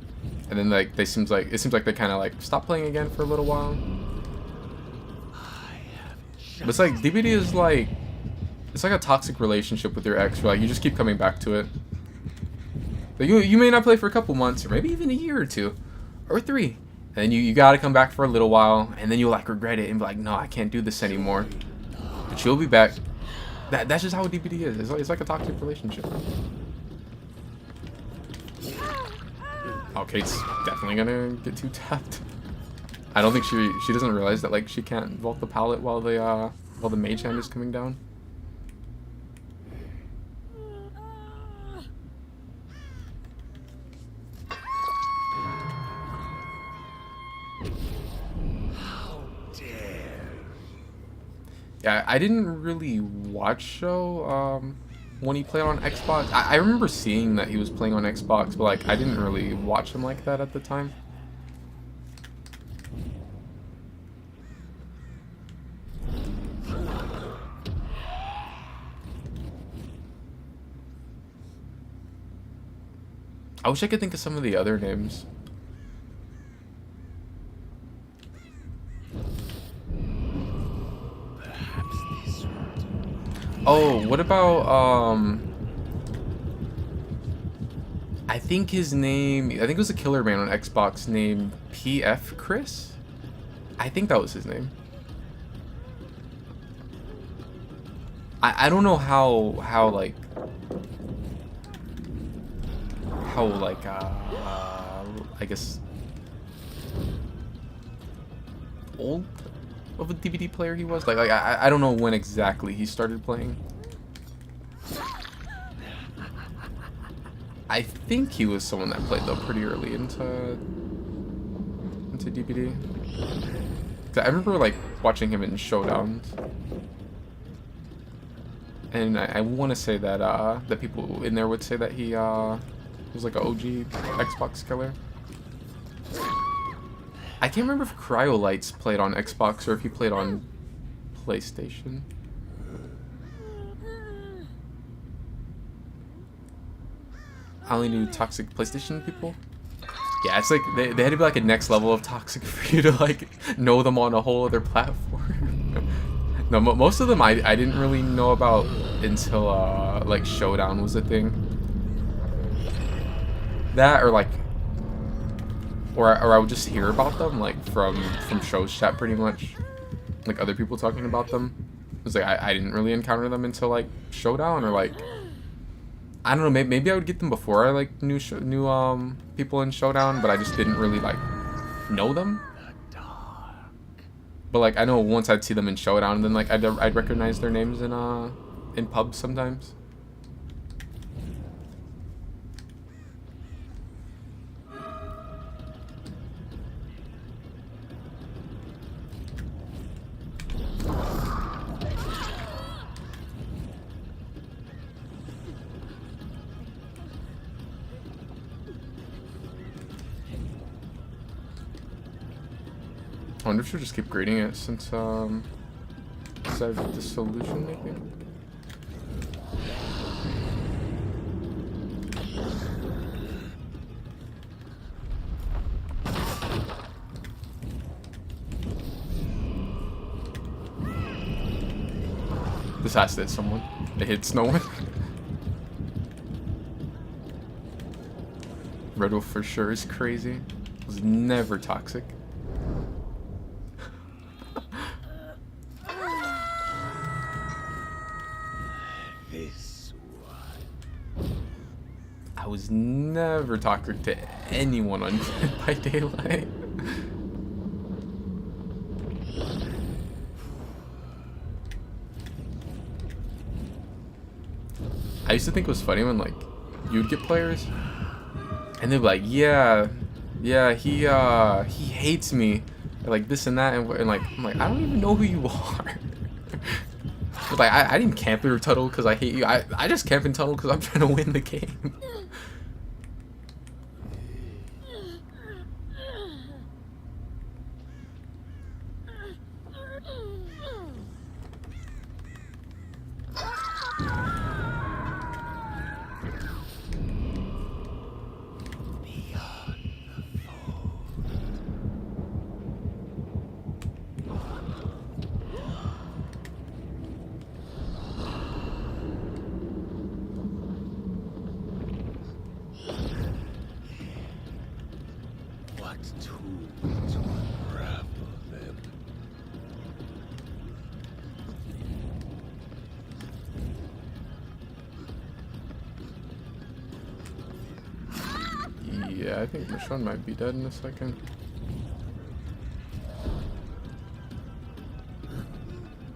then like it seems like they kind of like stop playing again for a little while. But it's like DBD is like it's like a toxic relationship with your ex, where like you just keep coming back to it. Like you may not play for a couple months, or maybe even a year or two, or 3, and then you gotta come back for a little while, and then you'll like regret it and be like, no, I can't do this anymore. But you'll be back. That's just how DBD is. It's like a toxic relationship. Oh, Kate's definitely gonna get 2-tapped. I don't think she doesn't realize that like she can't vault the pallet while the mage hand is coming down. Yeah, I didn't really watch Show when he played on Xbox. I remember seeing that he was playing on Xbox, but like I didn't really watch him like that at the time. I wish I could think of some of the other names. Oh, what about I think his name, I think it was a killer man on Xbox named PF Chris? I think that was his name. I don't know how I guess old of a DVD player he was. Like I don't know when exactly he started playing. I think he was someone that played though pretty early into DVD. 'Cause I remember like watching him in showdowns, and I want to say that that people in there would say that he was like an OG Xbox killer. I can't remember if Cryolights played on Xbox or if he played on PlayStation. I only knew toxic PlayStation people. Yeah, it's like they had to be like a next level of toxic for you to like know them on a whole other platform. No, most of them I didn't really know about until like Showdown was a thing. That or like or I would just hear about them like from shows chat pretty much, like other people talking about them. It was like I didn't really encounter them until like Showdown, or like I don't know, maybe I would get them before I like knew people in Showdown, but I just didn't really like know them. But like I know once I'd see them in Showdown, and then like I'd recognize their names in pubs sometimes. I wonder if she'll just keep grading it since is that the solution maybe? This has to hit someone. It hits no one. Red Wolf for sure is crazy. Was never toxic. I was never toxic to anyone on Dead by Daylight. I used to think it was funny when like you'd get players and they'd be like, yeah, he hates me, or, like this and that, and like I'm like, I don't even know who you are. But like I didn't camp in your tunnel because I hate you. I just camp in tunnel because I'm trying to win the game. Yeah, I think Michonne might be dead in a second.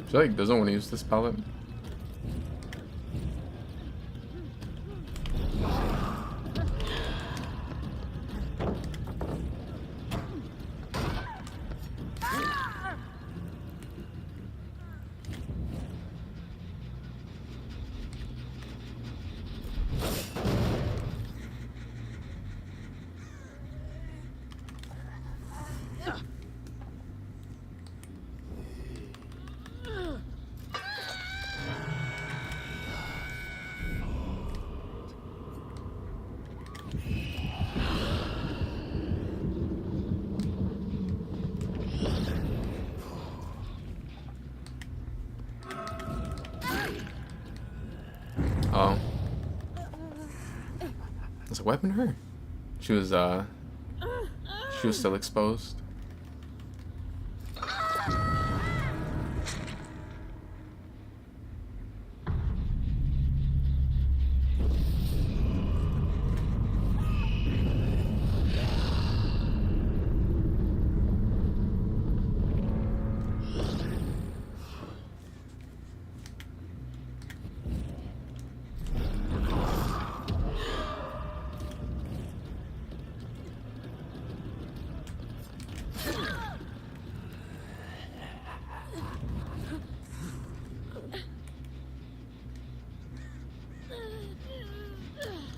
I feel like doesn't want to use this palette. Oh. There's a weapon her. She was still exposed.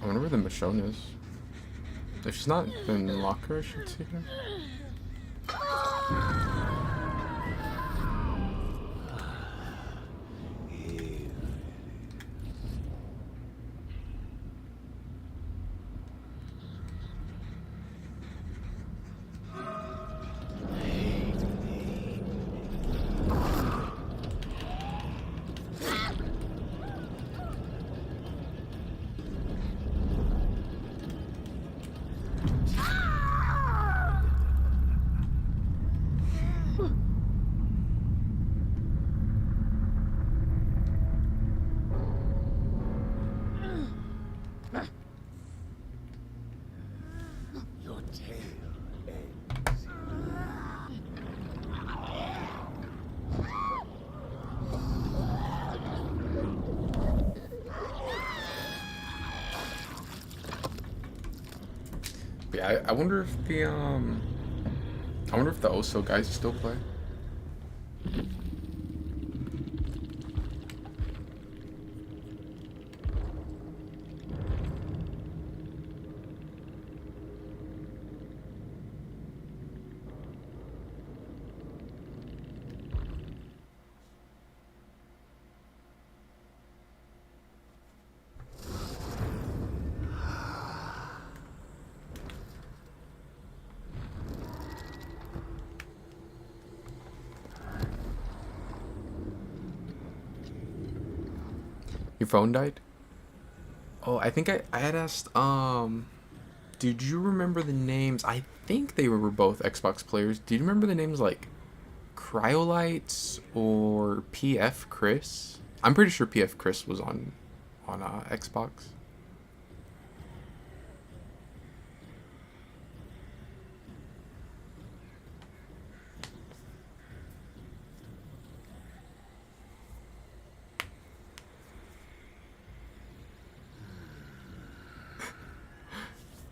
I wonder where the Michonne is. If she's not in the locker, I should see her. Your tale ends. But yeah, I wonder if the I wonder if the Oso guys still play. Your phone died? Oh, I think I had asked, did you remember the names? I think they were both Xbox players. Do you remember the names like Cryolites or PF Chris? I'm pretty sure PF Chris was on Xbox.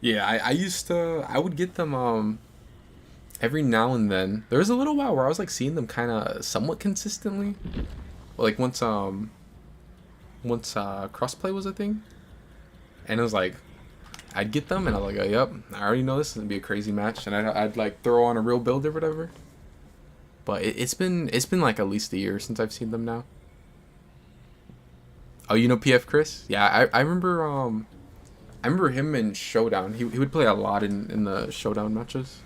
Yeah, I would get them every now and then. There was a little while where I was like seeing them kind of somewhat consistently. Like once crossplay was a thing, and it was like I'd get them and I was like, oh, yep, I already know this is gonna be a crazy match, and I'd like throw on a real build or whatever. But it's been like at least a year since I've seen them now. Oh, you know PF Chris? Yeah, I remember I remember him in Showdown. He would play a lot in the Showdown matches.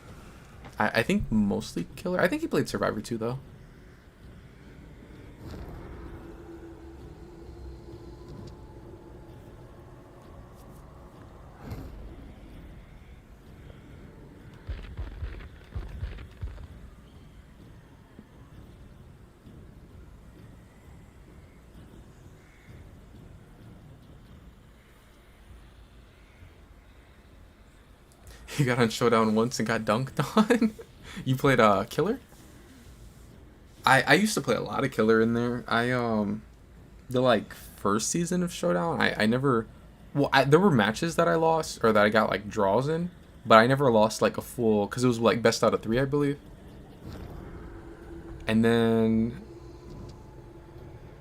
I think mostly Killer. I think he played Survivor too, though. He got on Showdown once and got dunked on. You played Killer? I used to play a lot of Killer in there. The like first season of Showdown, I never. Well, there were matches that I lost or that I got like draws in, but I never lost like a full because it was like best out of 3, I believe. And then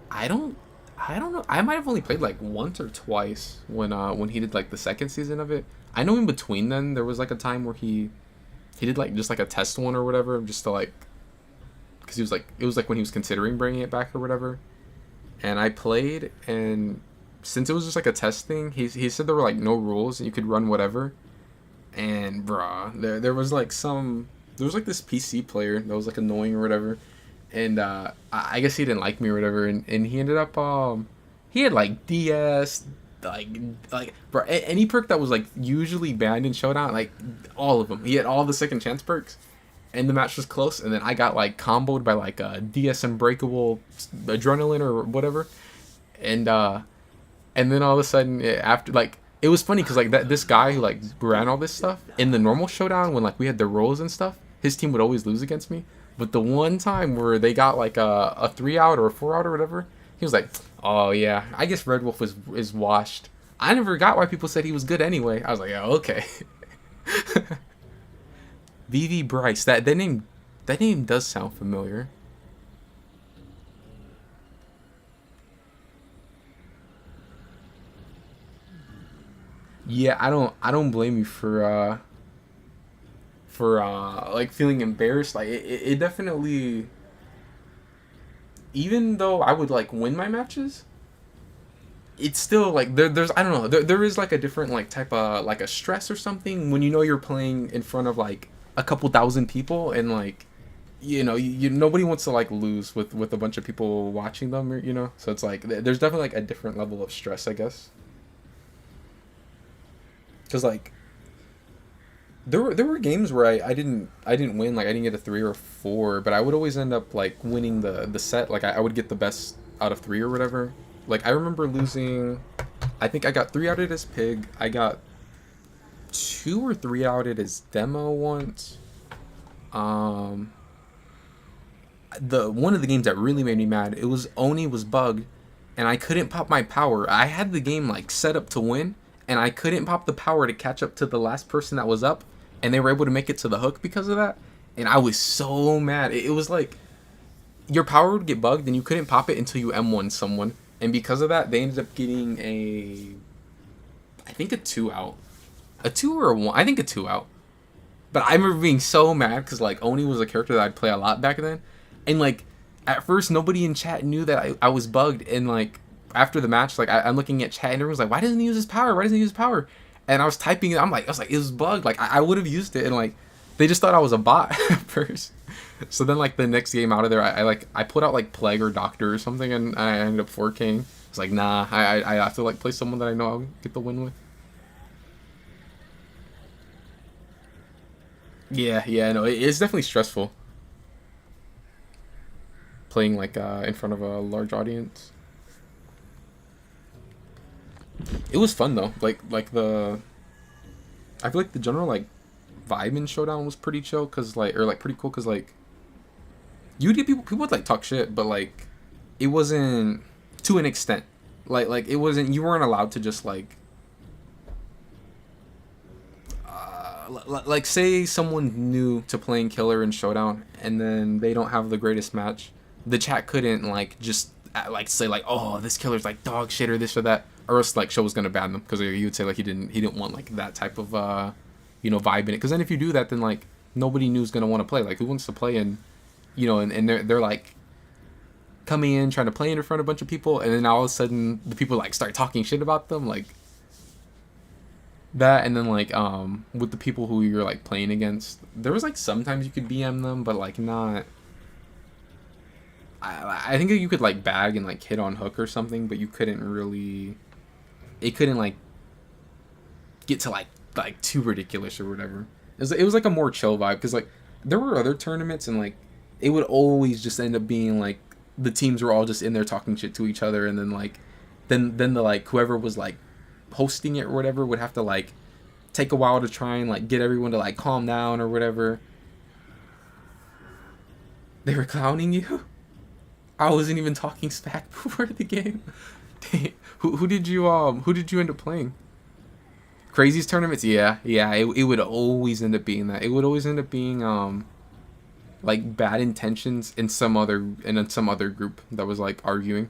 I don't know. I might have only played like once or twice when he did like the second season of it. I know in between then there was like a time where he did like just like a test one or whatever just to like because he was like it was like when he was considering bringing it back or whatever. And I played, and since it was just like a test thing, he said there were like no rules and you could run whatever. And bruh, there was like this PC player that was like annoying or whatever. And I guess he didn't like me or whatever, and he ended up he had like DS, like bro, any perk that was like usually banned in Showdown, like all of them. He had all the second chance perks, and the match was close, and then I got like comboed by like a DS Unbreakable Adrenaline or whatever, and then all of a sudden after like it was funny because like this guy who like ran all this stuff in the normal Showdown when like we had the rolls and stuff, his team would always lose against me. But the one time where they got like a 3 out or a 4 out or whatever, he was like, "Oh yeah, I guess Red Wolf is washed." I never got why people said he was good anyway. I was like, "Oh okay." VV Bryce, that name does sound familiar. Yeah, I don't blame you for like feeling embarrassed. Like it definitely, even though I would like win my matches, it's still like there's I don't know, there is like a different like type of like a stress or something when you know you're playing in front of like a couple thousand people, and like you nobody wants to like lose with a bunch of people watching them, or, so it's like there's definitely like a different level of stress, I guess, because like there were games where I didn't win, like I didn't get a 3 or 4, but I would always end up like winning the set. Like I would get the best out of 3 or whatever. Like I remember losing, I think I got 3 outed as Pig. I got 2 or 3 outed as Demo once. The one of the games that really made me mad, it was Oni was bugged, and I couldn't pop my power. I had the game like set up to win, and I couldn't pop the power to catch up to the last person that was up, and they were able to make it to the hook because of that. And I was so mad. It was like your power would get bugged and you couldn't pop it until you M1 someone, and because of that they ended up getting I think a 2 out, a 2 or a 1, I think a 2 out. But I remember being so mad because like Oni was a character that I'd play a lot back then, and like at first nobody in chat knew that I was bugged, and like after the match, like I'm looking at chat and everyone's like, why doesn't he use his power? Why doesn't he use power? And I was typing it. I was like, it was bugged. Like I would have used it, and like they just thought I was a bot at first. So then like the next game out of there, I put out like Plague or Doctor or something, and I ended up 4King. I was like, nah, I have to like play someone that I know I'll get the win with. Yeah, no, it's definitely stressful playing like in front of a large audience. It was fun though. I feel like the general like vibe in Showdown was pretty chill, cause like, or like pretty cool, cause like you'd get people would like talk shit, but like it wasn't to an extent. Like it wasn't, you weren't allowed to just like like say someone new to playing Killer in Showdown and then they don't have the greatest match, the chat couldn't like just like say like, oh, this killer's like dog shit or this or that, or else like Show was gonna ban them because you would say like he didn't want like that type of vibe in it, because then if you do that then like nobody new is gonna want to play. Like who wants to play in, and they're like coming in trying to play in front of a bunch of people, and then all of a sudden the people like start talking shit about them, like that. And then like with the people who you're like playing against, there was like sometimes you could BM them, but like not, I think you could like bag and like hit on hook or something, but you couldn't really, it couldn't like get to like too ridiculous or whatever. It was like a more chill vibe, because like there were other tournaments and like it would always just end up being like the teams were all just in there talking shit to each other, and then like then the like whoever was like hosting it or whatever would have to like take a while to try and like get everyone to like calm down or whatever. They were clowning you. I wasn't even talking smack before the game. Who did you end up playing? Crazy's tournaments? Yeah. It would always end up being that. It would always end up being like bad intentions in some other group that was like arguing.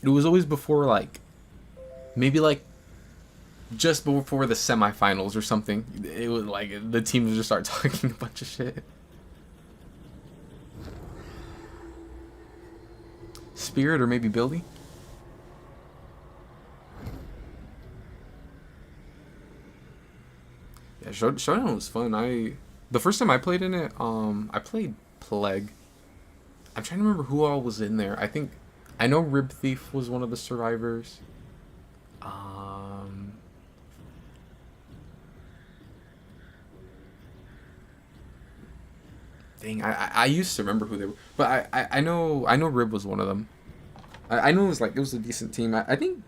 It was always before like maybe like just before the semifinals or something. It was like the teams would just start talking a bunch of shit. Spirit or maybe Billy? Yeah, Showdown was fun. The first time I played in it, I played Plague. I'm trying to remember who all was in there. I know Rib Thief was one of the survivors. Dang, I used to remember who they were, but I know Rib was one of them. I know it was a decent team. I think.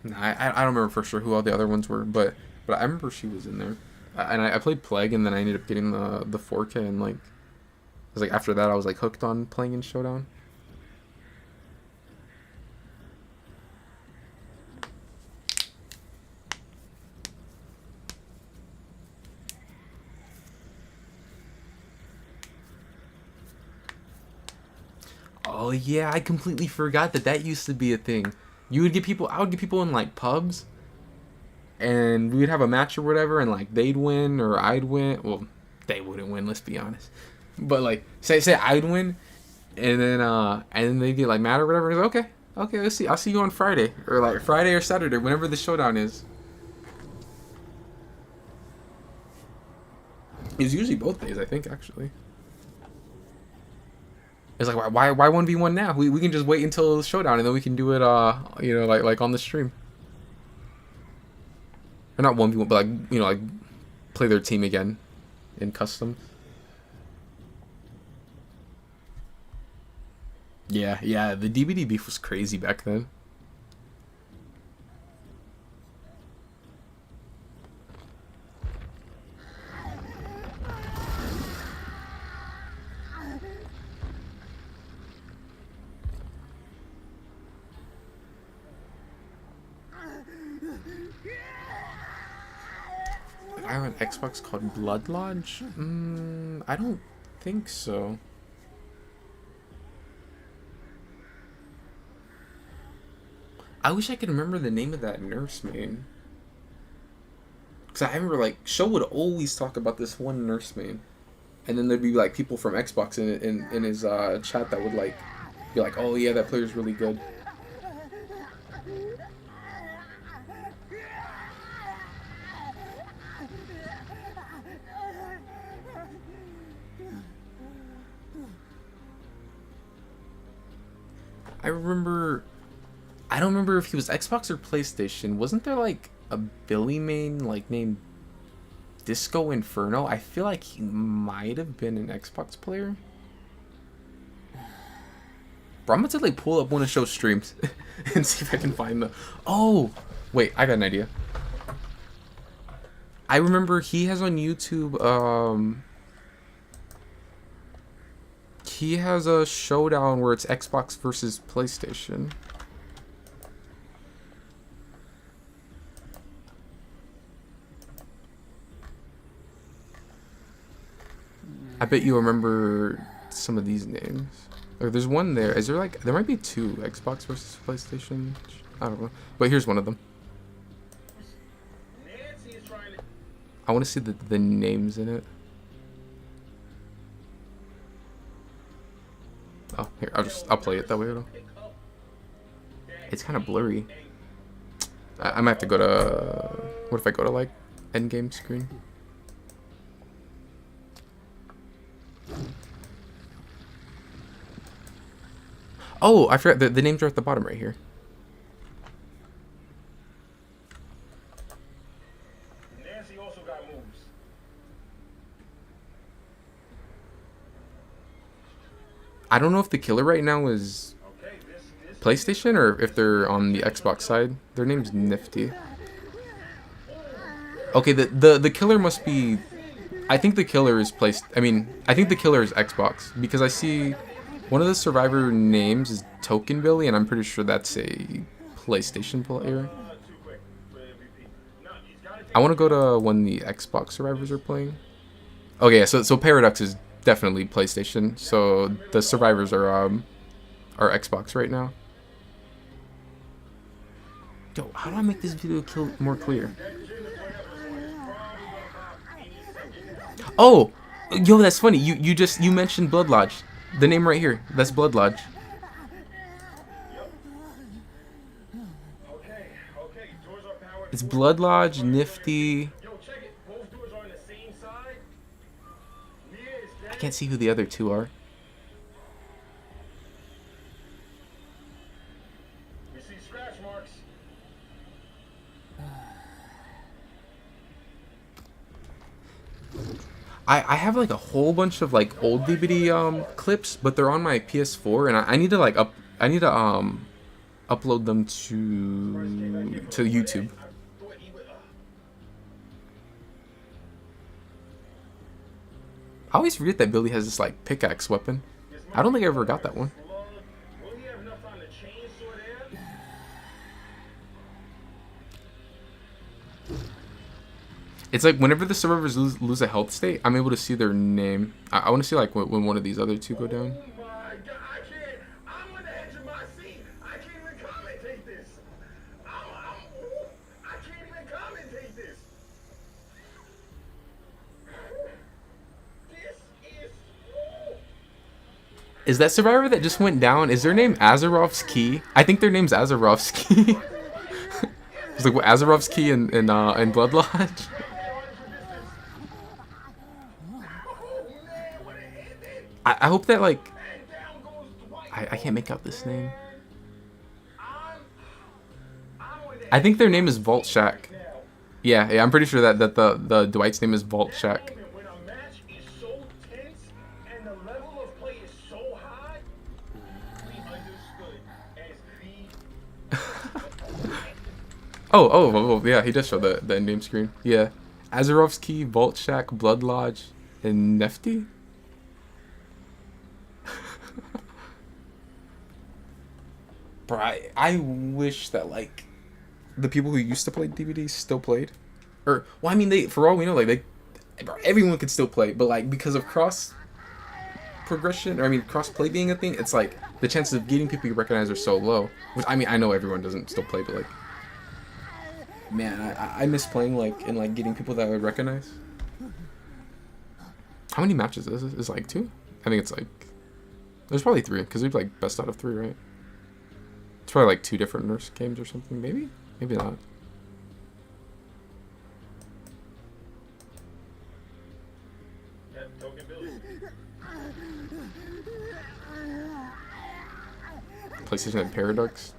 Nah, I don't remember for sure who all the other ones were, but I remember she was in there. And I played Plague, and then I ended up getting the 4K, and like, it was like after that I was like hooked on playing in Showdown. Oh yeah, I completely forgot that used to be a thing. I would get people in like pubs, and we would have a match or whatever, and like they'd win or I'd win. Well, they wouldn't win, let's be honest. But like say I'd win, and then they'd get like mad or whatever. And it's like, okay, let's see. I'll see you on Friday or like Friday or Saturday, whenever the showdown is. It's usually both days, I think, actually. It's like why 1v1 now? We can just wait until the showdown and then we can do it like on the stream. Or not 1v1, but like play their team again in custom. Yeah, the DBD beef was crazy back then. I have an Xbox called Blood Lodge? I don't think so. I wish I could remember the name of that nurse main. Because I remember, like, Show would always talk about this one nurse main. And then there'd be, like, people from Xbox in his chat that would, like, be like, oh, yeah, that player's really good. I don't remember if he was Xbox or PlayStation. Wasn't there like a Billy main like named Disco Inferno? I feel like he might have been an Xbox player. Bro, I'm gonna like pull up one of Show's streams and see if I can find the. Oh, wait, I got an idea. I remember he has on YouTube. He has a showdown where it's Xbox versus PlayStation. I bet you remember some of these names. Like, there's one there. Is there like... There might be two. Xbox versus PlayStation. I don't know. But here's one of them. I want to see the names in it. Oh, here. I'll play it that way. It's kind of blurry. I might have to go to... What if I go to, like, endgame screen? Oh, I forgot. The names are at the bottom right here. Nancy also got moves. I don't know if the killer right now is PlayStation or if they're on the Xbox side. Their name's Nifty. Okay, the killer must be. I think the killer is placed. I mean, I think the killer is Xbox because I see one of the survivor names is Token Billy, and I'm pretty sure that's a PlayStation player. I want to go to when the Xbox survivors are playing. Okay, so Paradox is definitely PlayStation. So the survivors are Xbox right now. Yo, how do I make this video more clear? Oh, yo, that's funny. You mentioned Blood Lodge. The name right here. That's Blood Lodge. It's Blood Lodge, Nifty. I can't see who the other two are. We see scratch marks. I have like a whole bunch of like old DVD clips, but they're on my PS4, and I need to like upload them to YouTube. I always forget that Billy has this like pickaxe weapon. I don't think I ever got that one. Will he have enough time to chainsaw there? It's like whenever the survivors lose a health state, I'm able to see their name. I want to see like when one of these other two go down. Oh my god, I can't. I'm on the edge of my seat. I can't even commentate this. I can't even commentate this. This is. Is that survivor that just went down? Is their name Azarov's Key? I think their name's Azarov's Key. It's like what, Azarov's Key in Blood Lodge. I hope that like I can't make out this name. I think their name is Vault Shack. Yeah, I'm pretty sure that the Dwight's name is Vault Shack. When a match is so tense and the level of play is so high, we understood as the. Oh, yeah, he does show the end game screen. Yeah. Azarov's Key, Vault Shack, Blood Lodge, and Nefty? Bro, I wish that, like, the people who used to play DVDs still played. Or, well, I mean, for all we know, like, everyone could still play, but, like, because of cross progression, or, I mean, cross play being a thing, it's like, the chances of getting people you recognize are so low. Which, I mean, I know everyone doesn't still play, but, like, man, I miss playing, like, and, like, getting people that I would recognize. How many matches is this? Is it, like, 2? I think it's, like, there's probably 3, because we'd, like, best out of 3, right? It's probably, like, 2 different nurse games or something, maybe? Maybe not. PlayStation had Paradox,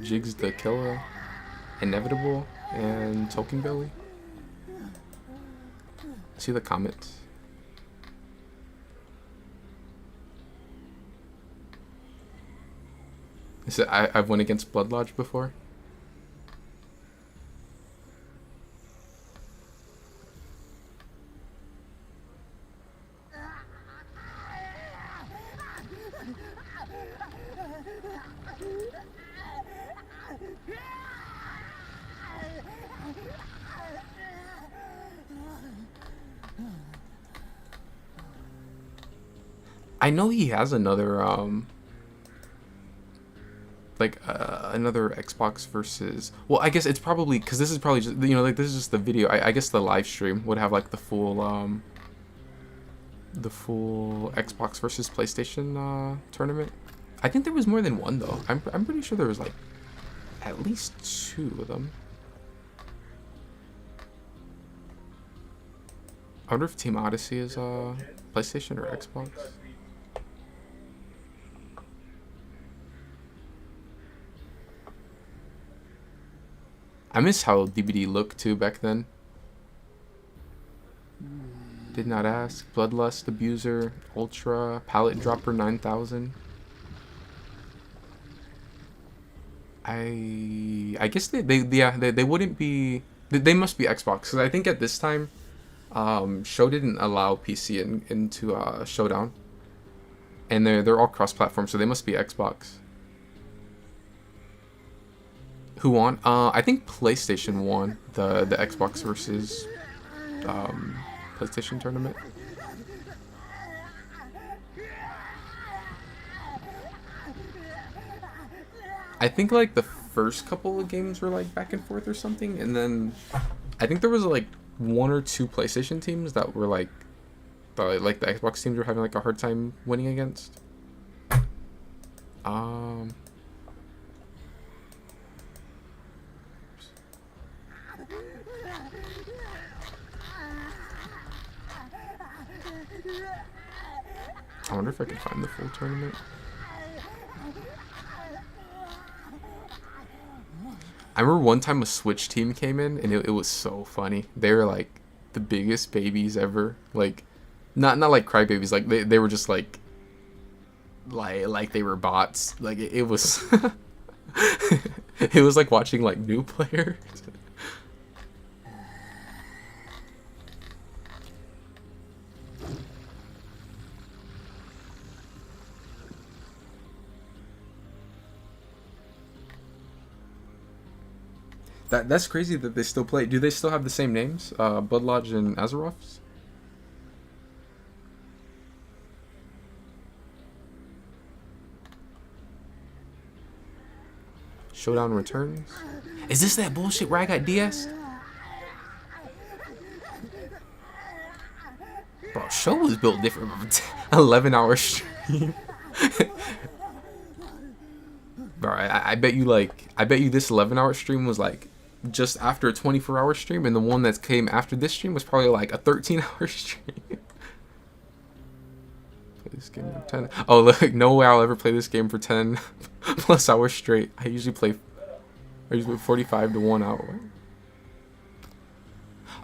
Jigs the Killer, Inevitable, and Token Belly. See the comments. I've won against Blood Lodge before. I know he has another another Xbox versus, well, I guess it's probably because this is probably just, you know, like, this is just the video. I guess the live stream would have like the full Xbox versus PlayStation tournament. I think there was more than one though. I'm pretty sure there was like at least 2 of them. I wonder if Team Odyssey is PlayStation or Xbox. I miss how DVD looked too back then. Did not ask. Bloodlust Abuser, Ultra, Palette Dropper 9000. I guess they wouldn't be. They must be Xbox, because I think at this time, Show didn't allow PC into Showdown, and they're all cross-platform, so they must be Xbox. Who won? I think PlayStation won the Xbox versus PlayStation tournament. I think like the first couple of games were like back and forth or something, and then I think there was like 1 or 2 PlayStation teams that were like the Xbox teams were having like a hard time winning against. I wonder if I can find the full tournament. I remember one time a Switch team came in, and it was so funny. They were like the biggest babies ever. Like, not like crybabies. Like they were just like they were bots. Like it was it was like watching like new players. That's crazy that they still play. Do they still have the same names? Blood Lodge and Azeroth's? Showdown returns. Is this that bullshit where I got DS? Bro, Show was built different. 11-hour stream. Bro, I bet you this 11-hour stream was like just after a 24-hour stream, and the one that came after this stream was probably like a 13-hour stream. Play this game for 10. Oh look, no way I'll ever play this game for 10 plus hours straight. I usually play 45 to 1 hour.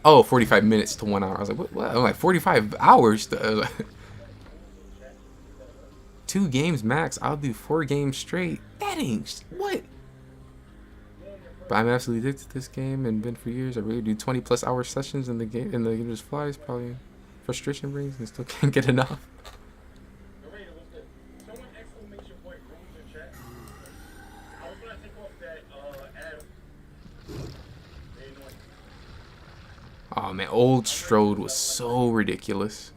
Oh, 45 minutes to 1 hour. I was like, what? I'm like 45 hours to 2 games max. I'll do 4 games straight. That ain't what? But I'm absolutely addicted to this game and been for years. I really do 20 plus hour sessions in the game, and the game just flies. Probably frustration brings and still can't get enough. Oh man, old Strode was so ridiculous.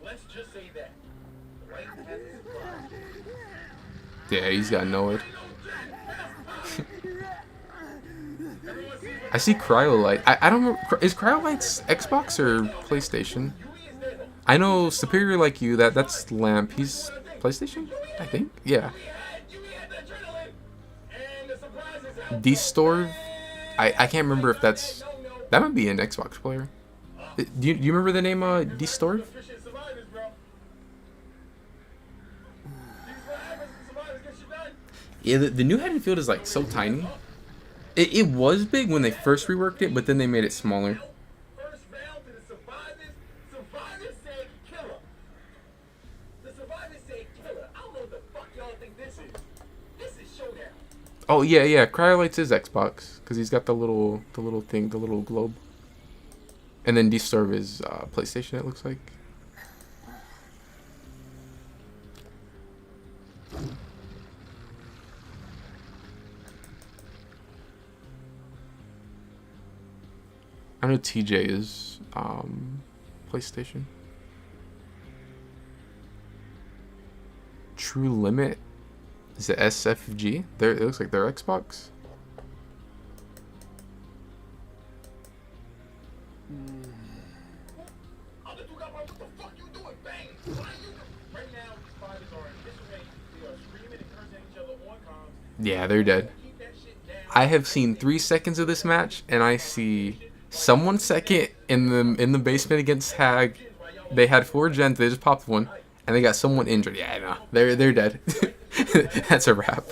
Let's just say that. Right has a surprise. Yeah, he's got nowhere. I see Cryolite. I don't know. Is Cryolite's Xbox or PlayStation? I know Superior Like You. That's Lamp. He's PlayStation, I think. Yeah. D-Store. I can't remember if that might be an Xbox player. Do you remember the name D-Store? Yeah, the new Haddonfield is like so tiny. It was big when they first reworked it, but then they made it smaller. First round to the survivors. Survivors said killer. The survivors said killer. I don't know what the fuck y'all think this is. This is Showdown. Oh yeah. Cryolite's is Xbox because he's got the little thing, the little globe. And then D-Storm is PlayStation. It looks like. I know TJ is PlayStation. True Limit is it SFG? It looks like they're Xbox. Yeah, they're dead. I have seen 3 seconds of this match, and I see someone second in the basement against Hag, They had 4 gens. They just popped one, and they got someone injured. Yeah, no, they're dead. That's a wrap.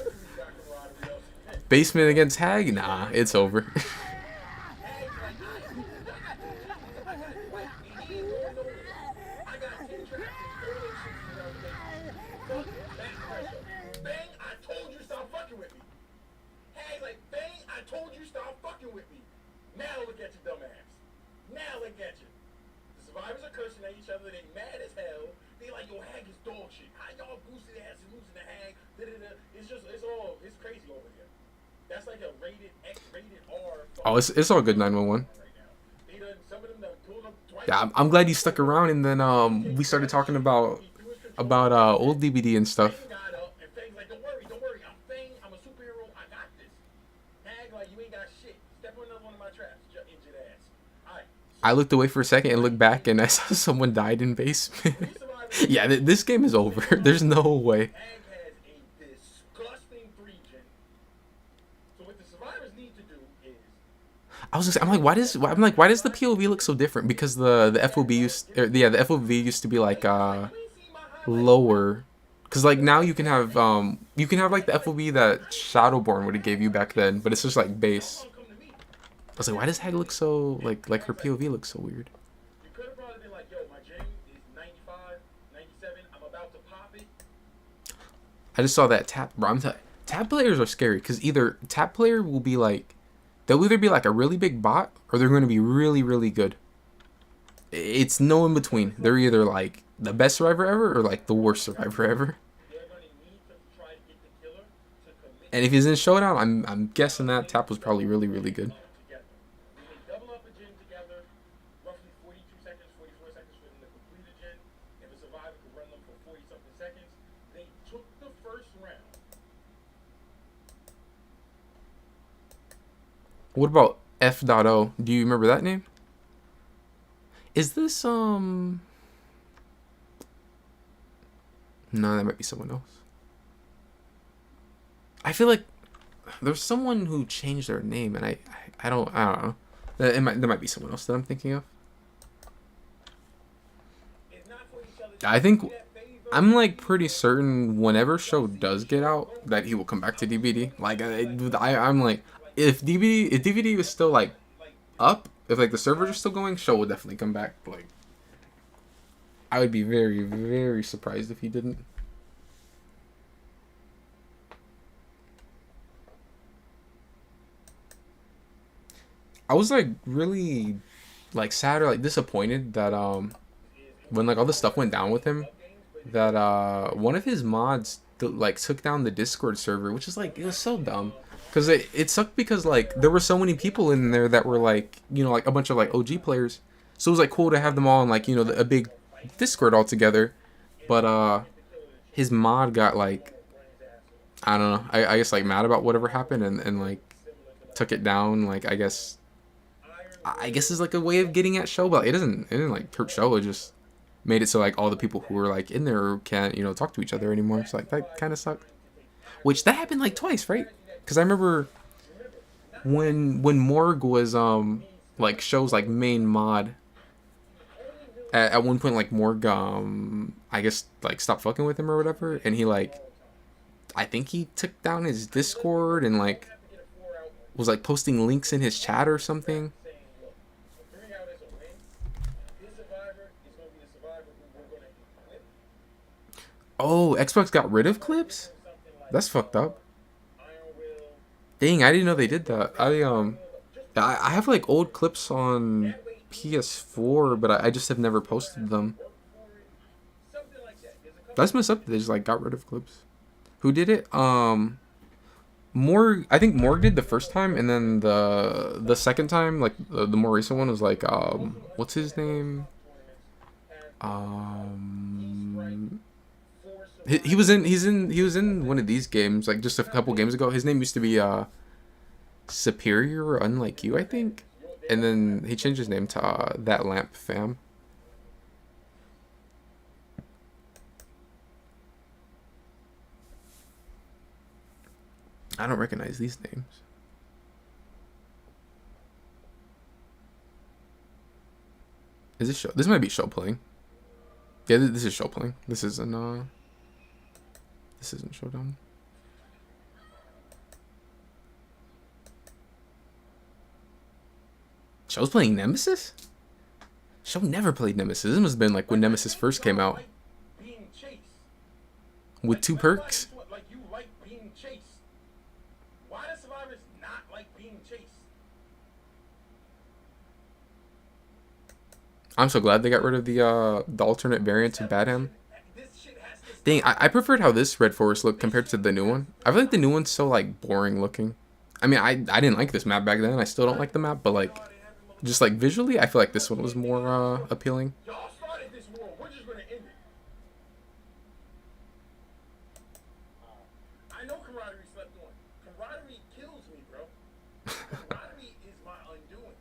Basement against Hag? Nah, it's over. I got 10 traps in early 60s on the basement. Fuck back pressure. Bang, I told you stop fucking with me. Hag like, bang, I told you stop fucking with me. Now look at your dumb ass. Now look at you. The survivors are cursing at each other. They mad as hell. They like, yo, Hag is dog shit. How y'all boosted ass and losing the Hag? Da-da-da. It's crazy over here. That's like a rated X-rated R. Oh, it's all good. 911. Some of them done pulled up twice. Yeah, I'm glad you stuck around, and then we started talking about old DVD and stuff. Fang got up, and Fang's like, don't worry, I'm Fang, I'm a superhero, I got this. Hag like, you ain't got shit. Step on another one of my traps, your injured ass. Alright. I looked away for a second and looked back, and I saw someone died in basement. Yeah, this game is over. There's no way. Hag has a disgusting 3-gen. So what the survivors need to do is I'm like, why does the POV look so different? Because the FOB the FOV used to be like lower. Cause like now you can have like the FOB that Shadowborn would have gave you back then, but it's just like base. come to me. I was like, why does Hag look so like her POV looks so weird? You could have probably been like, yo, my gen is 95, 97, I'm about to pop it. I just saw that tap, bro. Tap players are scary because either tap player will be like, they'll either be like a really big bot or they're going to be really, really good. It's no in between. They're either like the best survivor ever or like the worst survivor ever. They're going to need to try to get the killer to commit And if he's in showdown, I'm guessing that tap was probably really, really good. together. When they double up a gen together, roughly 42 seconds, 44 seconds for them to complete a gen. If a survivor could run them for 40-something seconds, they took the first round. What about F.O? Do you remember that name? Is this No, that might be someone else. I feel like there's someone who changed their name, and I don't know. There might be someone else that I'm thinking of. If not for each other, I think I'm like pretty certain whenever show does get out that he will come back to DVD. Like I'm like if DVD is still like up, if like the servers are still going, show will definitely come back. Like I would be very, very surprised if he didn't. I was like really like sad or like disappointed that when like all this stuff went down with him, that one of his mods like took down the Discord server, which is like, it was so dumb. Cause it sucked because like there were so many people in there that were like, you know, like a bunch of like OG players. So it was like cool to have them all in like, you know, a big Discord all together. But his mod got like, I don't know, I guess like mad about whatever happened and like took it down. Like I guess is like a way of getting at show, but it didn't like hurt show. It just made it so like all the people who were like in there can't, you know, talk to each other anymore. So like that kind of sucked. Which that happened like twice, right? Because I remember when Morg was like show's like main mod. At one point, like Morg I guess like stopped fucking with him or whatever, and he like, I think he took down his Discord and like was like posting links in his chat or something. Oh, Xbox got rid of clips? That's fucked up. Dang, I didn't know they did that. I have like old clips on PS4, but I just have never posted them. That's messed up. They just like got rid of clips. Who did it? Morg. I think Morg did the first time, and then the second time, like the more recent one, was like what's his name? He was in one of these games like just a couple games ago. His name used to be Superior or Unlike You, I think, and then he changed his name to That Lamp Fam. I don't recognize these names. Is this show? This might be show playing. Yeah, this is show playing. This isn't showdown. Show's playing Nemesis? Show never played Nemesis. This must have been like when Nemesis first came out. Being chased. With 2 perks? Like you like being chased. Why do survivors not like being chased? I'm so glad they got rid of the alternate variants of Badham. This shit has to stop. Dang, I preferred how this Red Forest looked compared to the new one. I feel like the new one's so like boring looking. I mean, I didn't like this map back then. I still don't like the map, but like just like visually, I feel like this one was more appealing. Y'all started this war. We're just gonna end it. I know camaraderie slept on. Camaraderie kills me, bro. Camaraderie is my undoing.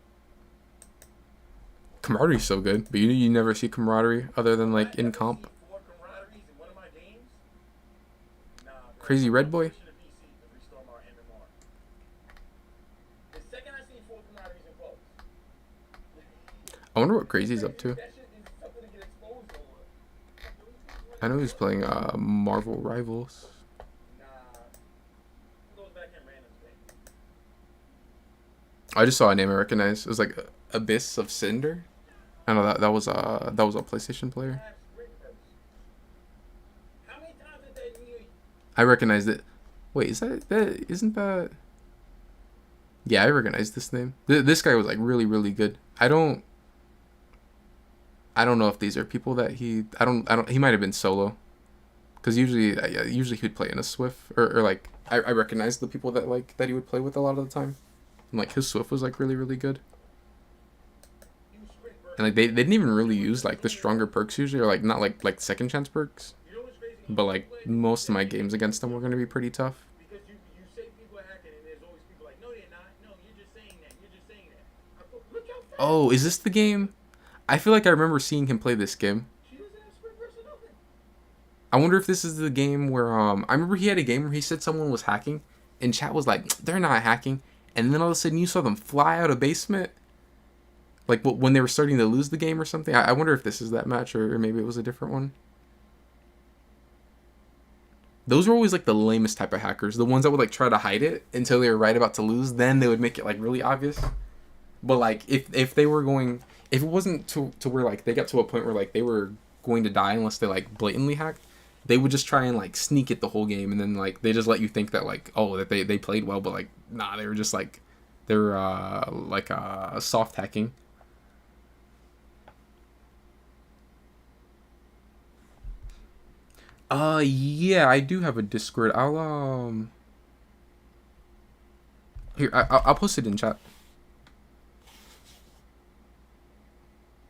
Camaraderie's so good, but you never see camaraderie other than like in comp. 4 camaraderies in one of my games? Nah, bro. Crazy Red Boy. Pushing the PC to restore my MMR. The second I see 4 camaraderies in close. I wonder what Crazy's up to. That shit is something to get exposed over. I know he's playing Marvel Rivals. Nah. Goes back in random thing. I just saw a name I recognized. It was like Abyss of Cinder. I know that was a PlayStation player. How many times did they need? I recognized it. Wait, isn't that? Yeah, I recognize this name. This guy was like really good. I don't know if these are people that he. I don't. He might have been solo, because usually he'd play in a Swift or like I recognize the people that like that he would play with a lot of the time, and like his Swift was like really good. And like they didn't even really use like the stronger perks usually, or like not like second chance perks, but like most of my games against them were gonna be pretty tough. Because you say people are hacking and there's always people like, no, they're not. No, you're just saying that. You're just saying that. I thought, look how fast. Oh, is this the game? I feel like I remember seeing him play this game. She doesn't have sprint burst or nothing. I wonder if this is the game where I remember he had a game where he said someone was hacking, and chat was like, they're not hacking, and then all of a sudden you saw them fly out of basement, like when they were starting to lose the game or something. I wonder if this is that match or maybe it was a different one. Those were always like the lamest type of hackers, the ones that would like try to hide it until they were right about to lose, then they would make it like really obvious. But like if they were going, if it wasn't to where like they got to a point where like they were going to die unless they like blatantly hacked, they would just try and like sneak it the whole game, and then like they just let you think that like, oh, that they played well, but like nah, they were just like they were soft hacking. Yeah, I do have a Discord. I'll here I'll post it in chat.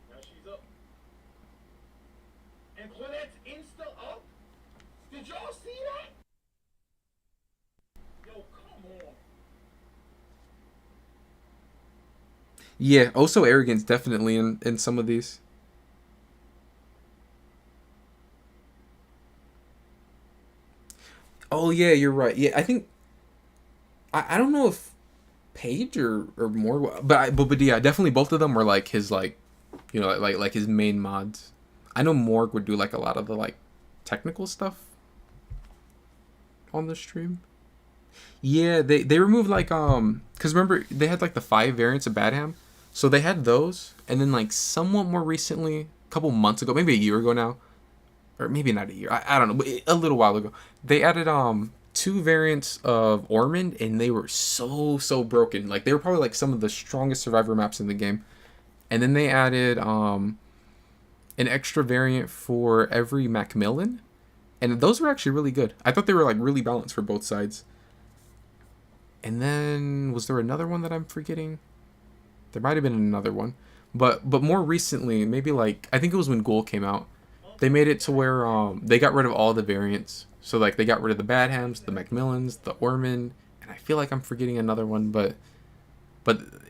Now she's up. And Quinette's insta up? Did y'all see that? Yo, come on. Yeah, also arrogance definitely in some of these. Oh yeah, you're right. Yeah, I think I don't know if Page or more, but yeah, definitely both of them were like his like, you know, like his main mods. I know Morg would do like a lot of the like technical stuff on the stream. Yeah, they removed like cuz remember they had like the 5 variants of Badham. So they had those, and then like somewhat more recently, a couple months ago, maybe a year ago now, or maybe not a year, I don't know, but a little while ago, they added 2 variants of Ormond, and they were so broken. Like they were probably like some of the strongest survivor maps in the game. And then they added an extra variant for every Macmillan, and those were actually really good. I thought they were like really balanced for both sides. And then was there another one that I'm forgetting? There might have been another one, but more recently, maybe like I think it was when Ghoul came out, they made it to where they got rid of all the variants. So like they got rid of the Badhams, the Macmillans, the Ormond, and I feel like I'm forgetting another one, but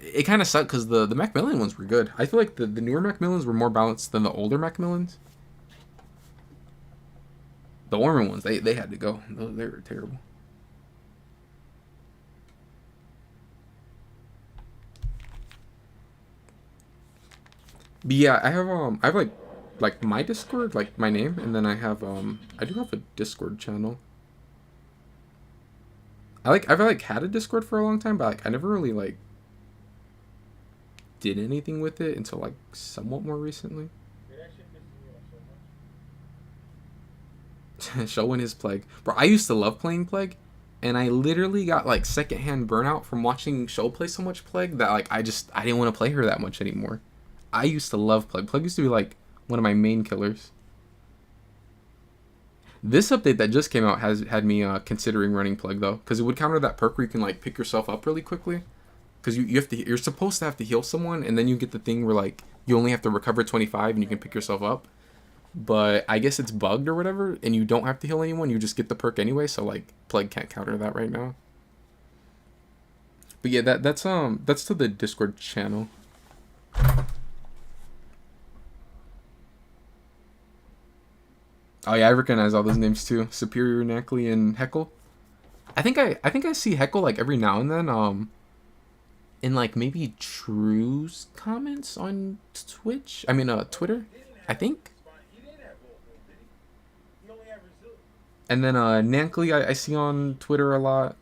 it kind of sucked because the Macmillan ones were good. I feel like the newer Macmillans were more balanced than the older Macmillans. The Ormond ones, they had to go. They were terrible. But yeah, I have like like my Discord, like my name, and then I have I do have a Discord channel. I've like had a Discord for a long time, but like I never really like did anything with it until like somewhat more recently. Showing his Plague. Bro, I used to love playing Plague, and I literally got like secondhand burnout from watching Show play so much Plague that like I didn't want to play her that much anymore. I used to love Plague. Plague used to be like one of my main killers. This update that just came out has had me considering running Plague though, because it would counter that perk where you can like pick yourself up really quickly. Because you're supposed to have to heal someone, and then you get the thing where like you only have to recover 25 and you can pick yourself up. But I guess it's bugged or whatever, and you don't have to heal anyone. You just get the perk anyway. So like, Plague can't counter that right now. But yeah, that's to the Discord channel. Oh yeah, I recognize all those names too. Superior, Knackley, and Heckle. I think I see Heckle like every now and then. In like maybe True's comments on Twitch. I mean, Twitter. I think. And then Nankley, I see on Twitter a lot.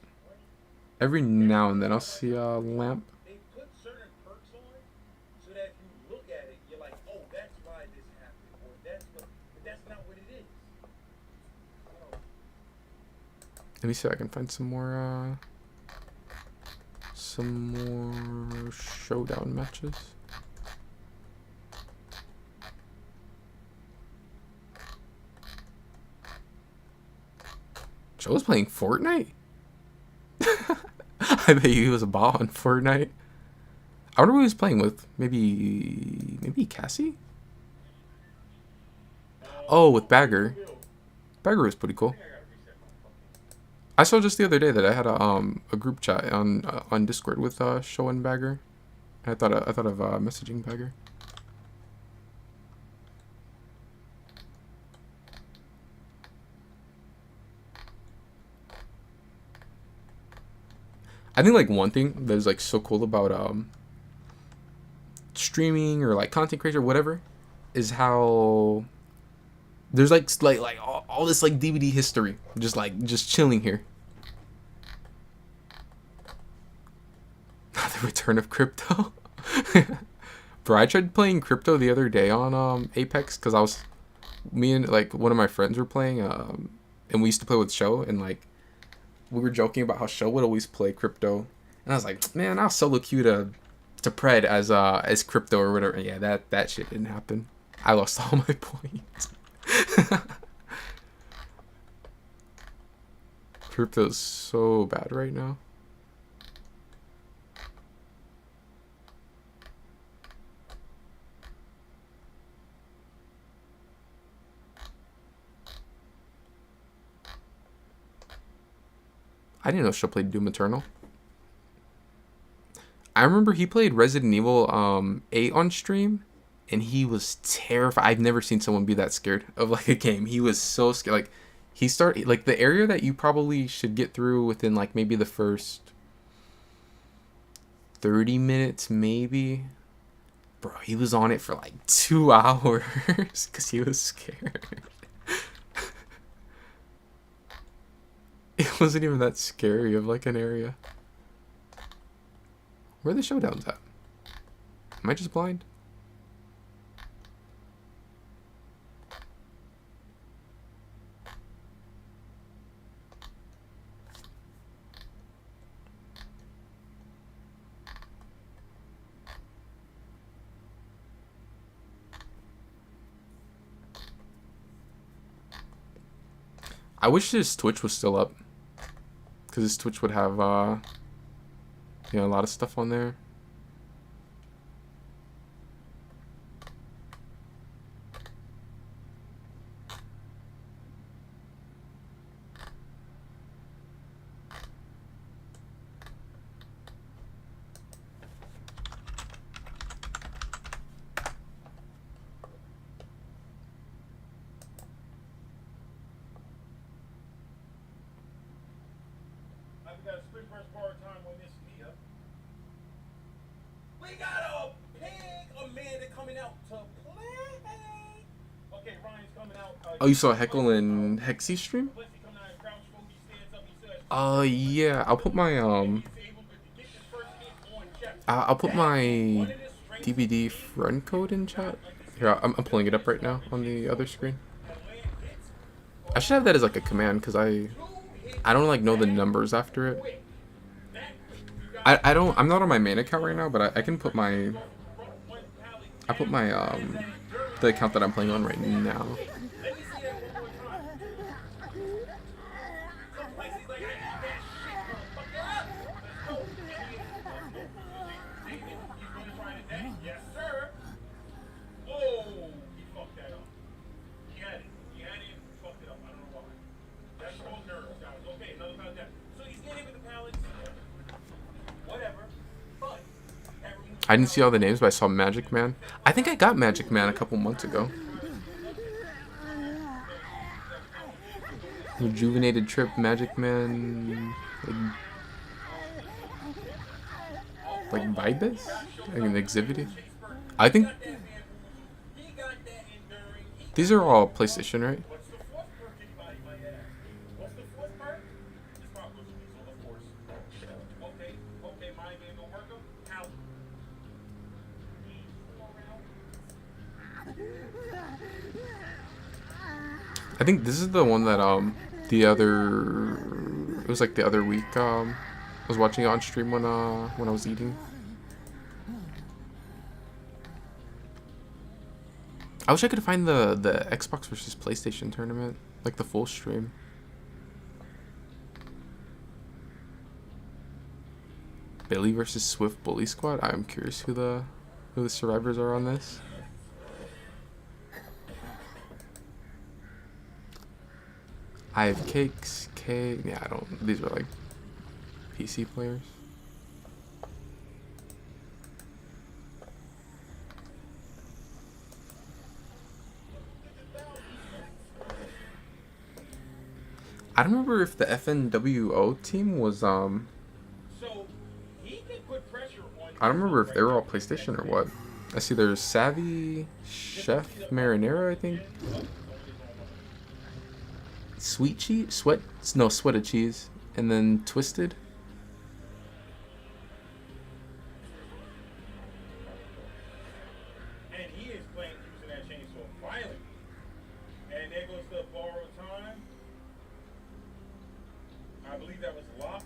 Every now and then I'll see Lamp. They put certain perks on so that if you look at it, you're like, oh, that's why this happened, or but that's not what it is. Let me see if I can find some more showdown matches. Joe was playing Fortnite? I bet he was a ball on Fortnite. I wonder who he was playing with. Maybe Cassie? Oh, with Bagger. Bagger was pretty cool. I saw just the other day that I had a group chat on Discord with Show and Bagger. I thought of messaging Bagger. I think like one thing that is like so cool about streaming or like content creator or whatever is how there's like all this like DVD history just chilling here. The return of crypto. Bro, I tried playing crypto the other day on Apex because me and like one of my friends were playing and we used to play with Show, and like we were joking about how Show would always play crypto, and I was like, man, I'll solo queue to Pred as crypto or whatever. Yeah, that shit didn't happen. I lost all my points. Crypto's so bad right now. I didn't know Show played Doom Eternal. I remember he played Resident Evil 8 on stream, and he was terrified. I've never seen someone be that scared of like a game. He was so scared. Like he started like the area that you probably should get through within like maybe the first 30 minutes maybe. Bro, he was on it for like 2 hours because he was scared. It wasn't even that scary of like an area. Where are the showdowns at? Am I just blind? I wish his Twitch was still up, because his Twitch would have a lot of stuff on there. I've got a split first part time on this Mia. We got a pig Amanda coming out to play. Oh, you saw Heckle and Hexy stream? Yeah. I'll put my DVD friend code in chat. Here, I'm pulling it up right now on the other screen. I should have that as like a command because I don't like know the numbers after it. I'm not on my main account right now, but I can put my the account that I'm playing on right now. Yes, sir. Oh, he fucked that up. He had it. He had it. Fucked it up. I don't know why. That's called nerves, guys. Okay, another about that. So he's getting with the pallets. Whatever. But I didn't see all the names, but I saw Magic Man. I think I got Magic Man a couple months ago. Rejuvenated Trip, Magic Man, like Vibus? I mean, Exhibit. I think these are all PlayStation, right? what's the fourth perk anybody might ask? What's the fourth perk? It's Rocco's Weasel, of course. Okay, my game don't work them. Out. I think this is the one that it was like the other week I was watching it on stream when I was eating. I wish I could find the Xbox versus PlayStation tournament, like the full stream. Billy versus Swift Bully Squad. I'm curious who the survivors are on this. I have Cakes, K. Yeah, I don't. These are like PC players. I don't remember if the FNWO team was So he can put pressure on. I don't remember if they were all PlayStation or what. I see there's Savvy, Chef Marinara, I think. Sweet cheese, sweated cheese, and then Twisted. And he is playing using that chainsaw violently. And there goes the borrowed time. I believe that was locked.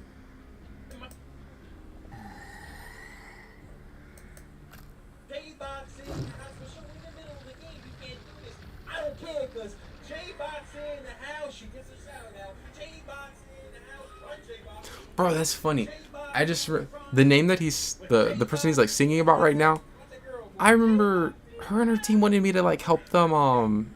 J-Box in the house, but you're in the middle of the game. You can't do this. I don't care, because J-Box in the house. She gets a shout out. J-Box in the house. Run, J-Box. Bro, that's funny. I just the name that he's the person he's like singing about right now. I remember her and her team wanted me to like help them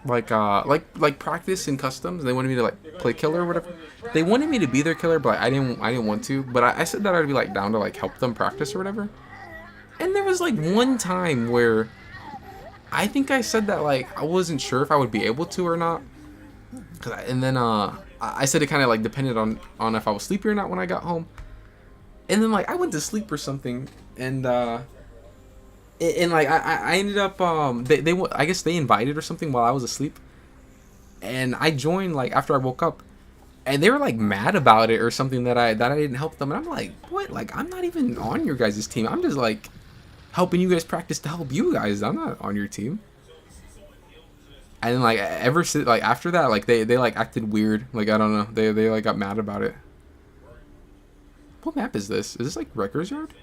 like practice in customs. They wanted me to like play killer or whatever. They wanted me to be their killer, but I didn't want to. But I said that I'd be like down to like help them practice or whatever. And there was like one time where I think I said that like I wasn't sure if I would be able to or not. And then I said it kind of like depended on if I was sleepy or not when I got home. And then like I went to sleep or something, and like I ended up they I guess they invited or something while I was asleep, and I joined like after I woke up, and they were like mad about it or something that I didn't help them, and I'm like, what? Like I'm not even on your guys' team. I'm just like helping you guys practice to help you guys. I'm not on your team. And then like ever since like after that, like they like acted weird. Like I don't know, they like got mad about it. What map is this? Is this like Wrecker's Yard?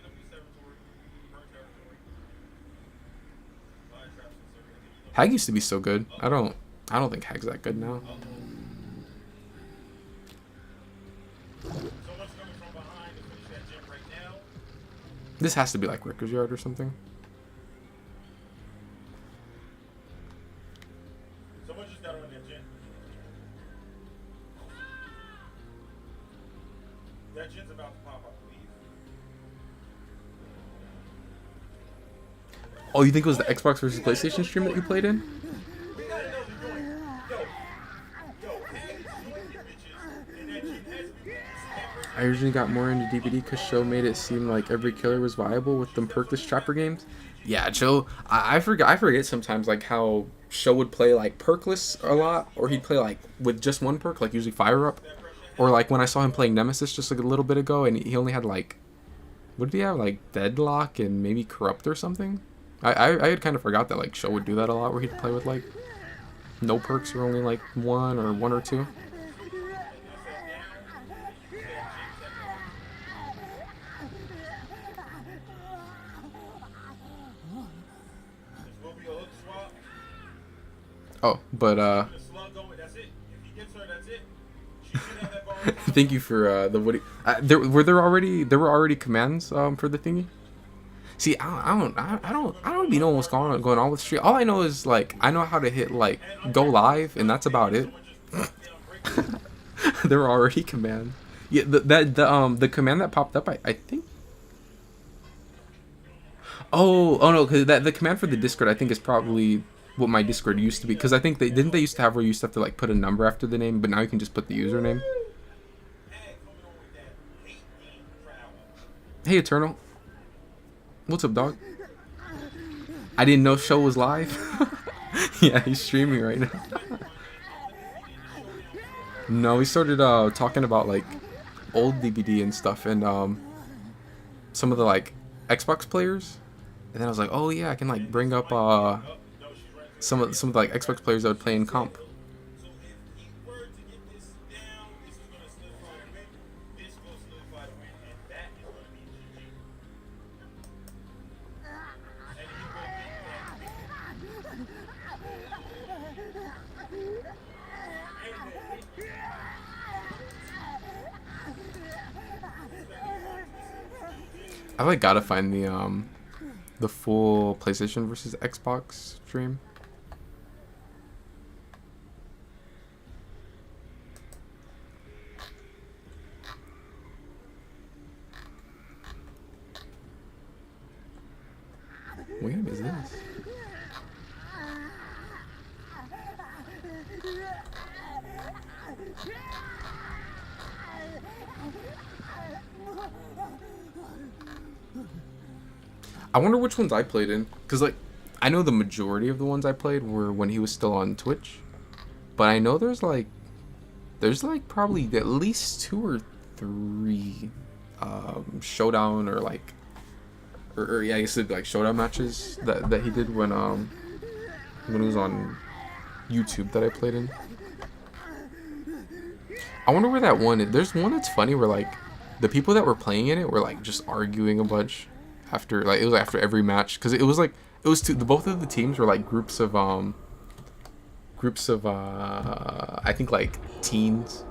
Hag used to be so good. I don't think Hag's that good now. This has to be like Wrecker's Yard or something. Someone just got on that gen. That gen's about to pop, I believe. Oh, you think it was the Xbox versus PlayStation stream that you played in? We gotta know they're doing. Yo, Hag is doing your bitches, and that gen has been I originally got more into DVD because show made it seem like every killer was viable with them perkless trapper games. Yeah, Joe. I forget sometimes like how Show would play like perkless a lot, or he'd play like with just one perk, like usually fire up, or like when I saw him playing Nemesis just like a little bit ago, and he only had like what did he have, like deadlock and maybe corrupt or something. I had kind of forgot that like Show would do that a lot, where he'd play with like no perks or only like one or two. Oh, but thank you for the Woody. There were already commands for the thingy. See, I don't even know what's going on with stream. All I know is like I know how to hit like go live, and that's about it. There were already commands. Yeah, the command that popped up, I think. Oh no, because the command for the Discord I think is probably what my Discord used to be. Because I think they used to have where you used to have to like put a number after the name, but now you can just put the username. Hey Eternal, what's up, dog? I didn't know Show was live. Yeah, he's streaming right now. No, we started talking about like old DBD and stuff, and some of the like Xbox players, and then I was like, oh yeah, I can like bring up some of the like Xbox players that would play in comp. I like gotta find the full PlayStation versus Xbox stream. What game is this? I wonder which ones I played in, because like I know the majority of the ones I played were when he was still on Twitch, but I know there's like probably at least 2 or 3 showdown or like or yeah, I guess it'd be like showdown matches that he did when he was on YouTube that I played in. I wonder where that one is. There's one that's funny where like the people that were playing in it were like just arguing a bunch after like it was after every match, because it was both of the teams were like groups of I think like teens.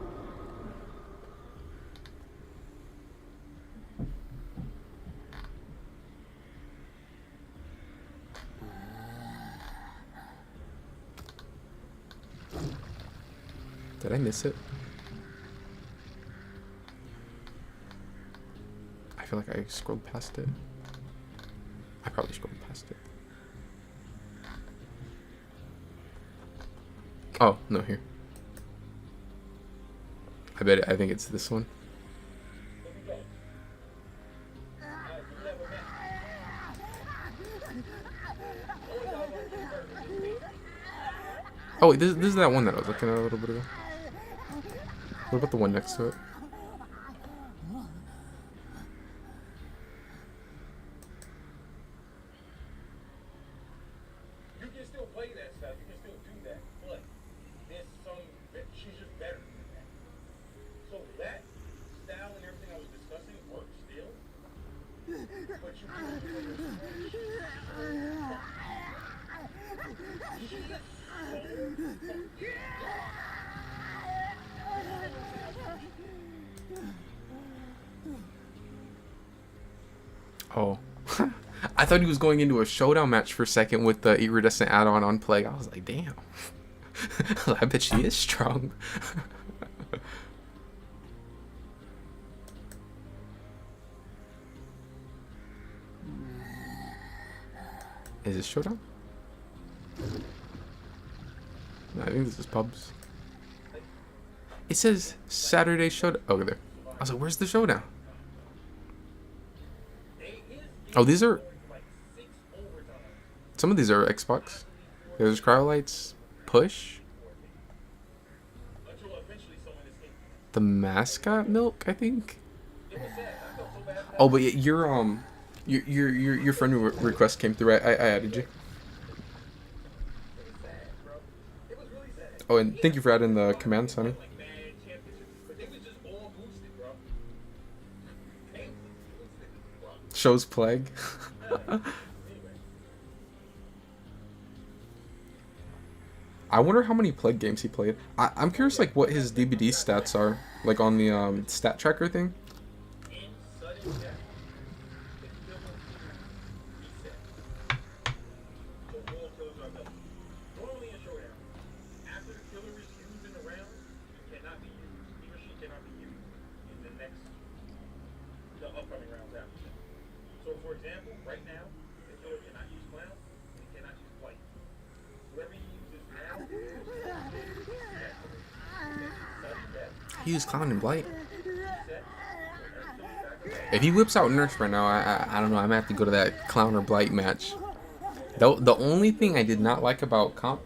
Did I miss it? I feel like I scrolled past it. I probably scrolled past it. Oh, no, here. I think it's this one. Oh wait, this is that one that I was looking at a little bit ago. What about the one next to it? You can still play that stuff. You can still do that, but there's some. She's just better than that. So that style and everything I was discussing works still, but you can't do it. Oh. I thought he was going into a showdown match for a second with the iridescent add-on on play. I was like, damn. I bet she is strong. Is this showdown? No, I think this is pubs. It says Saturday showdown over there. I was like, where's the showdown? Oh, these are... Some of these are Xbox. There's Cryolights, Push, Until eventually someone escaped. the mascot milk, I think. It was sad. I felt so bad. Oh, but your friend request came through. I added you. It was sad, bro. It was really sad. Oh, and thank you for adding the command, Sonny. Like bad championship, but they was just all boosted, bro. They was boosted, bro. Shows Plague. Anyway. I wonder how many Plague games he played. I'm curious, like, what his DBD stats are, like, on the stat tracker thing. In sudden death, the killer reset. So all killers are double. Normally in showdown, after the killer is used in the round, it cannot be used. He or she cannot be used in the upcoming rounds after that. So for example, right now, the killer cannot use clown, and he cannot use blight. Whoever he uses now, sudden death, He used Clown and Blight. reset, If he whips out Nurse right now, I don't know. I'm gonna have to go to that Clown or Blight match. The only thing I did not like about Comp,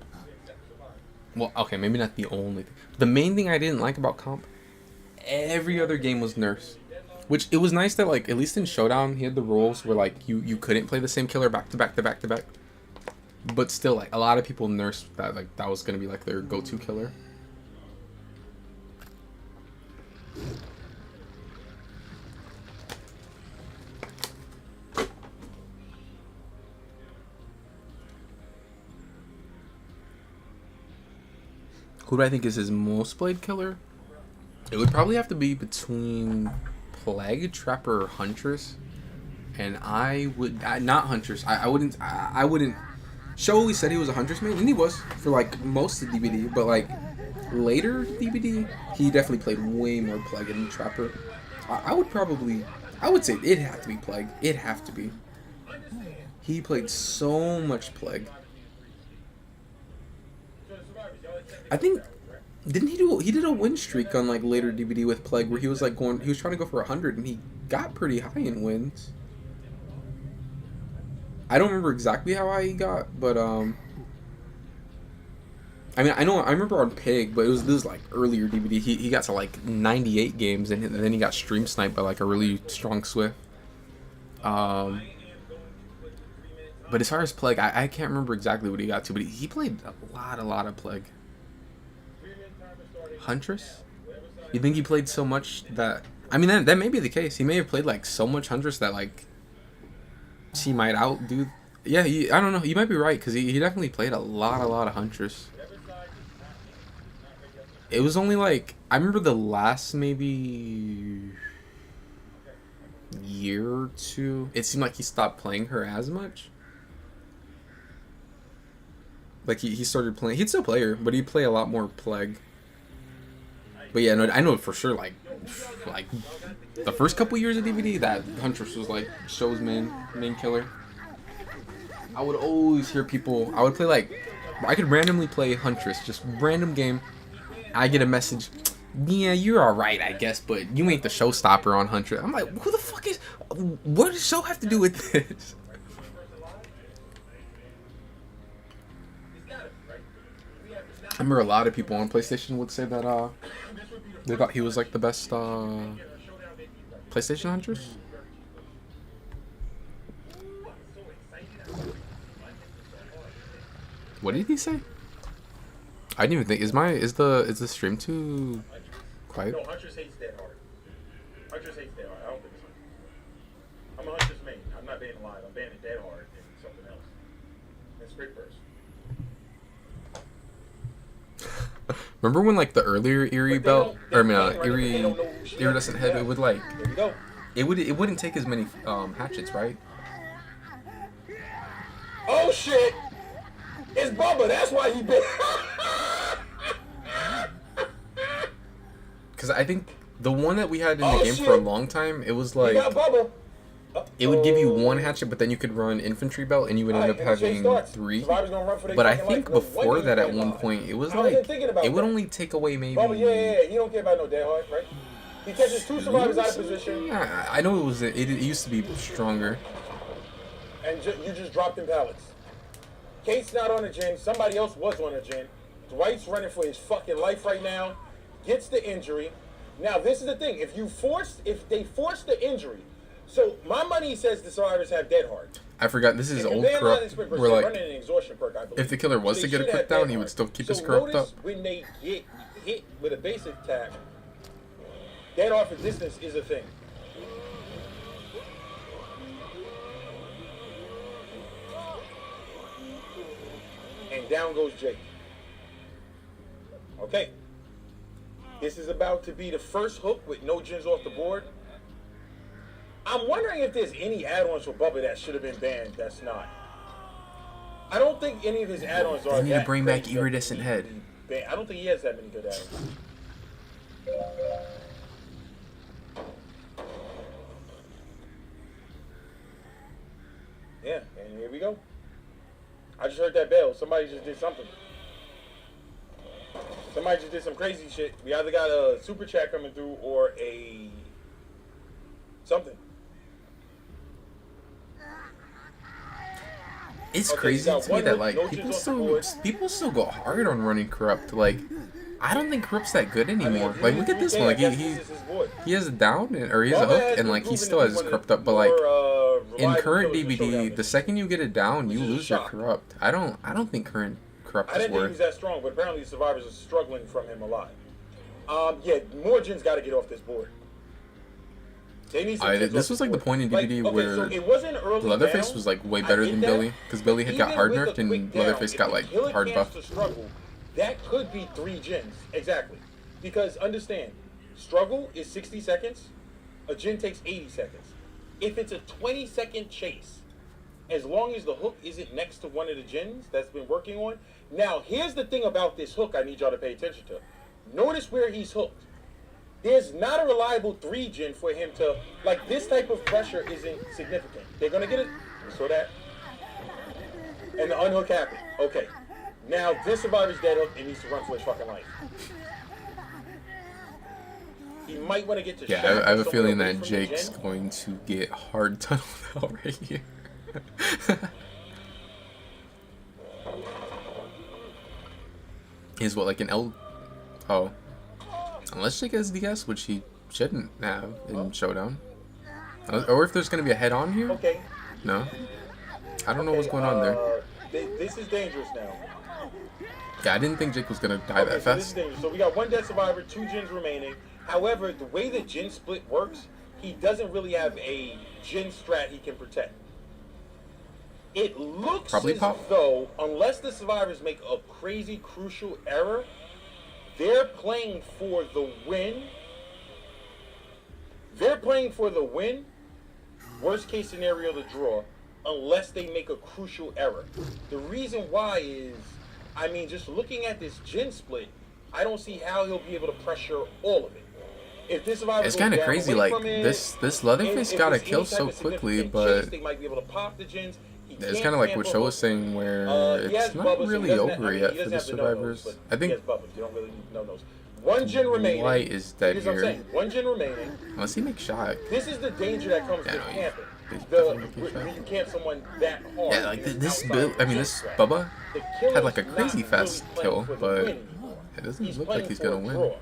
well, okay, maybe not the only thing. The main thing I didn't like about Comp, every other game was Nurse. Which, it was nice that, like, at least in Showdown, he had the rules where, like, you couldn't play the same killer back to back to back to back. But still, like, a lot of people Nurse that, like, that was gonna be, like, their go-to killer. Who do I think is his most played killer? It would probably have to be between Plague, Trapper, or Huntress. And I would not Huntress. I wouldn't. Show always said he was a Huntress main, and he was for like most of DBD. But like later DBD, he definitely played way more Plague than Trapper. I would say it'd have to be Plague. It'd have to be. He played so much Plague. I think didn't he did a win streak on like later DBD with Plague where he was like he was trying to go for 100 and he got pretty high in wins. I don't remember exactly how high he got, but I mean I remember on Pig, but this was like earlier DBD. He got to like 98 games and then he got stream sniped by like a really strong Swift. But as far as Plague, I can't remember exactly what he got to, but he played a lot of Plague. Huntress? You think he played so much that... I mean, that may be the case. He may have played, like, so much Huntress that, like, he might outdo... Yeah, I don't know. You might be right, because he definitely played a lot of Huntress. It was only, like... I remember the last, maybe... year or two, it seemed like he stopped playing her as much. Like, he started playing... He'd still play her, but he'd play a lot more Plague. But yeah, no, I know for sure, like the first couple years of DBD, that Huntress was like Show's main killer. I would always hear people. I would play like I could randomly play Huntress, just random game. I get a message, yeah, you're all right, I guess, but you ain't the showstopper on Huntress. I'm like, who the fuck is? What does Show have to do with this? I remember a lot of people on PlayStation would say that they thought he was like the best PlayStation Huntress. What did he say? I didn't even think. Is the stream too quiet? No, Huntress hates Dead Hard. Huntress hates Dead Hard. I don't think so. I'm a Huntress main. I'm not banning Live. I'm banning Dead Hard and something else. And Sprit Burst. Remember when like the earlier Eerie belt, or I mean Eerie Iridescent head, it would like There we go. it wouldn't take as many hatchets, right? Oh shit! It's Bubba. That's why he been. Because I think the one that we had in the Oh, game shit. for a long time, it was He like got Bubba. it would give you one hatchet, but then you could run infantry belt, and you would end up having 3. But I think before that, at one point, it was like it would only take away maybe. Bubba, yeah. He don't care about no Dead Hard, right? He catches 2 survivors out of position, Yeah, I know it used to be stronger. and you just dropped in pallets. Kate's not on a gin. Somebody else was on a gin. Dwight's running for his fucking life right now. Gets the injury. Now, this is the thing. If they force the injury, so my money says the survivors have dead hard. I forgot, this is If old they have corrupt. We're We're like, running an exhaustion perk, I believe. if the killer was So to they get a should quick have down, dead he would hard. still keep So his corrupt notice up. when they get hit with a base attack, dead off a distance is a thing. And down goes Jake. Okay. This is about to be the first hook with no gens off the board. I'm wondering if there's any add-ons for Bubba that should have been banned that's not. I don't think any of his add-ons are They need to that bring back crazy that Iridescent need Head. to be banned. I don't think he has that many good add-ons. Yeah, and here we go. I just heard that bell. Somebody just did something. Somebody just did some crazy shit. We either got a super chat coming through or a something. It's Okay, crazy you got to me one that hook, like no gens off the board. people still go hard on running corrupt. Like, I don't think corrupt's that good anymore. Like, look at this one. Like he has a down or he has a hook and like he still has his corrupt up. But like in current DBD, the second you get it down, you lose your corrupt. I don't think current corrupt I is didn't think he was worth. that strong, but apparently survivors are struggling from him a lot. Yeah, more gens got to get off this board. They need some gens This off was the like the board. point in Like, DBD okay, where so it wasn't early Leatherface down. was like way I better get than that, Billy because Billy had got even hard with nerfed a and quick down, Leatherface if got the like killer hard cancels buff. the struggle, that could be 3 gens. Exactly. Because understand, struggle is 60 seconds. A gen takes 80 seconds. If it's a 20-second chase, as long as the hook isn't next to one of the gens that's been working on. Now, here's the thing about this hook I need y'all to pay attention to. Notice where he's hooked. There's not a reliable 3 gen for him to, like, this type of pressure isn't significant. They're going to get it. You saw that? And the unhook happened. Okay. Now, this survivor's dead hook and needs to run for his fucking life. He might want to get to Yeah, shot I have a somewhere feeling away that from the Jake's gen. going to get hard tunneled out right here. Is what, like an L? Oh. Unless Jake has DS, which he shouldn't have in Showdown. Or if there's going to be a head on here? Okay. No. I don't know what's going on there. This is dangerous now. Yeah, I didn't think Jake was going to die that So this is fast. dangerous. So we got 1 dead survivor, 2 gens remaining. However, the way the gen split works, he doesn't really have a gen strat he can protect. It looks Probably as pop. though, unless the survivors make a crazy crucial error, they're playing for the win. They're playing for the win. Worst case scenario, the draw, unless they make a crucial error. The reason why is, I mean, just looking at this gen split, I don't see how he'll be able to pressure all of it. If this survivor It's goes kind of down crazy, away like, from it, this and Leatherface if got a there's any kill type so of quickly, significant but chase, they might be able to pop the gens. He it's can't kind of like what cancel Show was hooks. saying, where He has it's not Bubba, so he really doesn't over have- I mean, yet he for doesn't the have no-nos, survivors. but I he think has Bubba. You don't really need no-nos. 1 gen remaining. White is dead Here's what I'm here. saying. 1 gen remaining. Unless he makes shot. This is the danger that comes Yeah, with no, he- camping. he The definitely can't when shot. you camp someone that hard. Yeah, like and it's this outside build. of I mean, the this strat. Bubba The killer's had like a not crazy fast really kill, playing for the but win anymore. it doesn't He's look like playing he's for gonna a win. draw.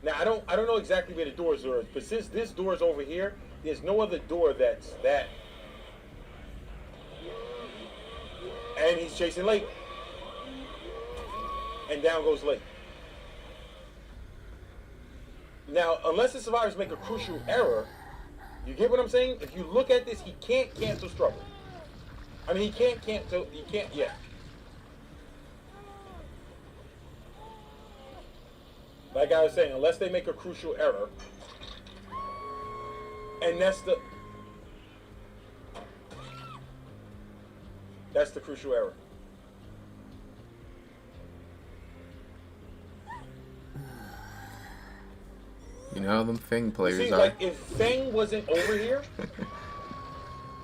Now I don't know exactly where the doors are, but since this door is over here, there's no other door that's that. And he's chasing Lake. And down goes Lake. Now, unless the survivors make a crucial error, you get what I'm saying? If you look at this, he can't cancel struggle. I mean, he can't, yeah. Like I was saying, unless they make a crucial error, and that's the crucial error. You know how them Fang players See, are. like if Fang wasn't over here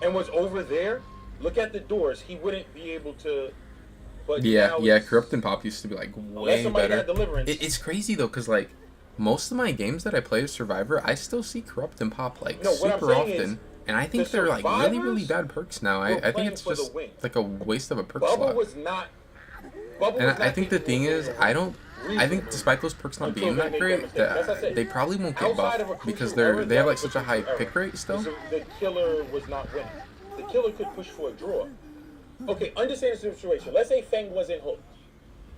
and was over there, look at the doors. He wouldn't be able to. But Yeah, now yeah. it's- Corrupt and Pop used to be like Unless way somebody better. got deliverance. It's crazy though, cause like most of my games that I play as Survivor, I still see Corrupt and Pop like No, what I'm super saying is, often, And I think The they're like really, really survivors bad perks now. were I think playing it's for the just win. like a waste of a perk Bubba slot. was not. Bubba And was I not think the capable thing of is, winning I think reasonably despite those perks not until being they that make great, mistake. As I said, they probably won't get outside of a buffed because crucial error, they have that like was such a high crucial pick error. rate still. The killer was not winning. The killer could push for a draw. Okay, understand the situation. Let's say Feng wasn't hooked.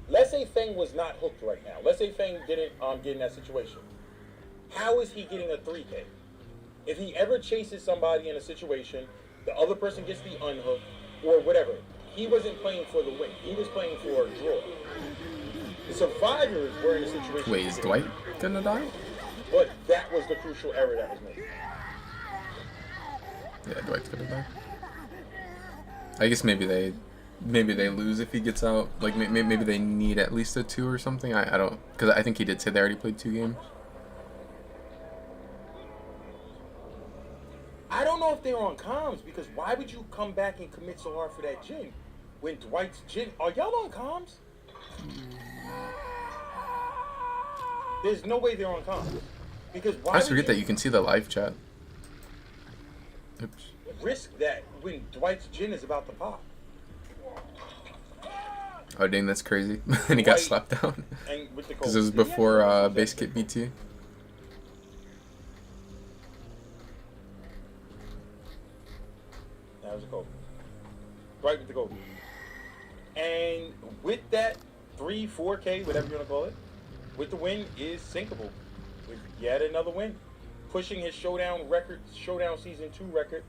Let's say Feng was not hooked right now. Let's say Feng didn't get in that situation. How is he getting a 3K? If he ever chases somebody in a situation, the other person gets the unhook or whatever. He wasn't playing for the win. He was playing for a draw. The survivors were in a situation. Wait, is Dwight gonna die? But that was the crucial error that was made. Yeah, Dwight's gonna die. I guess maybe they lose if he gets out. Like maybe they need at least a 2 or something. I don't, because I think he did say they already played 2 games. I don't know if they were on comms because why would you come back and commit so hard for that gin when Dwight's gin? Are y'all on comms? There's no way they're on comms because why I just would forget that you can see the live chat. Oops. risk that when Dwight's gin is about to pop? Oh dang, that's crazy. And he got Dwight slapped down. And with the Because it was before base kit BT. That was a goal. Right with the goal. And with that 3-4K, whatever you want to call it, with the win is sinkable. With yet another win. Pushing his showdown record, showdown season 2 record.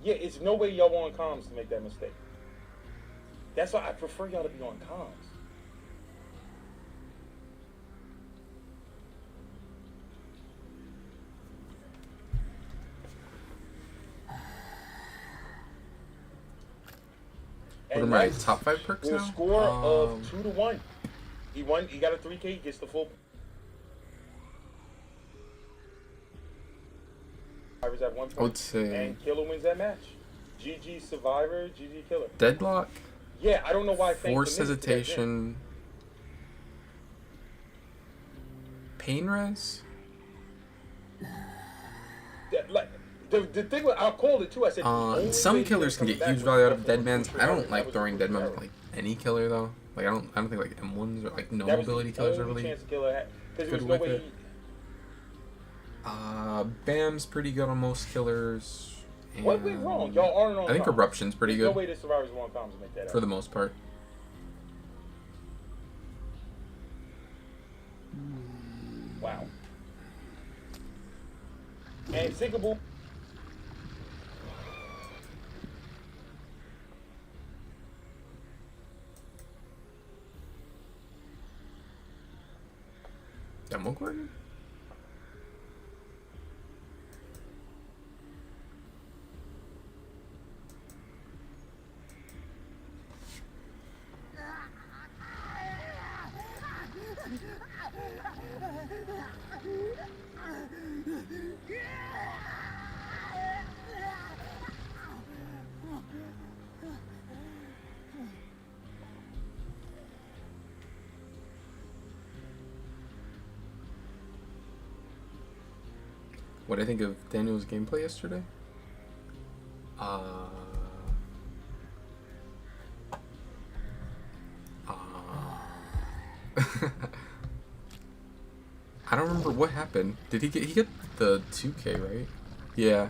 Yeah, it's no way y'all on comms to make that mistake. That's why I prefer y'all to be on comms. What are my top 5 perks With a now? score of 2-1. He won. He got a 3K. He gets the full. Survivors at 1 point. I would say And Killer wins that match. GG Survivor. GG Killer. Deadlock, Yeah, I don't know why. Fang Force committed to that Hesitation, Pain Res. like the thing with, I called it too. I said the only Some way killers can he's get coming huge back value was out of dead mans. crucial I error. don't That like was throwing the dead crucial mans error. like any killer though. Like I don't think like M1s or like no That was mobility the killers are only really chance Killer had because there good was no with way. it. Bam's pretty good on most killers. What went wrong? Y'all aren't on. I think comms. Eruption's pretty There's good no way the Survivors were on comms to make that for happen. the most part. Wow. And sinkable. Demo Gordon? What I think of Daniel's gameplay yesterday? I don't remember what happened. Did he get the 2K, right? Yeah.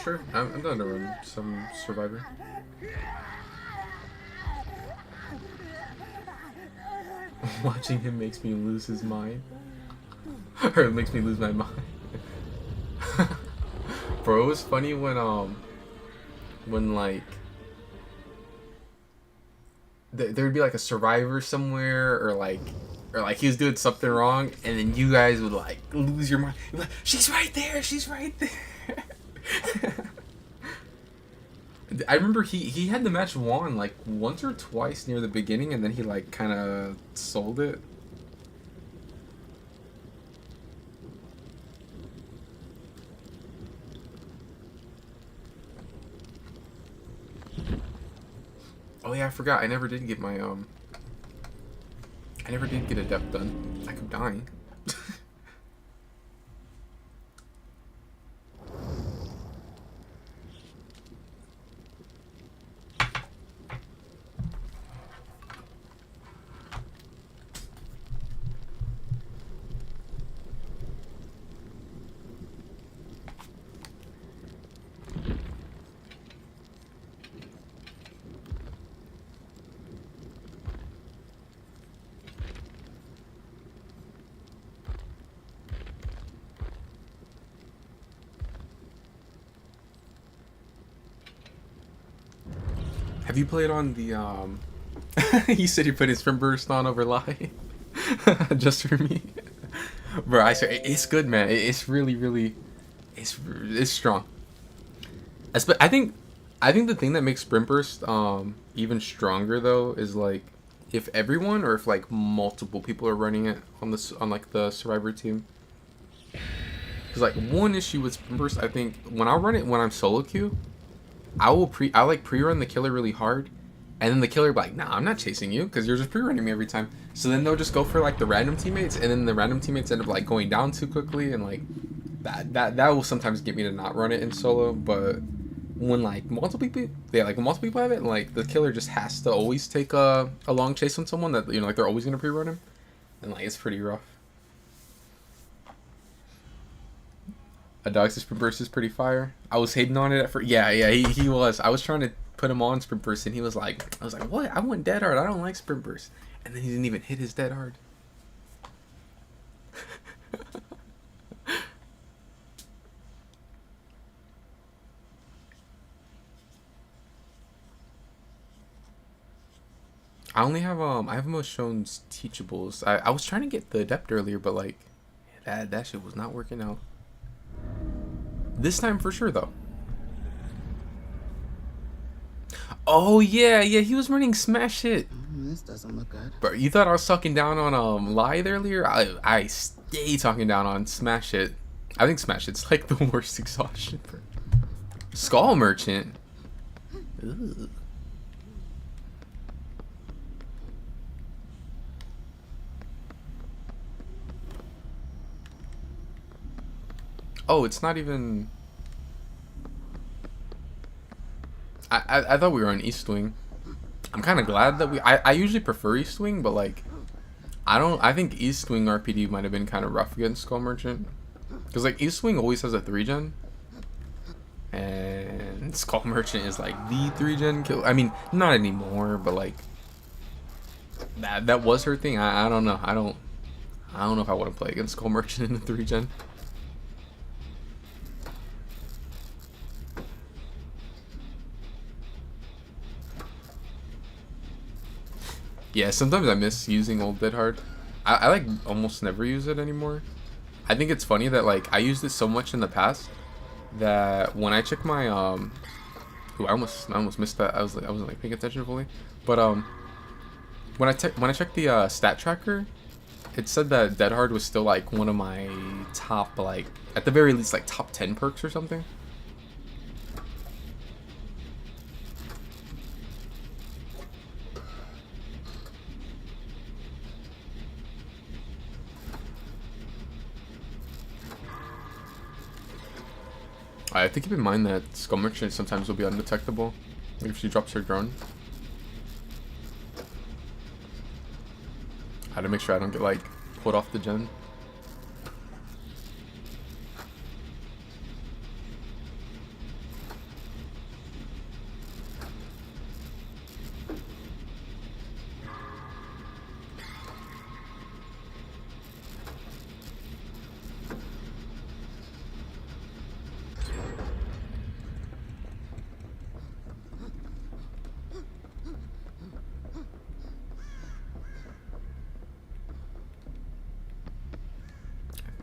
Sure. I'm down to run some Survivor. Watching him makes me lose his mind. Or it makes me lose my mind. Bro, it was funny when like there'd be like a survivor somewhere or like he was doing something wrong and then you guys would like lose your mind. You'd be like, she's right there, she's right there. I remember he had the match won like once or twice near the beginning, and then he like kind of sold it. Oh yeah, I forgot. I never did get my I never did get a depth done. I kept dying. Have you played on the he said he put his sprint burst on over live just for me. Bro, I swear it's good, man. It's really it's strong. I think the thing that makes sprint burst even stronger though is like if everyone or if like multiple people are running it on like the survivor team. Cuz like one issue with sprint burst, I think when I run it when I'm solo queue, I like pre-run the killer really hard, and then the killer be like, nah, I'm not chasing you because you're just pre-running me every time. So then they'll just go for like the random teammates, and then the random teammates end up like going down too quickly, and like that will sometimes get me to not run it in solo. But when like multiple people have it, and, like the killer just has to always take a long chase on someone that like they're always gonna pre-run him, and like it's pretty rough. A dog's sprint burst is pretty fire. I was hating on it at first. Yeah, he was. I was trying to put him on sprint burst, and I was like, what? I want dead hard. I don't like sprint burst. And then he didn't even hit his dead hard. I only have I have most shown teachables. I was trying to get the adept earlier, but like that shit was not working out. This time for sure, though. Oh, yeah, he was running Smash Hit. This doesn't look good. Bro, you thought I was talking down on Lithe earlier? I stay talking down on Smash Hit. I think Smash Hit's like the worst exhaustion. Skull Merchant. Ugh. Oh, it's not even... I thought we were on East Wing. I'm kind of glad that I usually prefer East Wing, but like... I think East Wing RPD might have been kind of rough against Skull Merchant. Because like East Wing always has a 3-gen. And Skull Merchant is like the 3-gen kill. I mean, not anymore, but like... That was her thing. I don't know. I don't know if I want to play against Skull Merchant in the 3-gen. Yeah, sometimes I miss using old Dead Hard. I like almost never use it anymore. I think it's funny that like I used it so much in the past that when I check my ooh, I almost missed that. I wasn't like paying attention fully. But when I checked the stat tracker, it said that Dead Hard was still like one of my top, like at the very least like top 10 perks or something. I have to keep in mind that Skull Merchant sometimes will be undetectable if she drops her drone. I had to make sure I don't get like pulled off the gen.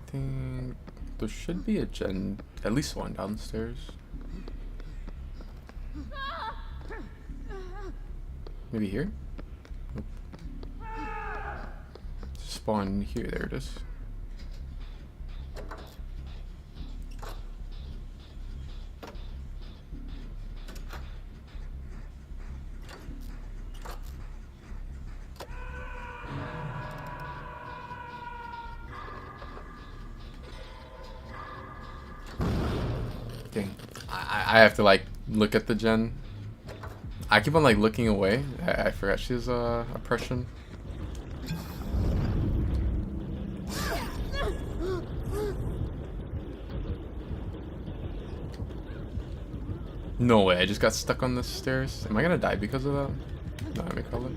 I think there should be a gen, at least one downstairs. Maybe here? Nope. Spawn here. There it is. Dang. I have to like look at the gen. I keep on like looking away. I forgot she has oppression. No way, I just got stuck on the stairs. Am I gonna die because of that? No, let me call it.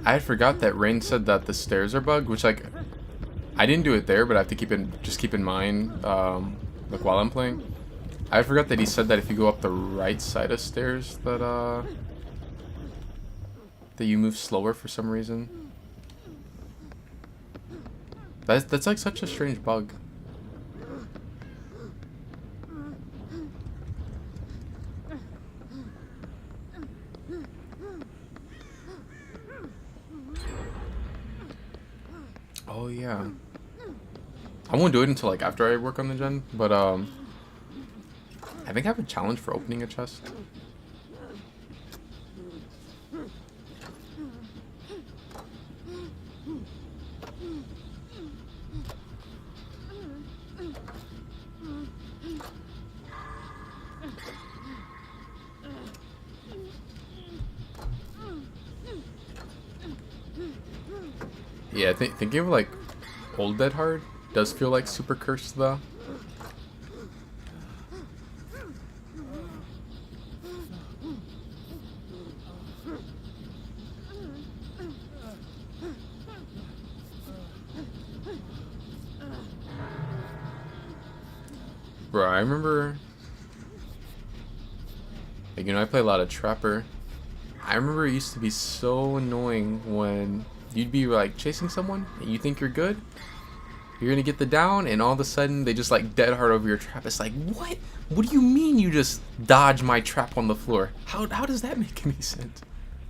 I had forgot that Rain said that the stairs are bugged, which like I didn't do it there, but I have to keep in mind like while I'm playing. I forgot that he said that if you go up the right side of stairs that you move slower for some reason. That's like such a strange bug. Oh yeah. I won't do it until like after I work on the gen, but I think I have a challenge for opening a chest. Yeah, thinking of like Old Dead Hard does feel like super cursed though. Bro, I remember, like, you know, I play a lot of Trapper. I remember it used to be so annoying when you'd be like chasing someone and you think you're good, you're gonna get the down, and all of a sudden they just like dead hard over your trap. It's like, what? What do you mean you just dodge my trap on the floor? How does that make any sense?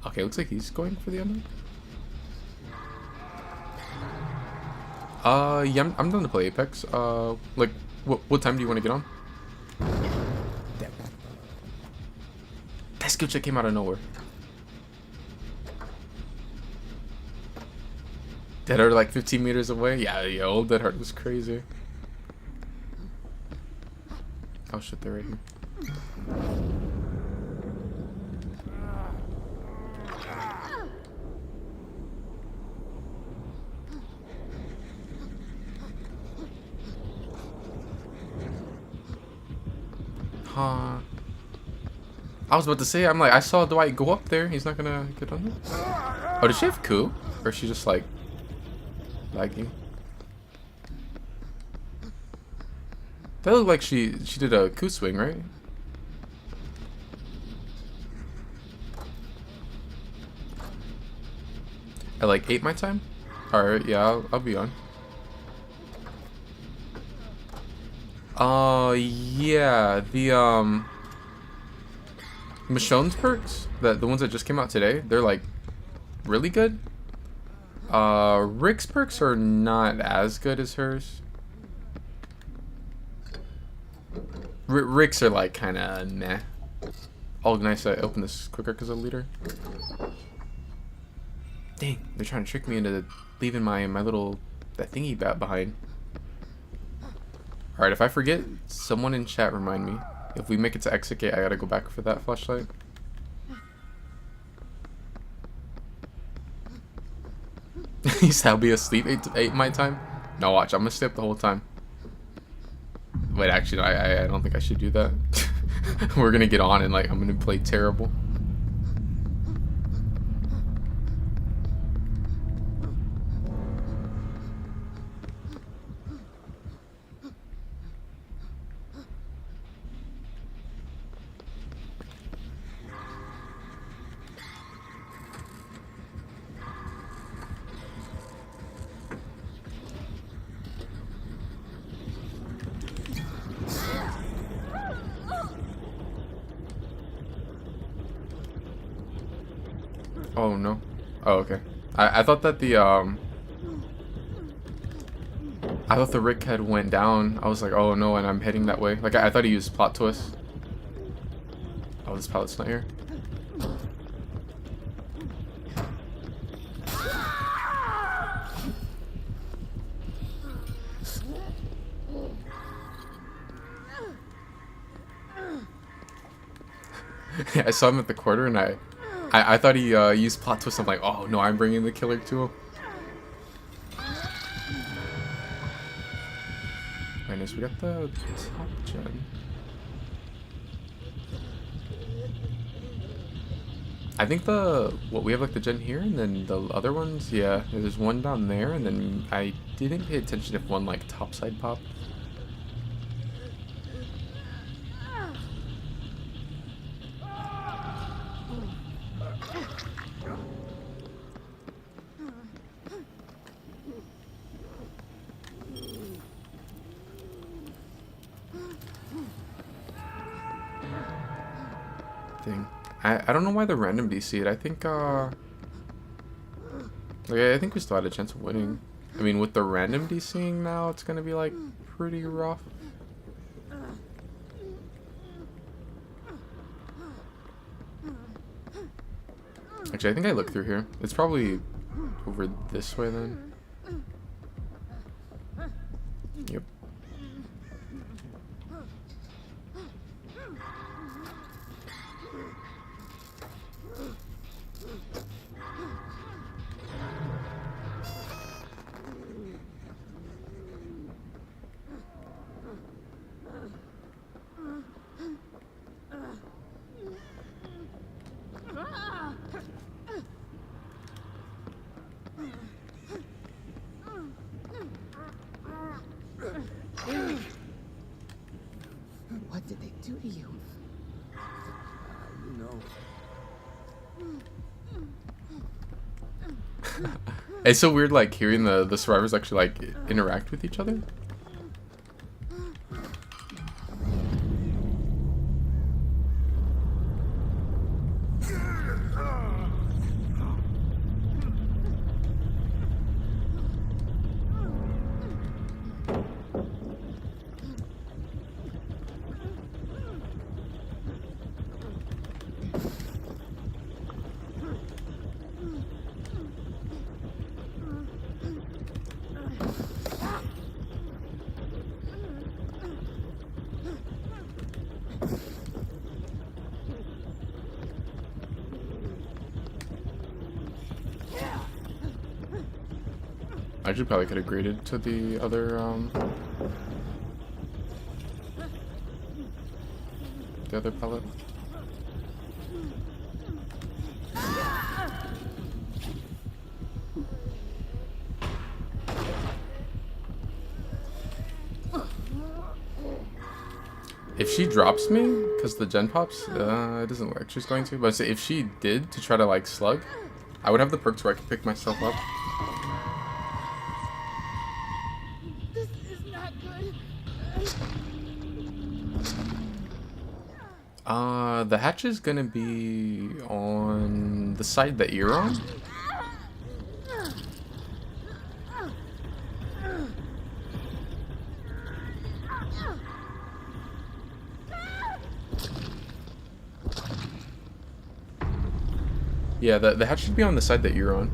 Okay, looks like he's going for the unknown. Yeah, I'm done to play Apex. Like, what time do you want to get on? Damn. That skill check came out of nowhere. Dead Hard like 15 meters away? Yeah, old Dead Hard was crazy. Oh shit, they're right here. Huh. I was about to say, I'm like, I saw Dwight go up there. He's not gonna get on there. Oh, does she have coup? Or is she just like lagging? That looked like she did a coup swing, right? At like 8 my time? Alright, yeah, I'll be on. Yeah, the Michonne's perks, the ones that just came out today, they're like really good. Rick's perks are not as good as hers. Rick's are like kind of meh. Oh, nice, I opened this quicker because of the leader. Dang, they're trying to trick me into leaving my little that thingy bat behind. Alright, if I forget, someone in chat remind me. If we make it to exit gate, I gotta go back for that flashlight. He said I'll be asleep 8 my time? No, watch, I'm gonna stay up the whole time. Wait, actually, no, I don't think I should do that. We're gonna get on and like, I'm gonna play terrible. Oh no. Oh, okay. I thought that I thought the Rick head went down. I was like, oh no, and I'm heading that way. Like I thought he used plot twist. Oh, this pallet's not here. I saw him at the corner, and I thought he used plot twist. I'm like, oh no, I'm bringing the killer to him. Alright, nice. We got the top gen. I think we have like the gen here, and then the other ones, yeah, there's one down there, and then I didn't pay attention if one like topside popped. Thing. I don't know why the random DC it. I think like I think we still had a chance of winning. I mean, with the random DCing now, it's gonna be like pretty rough. Actually, I think I looked through here. It's probably over this way then. Yep. What did they do to you? You know. It's so weird, like hearing the survivors actually like interact with each other. I actually probably could have graded to the other pellet. If she drops me, because the gen pops, it doesn't look like she's going to. But if she did to try to like slug, I would have the perks where I could pick myself up. This is not good. The hatch is gonna be on the side that you're on. Yeah, the hatch should be on the side that you're on.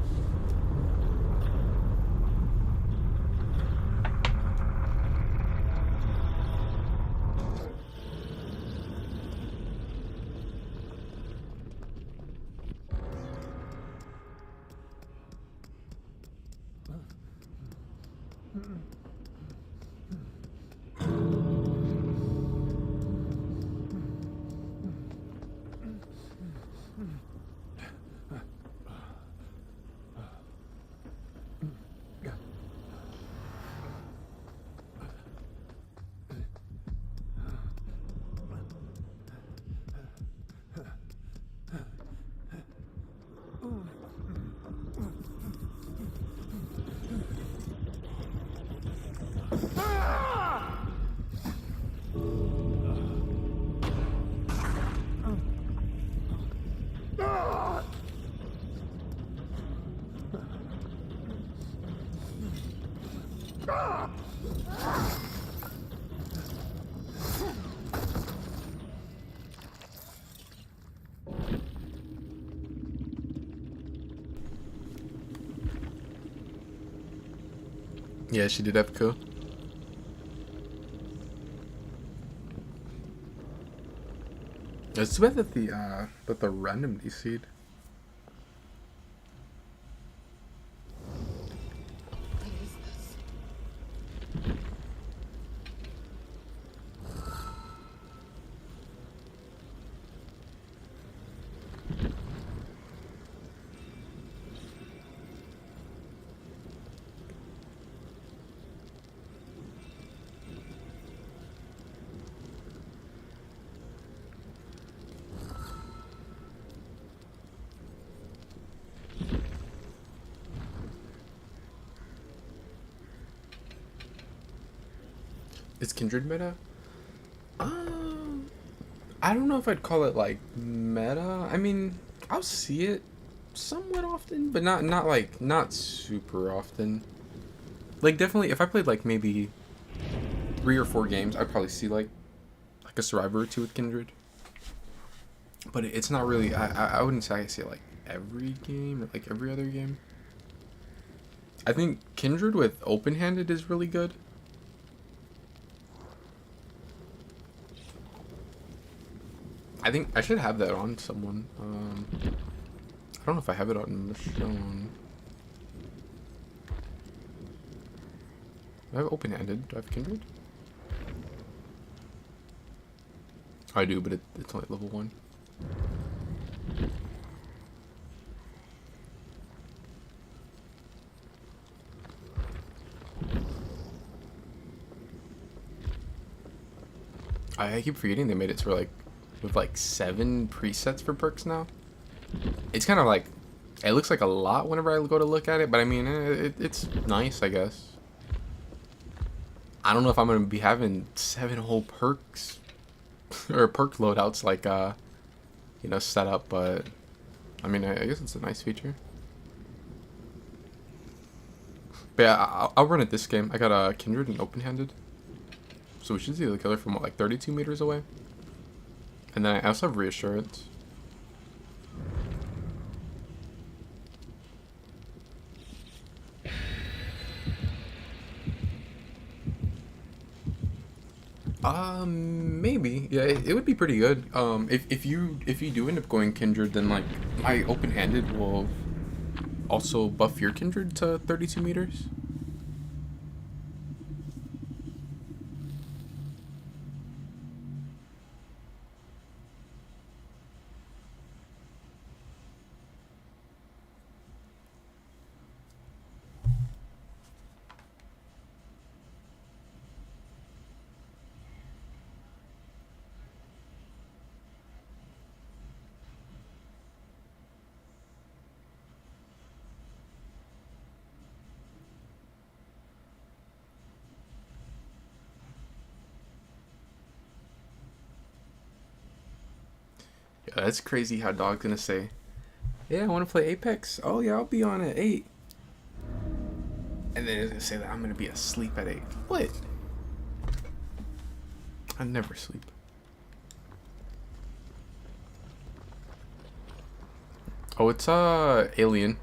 Yeah, she did have co. It's too bad that the randomly seed. Is Kindred meta? I don't know if I'd call it like meta. I mean, I'll see it somewhat often, but not super often. Like definitely, if I played like maybe 3 or 4 games, I'd probably see like a survivor or two with Kindred. But it's not really. I wouldn't say I see it like every game or like every other game. I think Kindred with open-handed is really good. I think I should have that on someone. I don't know if I have it on Michonne. Do I have open-handed? Do I have Kindred? I do, but it's only level 1. I keep forgetting they made it to like with like 7 presets for perks now. It's kind of like, it looks like a lot whenever I go to look at it, but I mean, it's nice, I guess. I don't know if I'm going to be having 7 whole perks or perk loadouts like, you know, set up, but I mean, I guess it's a nice feature. But yeah, I'll run it this game. I got a Kindred and open-handed. So we should see the killer from what, like 32 meters away? And then I also have reassurance. Maybe. Yeah, it would be pretty good. If you do end up going Kindred, then like my open-handed will also buff your Kindred to 32 meters. Yeah, that's crazy how Dog's gonna say, yeah, I want to play Apex. Oh yeah, I'll be on at 8. And then he's gonna say that I'm gonna be asleep at 8. What? I never sleep. Oh, it's Alien.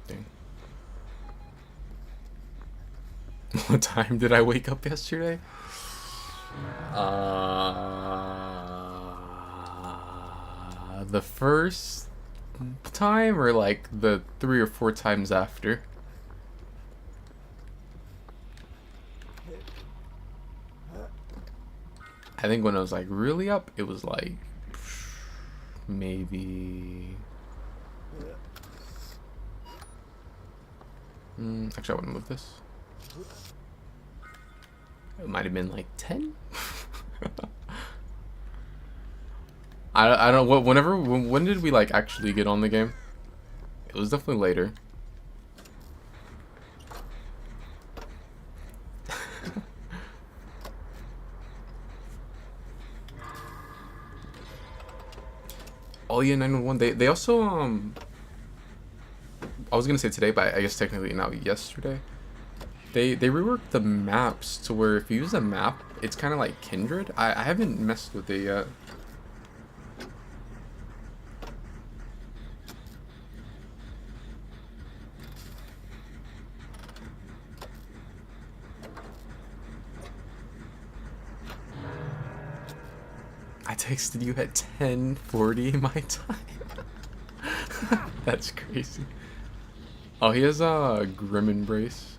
Dang. What time did I wake up yesterday? The first time or like the 3 or 4 times after? I think when I was like really up, it was like maybe. Actually, I wouldn't move this. It might have been like 10. I don't know. When did we like actually get on the game? It was definitely later. Oh yeah, 911. They also I was gonna say today, but I guess technically now yesterday. They reworked the maps to where if you use a map, it's kind of like Kindred. I haven't messed with it yet. I texted you at 10:40 my time. That's crazy. Oh, he has a Grim Embrace.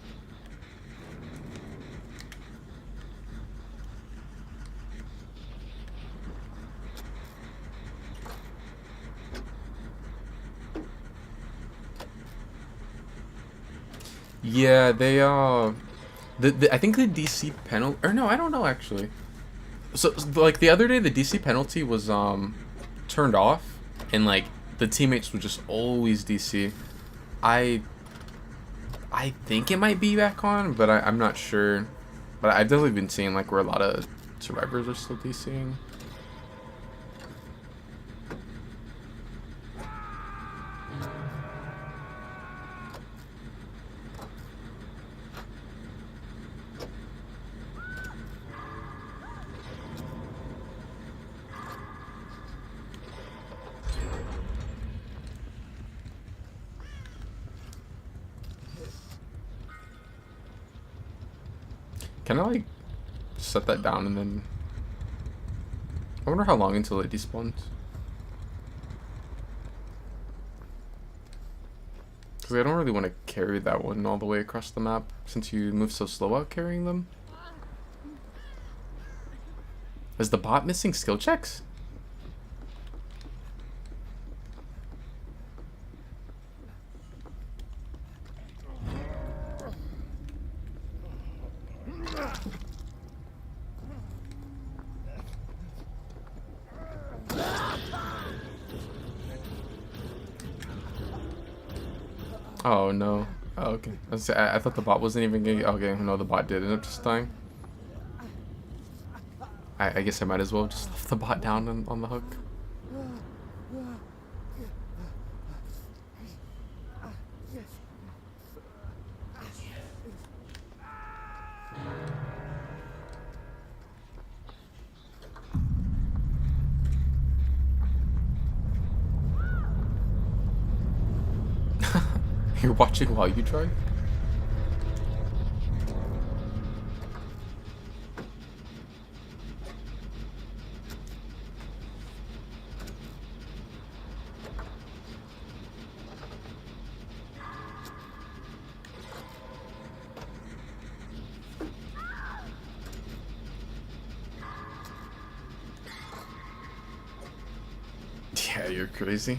Yeah, they I think the DC penalty, or no, I don't know actually. So like the other day, the DC penalty was turned off, and like the teammates would just always DC. I think it might be back on, but I'm not sure. But I've definitely been seeing like where a lot of survivors are still DCing. Can I like set that down and then I wonder how long until it despawns? Because I don't really want to carry that one all the way across the map since you move so slow out carrying them. Is the bot missing skill checks? Oh no. Oh, okay. I thought the bot wasn't even getting. Okay, no, the bot did end up just dying. I guess I might as well just left the bot down on the hook. You're watching while you drive? Yeah, you're crazy.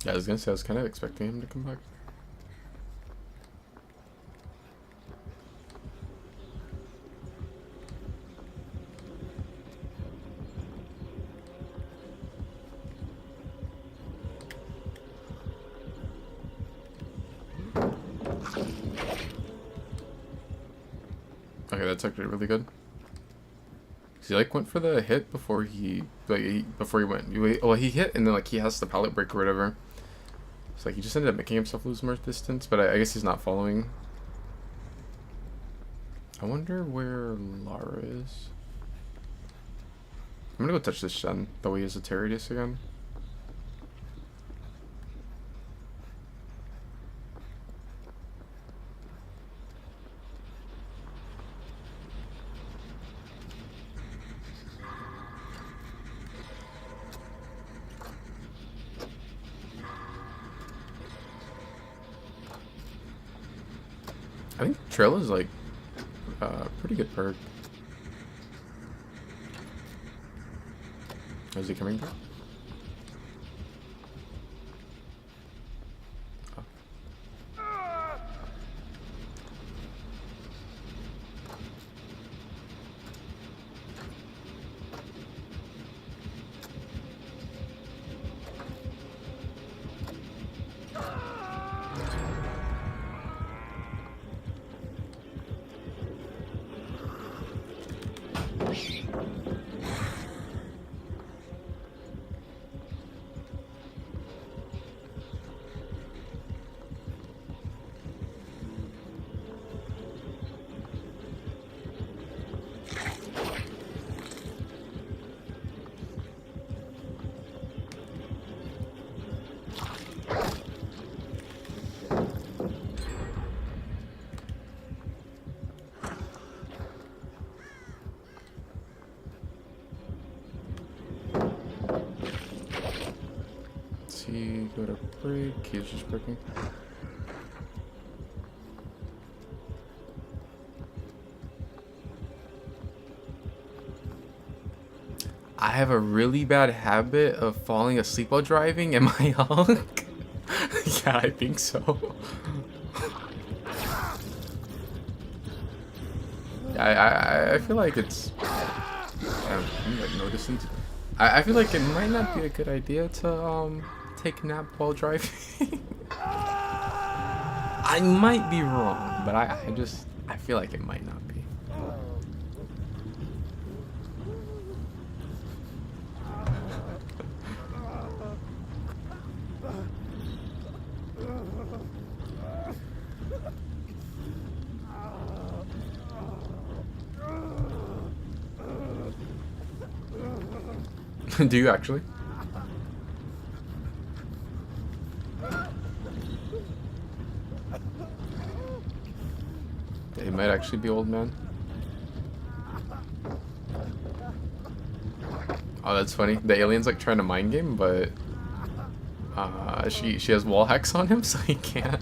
Yeah, I was gonna say I was kind of expecting him to come back. Okay, that's actually really good. He like went for the hit before he before he went. Well, he hit and then like he has the pallet break or whatever. So like he just ended up making himself lose more distance, but I guess he's not following. I wonder where Lara is. I'm gonna go touch this Shen, though he has a Teridius again. I think Trail is like pretty good perk. Is he coming back? He go to break. He's just breaking. I have a really bad habit of falling asleep while driving. Am I hunk? Yeah, I think so. I feel like it's. I'm like noticing. I feel like it might not be a good idea to take a nap while driving. I might be wrong, but I feel like it might not be. Do you actually? He might actually be old man. Oh, that's funny. The alien's like trying to mind game, but she has wall hacks on him, so he can't.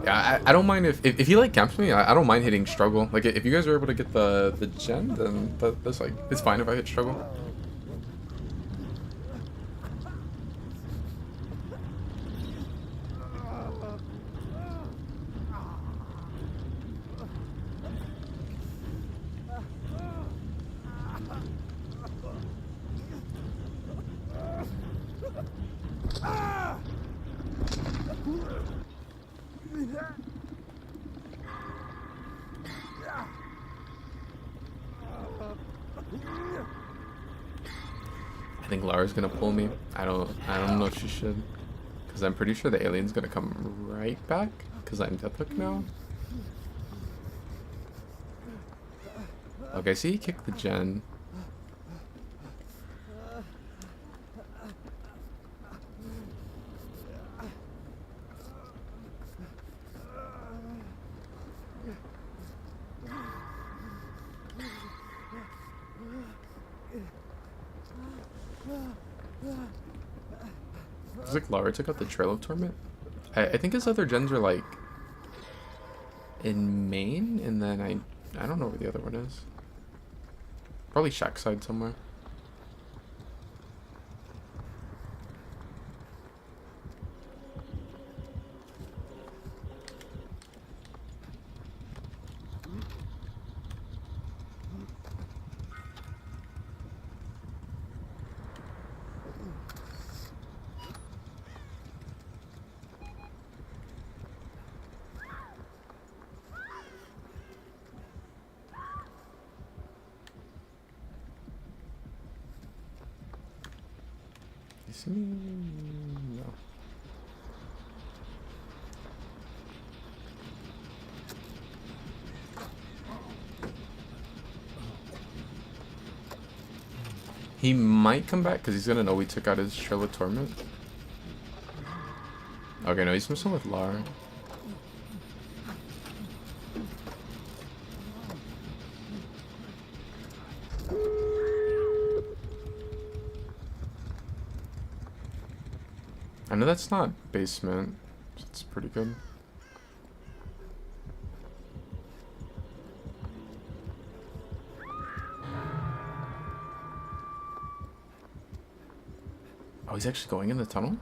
Yeah, I don't mind if he like camps me. I don't mind hitting struggle. Like if you guys are able to get the gen, then that's like it's fine if I hit struggle. I think Lara's gonna pull me. I don't know if she should, because I'm pretty sure the alien's gonna come right back, because I'm Deathhook now. Okay, see, he kicked the gen. It's like Lara took out the Trail of Torment. I think his other gens are like in main, and then I don't know where the other one is. Probably Shack side somewhere. You see me? No. He might come back because he's gonna know we took out his Trail of Torment. Okay, no, he's messing with Lara. I know that's not basement. It's pretty good. Oh, he's actually going in the tunnel?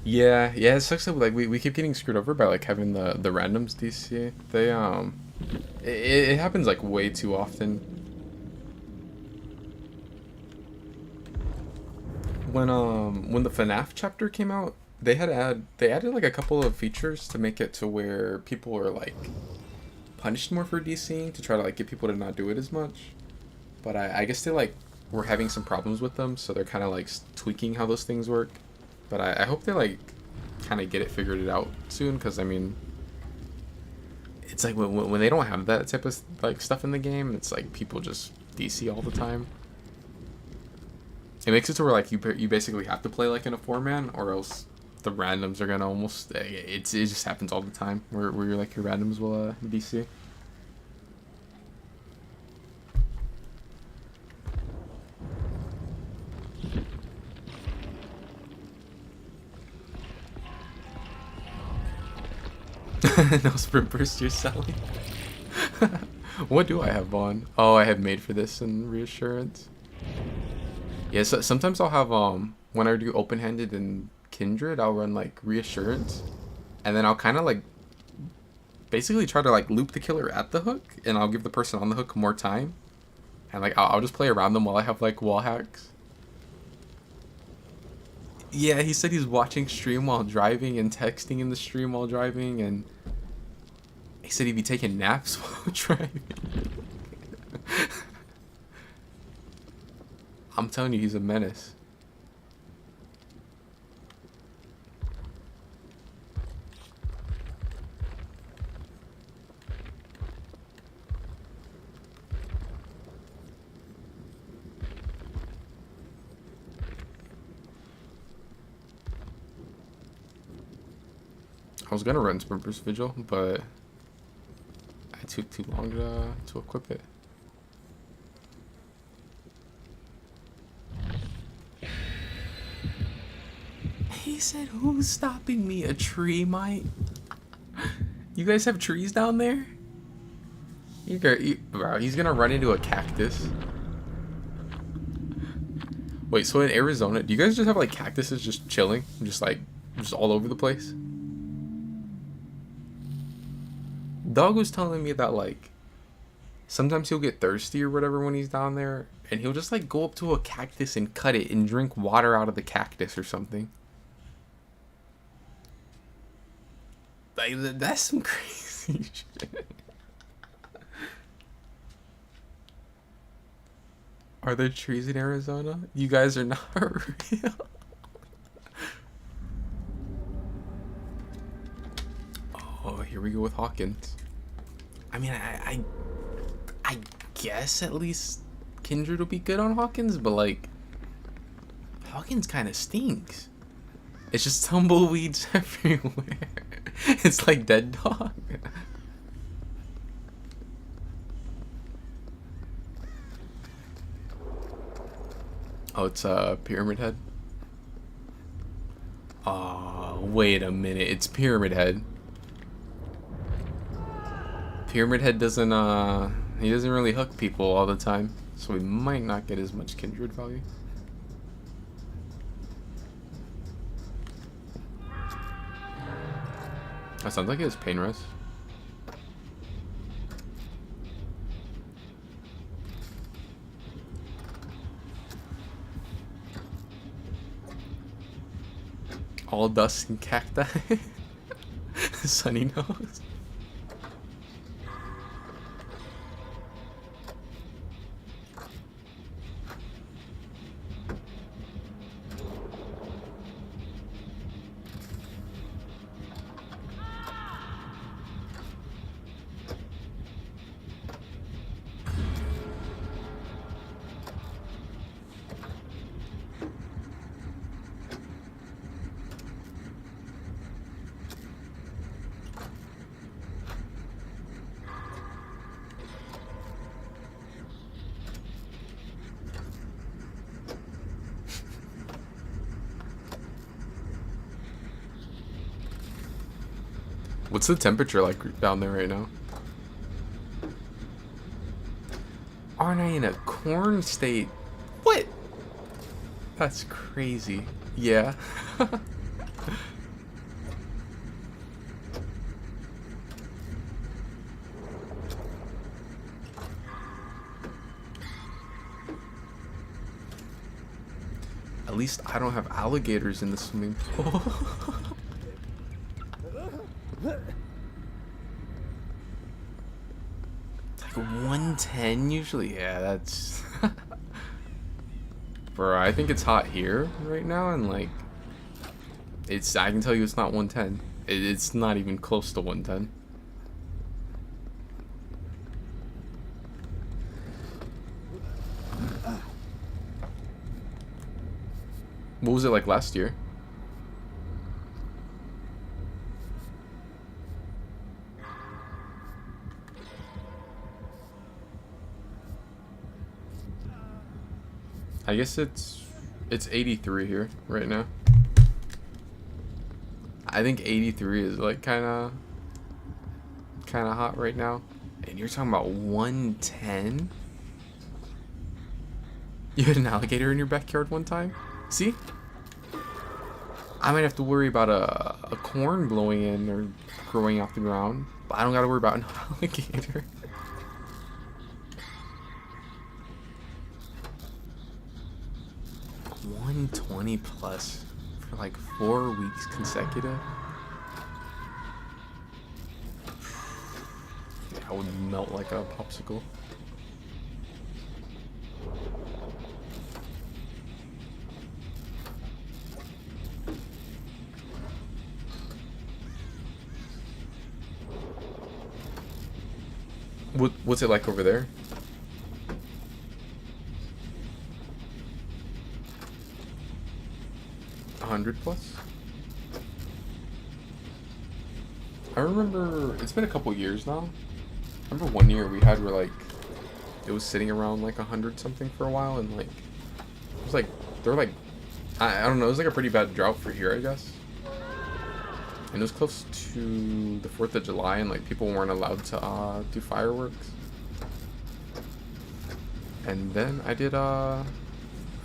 Yeah, yeah, it sucks that like we keep getting screwed over by like having the randoms DC. They it happens like way too often. When the FNAF chapter came out, they added like a couple of features to make it to where people are like punished more for DCing to try to like get people to not do it as much. But I guess they like were having some problems with them, so they're kind of like tweaking how those things work. But I hope they like kind of get it figured out soon, because I mean, it's like when they don't have that type of like stuff in the game, it's like people just DC all the time. It makes it to where like you basically have to play like in a 4-man, or else the randoms are gonna almost it just happens all the time where you're like your randoms will DC. No sprint burst you're selling. What do I have on? Oh, I have made for this and reassurance. Yeah, so sometimes I'll have when I do open-handed and kindred, I'll run like reassurance, and then I'll kind of like basically try to like loop the killer at the hook, and I'll give the person on the hook more time, and like I'll just play around them while I have like wall hacks. Yeah, he said he's watching stream while driving and texting in the stream while driving, and he said he'd be taking naps while driving. I'm telling you, he's a menace. I was gonna run Sprint Burst Vigil, but I took too long to equip it. He said, "Who's stopping me? A tree might." You guys have trees down there? Bro, he's gonna run into a cactus. Wait, so in Arizona, do you guys just have like cactuses just chilling, just all over the place? Dog was telling me that like sometimes he'll get thirsty or whatever when he's down there, and he'll just like go up to a cactus and cut it and drink water out of the cactus or something. Like that's some crazy shit. Are there trees in Arizona? You guys are not real. Oh, here we go with Hawkins. I mean, I guess at least Kindred will be good on Hawkins, but like Hawkins kind of stinks. It's just tumbleweeds everywhere. It's like Dead Dog. Oh, it's Pyramid Head. Oh, wait a minute. It's Pyramid Head. Pyramid Head doesn't he doesn't really hook people all the time, so we might not get as much Kindred value. That sounds like it has pain res. All dust and cacti. Sunny nose. What's the temperature like down there right now? Aren't I in a corn state? What? That's crazy. Yeah. At least I don't have alligators in the swimming pool. It's like 110 usually. Yeah, that's... Bro, I think it's hot here right now, and like... It's, I can tell you it's not 110. It's not even close to 110. What was it like last year? I guess it's 83 here right now. I think 83 is like kind of hot right now. And you're talking about 110? You had an alligator in your backyard one time? See? I might have to worry about a corn blowing in or growing off the ground, but I don't gotta worry about an alligator. $120 plus for like 4 weeks consecutive. I would melt like a popsicle. What's it like over there? $100 plus? I remember, it's been a couple years now. I remember one year we had where like, it was sitting around like 100 something for a while, and like, it was like, they were like, I don't know, it was like a pretty bad drought for here, I guess. And it was close to the 4th of July, and like people weren't allowed to do fireworks. And then I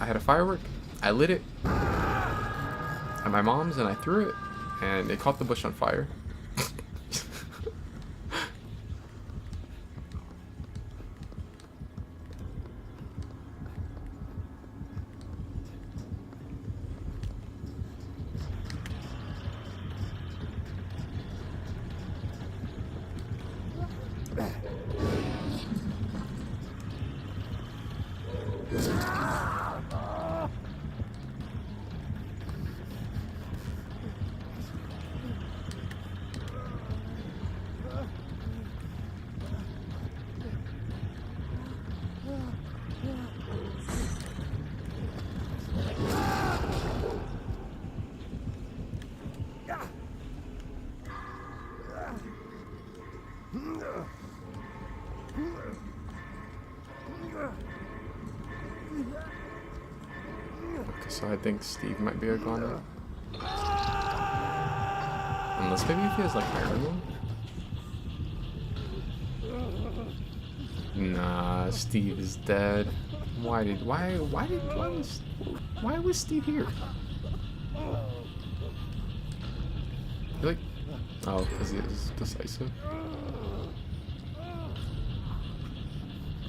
had a firework, I lit it at my mom's, and I threw it, and it caught the bush on fire. Okay, so I think Steve might be a goner. Unless maybe if he has like Iron Man. Nah, Steve is dead. Why was Steve here? He like, oh, because he is decisive.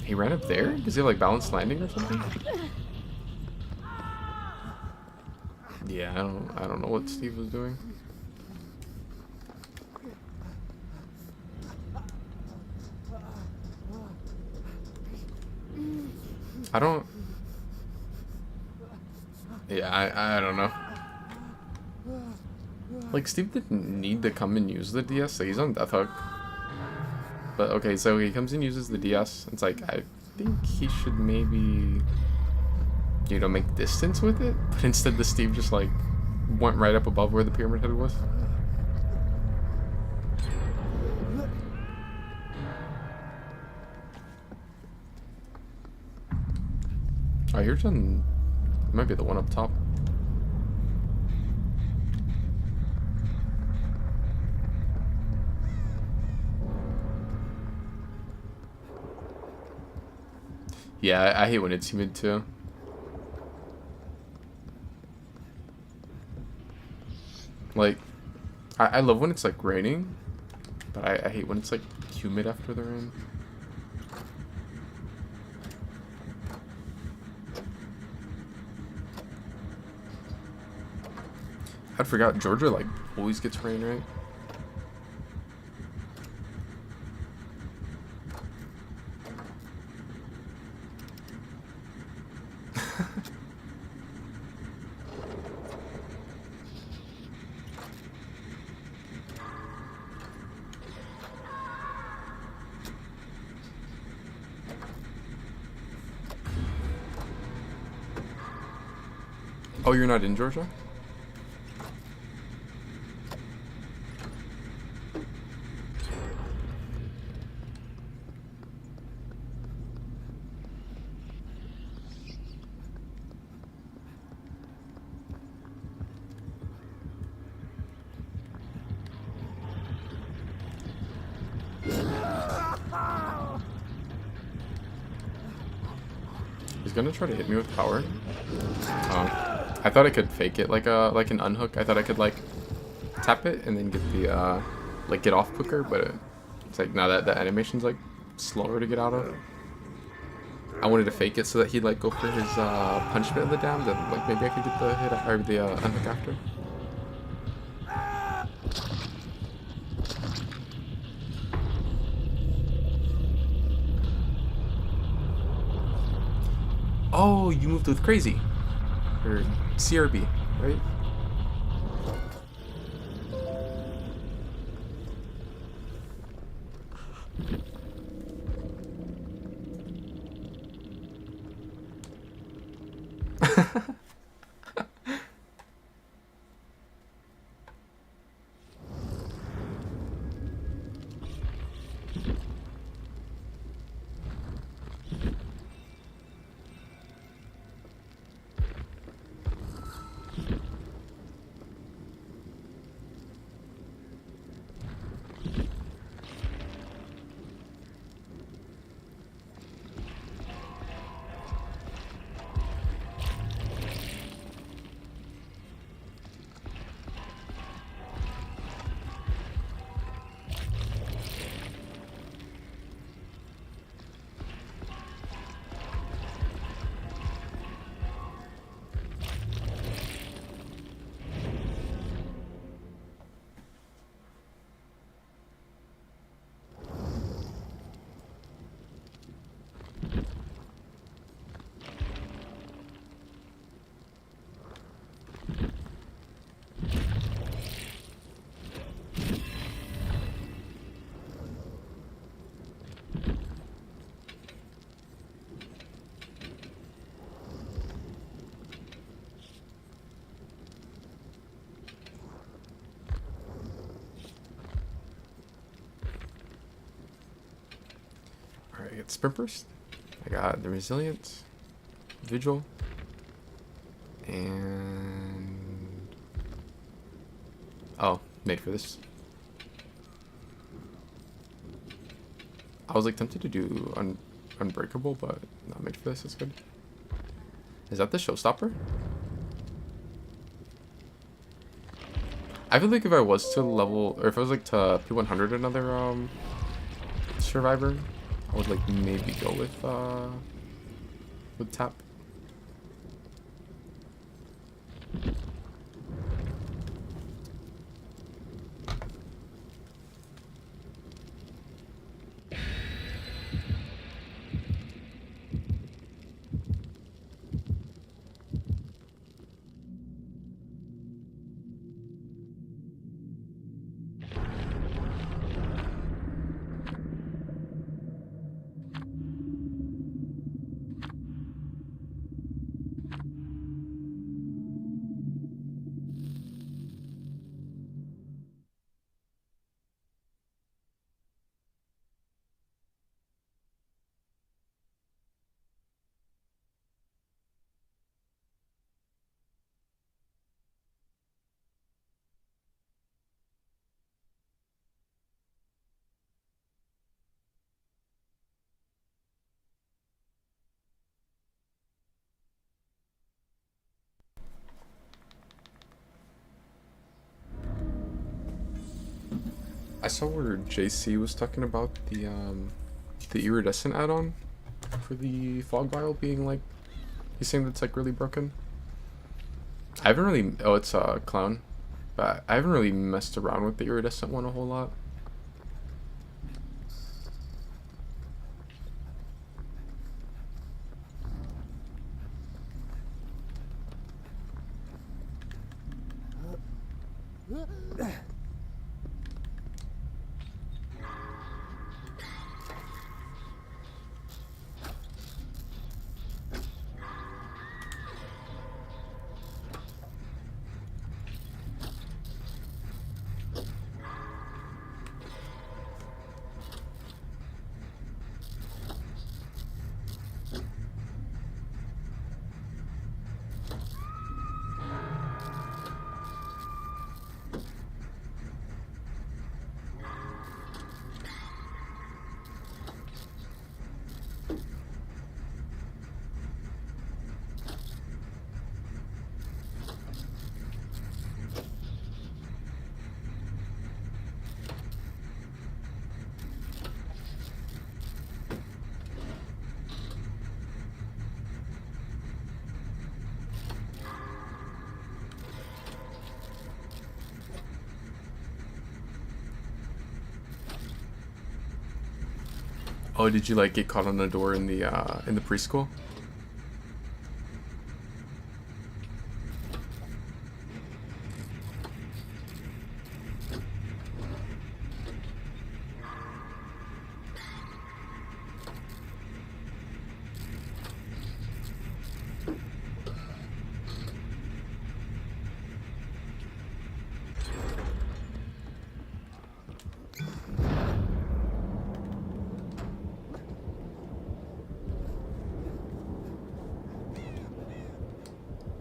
He ran up there? Does he have like balanced landing or something? Yeah, I don't know what Steve was doing. I don't. Yeah, I don't know. Like, Steve didn't need to come and use the DS, so he's on Death Hook. But okay, so he comes and uses the DS. It's like, I think he should maybe, you know, make distance with it. But instead, the Steve just like went right up above where the Pyramid Head was. Oh, here's on. It might be the one up top. Yeah, I hate when it's humid too. Like, I love when it's like raining, but I hate when it's like humid after the rain. I'd forgot Georgia like always gets rain, right? Oh, you're not in Georgia? He's gonna try to hit me with power. I thought I could fake it like an unhook. I thought I could like tap it and then get the like get off quicker, but it's like now that the animation's like slower to get out of. I wanted to fake it so that he'd like go for his punishment of the dam. That like maybe I could get the hit or the unhook after. Oh, you moved with crazy or CRB, right? Alright, I got Sprint Burst. I got the Resilience, Vigil, and... oh, made for this. I was like tempted to do Unbreakable, but not made for this, that's good. Is that the Showstopper? I feel like if I was to level, or if I was like to P100 another Survivor, I would like maybe go with tap. I saw where JC was talking about the iridescent add-on for the fog vial being like, he's saying that's like really broken. I haven't really, oh, it's a clown, but I haven't really messed around with the iridescent one a whole lot. Oh, did you like get caught on a door in the preschool?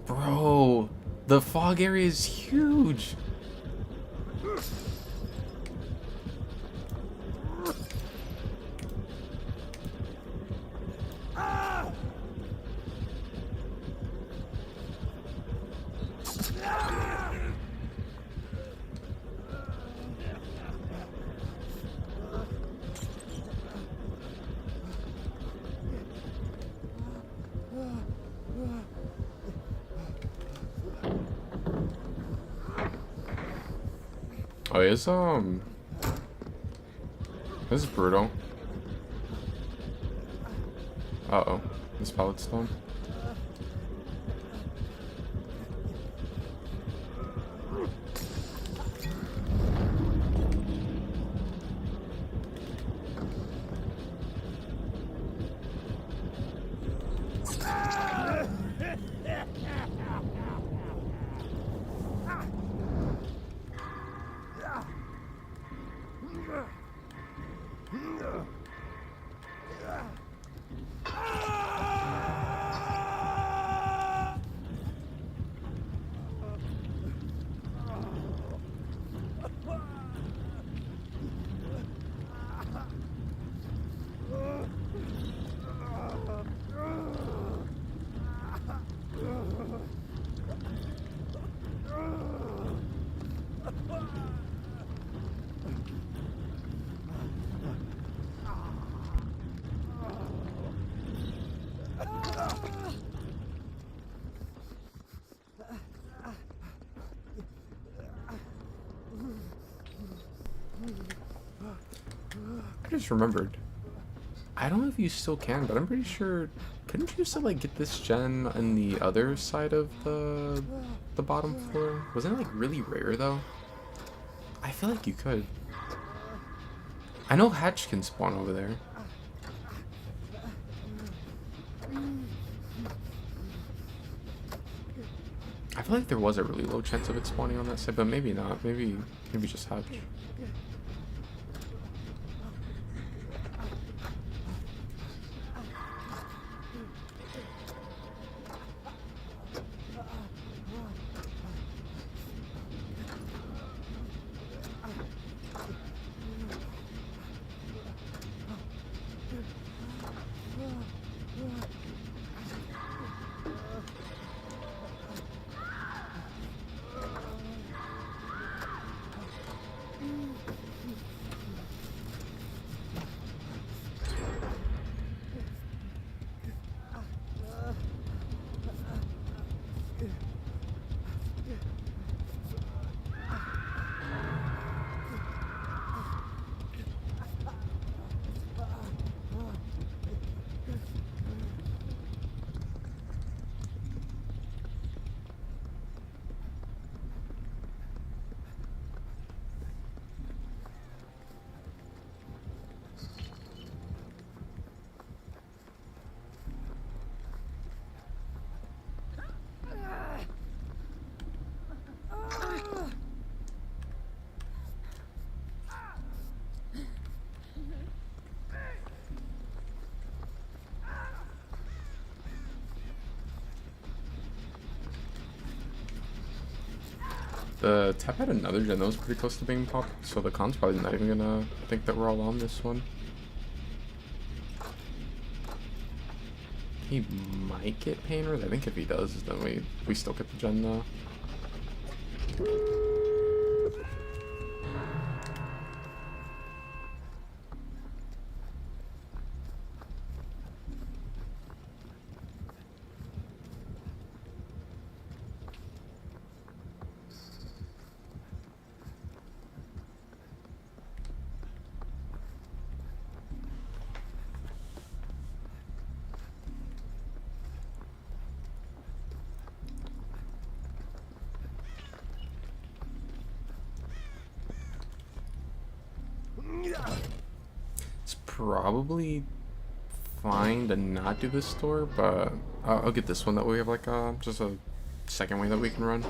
Bro, the fog area is huge. Oh, this is brutal. Uh-oh, this pallet's stone. I just remembered. I don't know if you still can, but I'm pretty sure. Couldn't you still like get this gen on the other side of the bottom floor? Wasn't it like really rare though? I feel like you could. I know Hatch can spawn over there. I feel like there was a really low chance of it spawning on that side, but maybe not. Maybe just Hatch. The tab had another gen that was pretty close to being popped, so the con's probably not even gonna think that we're all on this one. He might get painters. I think if he does, then we still get the gen though. It's probably fine to not do this store, but I'll get this one. That way we have like just a second way that we can run.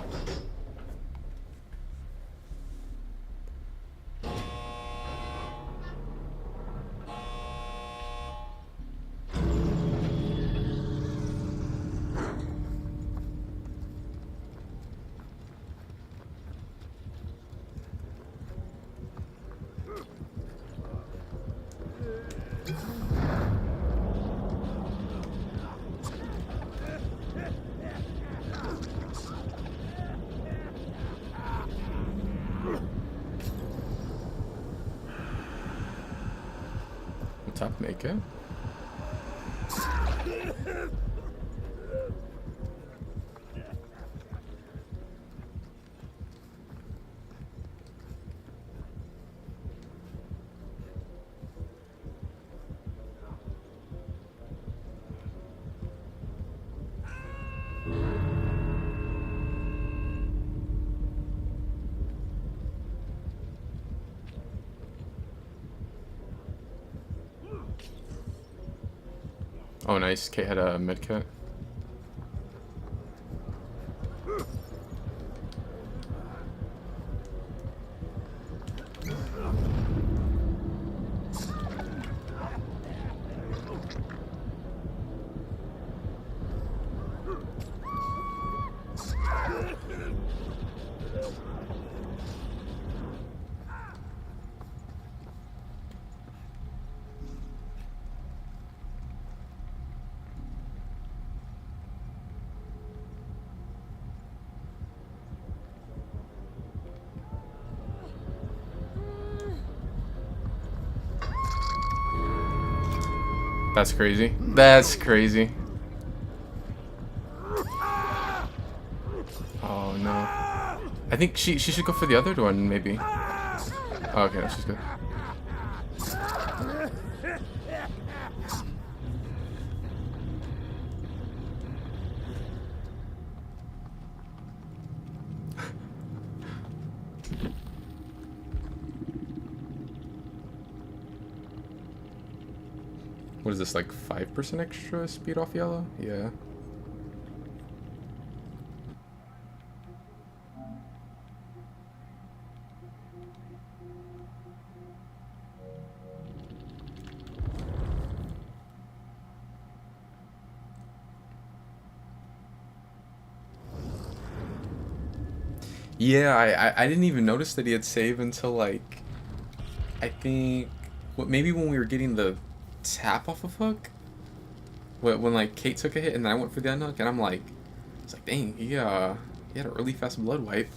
Top make it. Oh, nice. Kate had a med kit. That's crazy. That's crazy. Oh no. I think she should go for the other one maybe. Oh, okay, no, she's good. What is this, like 5% extra speed off yellow? Yeah. Yeah, I didn't even notice that he had save until like, I think, maybe when we were getting the tap off of Hook, when like Kate took a hit and then I went for the unhook, and I'm like, it's like, dang, he had a really fast blood wipe.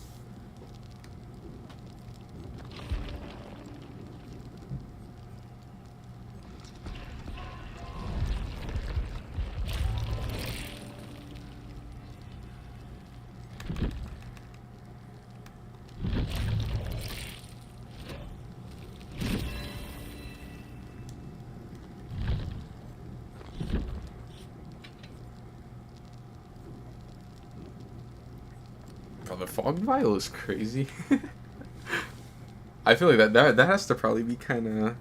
Oh, the fog vial is crazy. I feel like that has to probably be kind of.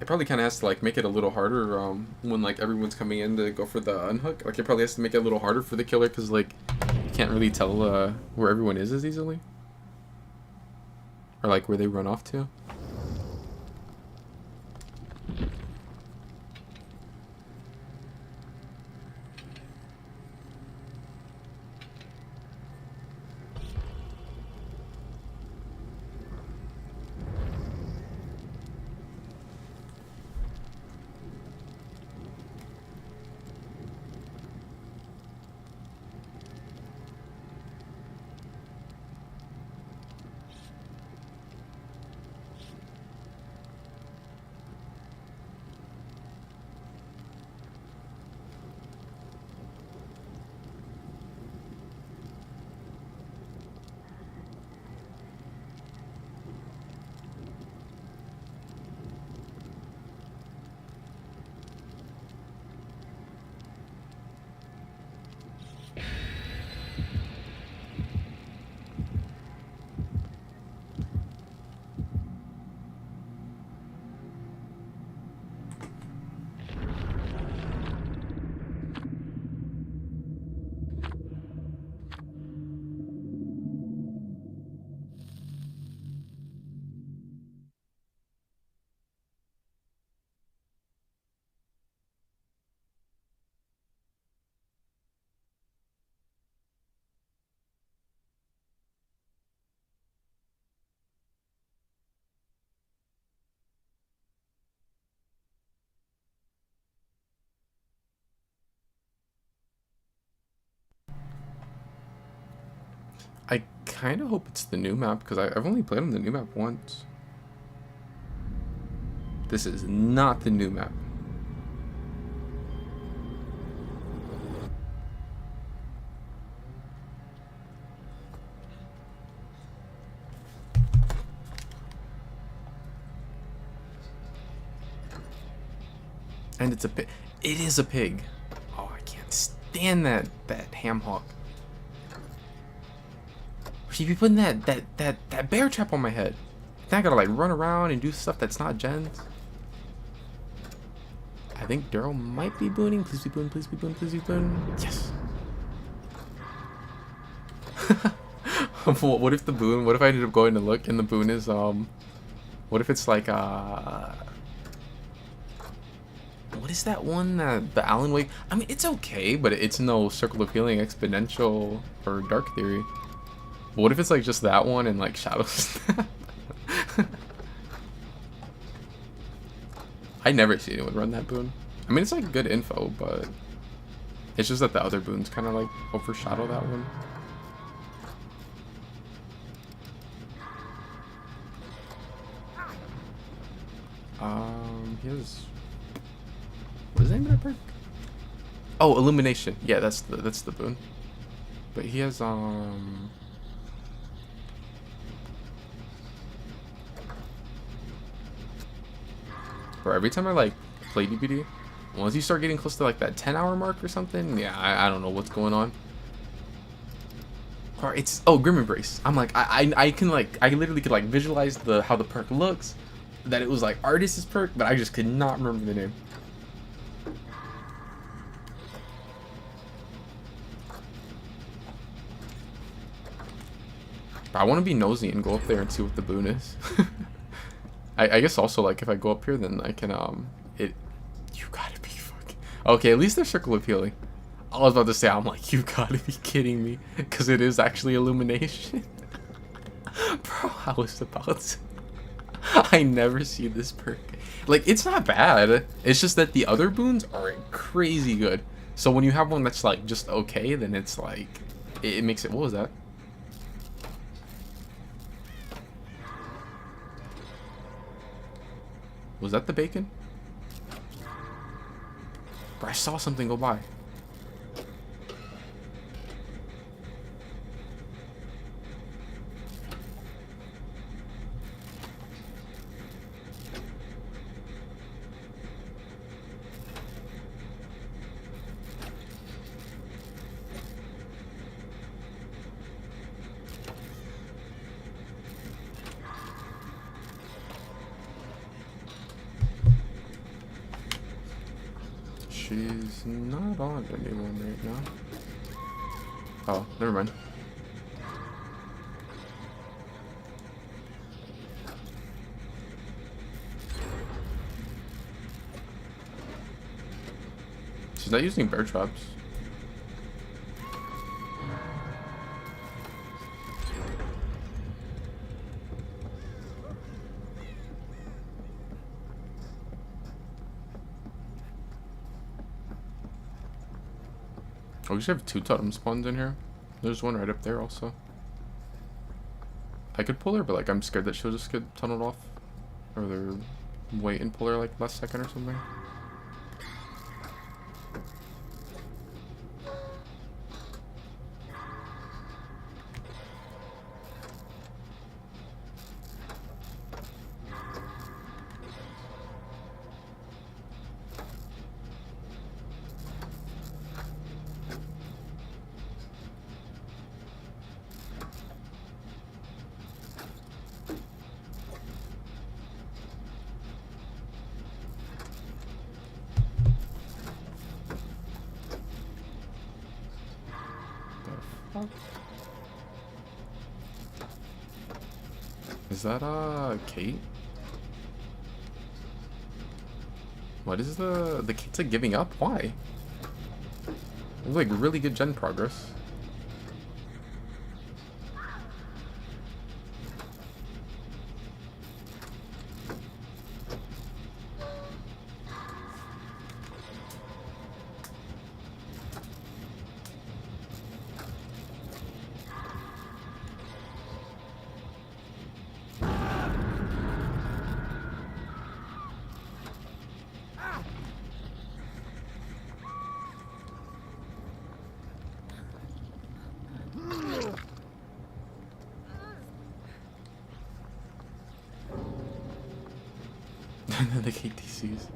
It probably kind of has to like make it a little harder when like everyone's coming in to go for the unhook. Like it probably has to make it a little harder for the killer because like you can't really tell where everyone is as easily, or like where they run off to. I kind of hope it's the new map, because I've only played on the new map once. This is not the new map. And it's a pig. It is a pig. Oh, I can't stand that ham hock. She'd be putting that bear trap on my head. Then I gotta like run around and do stuff that's not Jen's. I think Daryl might be booning. Please be boon, please be boon, please be boon. Yes. What if the boon? What if I ended up going to look and the boon is what if it's like what is that one that the Alan Wake? I mean, it's okay, but it's no Circle of Healing, Exponential, or Dark Theory. But what if it's like just that one and like Shadow Snap? I never see anyone run that boon. I mean, it's like good info, but it's just that the other boons kind of like overshadow that one. He has. What is the name of that perk? Oh, Illumination. Yeah, that's the boon. But he has Bro, every time I like play DBD, once you start getting close to like that 10-hour mark or something, yeah, I don't know what's going on. Or it's Grim Embrace. I'm like I can like I literally could like visualize how the perk looks, that it was like Artist's perk, but I just could not remember the name. But I want to be nosy and go up there and see what the boon is. I guess also like if I go up here, then I can you gotta be fucking okay. At least they're Circle of Healing. I was about to say, I'm like, you gotta be kidding me, because it is actually Illumination. Bro, I was about to. I never see this perk. Like, it's not bad. It's just that the other boons are crazy good. So when you have one that's like just okay, then it's like it makes it. What was that? Was that the bacon? Bro, I saw something go by. She's not on anyone right now. Oh, never mind. She's not using bear traps. Oh, we should have 2 totem spawns in here. There's one right up there also. I could pull her, but like I'm scared that she'll just get tunneled off. Or they're wait and pull her like last second or something. Is that Kate? What is the Kate's like giving up? Why? It was like really good gen progress. than the KTCs.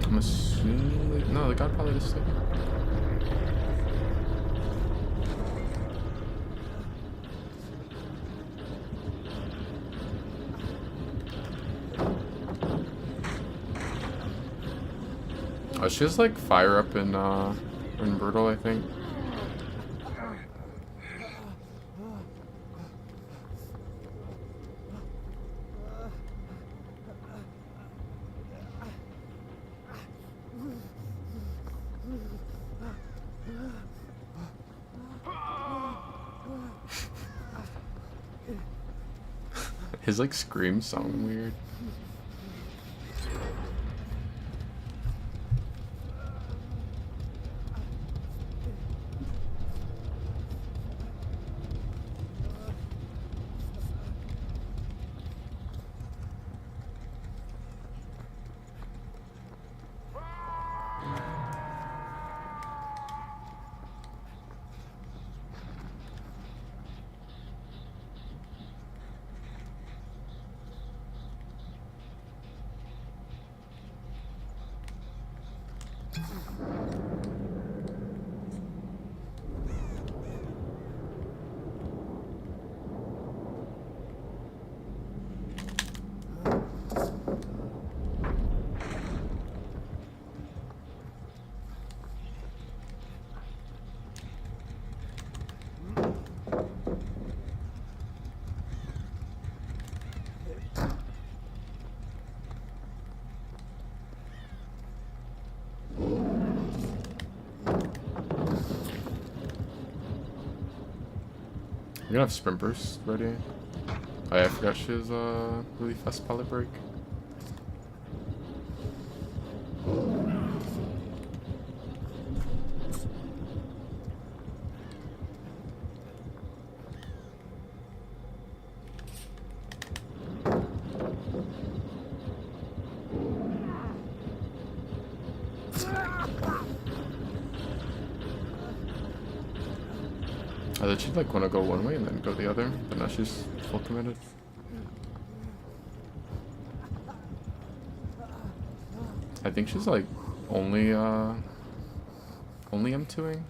I'm assuming no, the guy probably just like. Oh, she has like fire up in Brutal, I think. His like screams sound weird. We're gonna have sprint burst ready. Oh yeah, I forgot she has a really fast pallet break. I thought she'd like want to go one way and then go the other, but now she's full committed. I think she's like only M2ing.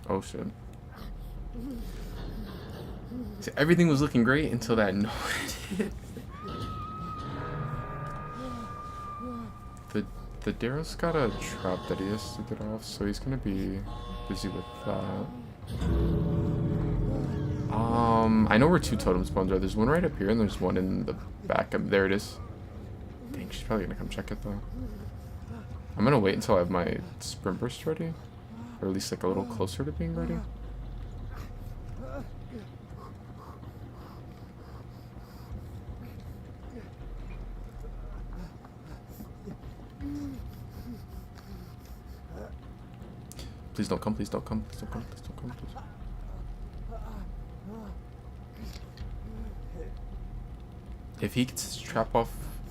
Oh shit. See, everything was looking great until that noise hit. The Darrow's got a trap that he has to get off, so he's gonna be busy with that. I know where two totem spawns are. There's one right up here and there's one in the back. There it is. Dang, she's probably gonna come check it though. I'm gonna wait until I have my sprint burst ready. Or at least like a little closer to being ready. Please don't come, please don't come, please don't come, please don't come, please. If he gets his trap off,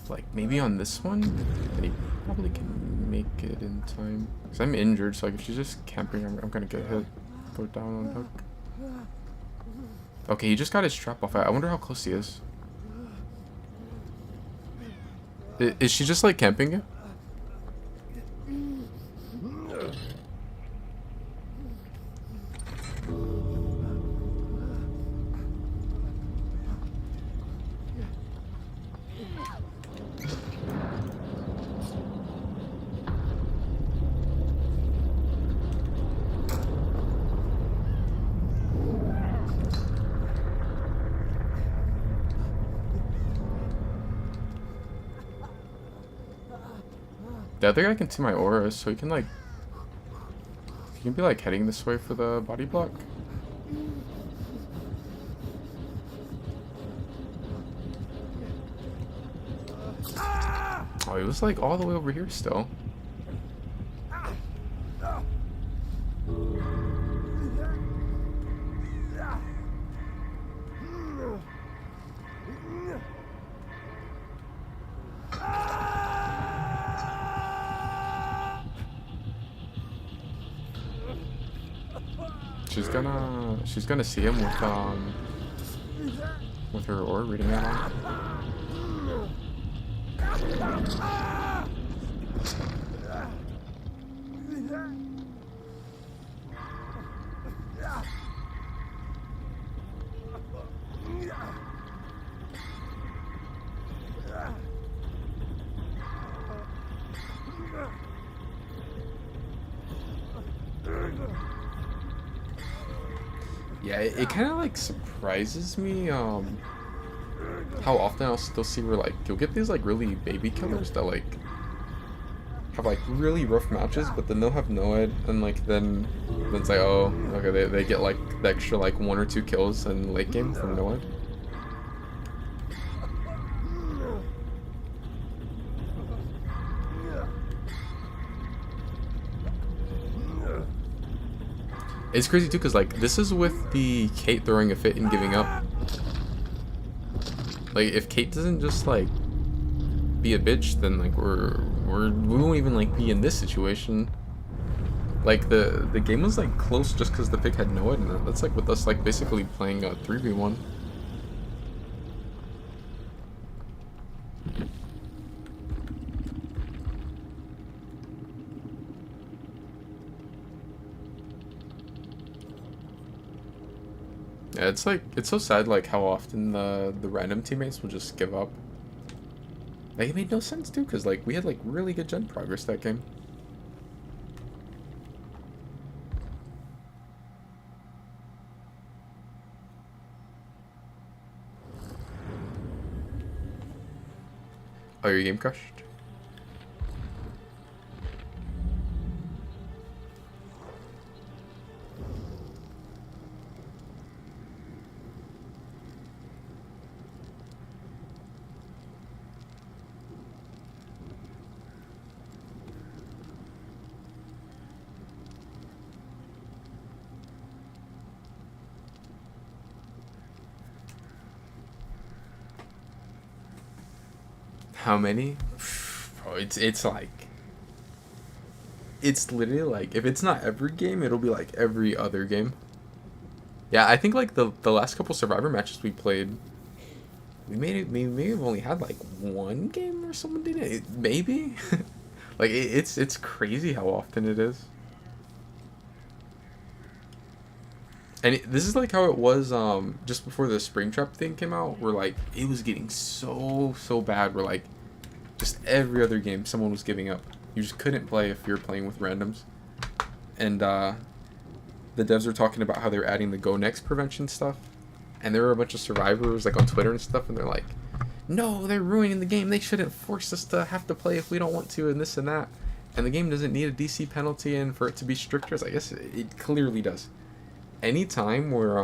like maybe on this one, then he probably can make it in time. Cause I'm injured, so like if she's just camping, I'm gonna get hit. Go down on hook. Okay, he just got his trap off. I wonder how close he is. Is she just like camping it? The other guy can see my aura, so he can like... He can be like heading this way for the body block. Oh, he was like all the way over here still. She's gonna see him with her aura reading that on. Yeah, it kind of like surprises me how often I'll still see where like you'll get these like really baby killers that like have like really rough matches, but then they'll have Noed, and like then it's like, oh, okay, they get like the extra like 1 or 2 kills in late game from Noed. It's crazy too, cause like this is with the Kate throwing a fit and giving up. Like if Kate doesn't just like be a bitch, then like we won't even like be in this situation. Like the game was like close just cause the pick had Noah, and that's like with us like basically playing a 3v1. Yeah, it's like, it's so sad like how often the random teammates will just give up. Like it made no sense too, cause like we had like really good gen progress that game. Oh, your game crashed? How many? Bro, it's like, it's literally like, if it's not every game, it'll be like every other game. Yeah, I think like the last couple Survivor matches we played, we may have only had like 1 game where someone did it, maybe. Like it's crazy how often it is. And this is like how it was just before the Springtrap thing came out, where like it was getting so bad, where like just every other game someone was giving up. You just couldn't play if you're playing with randoms. And the devs were talking about how they're adding the go next prevention stuff, and there were a bunch of survivors like on Twitter and stuff, and they're like, no, they're ruining the game, they shouldn't force us to have to play if we don't want to, and this and that, and the game doesn't need a DC penalty and for it to be stricter. I guess it clearly does. Anytime where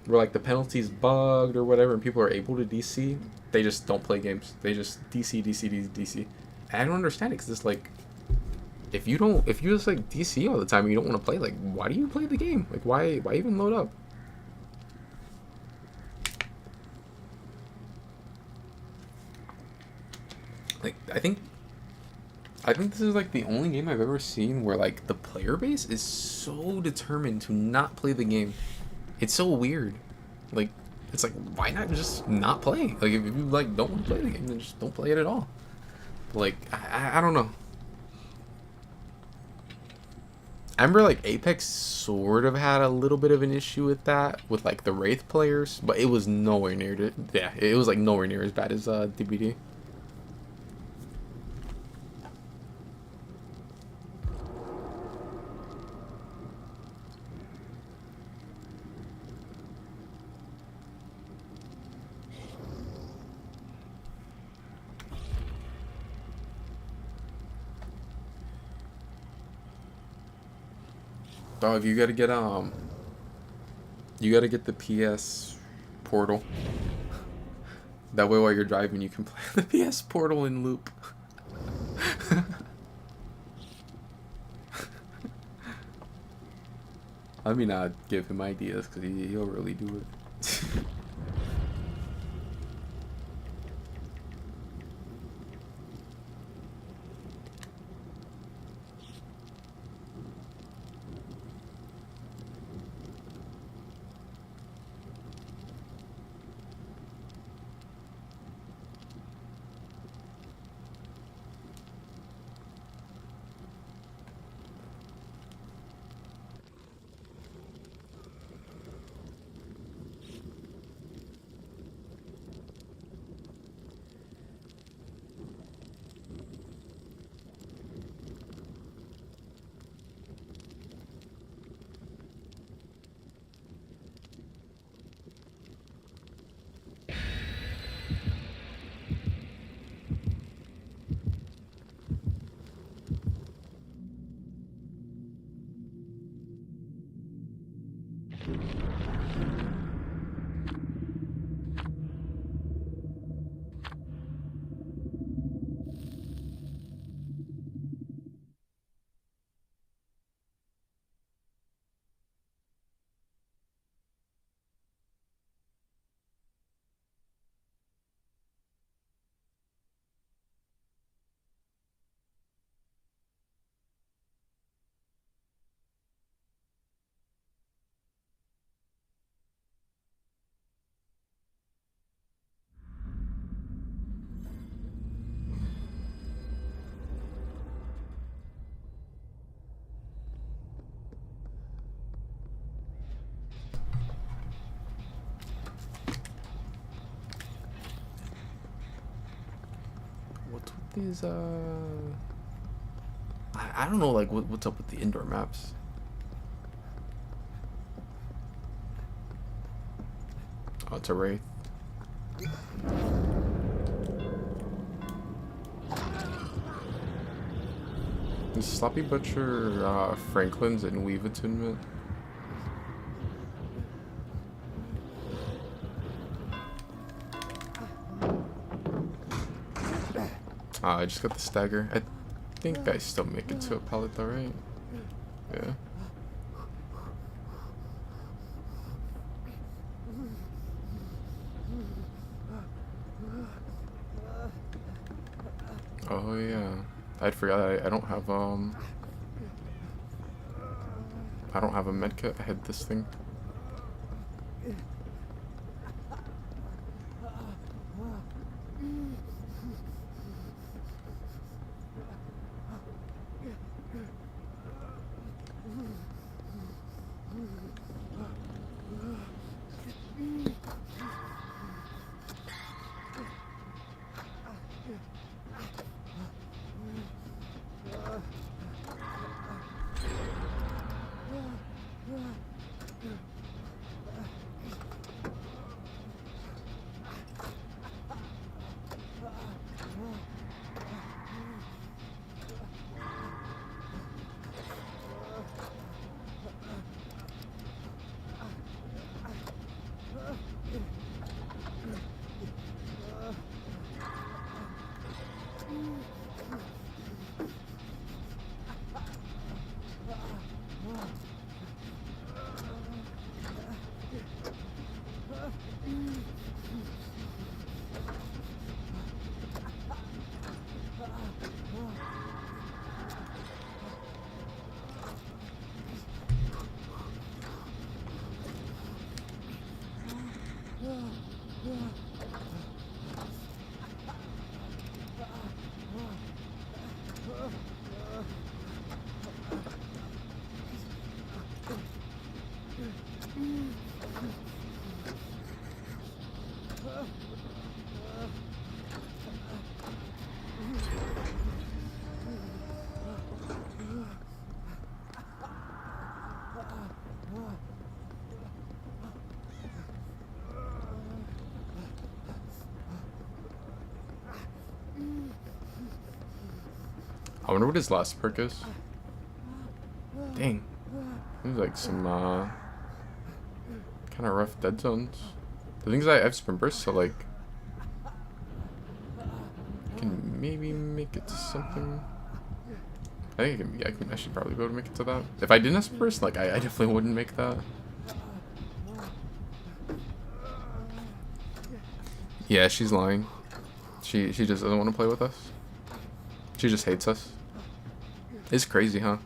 like the penalty's bugged or whatever and people are able to DC, they just don't play games. They just DC. And I don't understand it, because it's like, if you just like DC all the time and you don't want to play, like why do you play the game? Like why even load up? Like I think this is like the only game I've ever seen where like the player base is so determined to not play the game. It's so weird. Like it's like, why not just not play? Like if you like don't want to play the game, then just don't play it at all. Like I don't know. I remember like Apex sort of had a little bit of an issue with that, with like the Wraith players, but it was nowhere near it. Yeah, it was like nowhere near as bad as DBD. Dog, you gotta get you gotta get the PS Portal. That way, while you're driving, you can play the PS Portal in loop. I mean, I'd give him ideas because he'll really do it. What's with these, I don't know, like, what's up with the indoor maps? Oh, it's a Wraith. Is Sloppy Butcher, Franklin's in Weave Attunement? I just got the stagger. I think I still make it to a pallet though, right? Yeah. Oh yeah. I'd forgot I don't have I don't have a medkit. I had this thing. I wonder what his last perk is. Dang. There's like some kind of rough dead zones. The things I have sprint burst, so like I can maybe make it to something. I think I should probably be able to make it to that. If I didn't have sprint burst, like I definitely wouldn't make that. Yeah, she's lying. She just doesn't want to play with us. She just hates us. It's crazy, huh?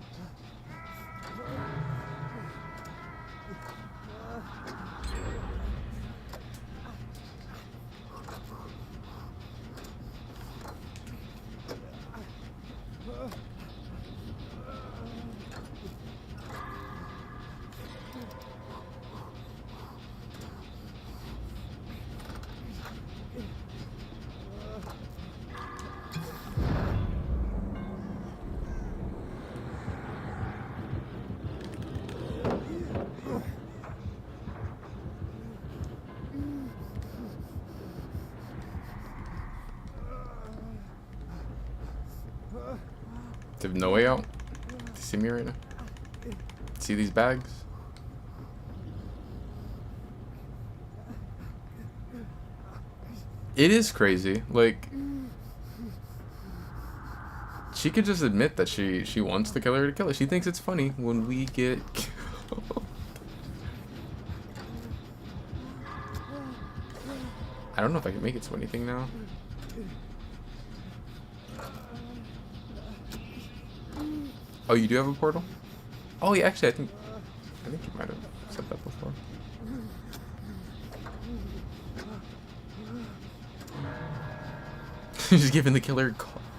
They have no way out. You see me right now? See these bags? It is crazy. Like, she could just admit that she wants the killer to kill her. She thinks it's funny when we get killed. I don't know if I can make it to anything now. Oh, you do have a portal? Oh, yeah, actually, I think you might have said that before. Just giving the killer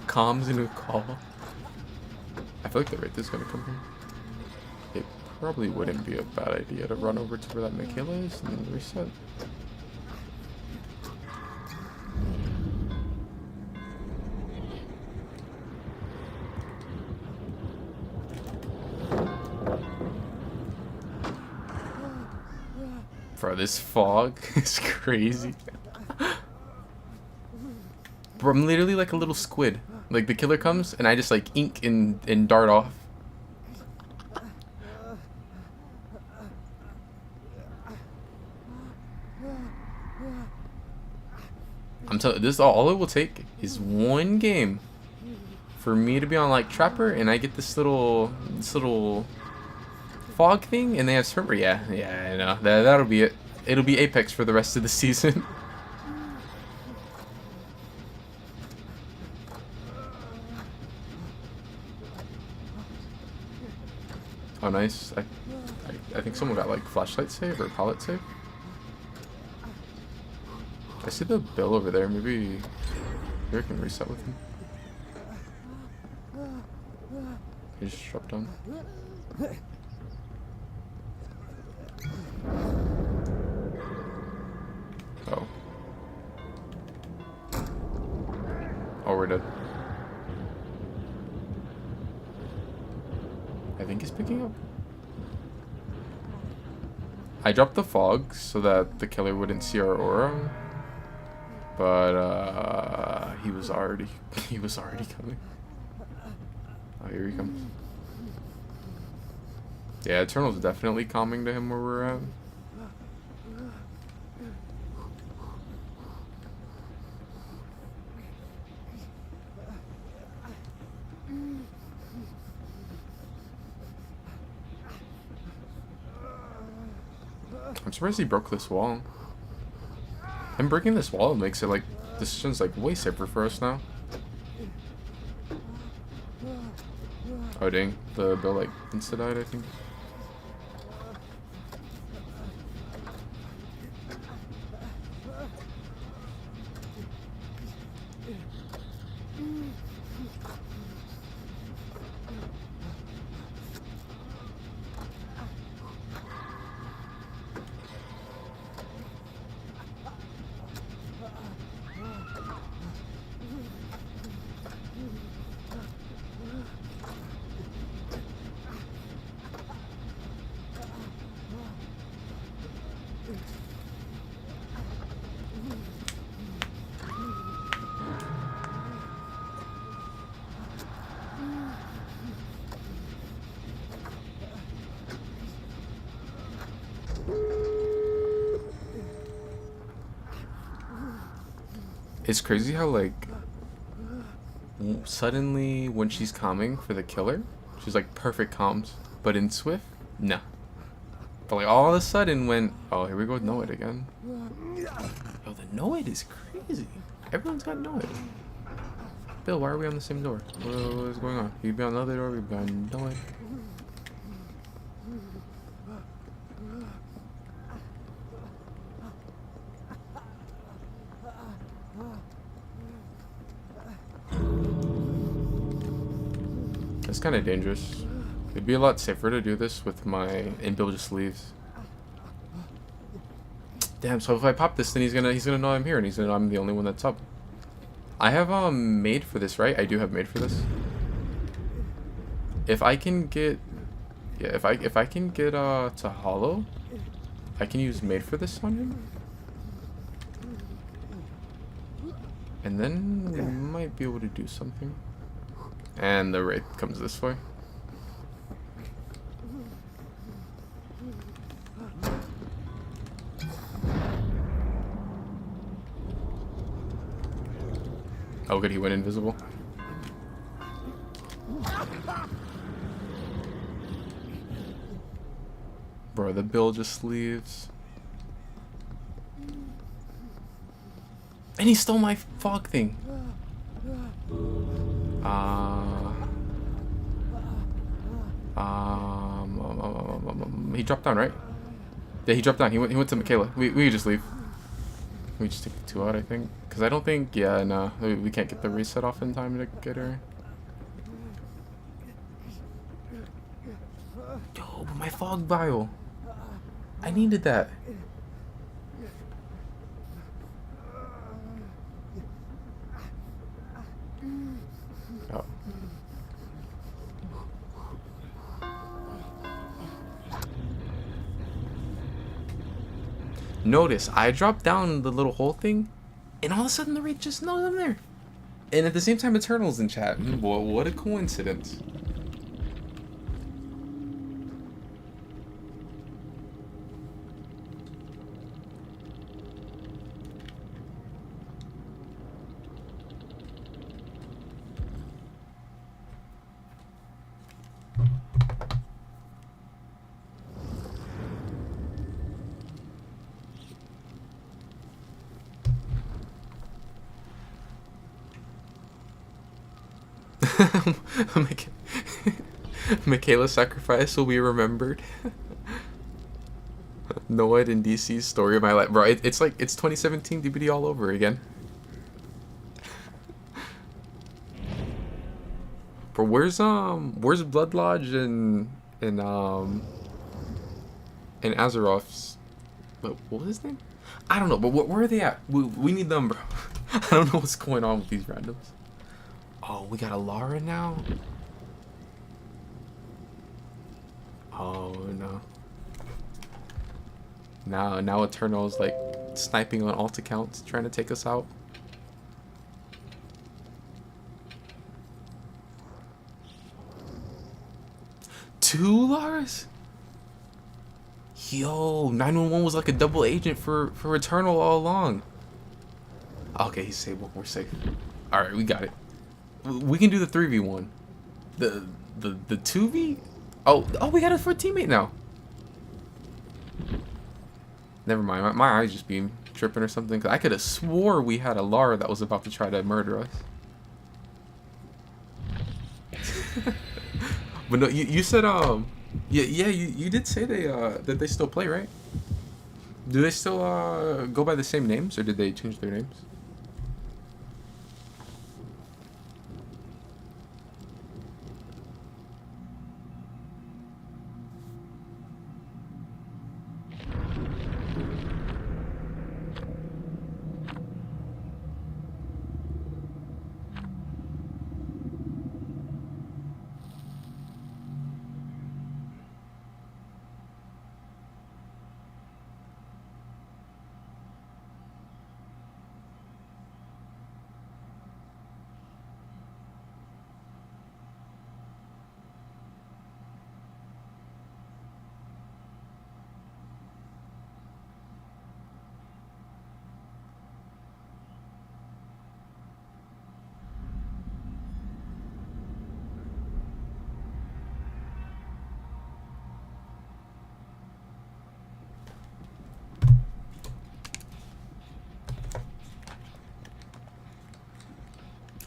comms into a call. I feel like the wraith is gonna come here. It probably wouldn't be a bad idea to run over to where that Michaela is and reset. Bro, this fog is crazy. Bro, I'm literally like a little squid. Like, the killer comes, and I just, like, ink and dart off. I'm telling you, this all it will take is one game for me to be on, like, Trapper, and I get this little fog thing, and they have sprint. Yeah, I know. That'll be it. It'll be Apex for the rest of the season. Oh, nice. I think someone got like flashlight save or pallet save. I see the bill over there. Maybe I can reset with him. He just dropped down. Oh. Oh, we're dead. I think he's picking up. I dropped the fog so that the killer wouldn't see our aura. But he was already coming. Oh, here he comes. Yeah, Eternal's definitely calming to him where we're at. I'm surprised he broke this wall. Him breaking this wall makes it like this mission's like way safer for us now. Oh dang, the bill like insta died, I think. It's crazy how like suddenly when she's calming for the killer, she's like perfect calms. But in Swift, no. But like all of a sudden when here we go with Noid again. Yo, the Noid is crazy. Everyone's got Noid. Bill, why are we on the same door? What is going on? You'd be on the other door, we'd be on Noid. It's kind of dangerous. It'd be a lot safer to do this with my... And Bill just leaves. Damn, so if I pop this, then he's gonna know I'm here, and he's gonna know I'm the only one that's up. I have made for this, right? I do have made for this. If I can get... Yeah, if I can get to Hollow, I can use made for this on him. And then we might be able to do something. And the Wraith comes this way. Oh good, he went invisible. Bro, the Bill just leaves. And he stole my fog thing. He dropped down, right? Yeah, he dropped down. He went to Michaela. We could just leave. We just take the 2 out, I think. Because I don't think... Yeah, no. We can't get the reset off in time to get her. Yo, but my fog vial. I needed that. Oh. Notice, I dropped down the little hole thing, and all of a sudden the Wraith just knows I'm there. And at the same time, Eternal's in chat. Boy, what a coincidence. Michaela's sacrifice will be remembered. Noed and DC's story of my life, bro. It's like it's 2017 DBD all over again. Bro, where's Blood Lodge and Azeroth's? What was his name? I don't know, but where are they at? We need them, bro. I don't know what's going on with these randoms. Oh, we got a Lara now? Oh, no. Now Eternal's, like, sniping on alt accounts, trying to take us out. Two Laras? Yo, 911 was like a double agent for Eternal all along. Okay, he's Sable. We're safe. Alright, we got it. We can do the 3v1. The 2v? Oh, we got it for a teammate now. Never mind. My eyes just being tripping or something. 'Cause I could have swore we had a Lara that was about to try to murder us. But no, you said yeah you did say that they still play, right? Do they still go by the same names, or did they change their names?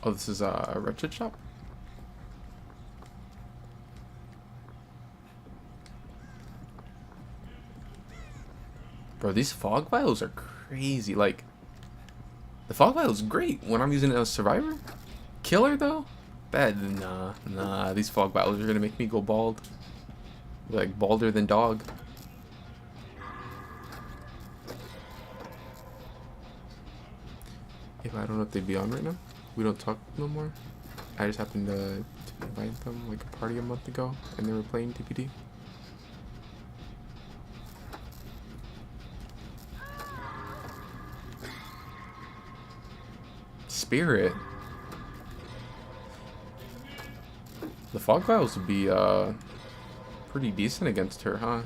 Oh, this is a wretched shop. Bro, these fog vials are crazy. Like, the fog vial is great when I'm using it as a survivor. Killer though, bad. Nah. These fog vials are gonna make me go bald. Like balder than dog. If I don't know if they'd be on right now. We don't talk no more. I just happened to invite them like a party a month ago, and they were playing TPD. Spirit. The fog vials would be pretty decent against her, huh?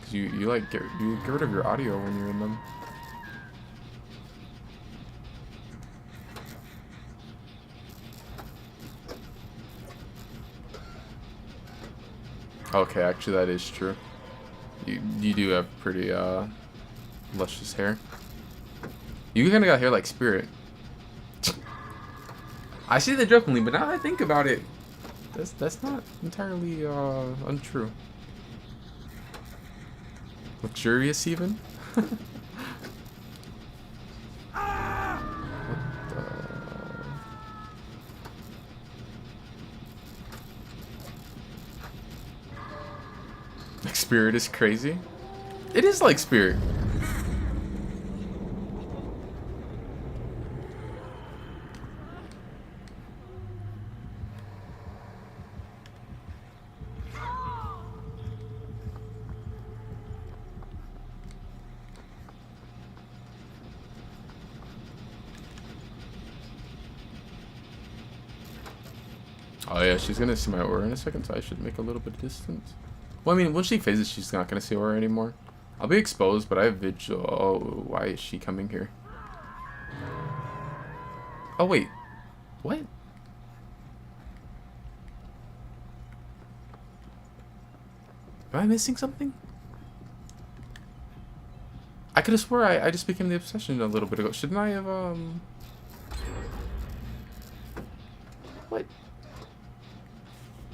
Cause you like get rid of your audio when you're in them. Okay, actually that is true. You do have pretty luscious hair. You kind of got hair like Spirit. I say that jokingly, but now that I think about it, that's not entirely untrue. Luxurious even. What the... Like Spirit is crazy. It is like Spirit. Oh yeah, she's gonna see my aura in a second, so I should make a little bit of distance. Well, I mean, when she phases, she's not gonna see aura anymore. I'll be exposed, but I have vigil. Oh, why is she coming here? Oh wait, what? Am I missing something? I could have swore I just became the obsession a little bit ago. Shouldn't I have What?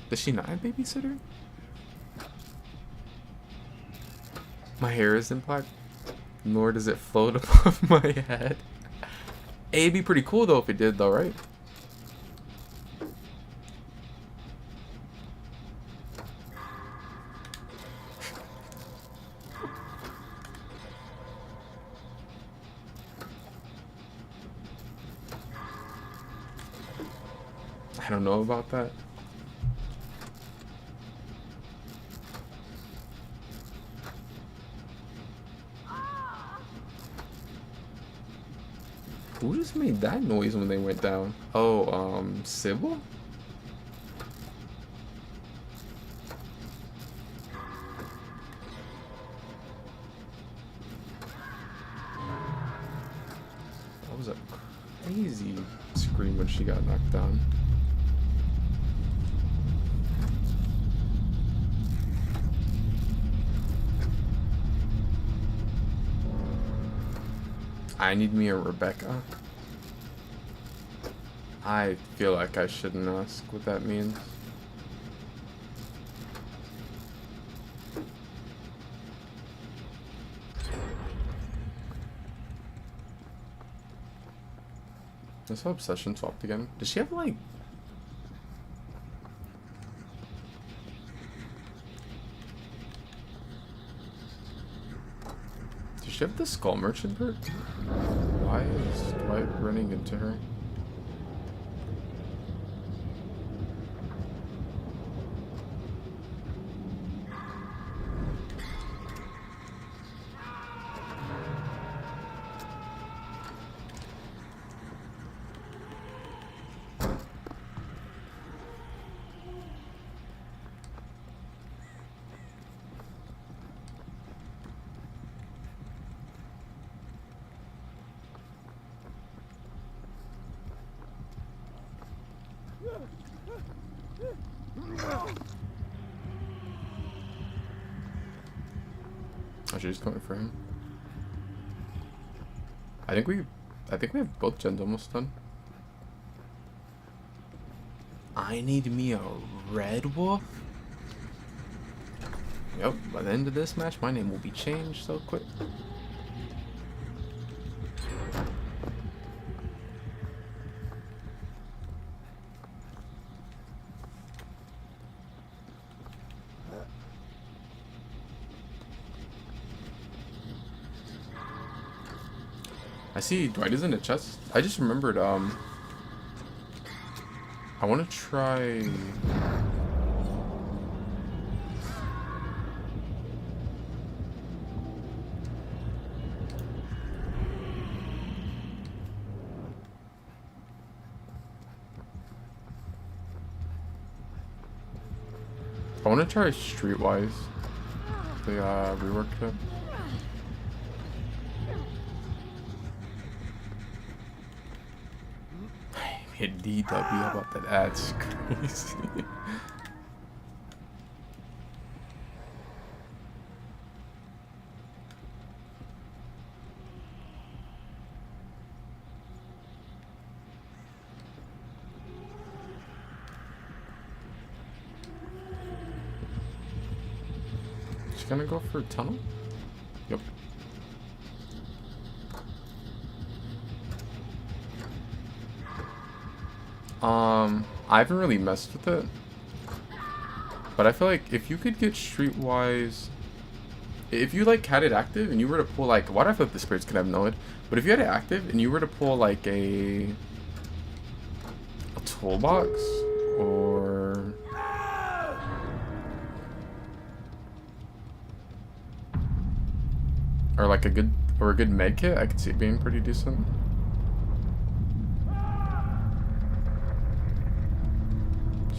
Does she not have babysitter? My hair isn't black, nor does it float above my head. Hey, it'd be pretty cool though if it did though, right? I don't know about that. Who just made that noise when they went down? Oh, Sybil? That was a crazy scream when she got knocked down. I need me a Rebecca. I feel like I shouldn't ask what that means. Is her obsession swapped again? Does she have like... Does she have the skull merchant perk? Why is Dwight running into her? Oh, she's coming for him. I think we have both gens almost done. I need me a red wolf. Yep, by the end of this match, my name will be changed so quick. I see Dwight is in the chest. I just remembered, I want to try... I want to try Streetwise. They reworked it. Hit DW, how about that? That's crazy. She's gonna go for a tunnel? Yep. I haven't really messed with it, but I feel like if you could get Streetwise, if you like had it active and you were to pull like, why do I feel like the spirits could have known it? But if you had it active and you were to pull like a toolbox or like a good med kit, I could see it being pretty decent.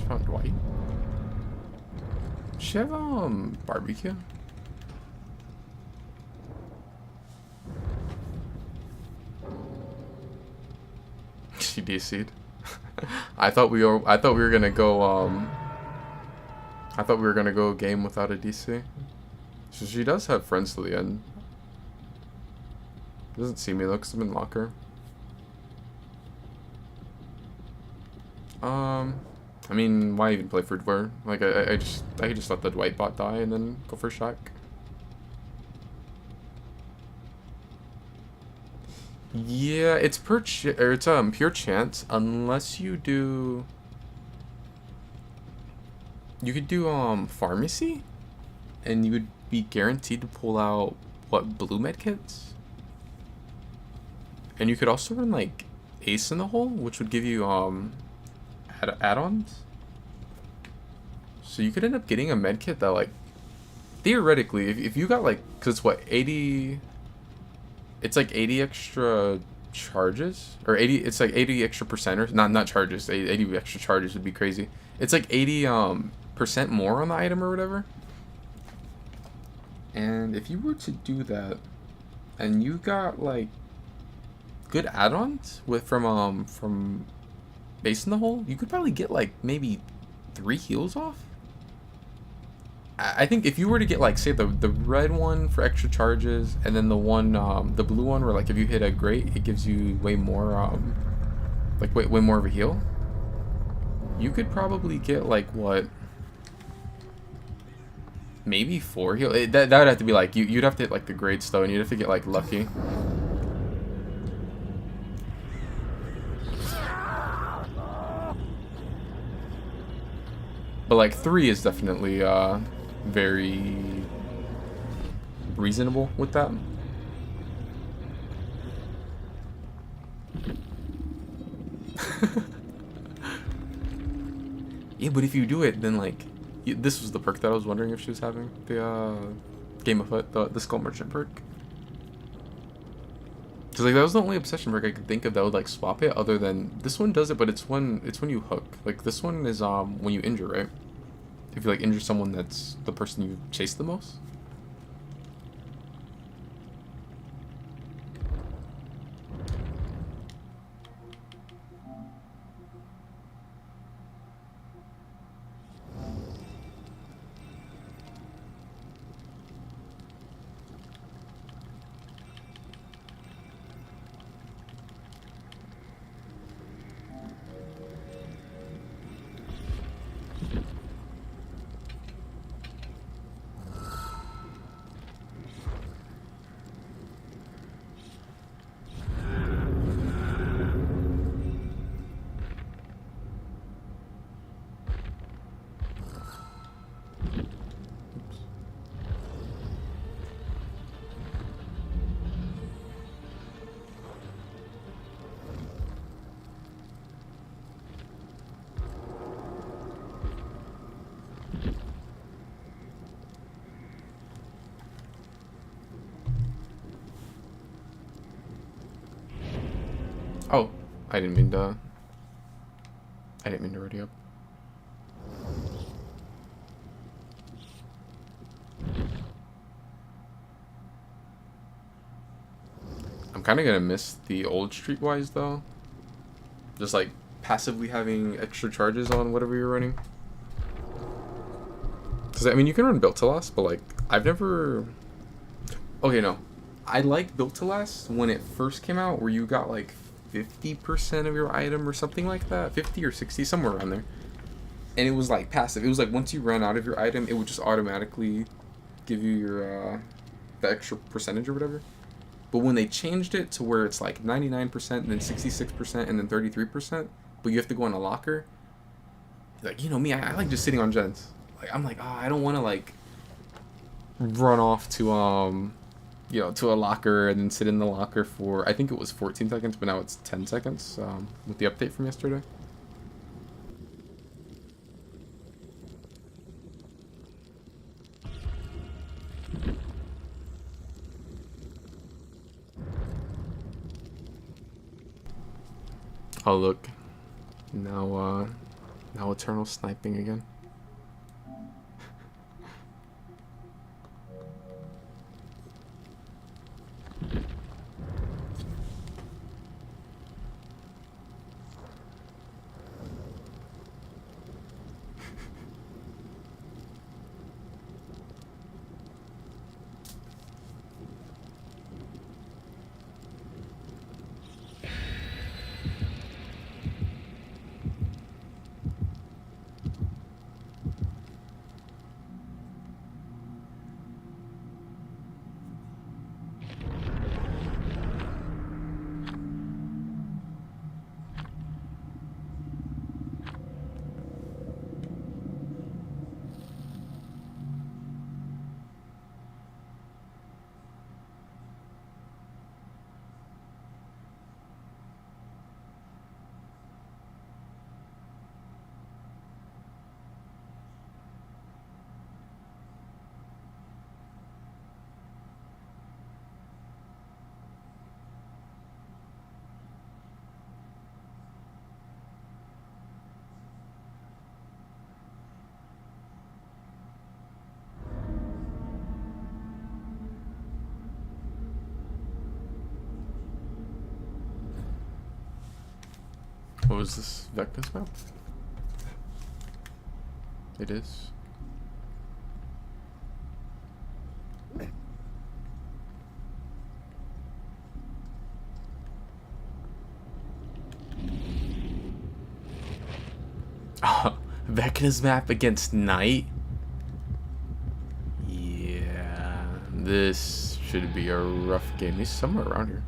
Found Dwight. She have barbecue? She DC'd. I thought we were gonna go I thought we were gonna go game without a DC. So she does have friends to the end. Doesn't see me though, cause I'm in locker. I mean, why even play for Dwyer? Like, I could just let the Dwight bot die and then go for Shaq. Yeah, it's pure chance unless you do. You could do pharmacy, and you would be guaranteed to pull out what, blue med kits. And you could also run like Ace in the Hole, which would give you add-ons. So you could end up getting a medkit that, like, theoretically, if you got like, cause it's what, 80, it's like 80 extra charges, or 80, it's like 80 extra percenters, not charges, 80 extra charges would be crazy. It's like 80 percent more on the item or whatever. And if you were to do that, and you got like good add-ons from Base in the Hole, you could probably get like maybe 3 heals off. I think if you were to get like, say, the red one for extra charges, and then the one the blue one where like if you hit a great, it gives you way more like way more of a heal. You could probably get like what, maybe 4 heal. That would have to be like you'd have to hit like the great though, and you'd have to get like lucky. But like 3 is definitely very reasonable with that. Yeah, but if you do it, then like this was the perk that I was wondering if she was having, the Game of Foot, the Skull Merchant perk. Cause like that was the only obsession perk I could think of that would like swap it. Other than this one does it, but it's when you hook. Like this one is when you injure, right? If you like injure someone that's the person you chase the most. I didn't mean to. I didn't mean to ready up. I'm kind of gonna miss the old Streetwise though. Just like passively having extra charges on whatever you're running. Because I mean, you can run built to last, but like I've never. Okay, no. I like built to last when it first came out, where you got like 50% of your item or something like that, 50 or 60, somewhere around there. And it was like passive. It was like once you ran out of your item, it would just automatically give you your the extra percentage or whatever. But when they changed it to where it's like 99% and then 66% and then 33%, but you have to go in a locker, like, you know me, I like just sitting on gens. Like, I'm like, oh, I don't want to like run off to you know, to a locker and then sit in the locker for, I think it was 14 seconds, but now it's 10 seconds with the update from yesterday. Oh look, now Eternal sniping again. What was this Vecna's map? It is. Vecna's map against Knight? Yeah, this should be a rough game. He's somewhere around here,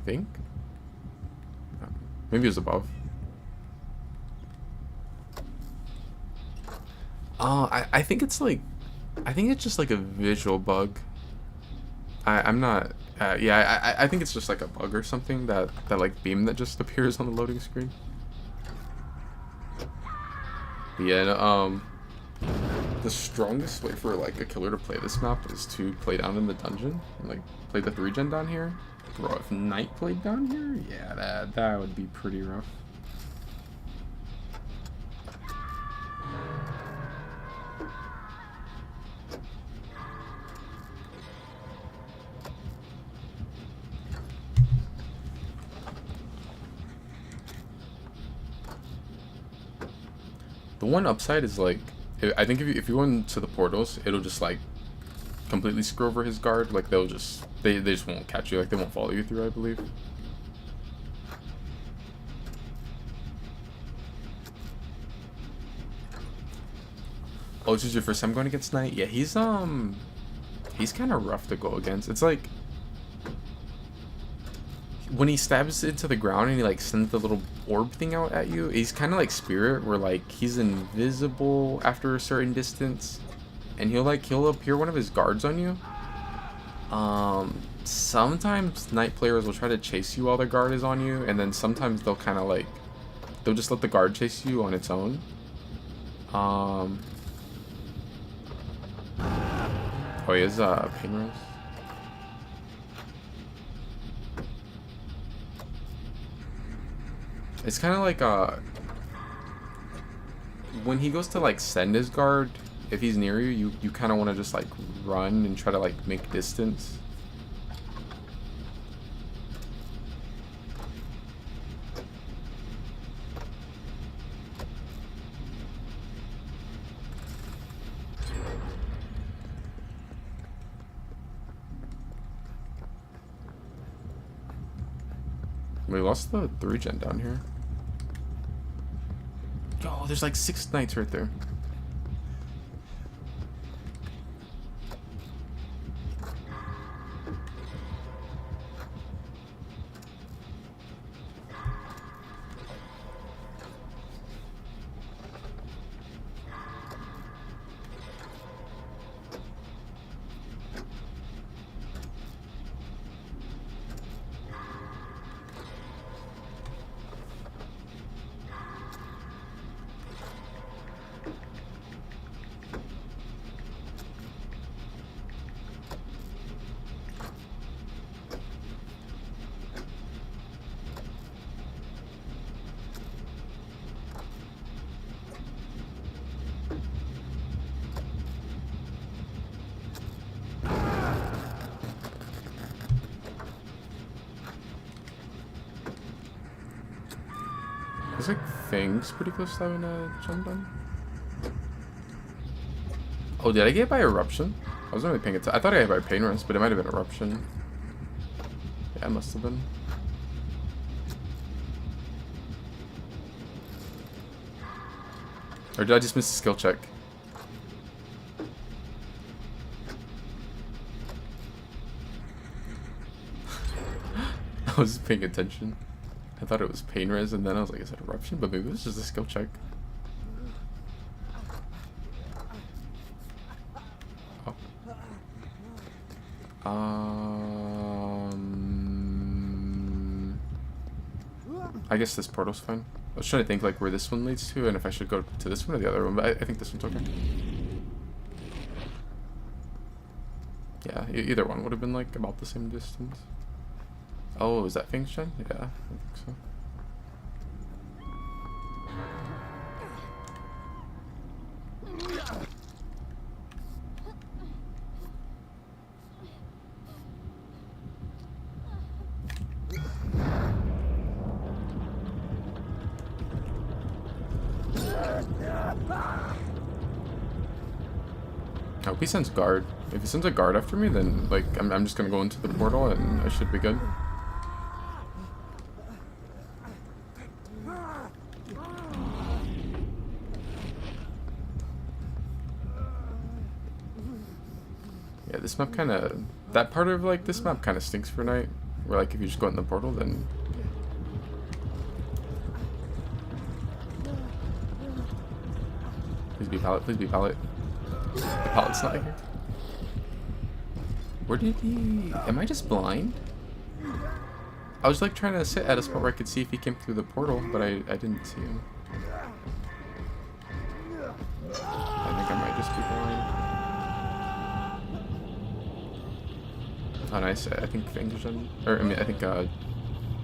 I think. Maybe it was above. I think it's like, I think it's just like a visual bug. I'm not, yeah, I think it's just like a bug or something, that like beam that just appears on the loading screen. Yeah, the strongest way for like a killer to play this map is to play down in the dungeon and like play the 3-gen down here. Bro, if Knight played down here, yeah, that would be pretty rough. The one upside is like, I think if you go into the portals, it'll just like completely screw over his guard. Like they'll just, they just won't catch you. Like they won't follow you through, I believe. Oh, this is your first time going against Knight? Yeah, he's kind of rough to go against. It's like when he stabs into the ground and he like sends the little orb thing out at you, he's kind of like Spirit, where like he's invisible after a certain distance, and he'll appear one of his guards on you. Sometimes Knight players will try to chase you while their guard is on you, and then sometimes they'll kind of like, they'll just let the guard chase you on its own. Oh, he has ping rose. It's kind of like when he goes to like send his guard, if he's near you, you kind of want to just like run and try to like make distance. We lost the 3-gen down here. Yo, there's like 6 knights right there. There's like things pretty close to having a jump done. Oh, did I get hit by eruption? I wasn't really paying attention. I thought I got hit by pain rest, but it might have been eruption. Yeah, it must have been. Or did I just miss a skill check? I was paying attention. I thought it was pain res, and then I was like, is that eruption? But maybe it was just a skill check. Oh. I guess this portal's fine. I was trying to think like where this one leads to, and if I should go to this one or the other one, but I think this one's okay. Yeah, either one would have been like about the same distance. Oh, is that Fing's Gen? Yeah, I think so. I hope he sends guard. If he sends a guard after me, then like I'm just gonna go into the portal and I should be good. Yeah, this map kind of, that part of like this map kind of stinks for night. Where like if you just go in the portal, then please be pallet, please be pallet. The pallet's not here. Where did he? Am I just blind? I was like trying to sit at a spot where I could see if he came through the portal, but I didn't see him. I think I might just be blind. Oh, nice. I think Fing's Gen. Or, I mean, I think, oh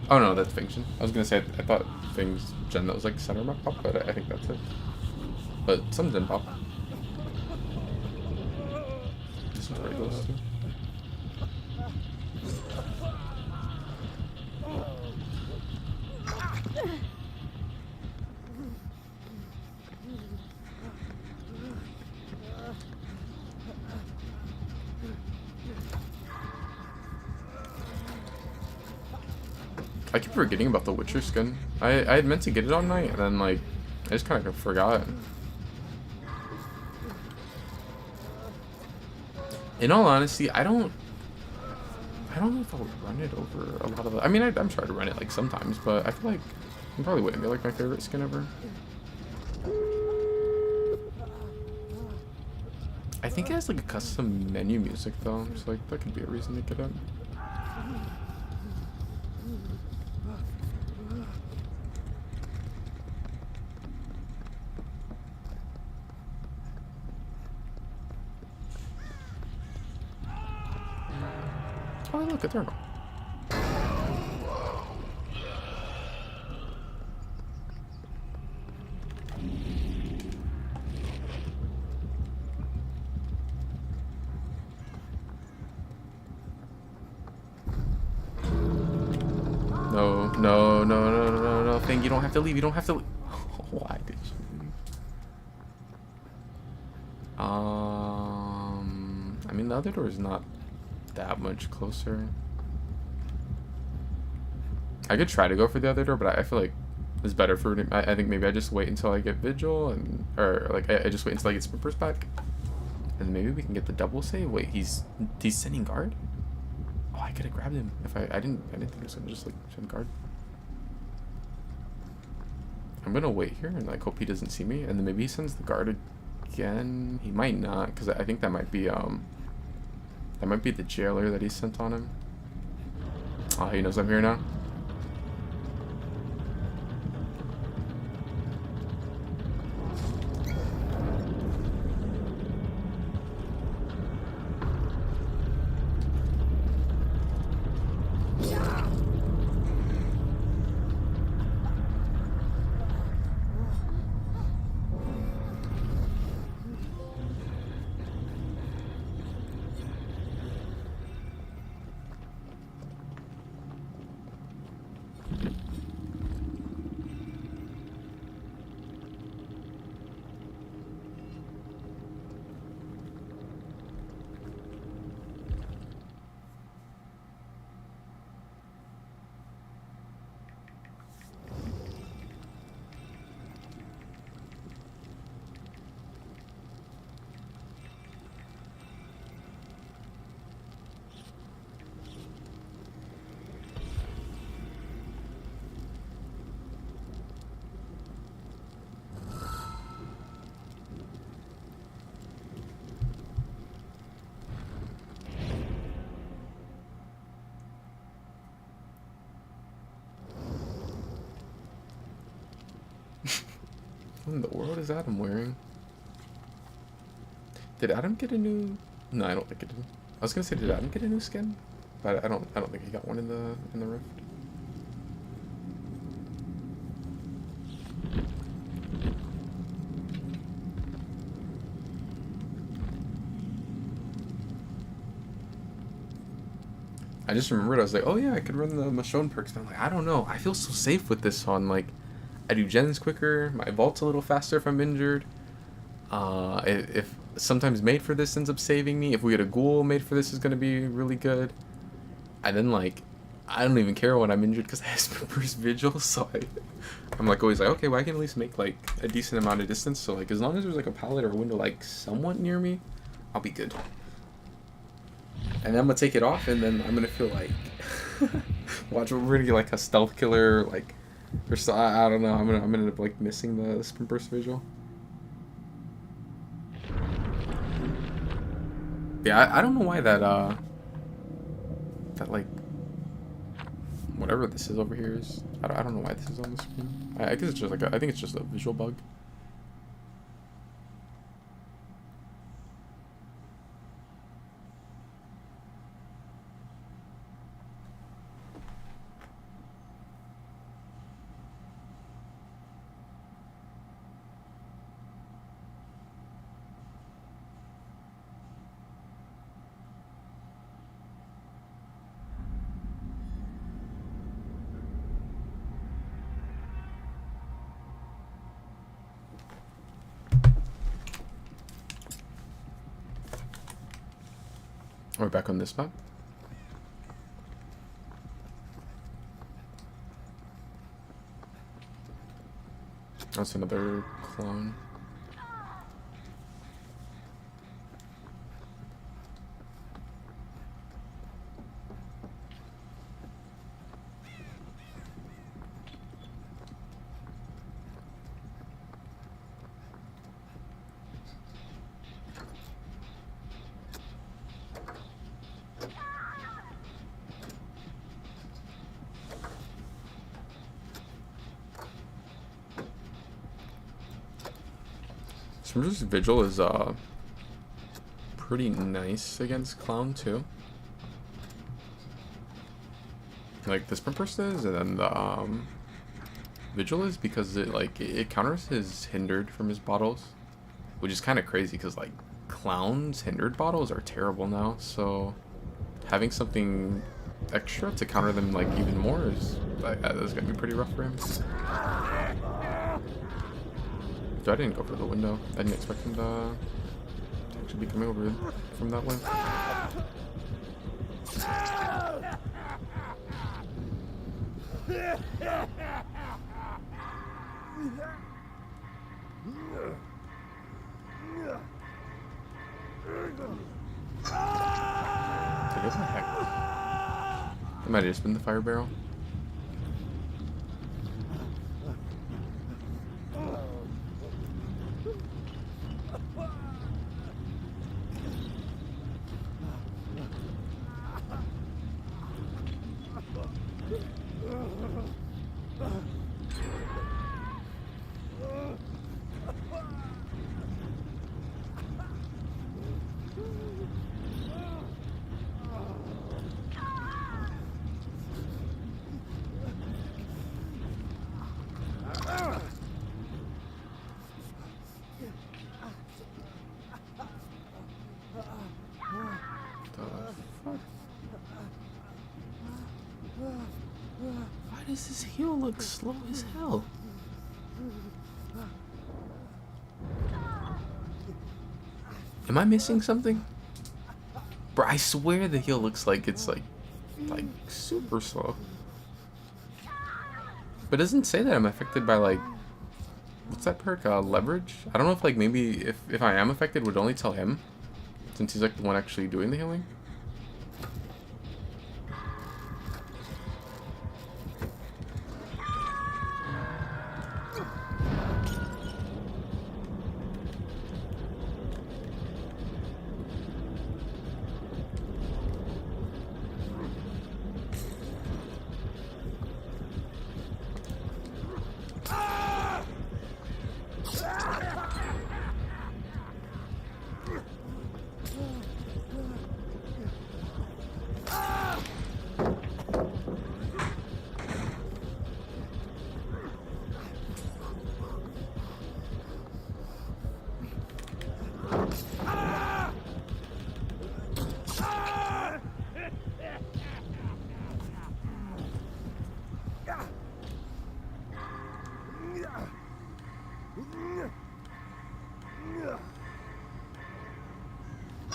no, that's Fing's Gen. I was gonna say, I thought Fing's Gen that was like center map pop, but I think that's it. But some Gen pop. This one's pretty close too. I keep forgetting about the Witcher skin. I had meant to get it on night, and then like I just kind of forgot. In all honesty, I don't know if I'll run it over a lot of the. I mean, I'm trying to run it like sometimes, but I feel like it probably wouldn't be like my favorite skin ever. I think it has like a custom menu music though, so like that could be a reason to get it. Oh, look, a turtle. thing. You don't have to leave. You don't have to leave. Why did you leave? I mean, the other door is not that much closer. I could try to go for the other door, but I feel like it's better for... I think maybe I just wait until I get Vigil, and... Or, like, I just wait until I get Sprimpers back. And maybe we can get the double save. Wait, he's sending guard? Oh, I could have grabbed him. If I didn't think he was gonna just, like, send guard. I'm gonna wait here and, like, hope he doesn't see me. And then maybe he sends the guard again. He might not, because I think that might be, the jailer that he sent on him. Oh, he knows I'm here now. What in the world is Adam wearing? Did Adam get a new... No, I don't think he did. I was gonna say, did Adam get a new skin? But I don't think he got one in the rift. I just remembered, I was like, oh yeah, I could run the Michonne perks. And I'm like, I don't know. I feel so safe with this on. Like, I do gens quicker. My vault's a little faster if I'm injured. If sometimes made for this ends up saving me. If we get a ghoul made for this is going to be really good. And then, like, I don't even care when I'm injured because I have Spooper's Vigil. So I'm like always like, okay, well I can at least make like a decent amount of distance. So like as long as there's like a pallet or a window like somewhat near me, I'll be good. And then I'm gonna take it off, and then I'm gonna feel like, watch, we're gonna get like a stealth killer, like, or so, I don't know. I'm gonna end up like missing the sprint burst visual. Yeah, I don't know why that like, whatever this is over here is. I don't know why this is on the screen. I guess it's just like I think it's just a visual bug. We're back on this map. That's another clone. Sprinter's Vigil is pretty nice against Clown too. Like the Sprint Burst is, and then the Vigil is because it counters his hindered from his bottles, which is kind of crazy because like Clown's hindered bottles are terrible now. So having something extra to counter them like even more is that's gonna be pretty rough for him. So I didn't go for the window. I didn't expect him to actually be coming over from that way. Dude, what the heck? That might have just been the fire barrel. Why does this heel look slow as hell? Am I missing something? Bro, I swear the heel looks like it's like super slow. But it doesn't say that I'm affected by like, what's that perk? Leverage? I don't know if like maybe if I am affected, would it only tell him? Since he's like the one actually doing the healing?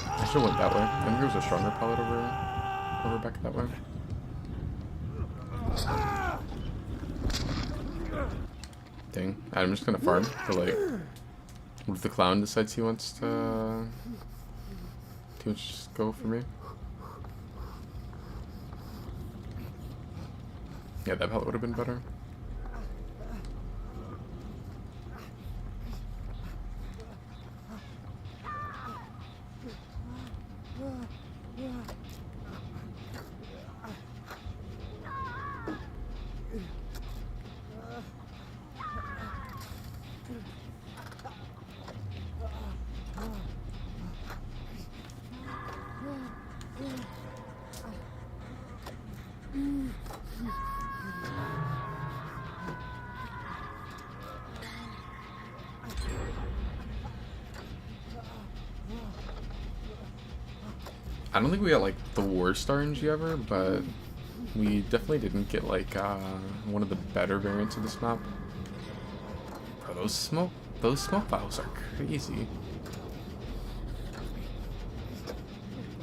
I should have went that way. I think there was a stronger pallet over back that way. Dang. I'm just gonna farm for like, what if the clown decides he wants to just go for me? Yeah, that pallet would have been better. I don't think we got like the worst RNG ever, but we definitely didn't get like one of the better variants of this map. Bro, those smoke vials are crazy.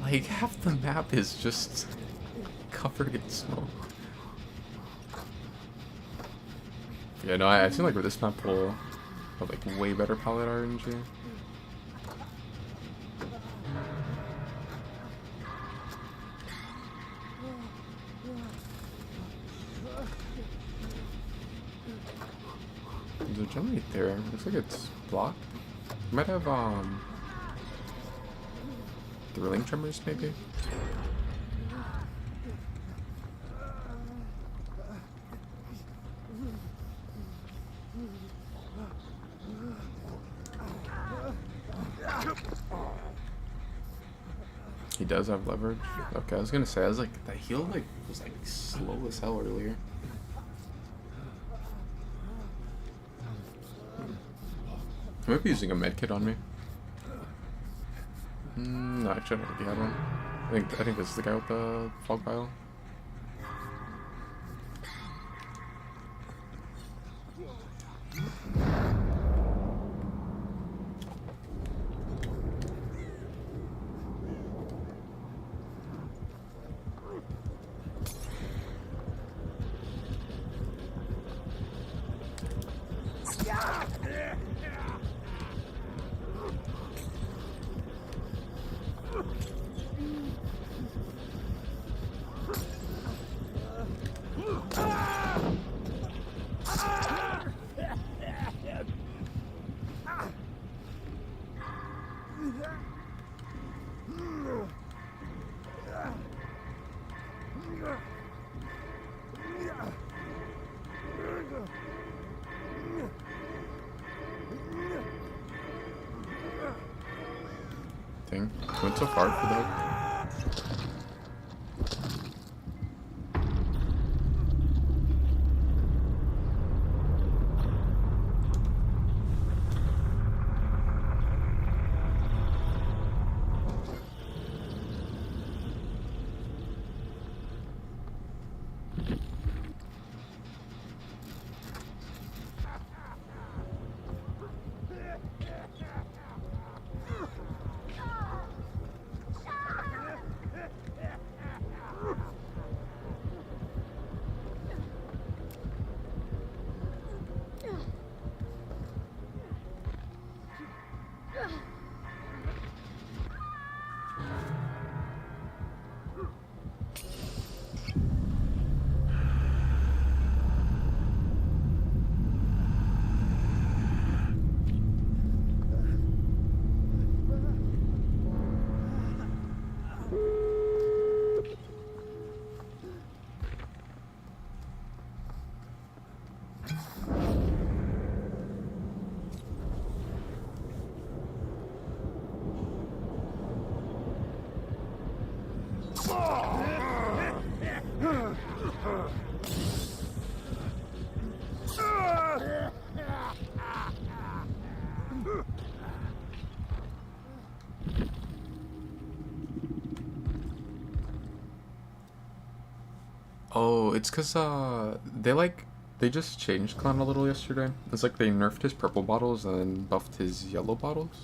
Like half the map is just covered in smoke. Yeah, no, I feel like with this map will have like way better palette RNG. There's a gem right there. Looks like it's blocked. Might have thrilling tremors maybe. He does have leverage. Okay, I was gonna say, I was like, that heal like was like slow as hell earlier. I might be using a medkit on me. No, actually I don't think he had one. I think this is the guy with the fog vial. Dang, went so far for that. Oh, it's cause they just changed Clown a little yesterday. It's like they nerfed his purple bottles and then buffed his yellow bottles.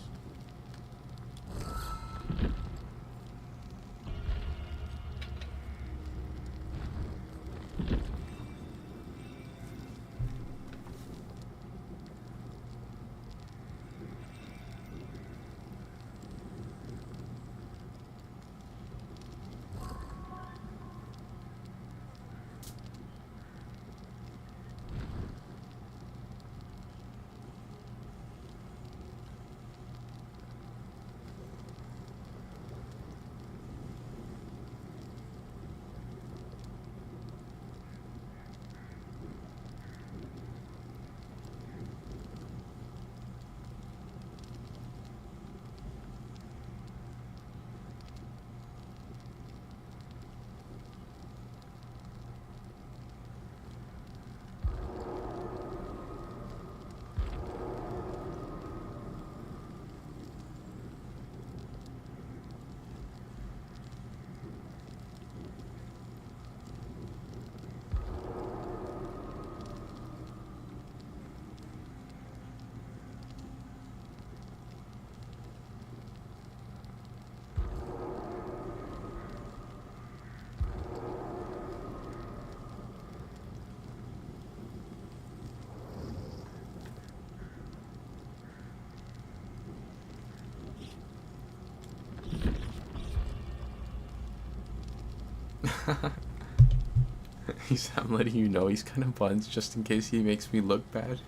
I'm letting you know he's kind of buns just in case he makes me look bad.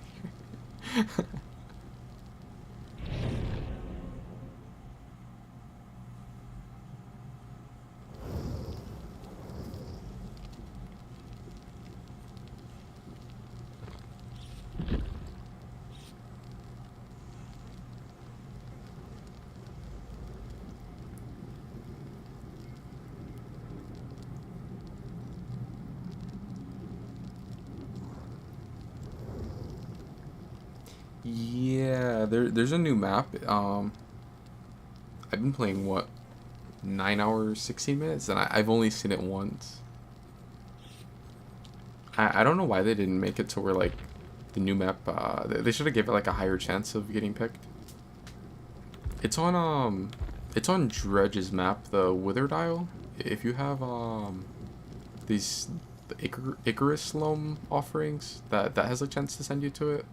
Yeah, there's a new map. I've been playing what, 9 hours, 16 minutes, and I've only seen it once. I don't know why they didn't make it to where like the new map. They should have given it like a higher chance of getting picked. It's on Dredge's map, the Withered Isle. If you have these Icarus Loam offerings, that has a chance to send you to it.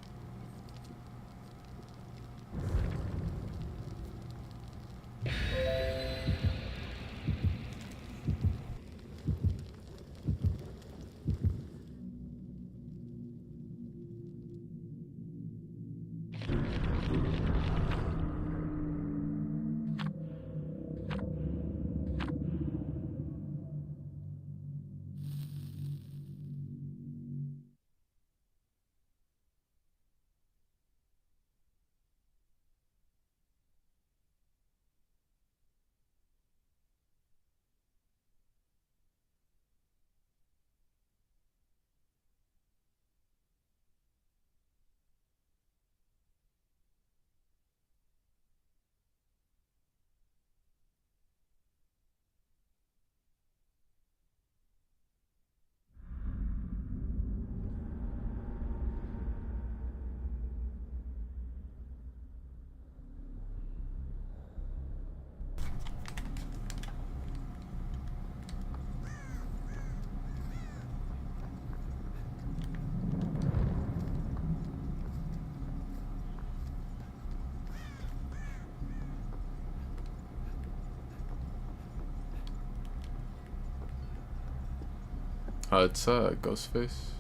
It's Ghostface.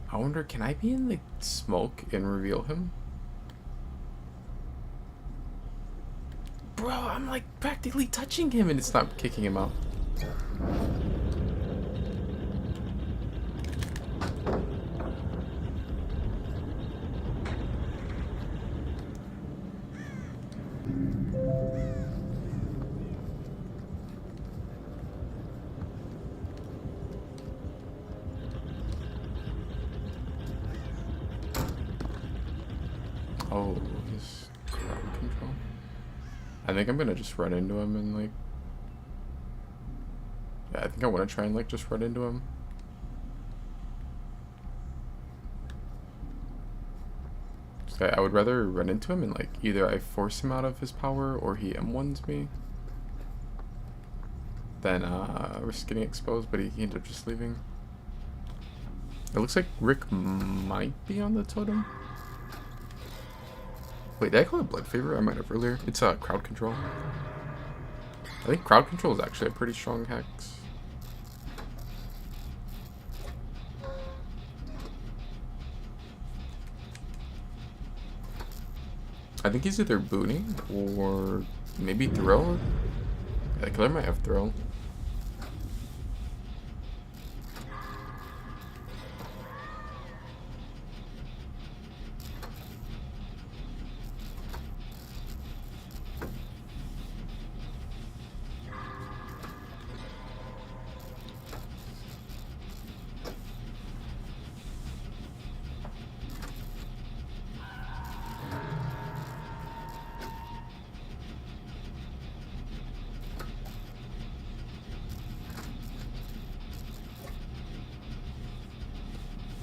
I wonder, can I be in the smoke and reveal him? Bro, I'm like practically touching him and it's not kicking him out. Oh, his crowd control. I think I'm gonna just run into him and like, yeah, I think I want to try and like just run into him. So I would rather run into him and like either I force him out of his power or he M1s me than risk getting exposed, but he ended up just leaving. It looks like Rick might be on the totem. Wait, did I call it blood fever? I might have earlier. It's crowd control. I think crowd control is actually a pretty strong hex. I think he's either booting or maybe throw. Yeah, killer might have throw.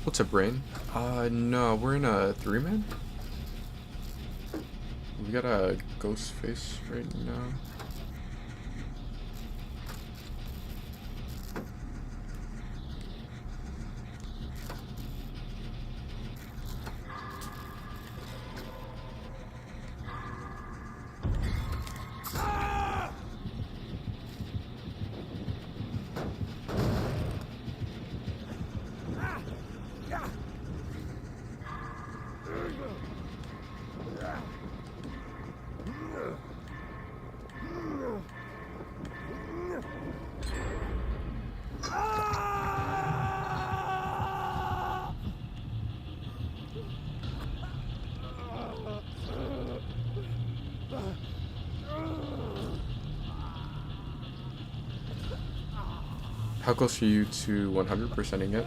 What's a brain? No, we're in a 3-man. We got a ghost face right now. How close are you to 100%ing it?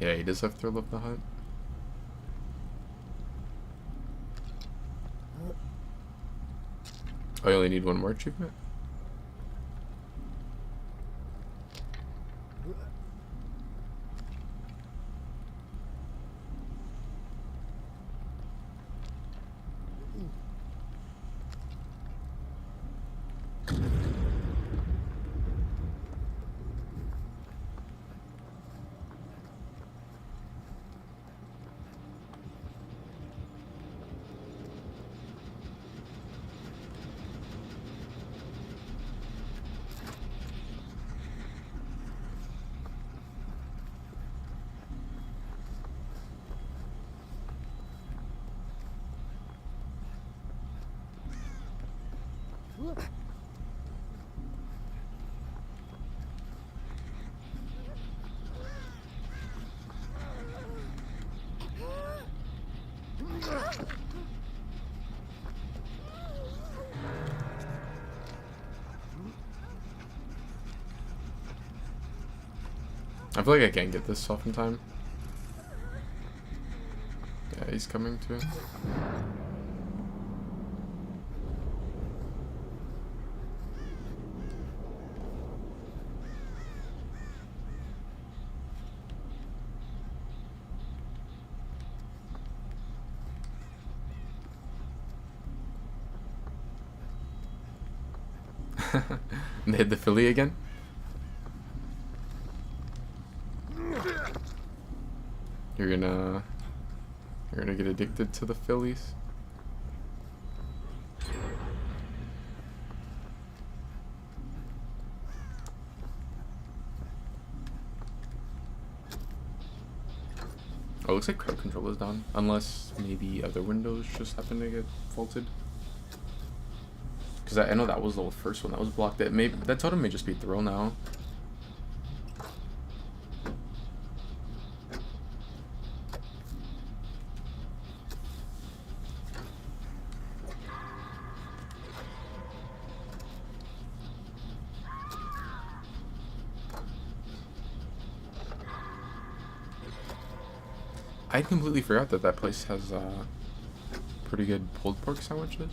Yeah, he does have Thrill of the Hunt. I only need one more achievement. I feel like I can't get this off in time. Yeah, Phillies coming too. And they hit the Philly again. You're gonna get addicted to the Phillies. Oh, looks like crowd control is down. Unless maybe other windows just happen to get faulted. Because I know that was the first one that was blocked. That totem may just be throw now. I completely forgot that place has pretty good pulled pork sandwiches.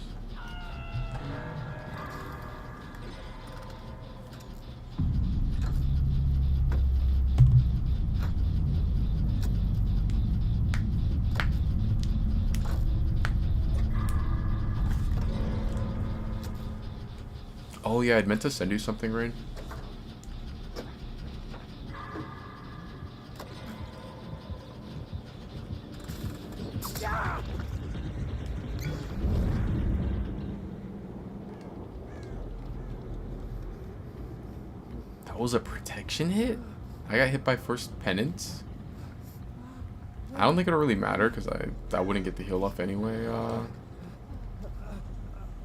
Oh yeah, I'd meant to send you something, Rain. That was a protection hit? I got hit by first penance. I don't think it'll really matter because I wouldn't get the heal off anyway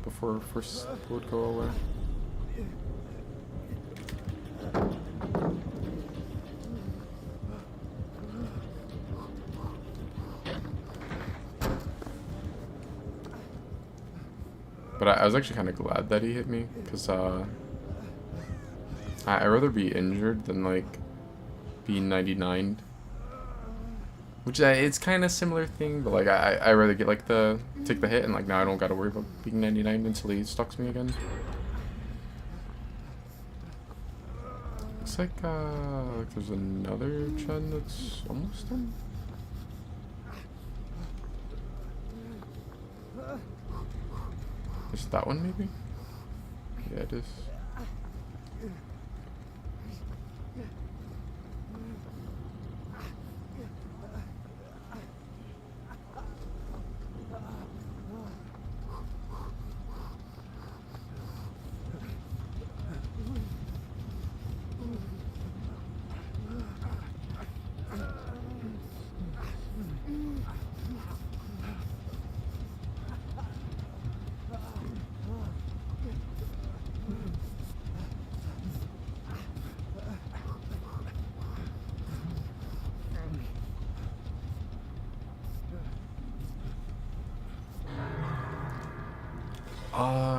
before first would go away. But I was actually kind of glad that he hit me because I'd rather be injured than like be 99'd. Which it's kind of similar thing, but like I rather get like take the hit and like now I don't gotta worry about being 99 until he stalks me again. Looks like there's another gen that's almost done. Is that one maybe? Yeah, it is.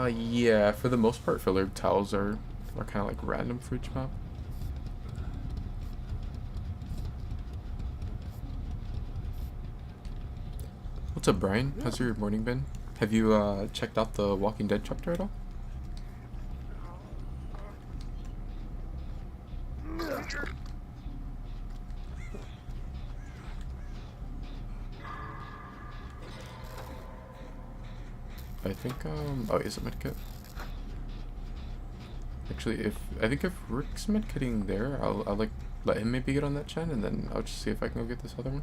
Yeah, for the most part, filler tiles are kind of like random for each map. What's up, Brian? How's your morning been? Have you checked out the Walking Dead chapter at all? I think oh, is it medkit? Actually, I think if Rick's medkitting there, I'll like let him maybe get on that gen, and then I'll just see if I can go get this other one.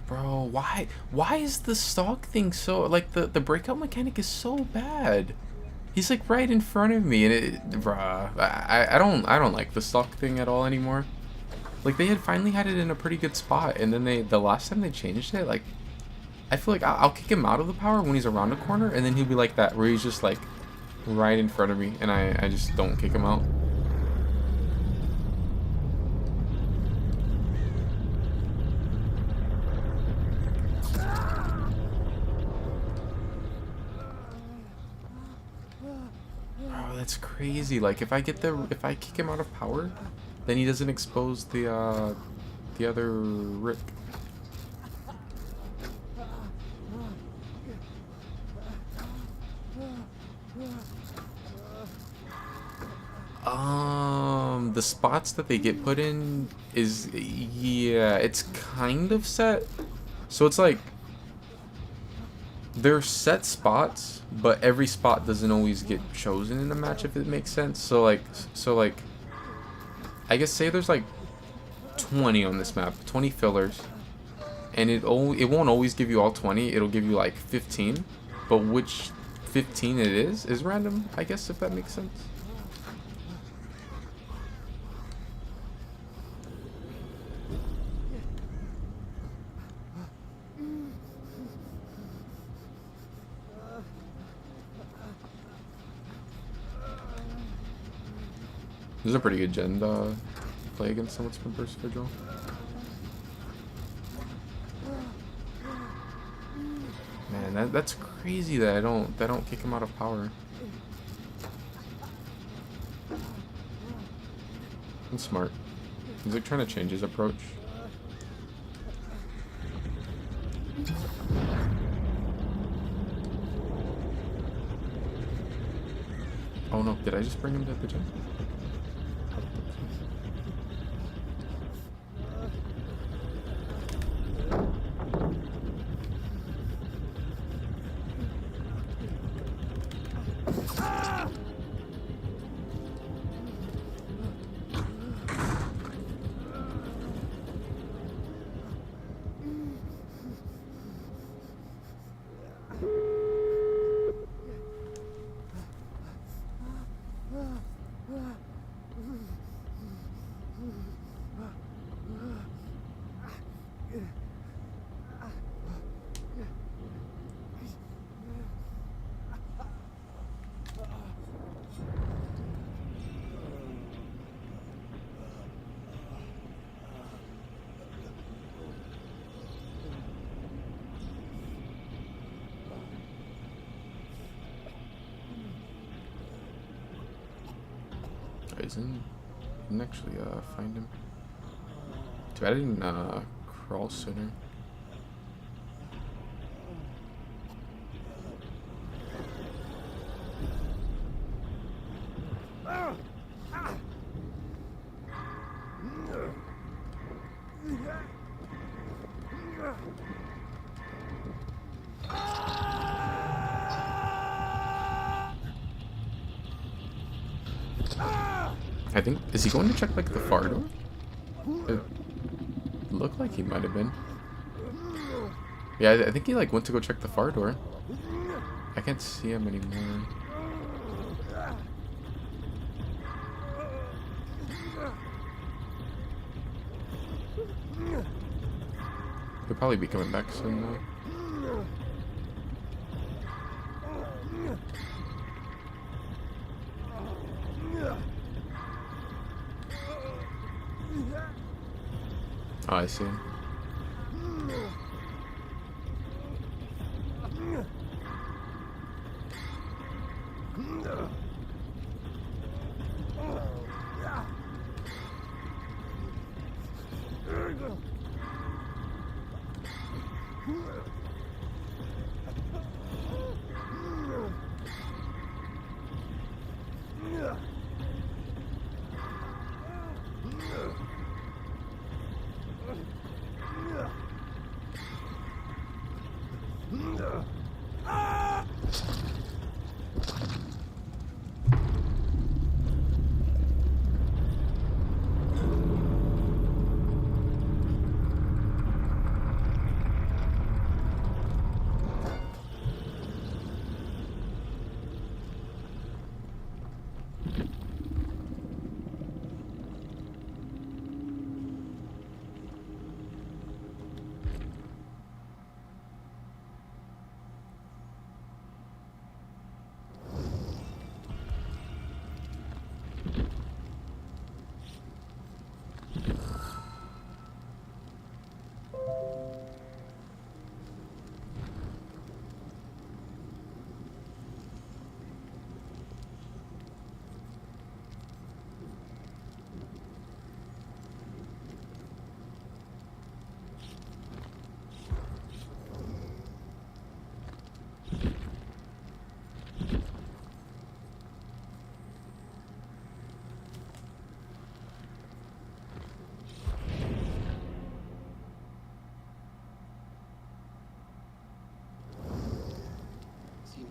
Bro, why is the stalk thing so, like, the breakout mechanic is so bad? He's like right in front of me, and bruh, I don't like the stalk thing at all anymore. Like, they had finally had it in a pretty good spot, and then the last time they changed it, like, I feel like I'll kick him out of the power when he's around a corner, and then he'll be like that, where he's just like right in front of me, and I just don't kick him out. Oh, that's crazy. Like if I kick him out of power, then he doesn't expose the other Rick. The spots that they get put in is, yeah, it's kind of set. So it's like they're set spots, but every spot doesn't always get chosen in the match, if it makes sense. So like I guess say there's like 20 on this map, 20 fillers, and it won't always give you all 20. It'll give you like 15, but which 15 it is random, I guess, if that makes sense. This is a pretty good gen to play against someone's been burst vigil. Man, that's crazy that I don't kick him out of power. He's smart. He's like trying to change his approach. Oh no, did I just bring him to the gym? Didn't actually find him. Too bad I didn't crawl sooner. I think, is he going to check like the far door? It looked like he might have been. Yeah, I think he like went to go check the far door. I can't see him anymore. He'll probably be coming back soon though. Oh, I see him.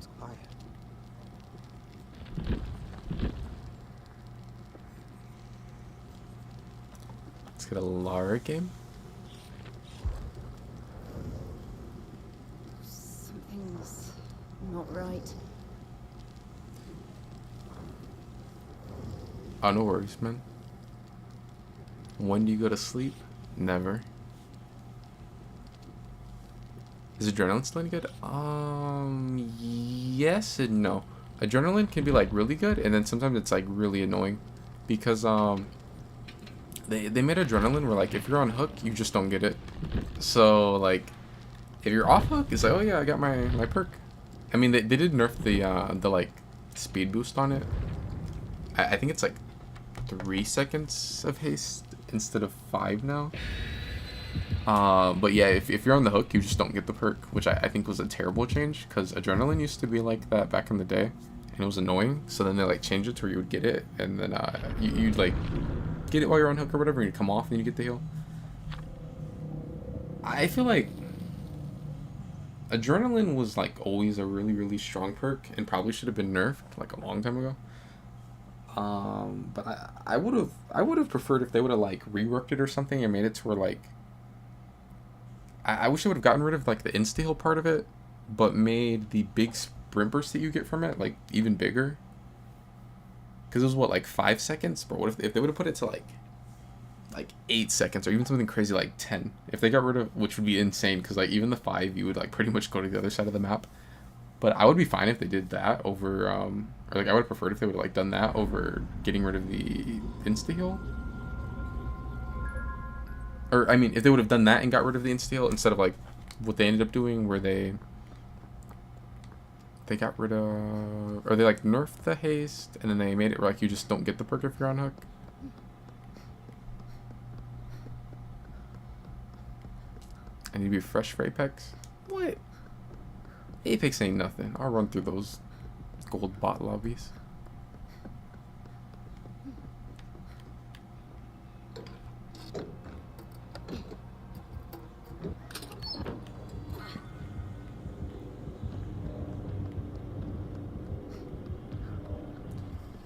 levels higher. Let's get a Lara game. Something's not right. Oh, no worries, man. When do you go to sleep? Never. Is adrenaline still any good? Yes and no. Adrenaline can be like really good, and then sometimes it's like really annoying, because they made adrenaline where like if you're on hook, you just don't get it. So like if you're off hook, it's like, oh yeah, I got my perk. I mean, they did nerf the like speed boost on it. I think it's like 3 seconds of haste instead of 5 now. But yeah, if you're on the hook, you just don't get the perk, which I think was a terrible change, because adrenaline used to be like that back in the day, and it was annoying. So then they like changed it to where you would get it, and then you'd like get it while you're on hook or whatever, and you come off and you get the heal. I feel like adrenaline was like always a really strong perk, and probably should have been nerfed like a long time ago. But I would have preferred if they would have like reworked it or something and made it to where like I wish they would have gotten rid of like the insta heal part of it, but made the big sprint burst that you get from it like even bigger. Because it was what, like 5 seconds? But what if they would have put it to like 8 seconds, or even something crazy like 10? If they got rid of, which would be insane, because like even the 5, you would like pretty much go to the other side of the map. But I would be fine if they did that over, or like I would have preferred if they would have like done that over getting rid of the insta heal. Or I mean, if they would have done that and got rid of the insta heal instead of like what they ended up doing, where they got rid of, or they like nerfed the haste and then they made it where like you just don't get the perk if you're on hook. I need to be fresh for Apex. What? Apex ain't nothing. I'll run through those gold bot lobbies.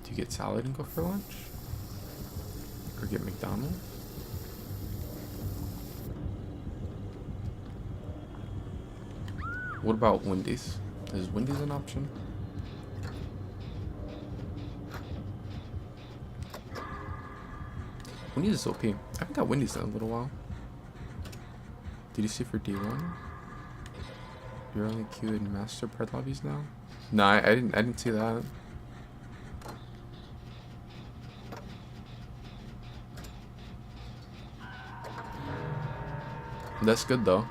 Do you get salad and go for lunch? Or get McDonald's? What about Wendy's? Is Wendy's an option? Wendy's is OP. I haven't got Wendy's in a little while. Did you see for D1? You're only queued in master pred lobbies now? No, I didn't see that. That's good though.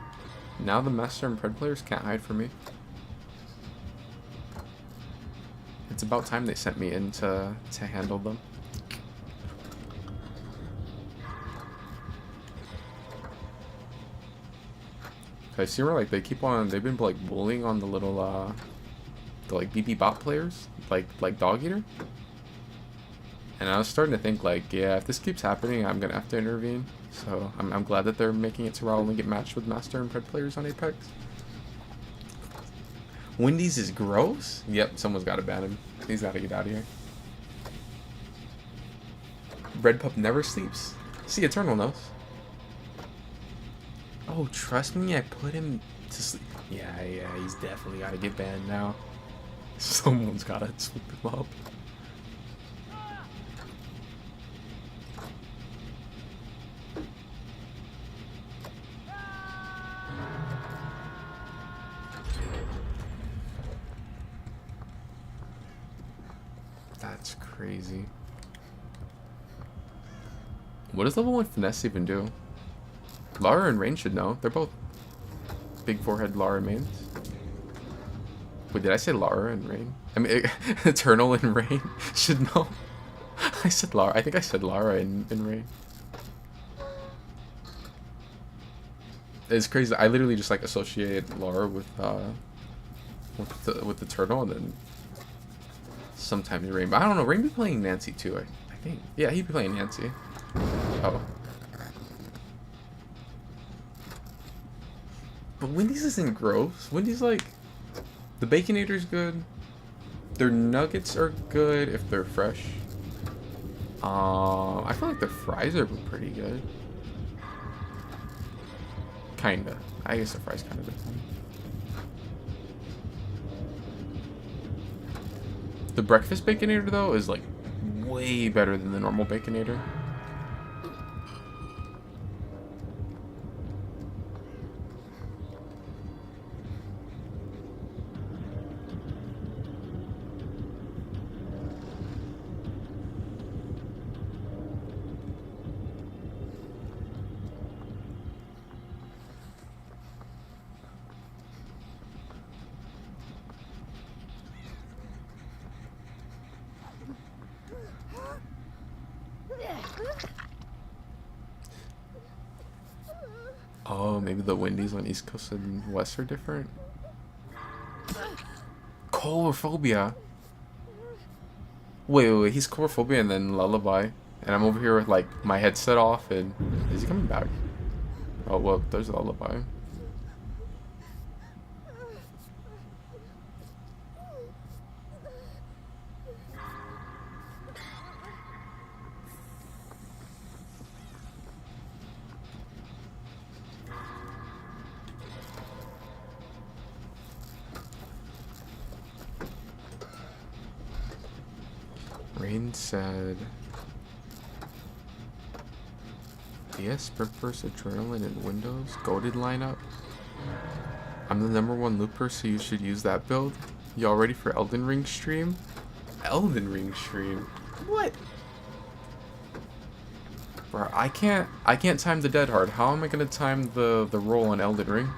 Now the master and pred players can't hide from me. It's about time they sent me in to handle them. I see where like they keep on, they've been like bullying on the little the like BP bot players, like Dog Eater. And I was starting to think like, yeah, if this keeps happening, I'm gonna have to intervene. So I'm glad that they're making it to where I'll only get matched with master and pred players on Apex. Wendy's is gross? Yep, someone's gotta ban him. He's gotta get out of here. Red Pup never sleeps. See, Eternal knows. Oh, trust me, I put him to sleep. Yeah, he's definitely gotta get banned now. Someone's gotta swoop him up. That's crazy. What does level 1 finesse even do? Lara and Rain should know. They're both big forehead Lara mains. Wait, did I say Lara and Rain? I mean, Eternal and Rain should know. I said Lara. I think I said Lara and Rain. It's crazy. I literally just like associate Lara with the Eternal, and then sometimes Rain. But I don't know. Rain be playing Nancy too. I think. Yeah, he'd be playing Nancy. Oh. But Wendy's isn't gross. Wendy's like, The Baconator's good. Their nuggets are good if they're fresh. I feel like the fries are pretty good. Kinda. I guess the fries kinda depend. The breakfast Baconator though is like way better than the normal Baconator. Oh, maybe the Wendy's on East Coast and West are different. Colorophobia. Wait. He's Colorophobia and then Lullaby. And I'm over here with like my headset off and... Is he coming back? Oh, well, there's Lullaby. Rain said... Yes, Sprint Burst, Adrenaline, and Windows. Goated lineup. I'm the #1 looper, so you should use that build. Y'all ready for Elden Ring stream? Elden Ring stream? What? Bro, I can't time the dead hard. How am I gonna time the roll on Elden Ring?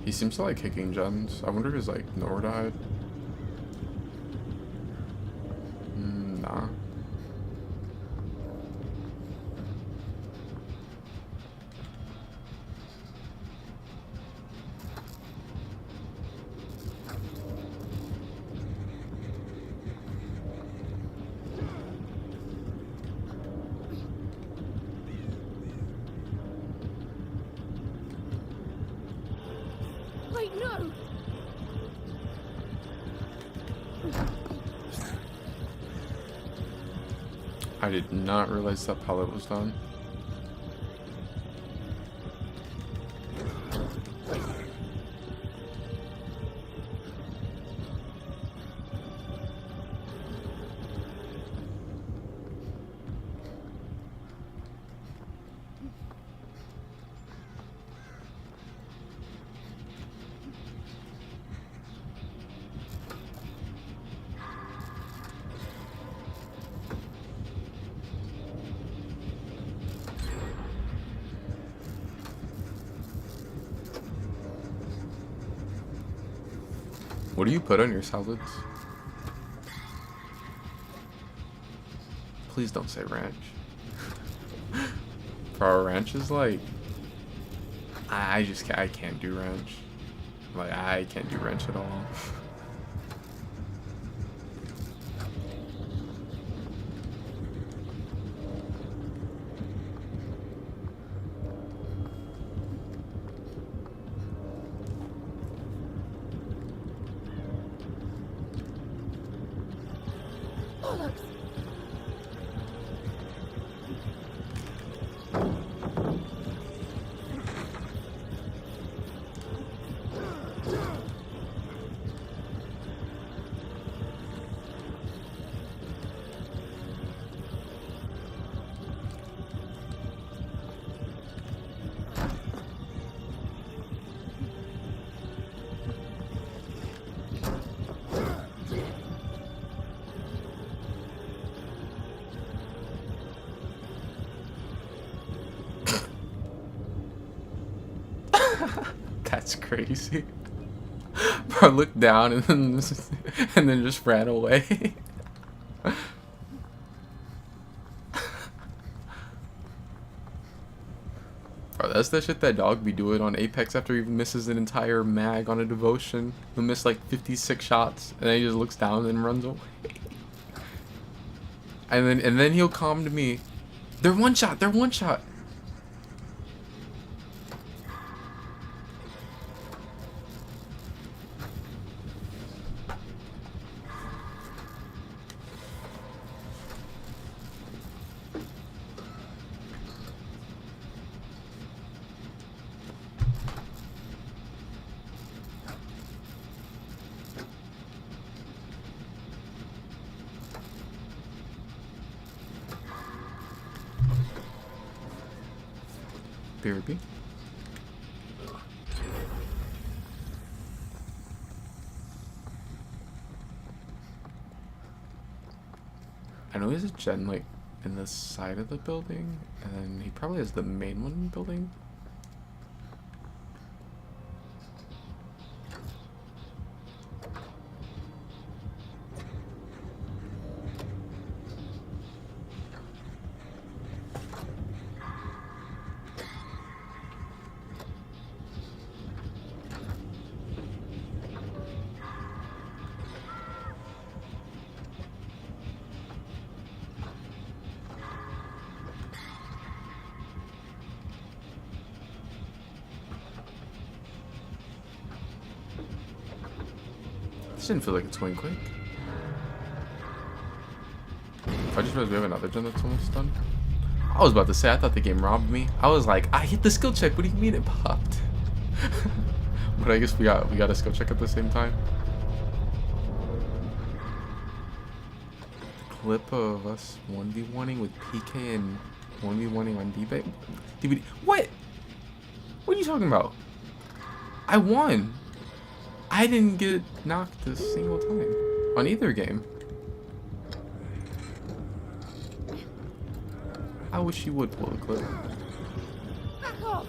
He seems to like kicking gens. I wonder if his like Nora died. Nah. Wait, no! I did not realize that pallet was done. What do you put on your salads? Please don't say ranch. Bro, ranch is like... I can't do ranch. Like, I can't do ranch at all. That's crazy. Bro looked down and then just ran away. Bro, that's the shit that dog be doing on Apex after he misses an entire mag on a devotion. He'll miss like 56 shots and then he just looks down and runs away. And then he'll come to me. They're one shot, they're one shot. BRB. I know he has a gen like in the side of the building, and then he probably has the main one in the building. This didn't feel like it's going quick. I just realized we have another gen that's almost done. I was about to say, I thought the game robbed me. I was like, I hit the skill check. What do you mean it popped? But I guess we got a skill check at the same time. Clip of us 1v1ing with PK and 1v1ing on D-Bay. DVD. What? What are you talking about? I won. I didn't get knocked a single time on either game. I wish you would pull the clip. Back off!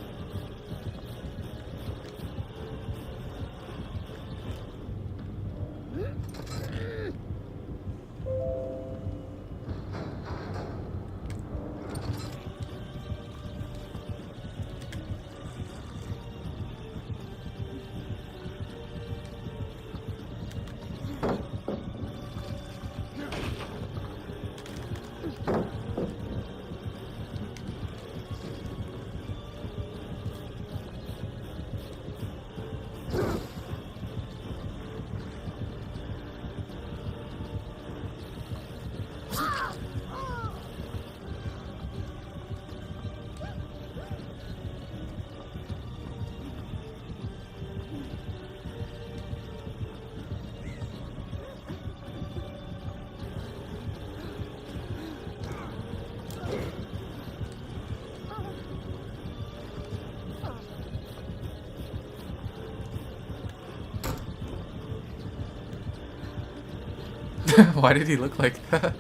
Why did he look like that?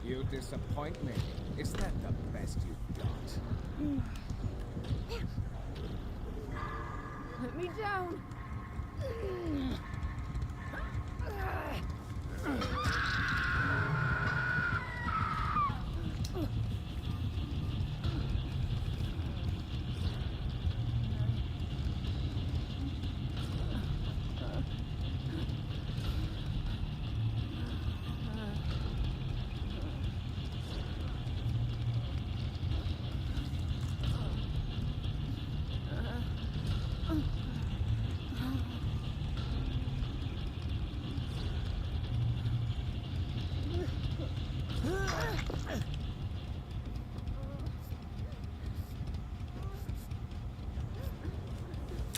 You disappoint me. Is that the best you've got? Let me down!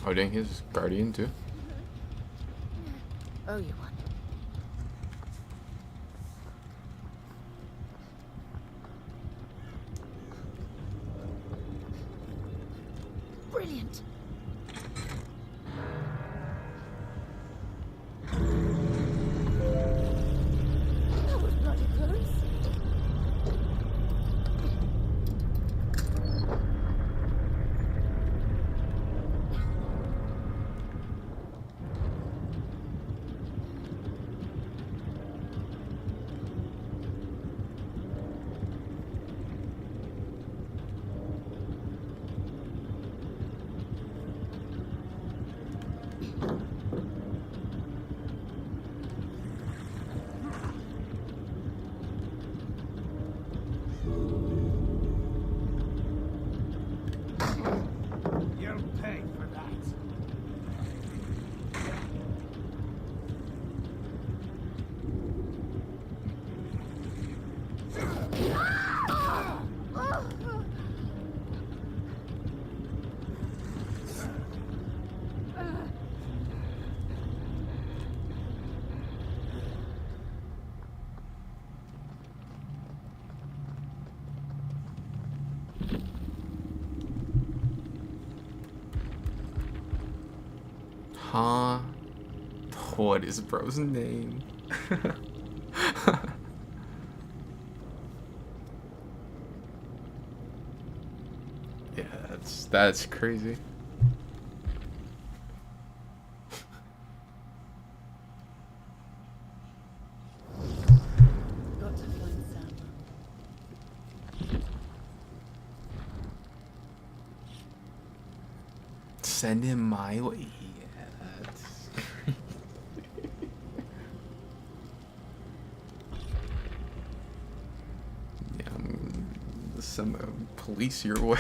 Oh dang, he's guardian too. Oh, you won. Brilliant. Huh? What is bro's name? Yeah, that's crazy. Got to find Sam. Send him my way. Yeah, that's yeah, I'm gonna send the police your way.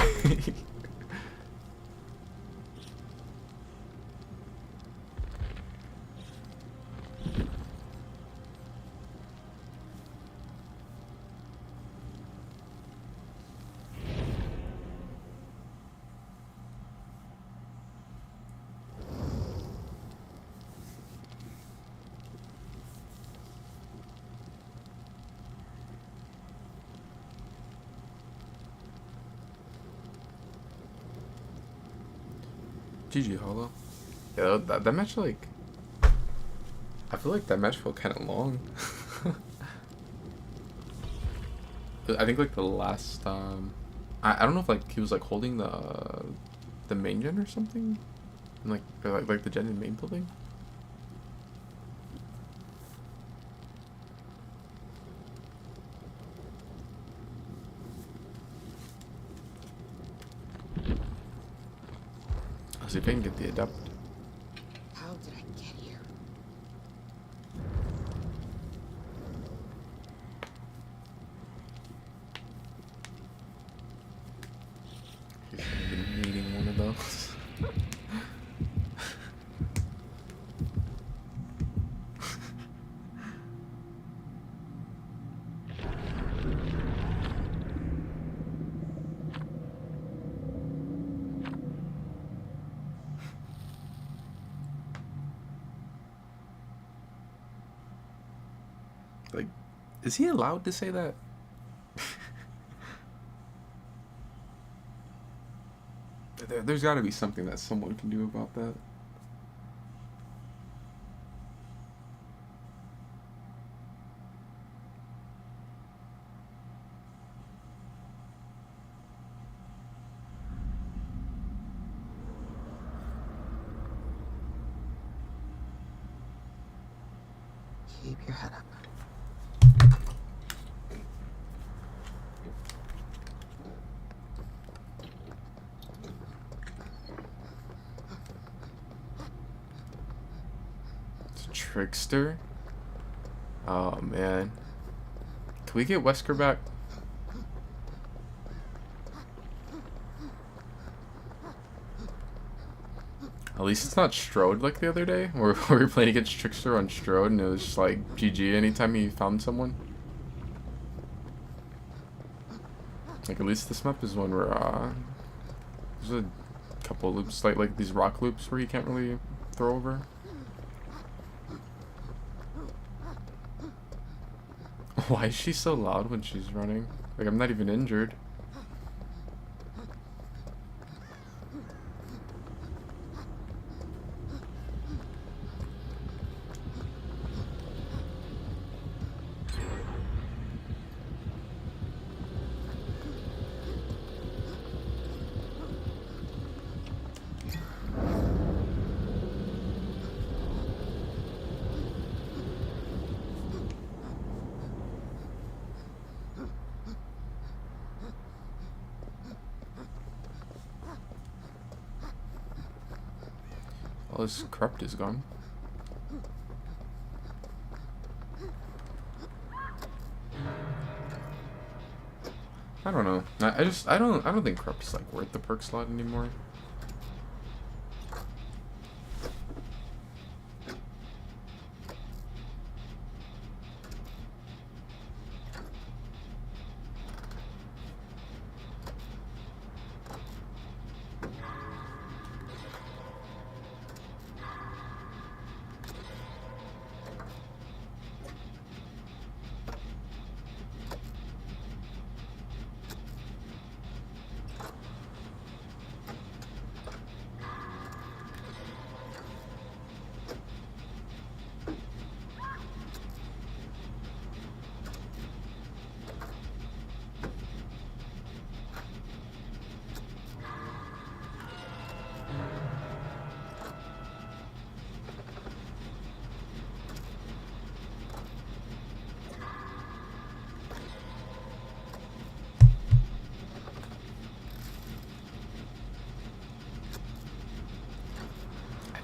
GG Hollow. Yeah, that match, like, I feel like that match felt kind of long. I think like the last I don't know if like he was like holding the main gen or something, and like the gen in main building. I'll see if I can get the adept. How did I get here? He's been needing one of those. Like, is he allowed to say that? There's got to be something that someone can do about that. Keep your head up. Trickster? Oh man. Can we get Wesker back? At least it's not Strode like the other day, where we were playing against Trickster on Strode and it was just like GG anytime he found someone. Like, at least this map is one where there's a couple loops, like these rock loops where you can't really throw over. Why is she so loud when she's running? Like, I'm not even injured. All this corrupt is gone. I don't know. I don't think corrupt's like worth the perk slot anymore.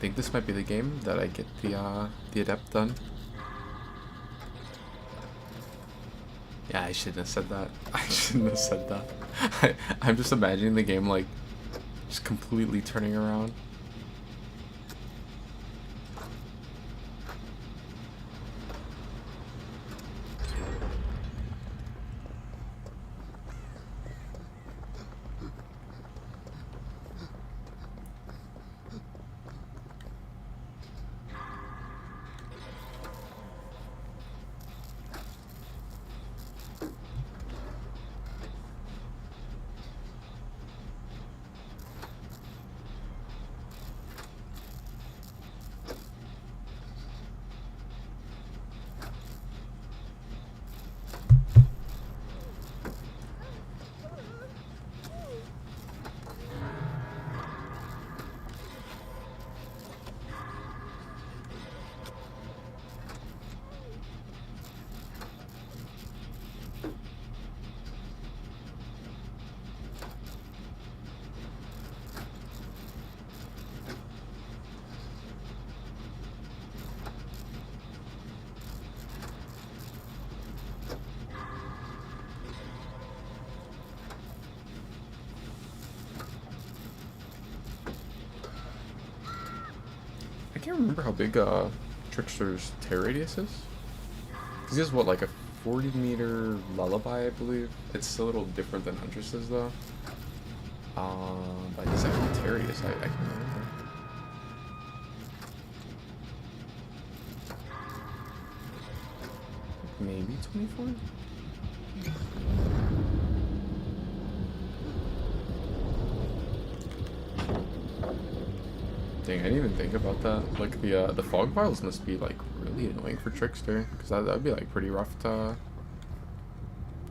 think this might be the game that I get the adept done. Yeah, I shouldn't have said that. I shouldn't have said that. I'm just imagining the game like just completely turning around. I can't remember how big Trickster's tear radius is. Because he has what, like a 40-meter lullaby, I believe. It's a little different than Huntress's though. But his actual tear radius, I can't remember. Maybe 24? Dang, I didn't even think about that. Like the fog vials must be like really annoying for Trickster, because that'd be like pretty rough to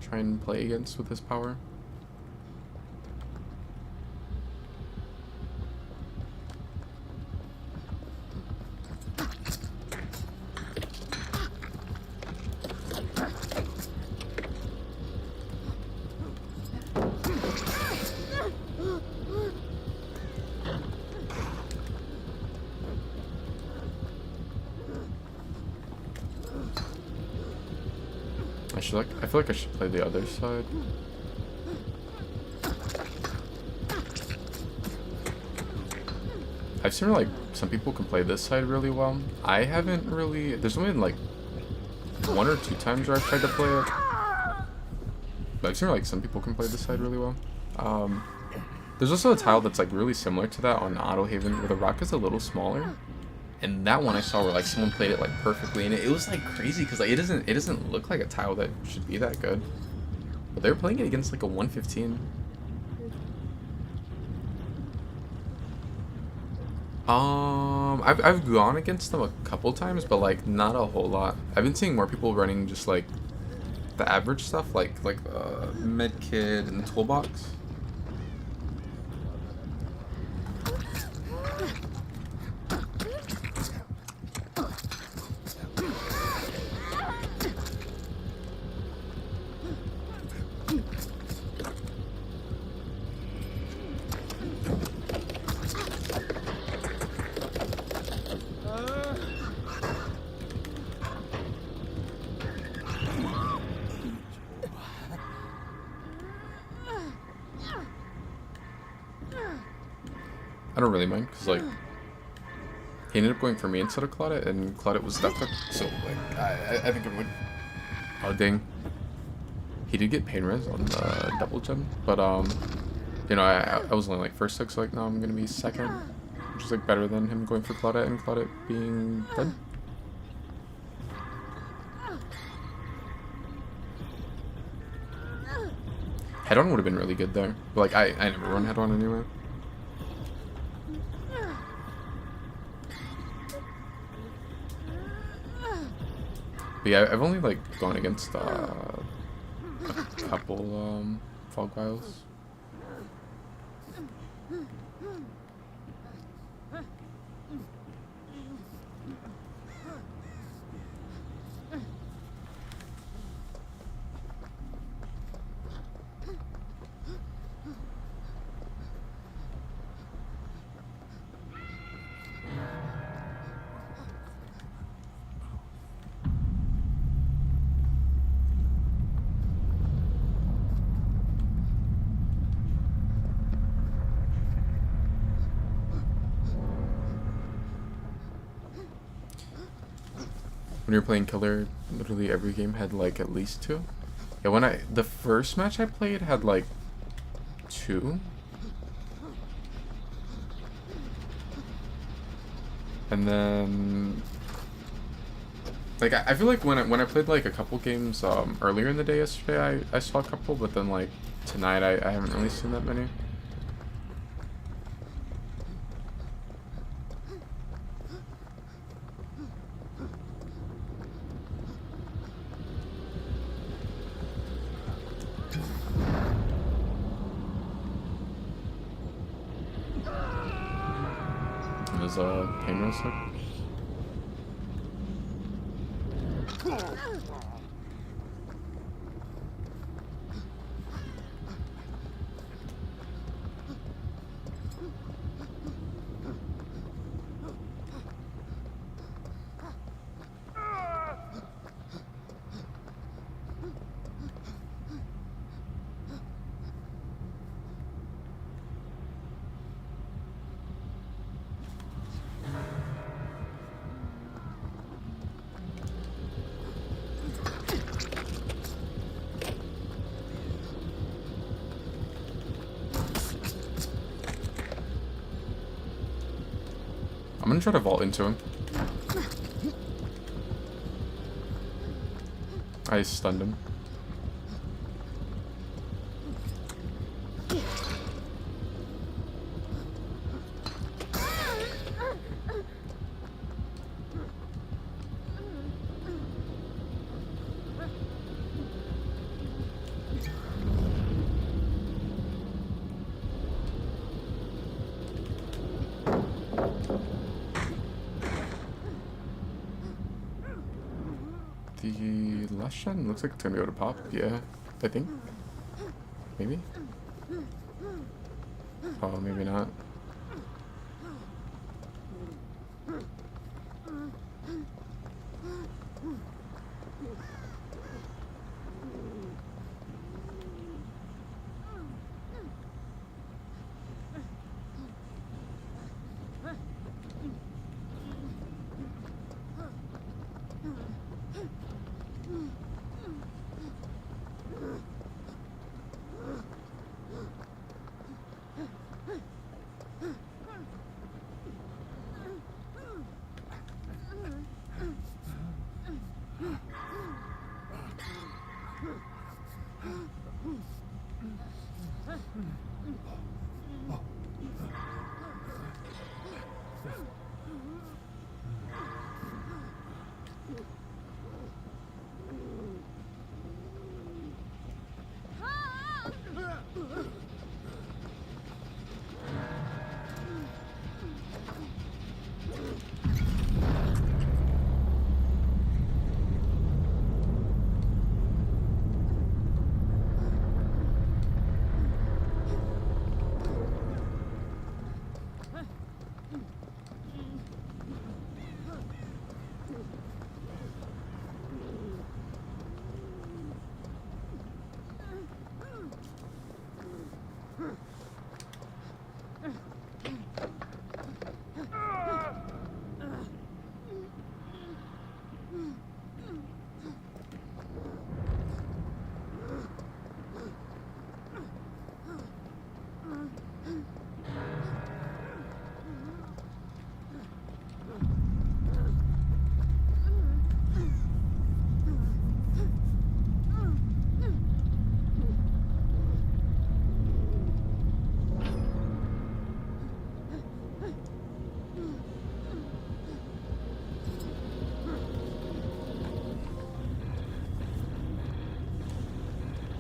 try and play against with his power. I feel like I should play the other side. I've seen like some people can play this side really well. I haven't really. There's only like 1 or 2 times where I've tried to play it. But I've seen like some people can play this side really well. There's also a tile that's like really similar to that on Auto Haven where the rock is a little smaller. And that one I saw where like someone played it like perfectly, and it was like crazy because like it doesn't look like a tile that should be that good. But they were playing it against like a 115. I've gone against them a couple times, but like not a whole lot. I've been seeing more people running just like the average stuff, like med kit and the toolbox. I don't really mind, because, like, he ended up going for me instead of Claudette, and Claudette was stuck, so, like, I think it would... Oh, dang. He did get pain res on the double gen, but, you know, I was only, like, first pick, so, like, no, I'm gonna be second, which is, like, better than him going for Claudette and Claudette being dead. Head-on would have been really good there, but, like, I never run head-on anyway. But yeah, I've only like gone against a couple fog vials. when you're playing killer, literally every game had like at least 2. Yeah, the first match I played had like 2. And then like I feel like when I played like a couple games earlier in the day yesterday, I saw a couple, but then like tonight I haven't really seen that many. There's a hammer stuff. I'm gonna try to vault into him. I stunned him. The last shot looks like it's gonna be able to pop. Yeah, I think. Maybe? Oh, maybe not.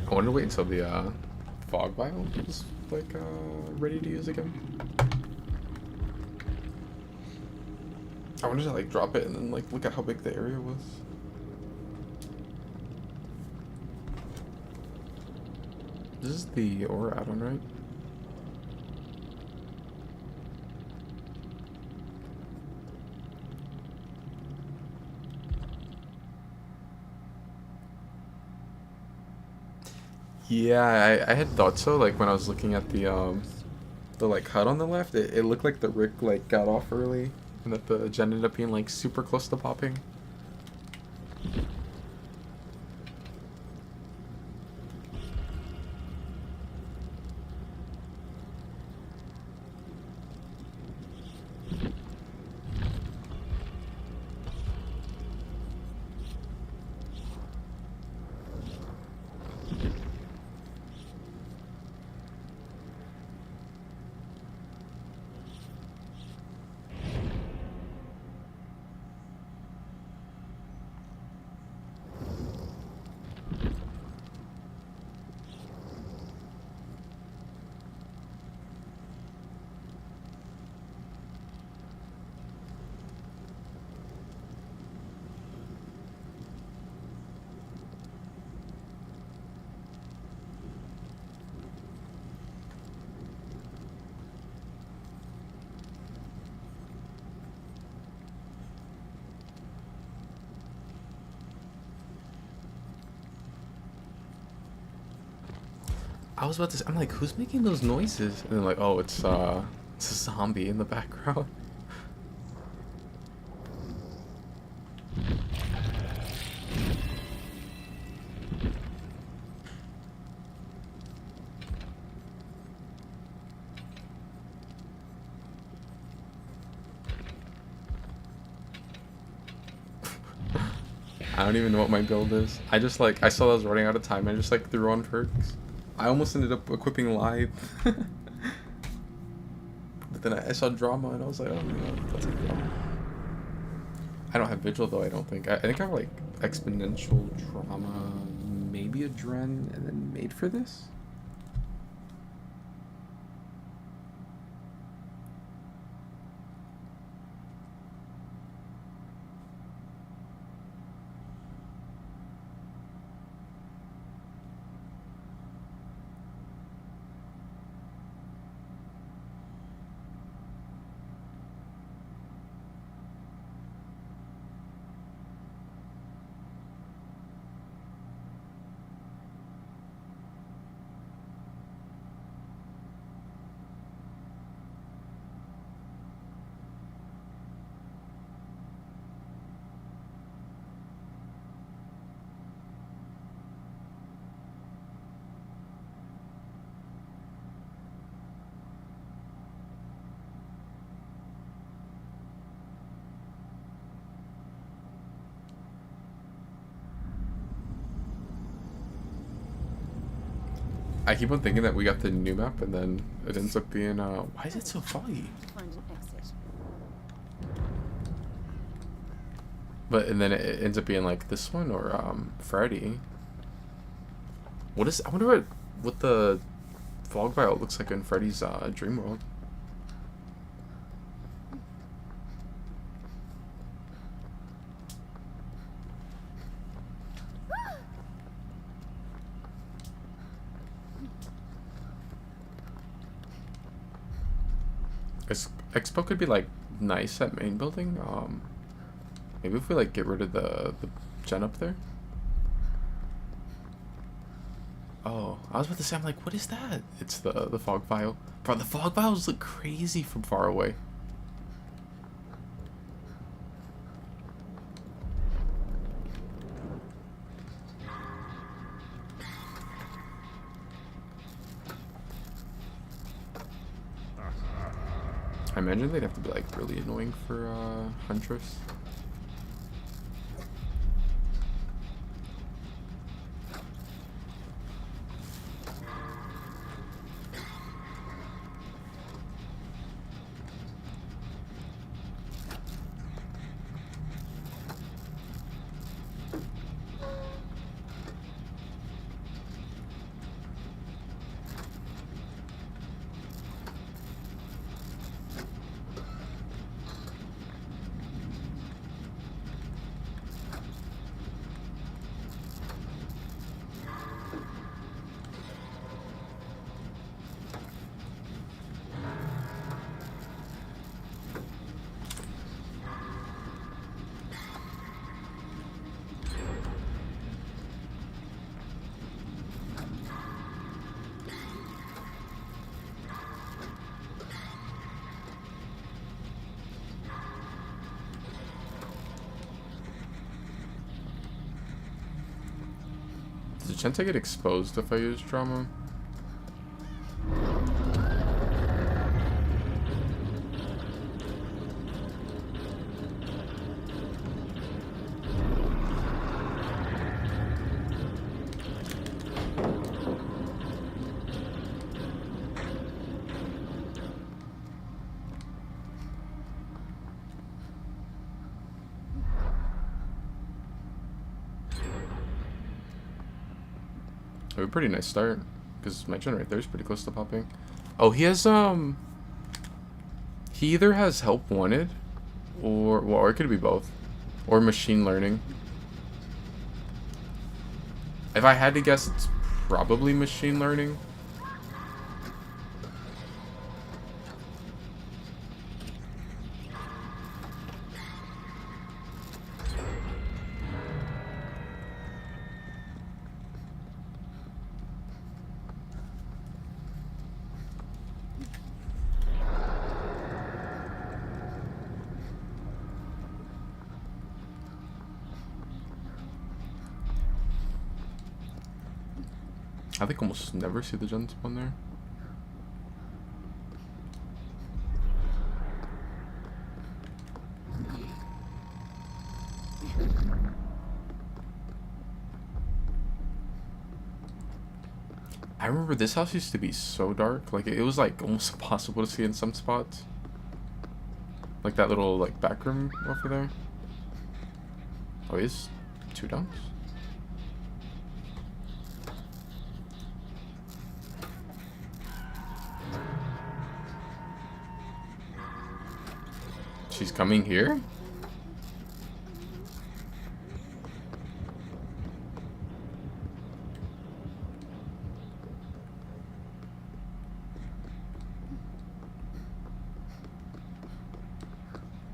I wanted to wait until the fog biome was like ready to use again. I wanted to like drop it and then like look at how big the area was. This is the ore add-on, right? Yeah, I had thought so. Like when I was looking at the like HUD on the left, it looked like the Rick like got off early, and that the gen ended up being like super close to popping. I was about to say, I'm like, who's making those noises? And then like, oh, it's a zombie in the background. I don't even know what my build is. I just like, I saw I was running out of time. I just like threw on perks. I almost ended up equipping live. But then I saw drama and I was like, oh my god, that's like drama. I don't have vigil though, I don't think. I think I have like exponential trauma, maybe a dren, and then made for this? I keep on thinking that we got the new map and then it ends up being, why is it so foggy? Find an exit. But, and then it ends up being like this one or, Freddy. What is, I wonder what the fog vial looks like in Freddy's, dream world. Expo could be like nice at main building. Maybe if we like get rid of the gen up there. Oh, I was about to say, I'm like, what is that? It's the fog vial. Bro, the fog vials look crazy from far away. I imagine they'd have to be like really annoying for Huntress. Does the chance I get exposed if I use drama? A pretty nice start, because my gen right there is pretty close to popping. Oh, he has he either has help wanted, or it could be both, or machine learning. If I had to guess, it's probably machine learning. I think almost never see the gen spawn there. I remember this house used to be so dark. Like, it was like almost impossible to see in some spots. Like that little like back room over there. Oh, he's 2 dumps? She's coming here?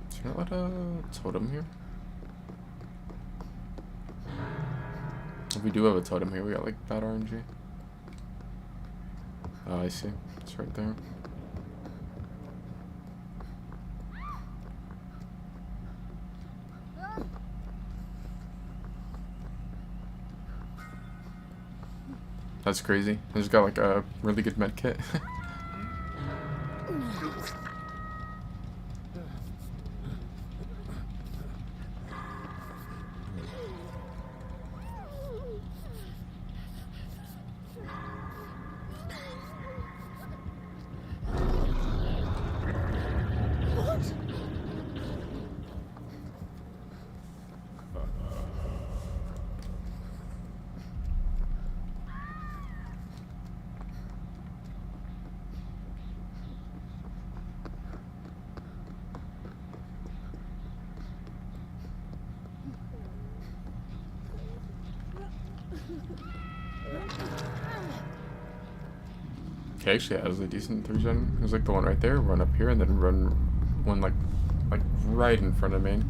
Is there not a totem here? If we do have a totem here, we got like bad RNG. Oh, I see. It's right there. That's crazy. I just got like a really good med kit. Okay, actually has a decent 3-gen. There's like the one right there, run up here, and then run one like right in front of me.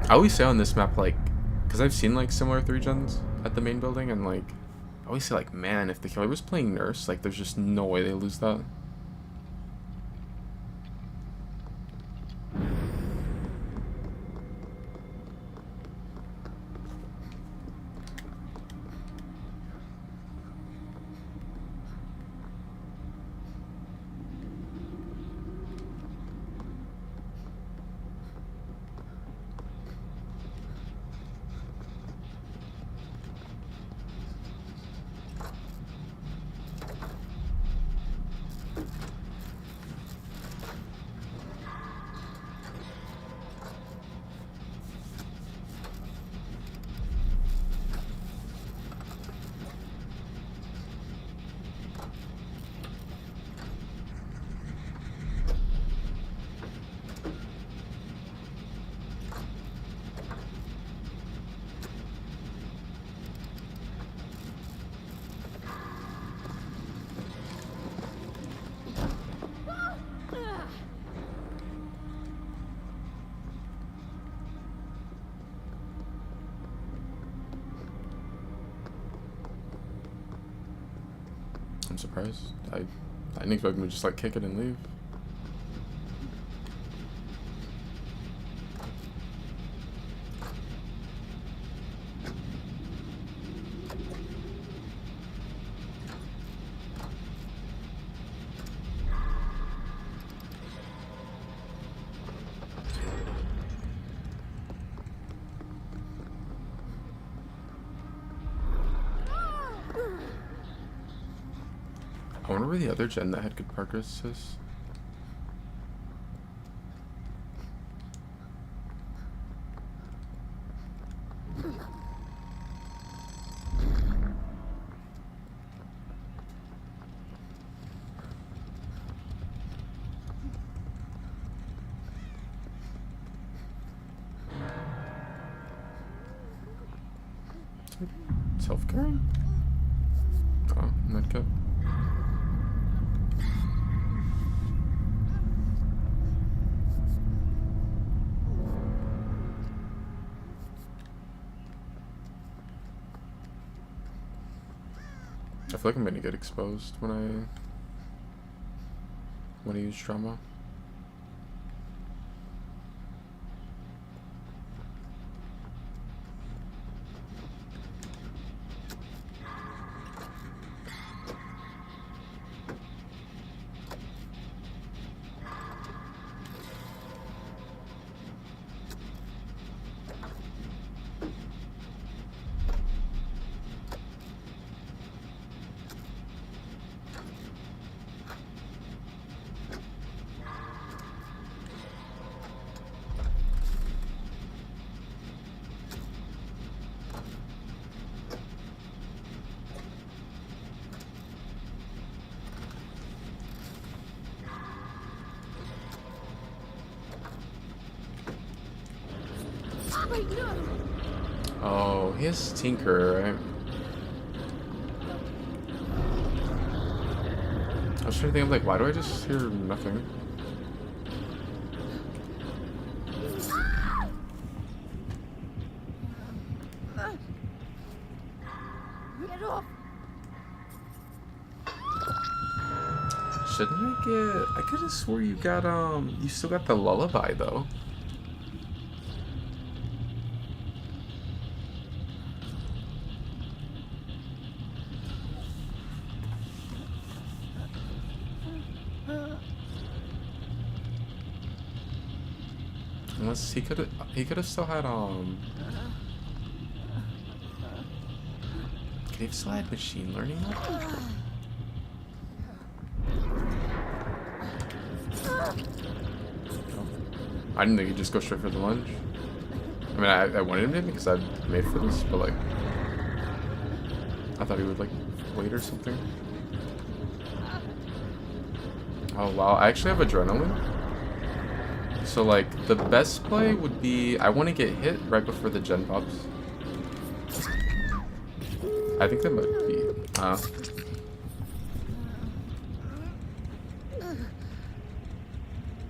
I always say on this map, like, because I've seen like similar 3-gens at the main building, and like, I always say like, man, if the killer was playing nurse, like, there's just no way they lose that. I'm surprised. I didn't expect him to just like kick it and leave. I wonder where the other gen that had good progress is. Self-care? Oh, medkit. I feel like I'm gonna get exposed when I use trauma. Wait, no. Oh, he has Tinker, right? I was trying to think of like, why do I just hear nothing? Get off. Shouldn't I get? I could have swore you got you still got the lullaby though. Unless he could have still had could he have still had machine learning left? I didn't think he'd just go straight for the lunge. I mean, I wanted him to because I made for this, but like, I thought he would like wait or something. Oh wow, I actually have adrenaline. So like, the best play would be, I want to get hit right before the gen pops. I think that might be,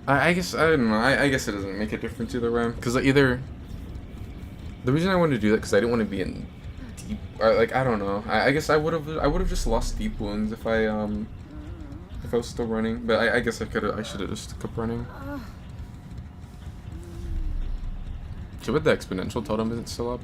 I guess, I don't know, I guess it doesn't make a difference either way. Because either, the reason I wanted to do that, because I didn't want to be in deep, or like, I don't know. I guess I would have just lost deep wounds if I was still running. But I guess I should have just kept running. So with the exponential totem isn't still up.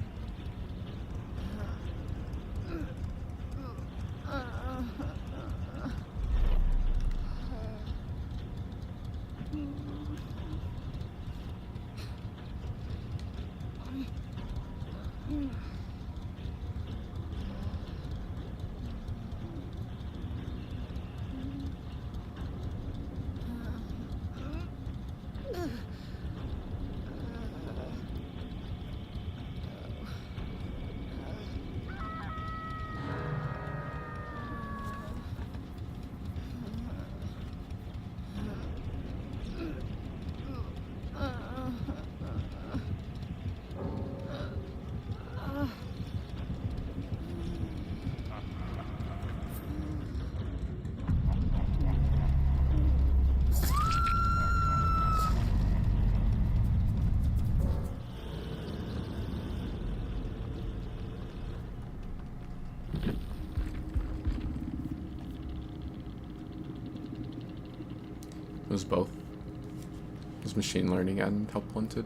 It was both. It was machine learning and help wanted.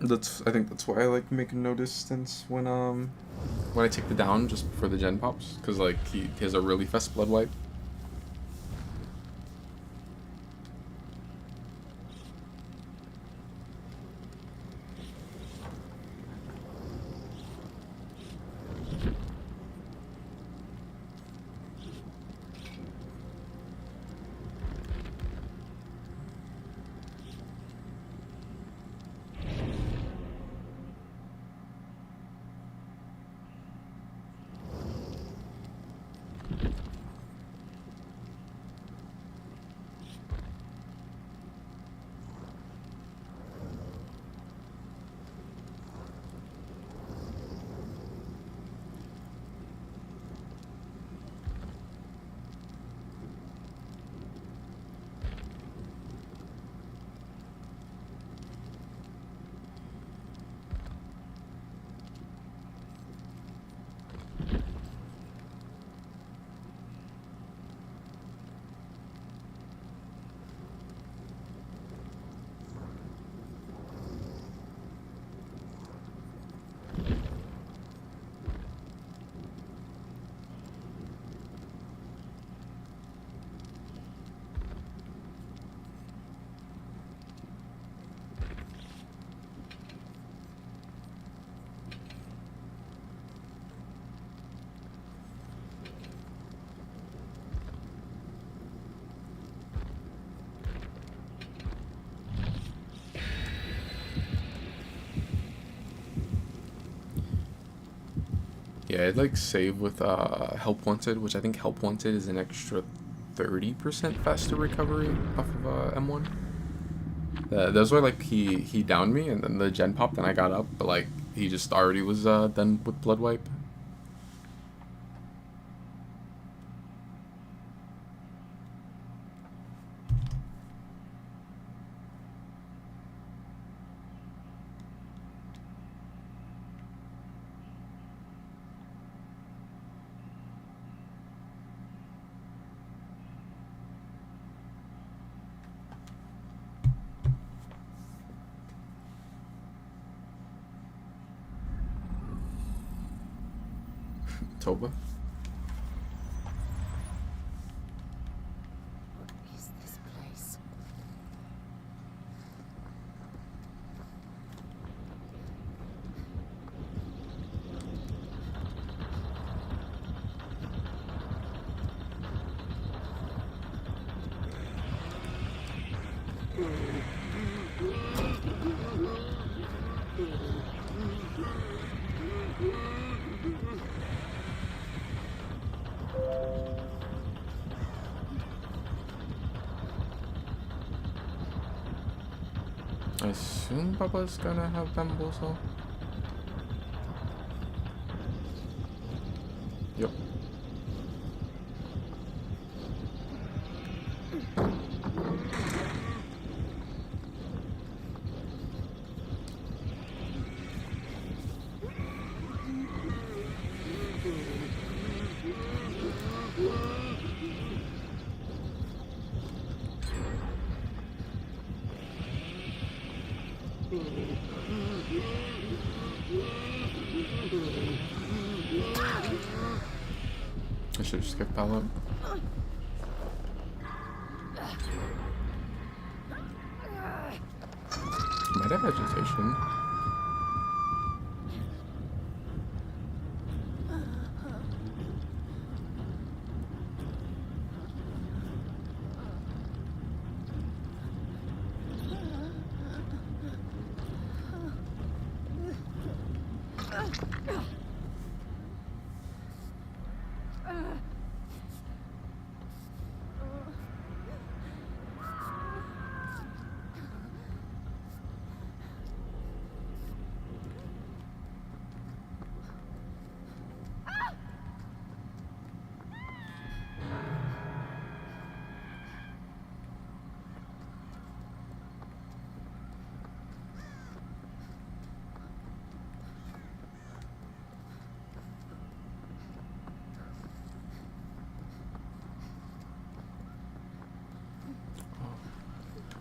I think that's why I like making no distance when I take the down just before the gen pops, because like he has a really fast blood wipe. Yeah, I'd like save with help wanted, which I think help wanted is an extra 30% faster recovery off of M1. Those were like he downed me and then the gen popped and I got up, but like he just already was done with blood wipe. Toba. What is this place? I assume Bubba's gonna have bamboozle. Yep. I should just skip pallet. Might have vegetation.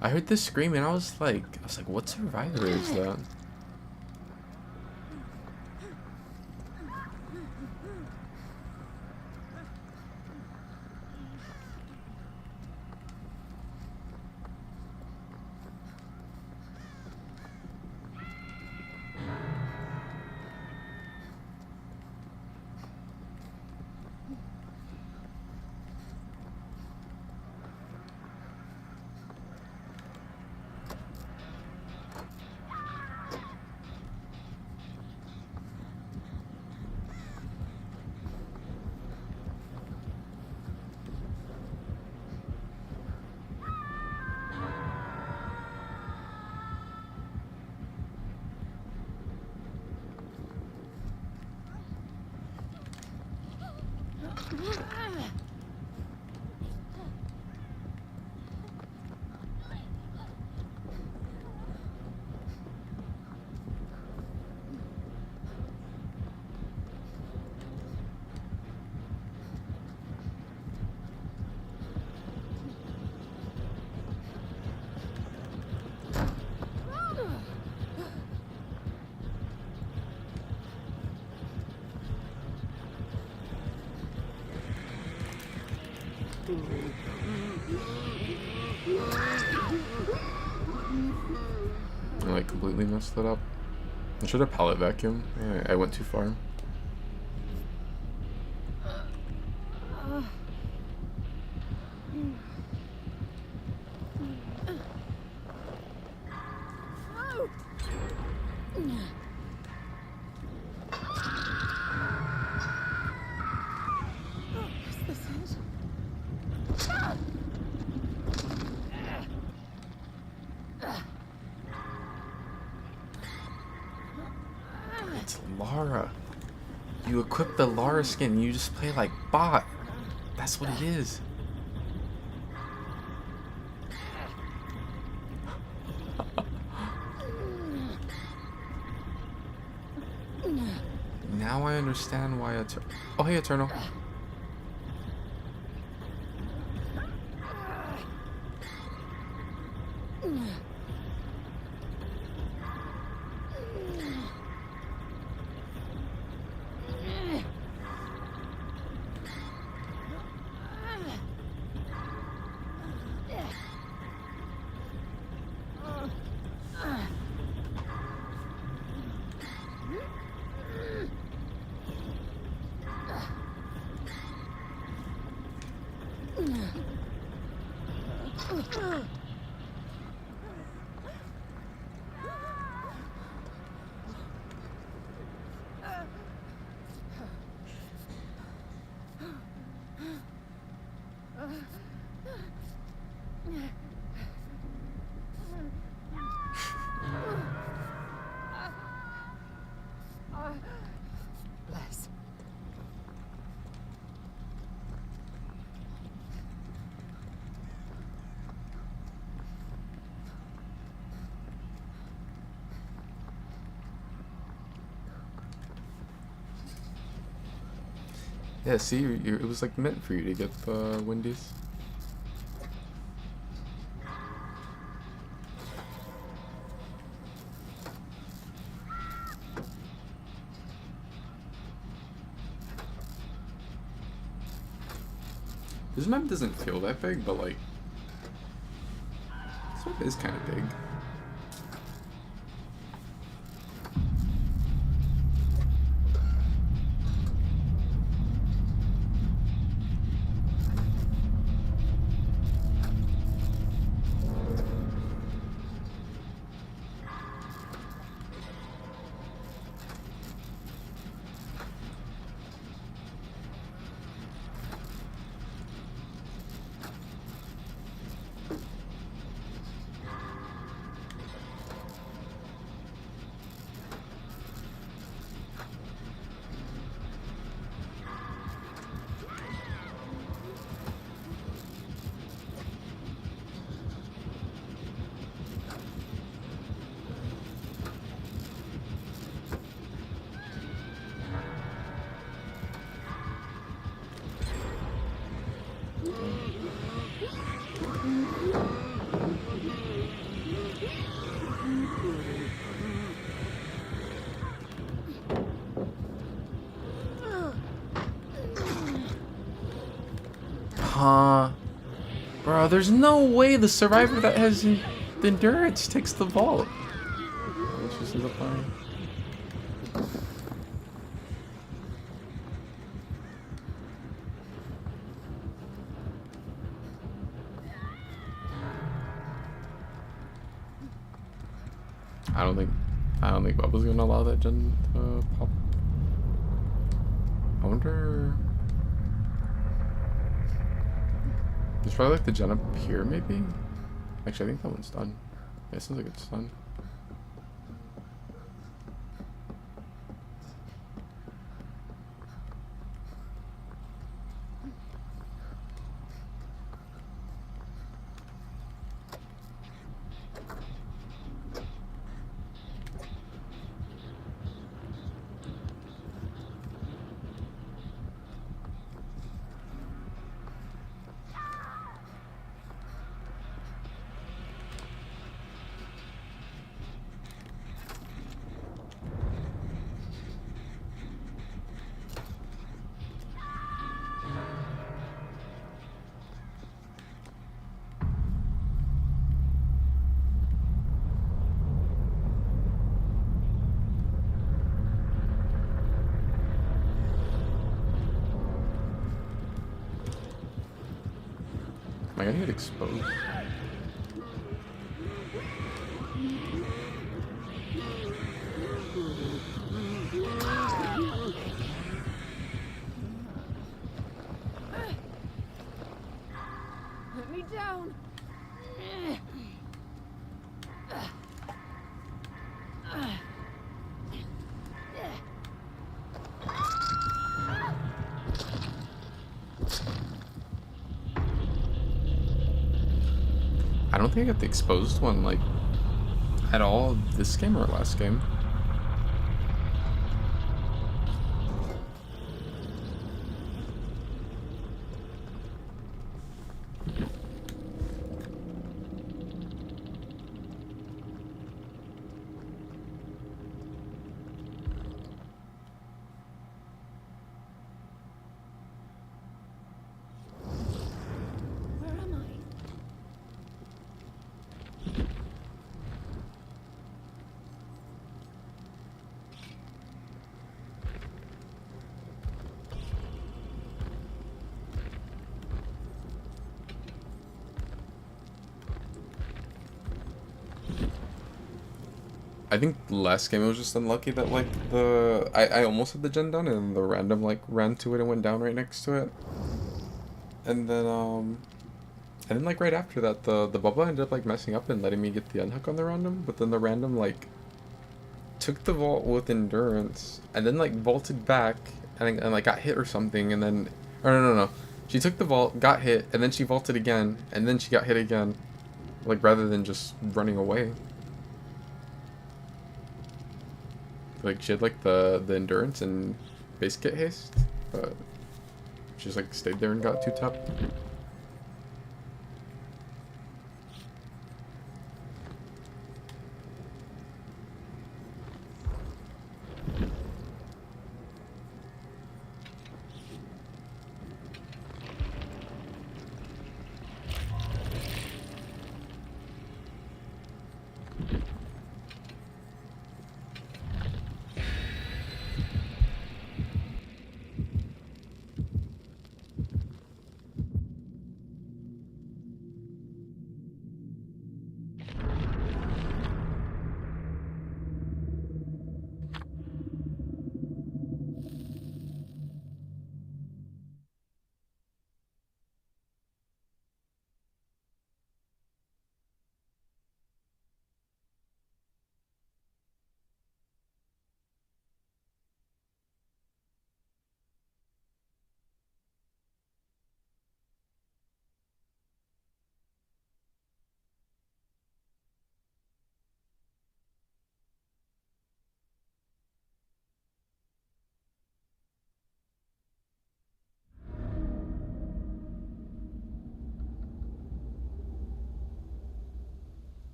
I heard this scream and I was like, what survivor is that? I like completely messed that up. I should have pallet vacuum. I went too far. Is this it? Lara. You equip the Lara skin and you just play like bot. That's what it is. Now I understand why oh, hey, Eternal. Bless. Yeah, see, it was like meant for you to get the Wendy's. This map doesn't feel that big, but like, this map is kind of big. Huh? Bro, there's no way the survivor that has the endurance takes the vault. Which is the fine. I don't think Bubba's gonna allow that gen to pop. I wonder. There's probably like the gen up here, maybe? Actually, I think that one's done. Yeah, it sounds like it's done. Am I gonna get exposed? Let me down. I don't think I got the exposed one, like, at all this game or last game. Where am I? I think the last game it was just unlucky that like I almost had the gen done and the random like ran to it and went down right next to it. And then like right after that the bubble ended up like messing up and letting me get the unhook on the random, but then the random like took the vault with endurance and then like vaulted back and like got hit or something and then or no. She took the vault, got hit, and then she vaulted again, and then she got hit again. Like rather than just running away. Like she had like the endurance and base kit haste, but she just like stayed there and got 2-tapped.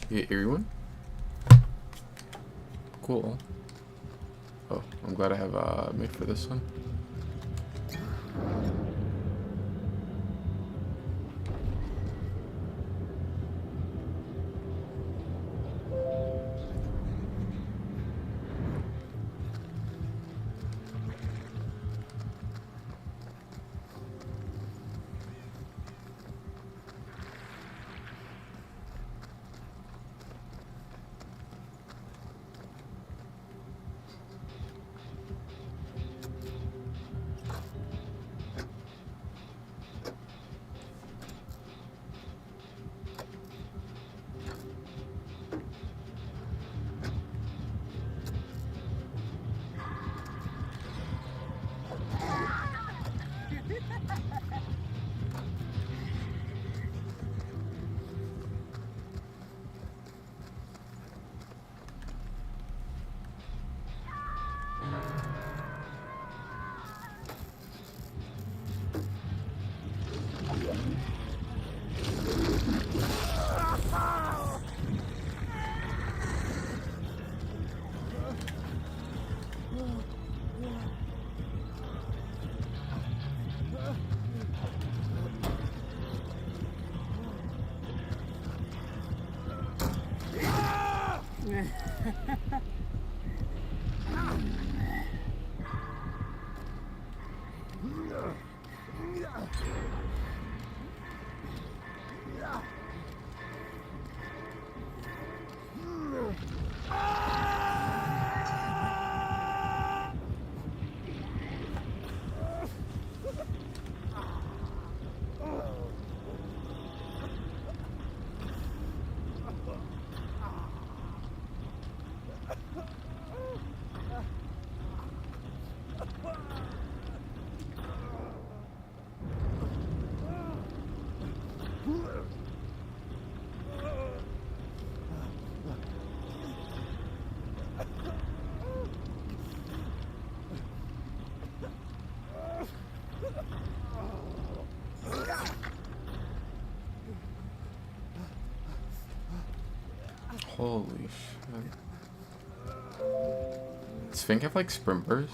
You eerie one? Cool. Oh, I'm glad I have made for this one. Holy shit. Does Fink have like sprint burst?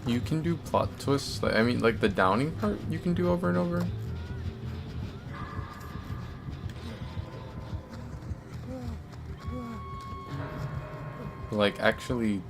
You can do plot twists. Like, I mean, like the downing part, you can do over and over. Like, actually.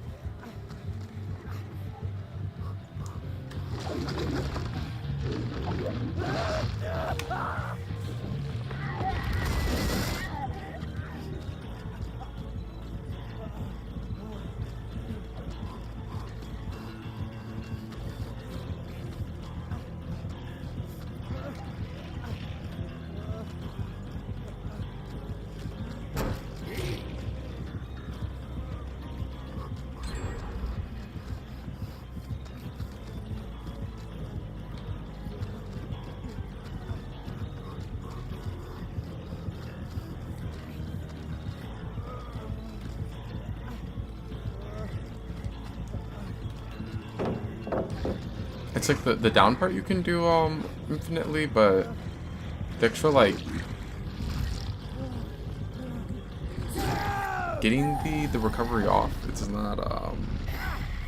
It's like the down part you can do infinitely, but the actual like getting the recovery off, it's not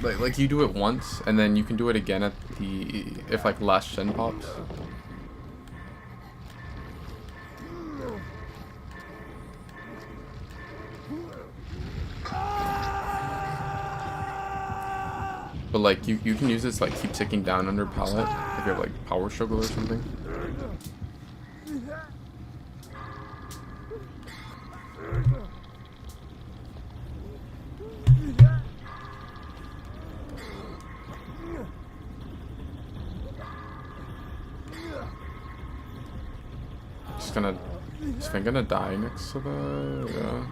like you do it once and then you can do it again at the if like last gen pops. But like you can use this like keep ticking down under pallet if you have like power struggle or something. Is Finn gonna die next to the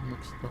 next to the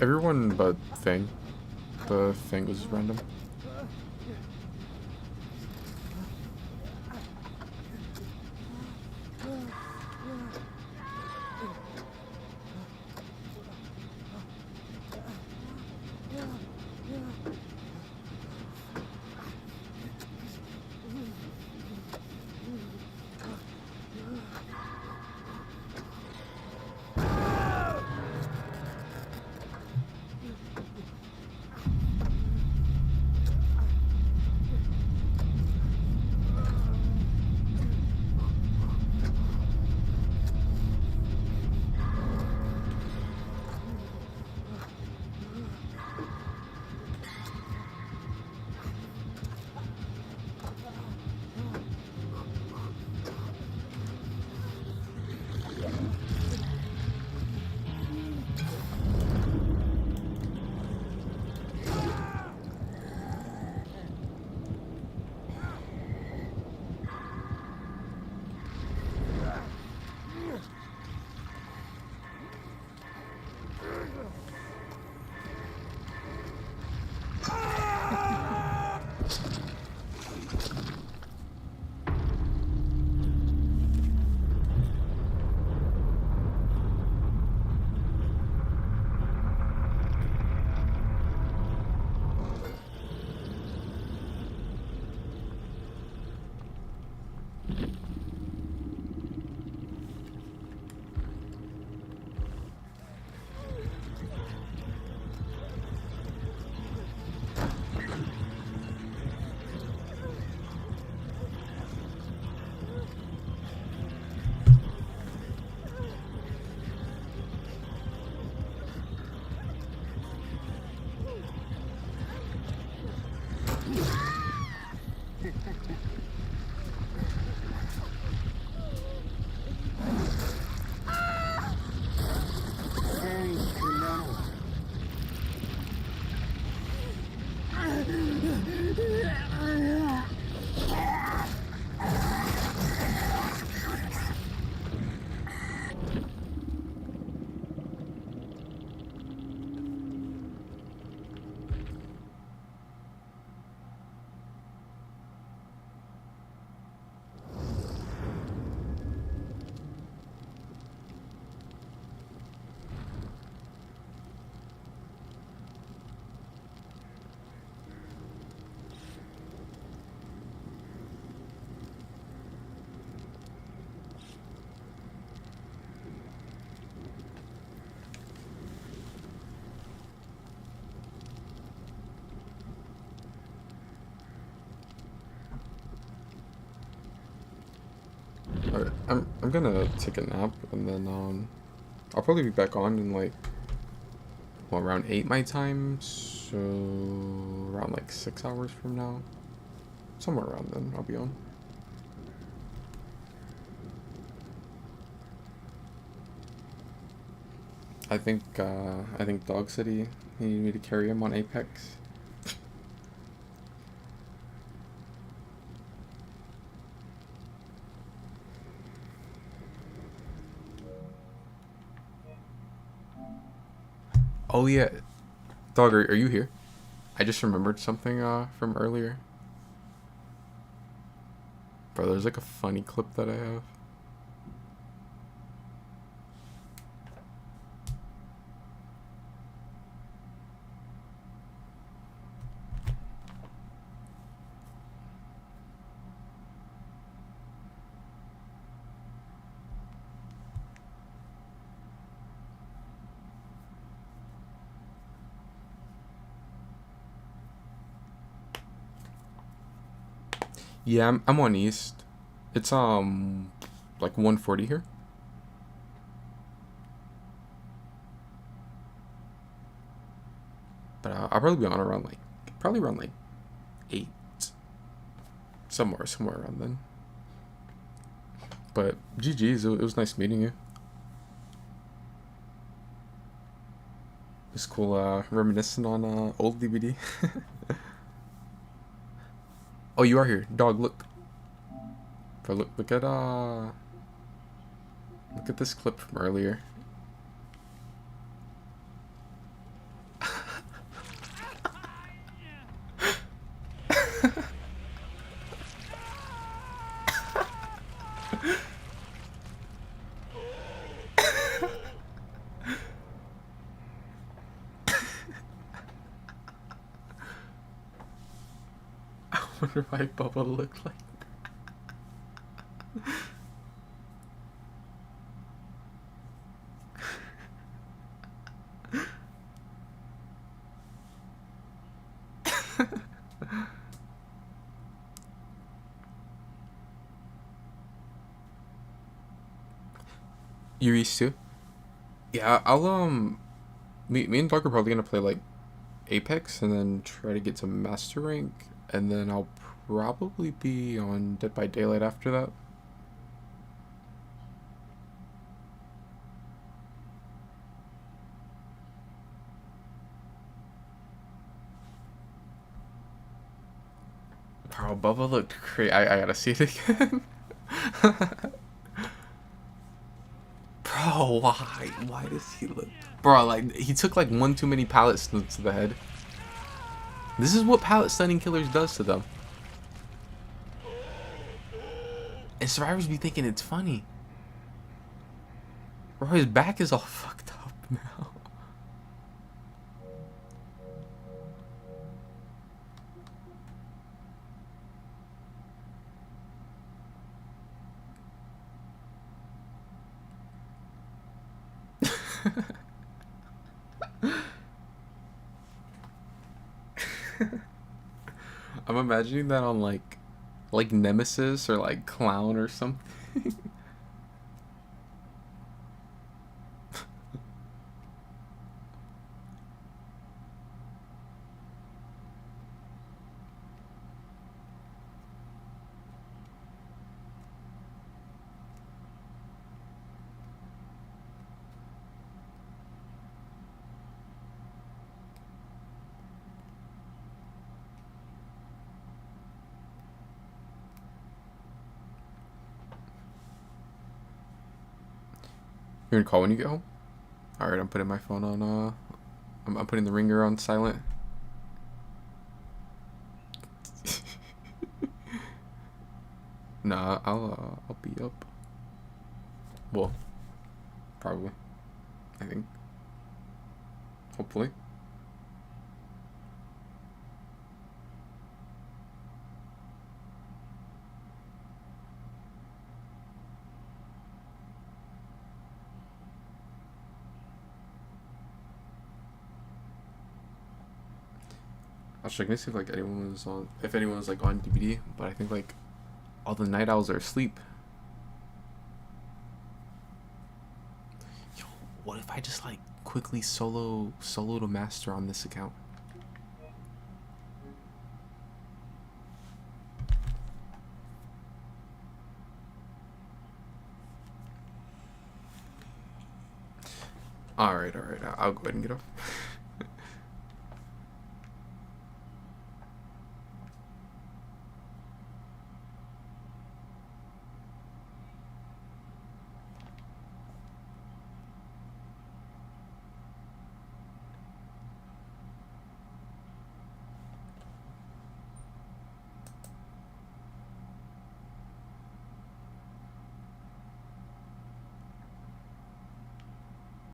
Everyone but Thing. The Thing was random. Alright, I'm gonna take a nap and then I'll probably be back on in like around 8 my time, so around like 6 hours from now. Somewhere around then I'll be on. I think Dog City, he needed me to carry him on Apex. Oh yeah, Dog, are you here? I just remembered something from earlier. Bro, there's like a funny clip that I have. Yeah, I'm on East. It's like 1:40 here. But I'll probably be on around like probably around like 8, somewhere around then. But GG's, it was nice meeting you. It's cool reminiscing on old DVD. Oh, you are here, dog. Look. But look at this clip from earlier. I wonder why Bubba looked like you're used to. Yeah, I'll me and Doug are probably gonna play like Apex and then try to get to Master Rank, and then I'll probably be on Dead by Daylight after that. Bro, Bubba looked crazy. I gotta see it again. Bro, why? Why does he look... Bro, like, he took like one too many pallet stuns to the head. This is what pallet stunning killers does to them. And survivors be thinking it's funny. Bro, his back is all fucked up now. I'm imagining that on like Nemesis or like Clown or something. You're gonna call when you get home? Alright, I'm putting my phone on, I'm putting the ringer on silent. Nah, I'll be up. Well, probably. I think. Hopefully. I was checking to see if like anyone was on, if anyone was like on DVD, but I think like all the night owls are asleep. Yo, what if I just like quickly solo to master on this account? Alright, I'll go ahead and get off.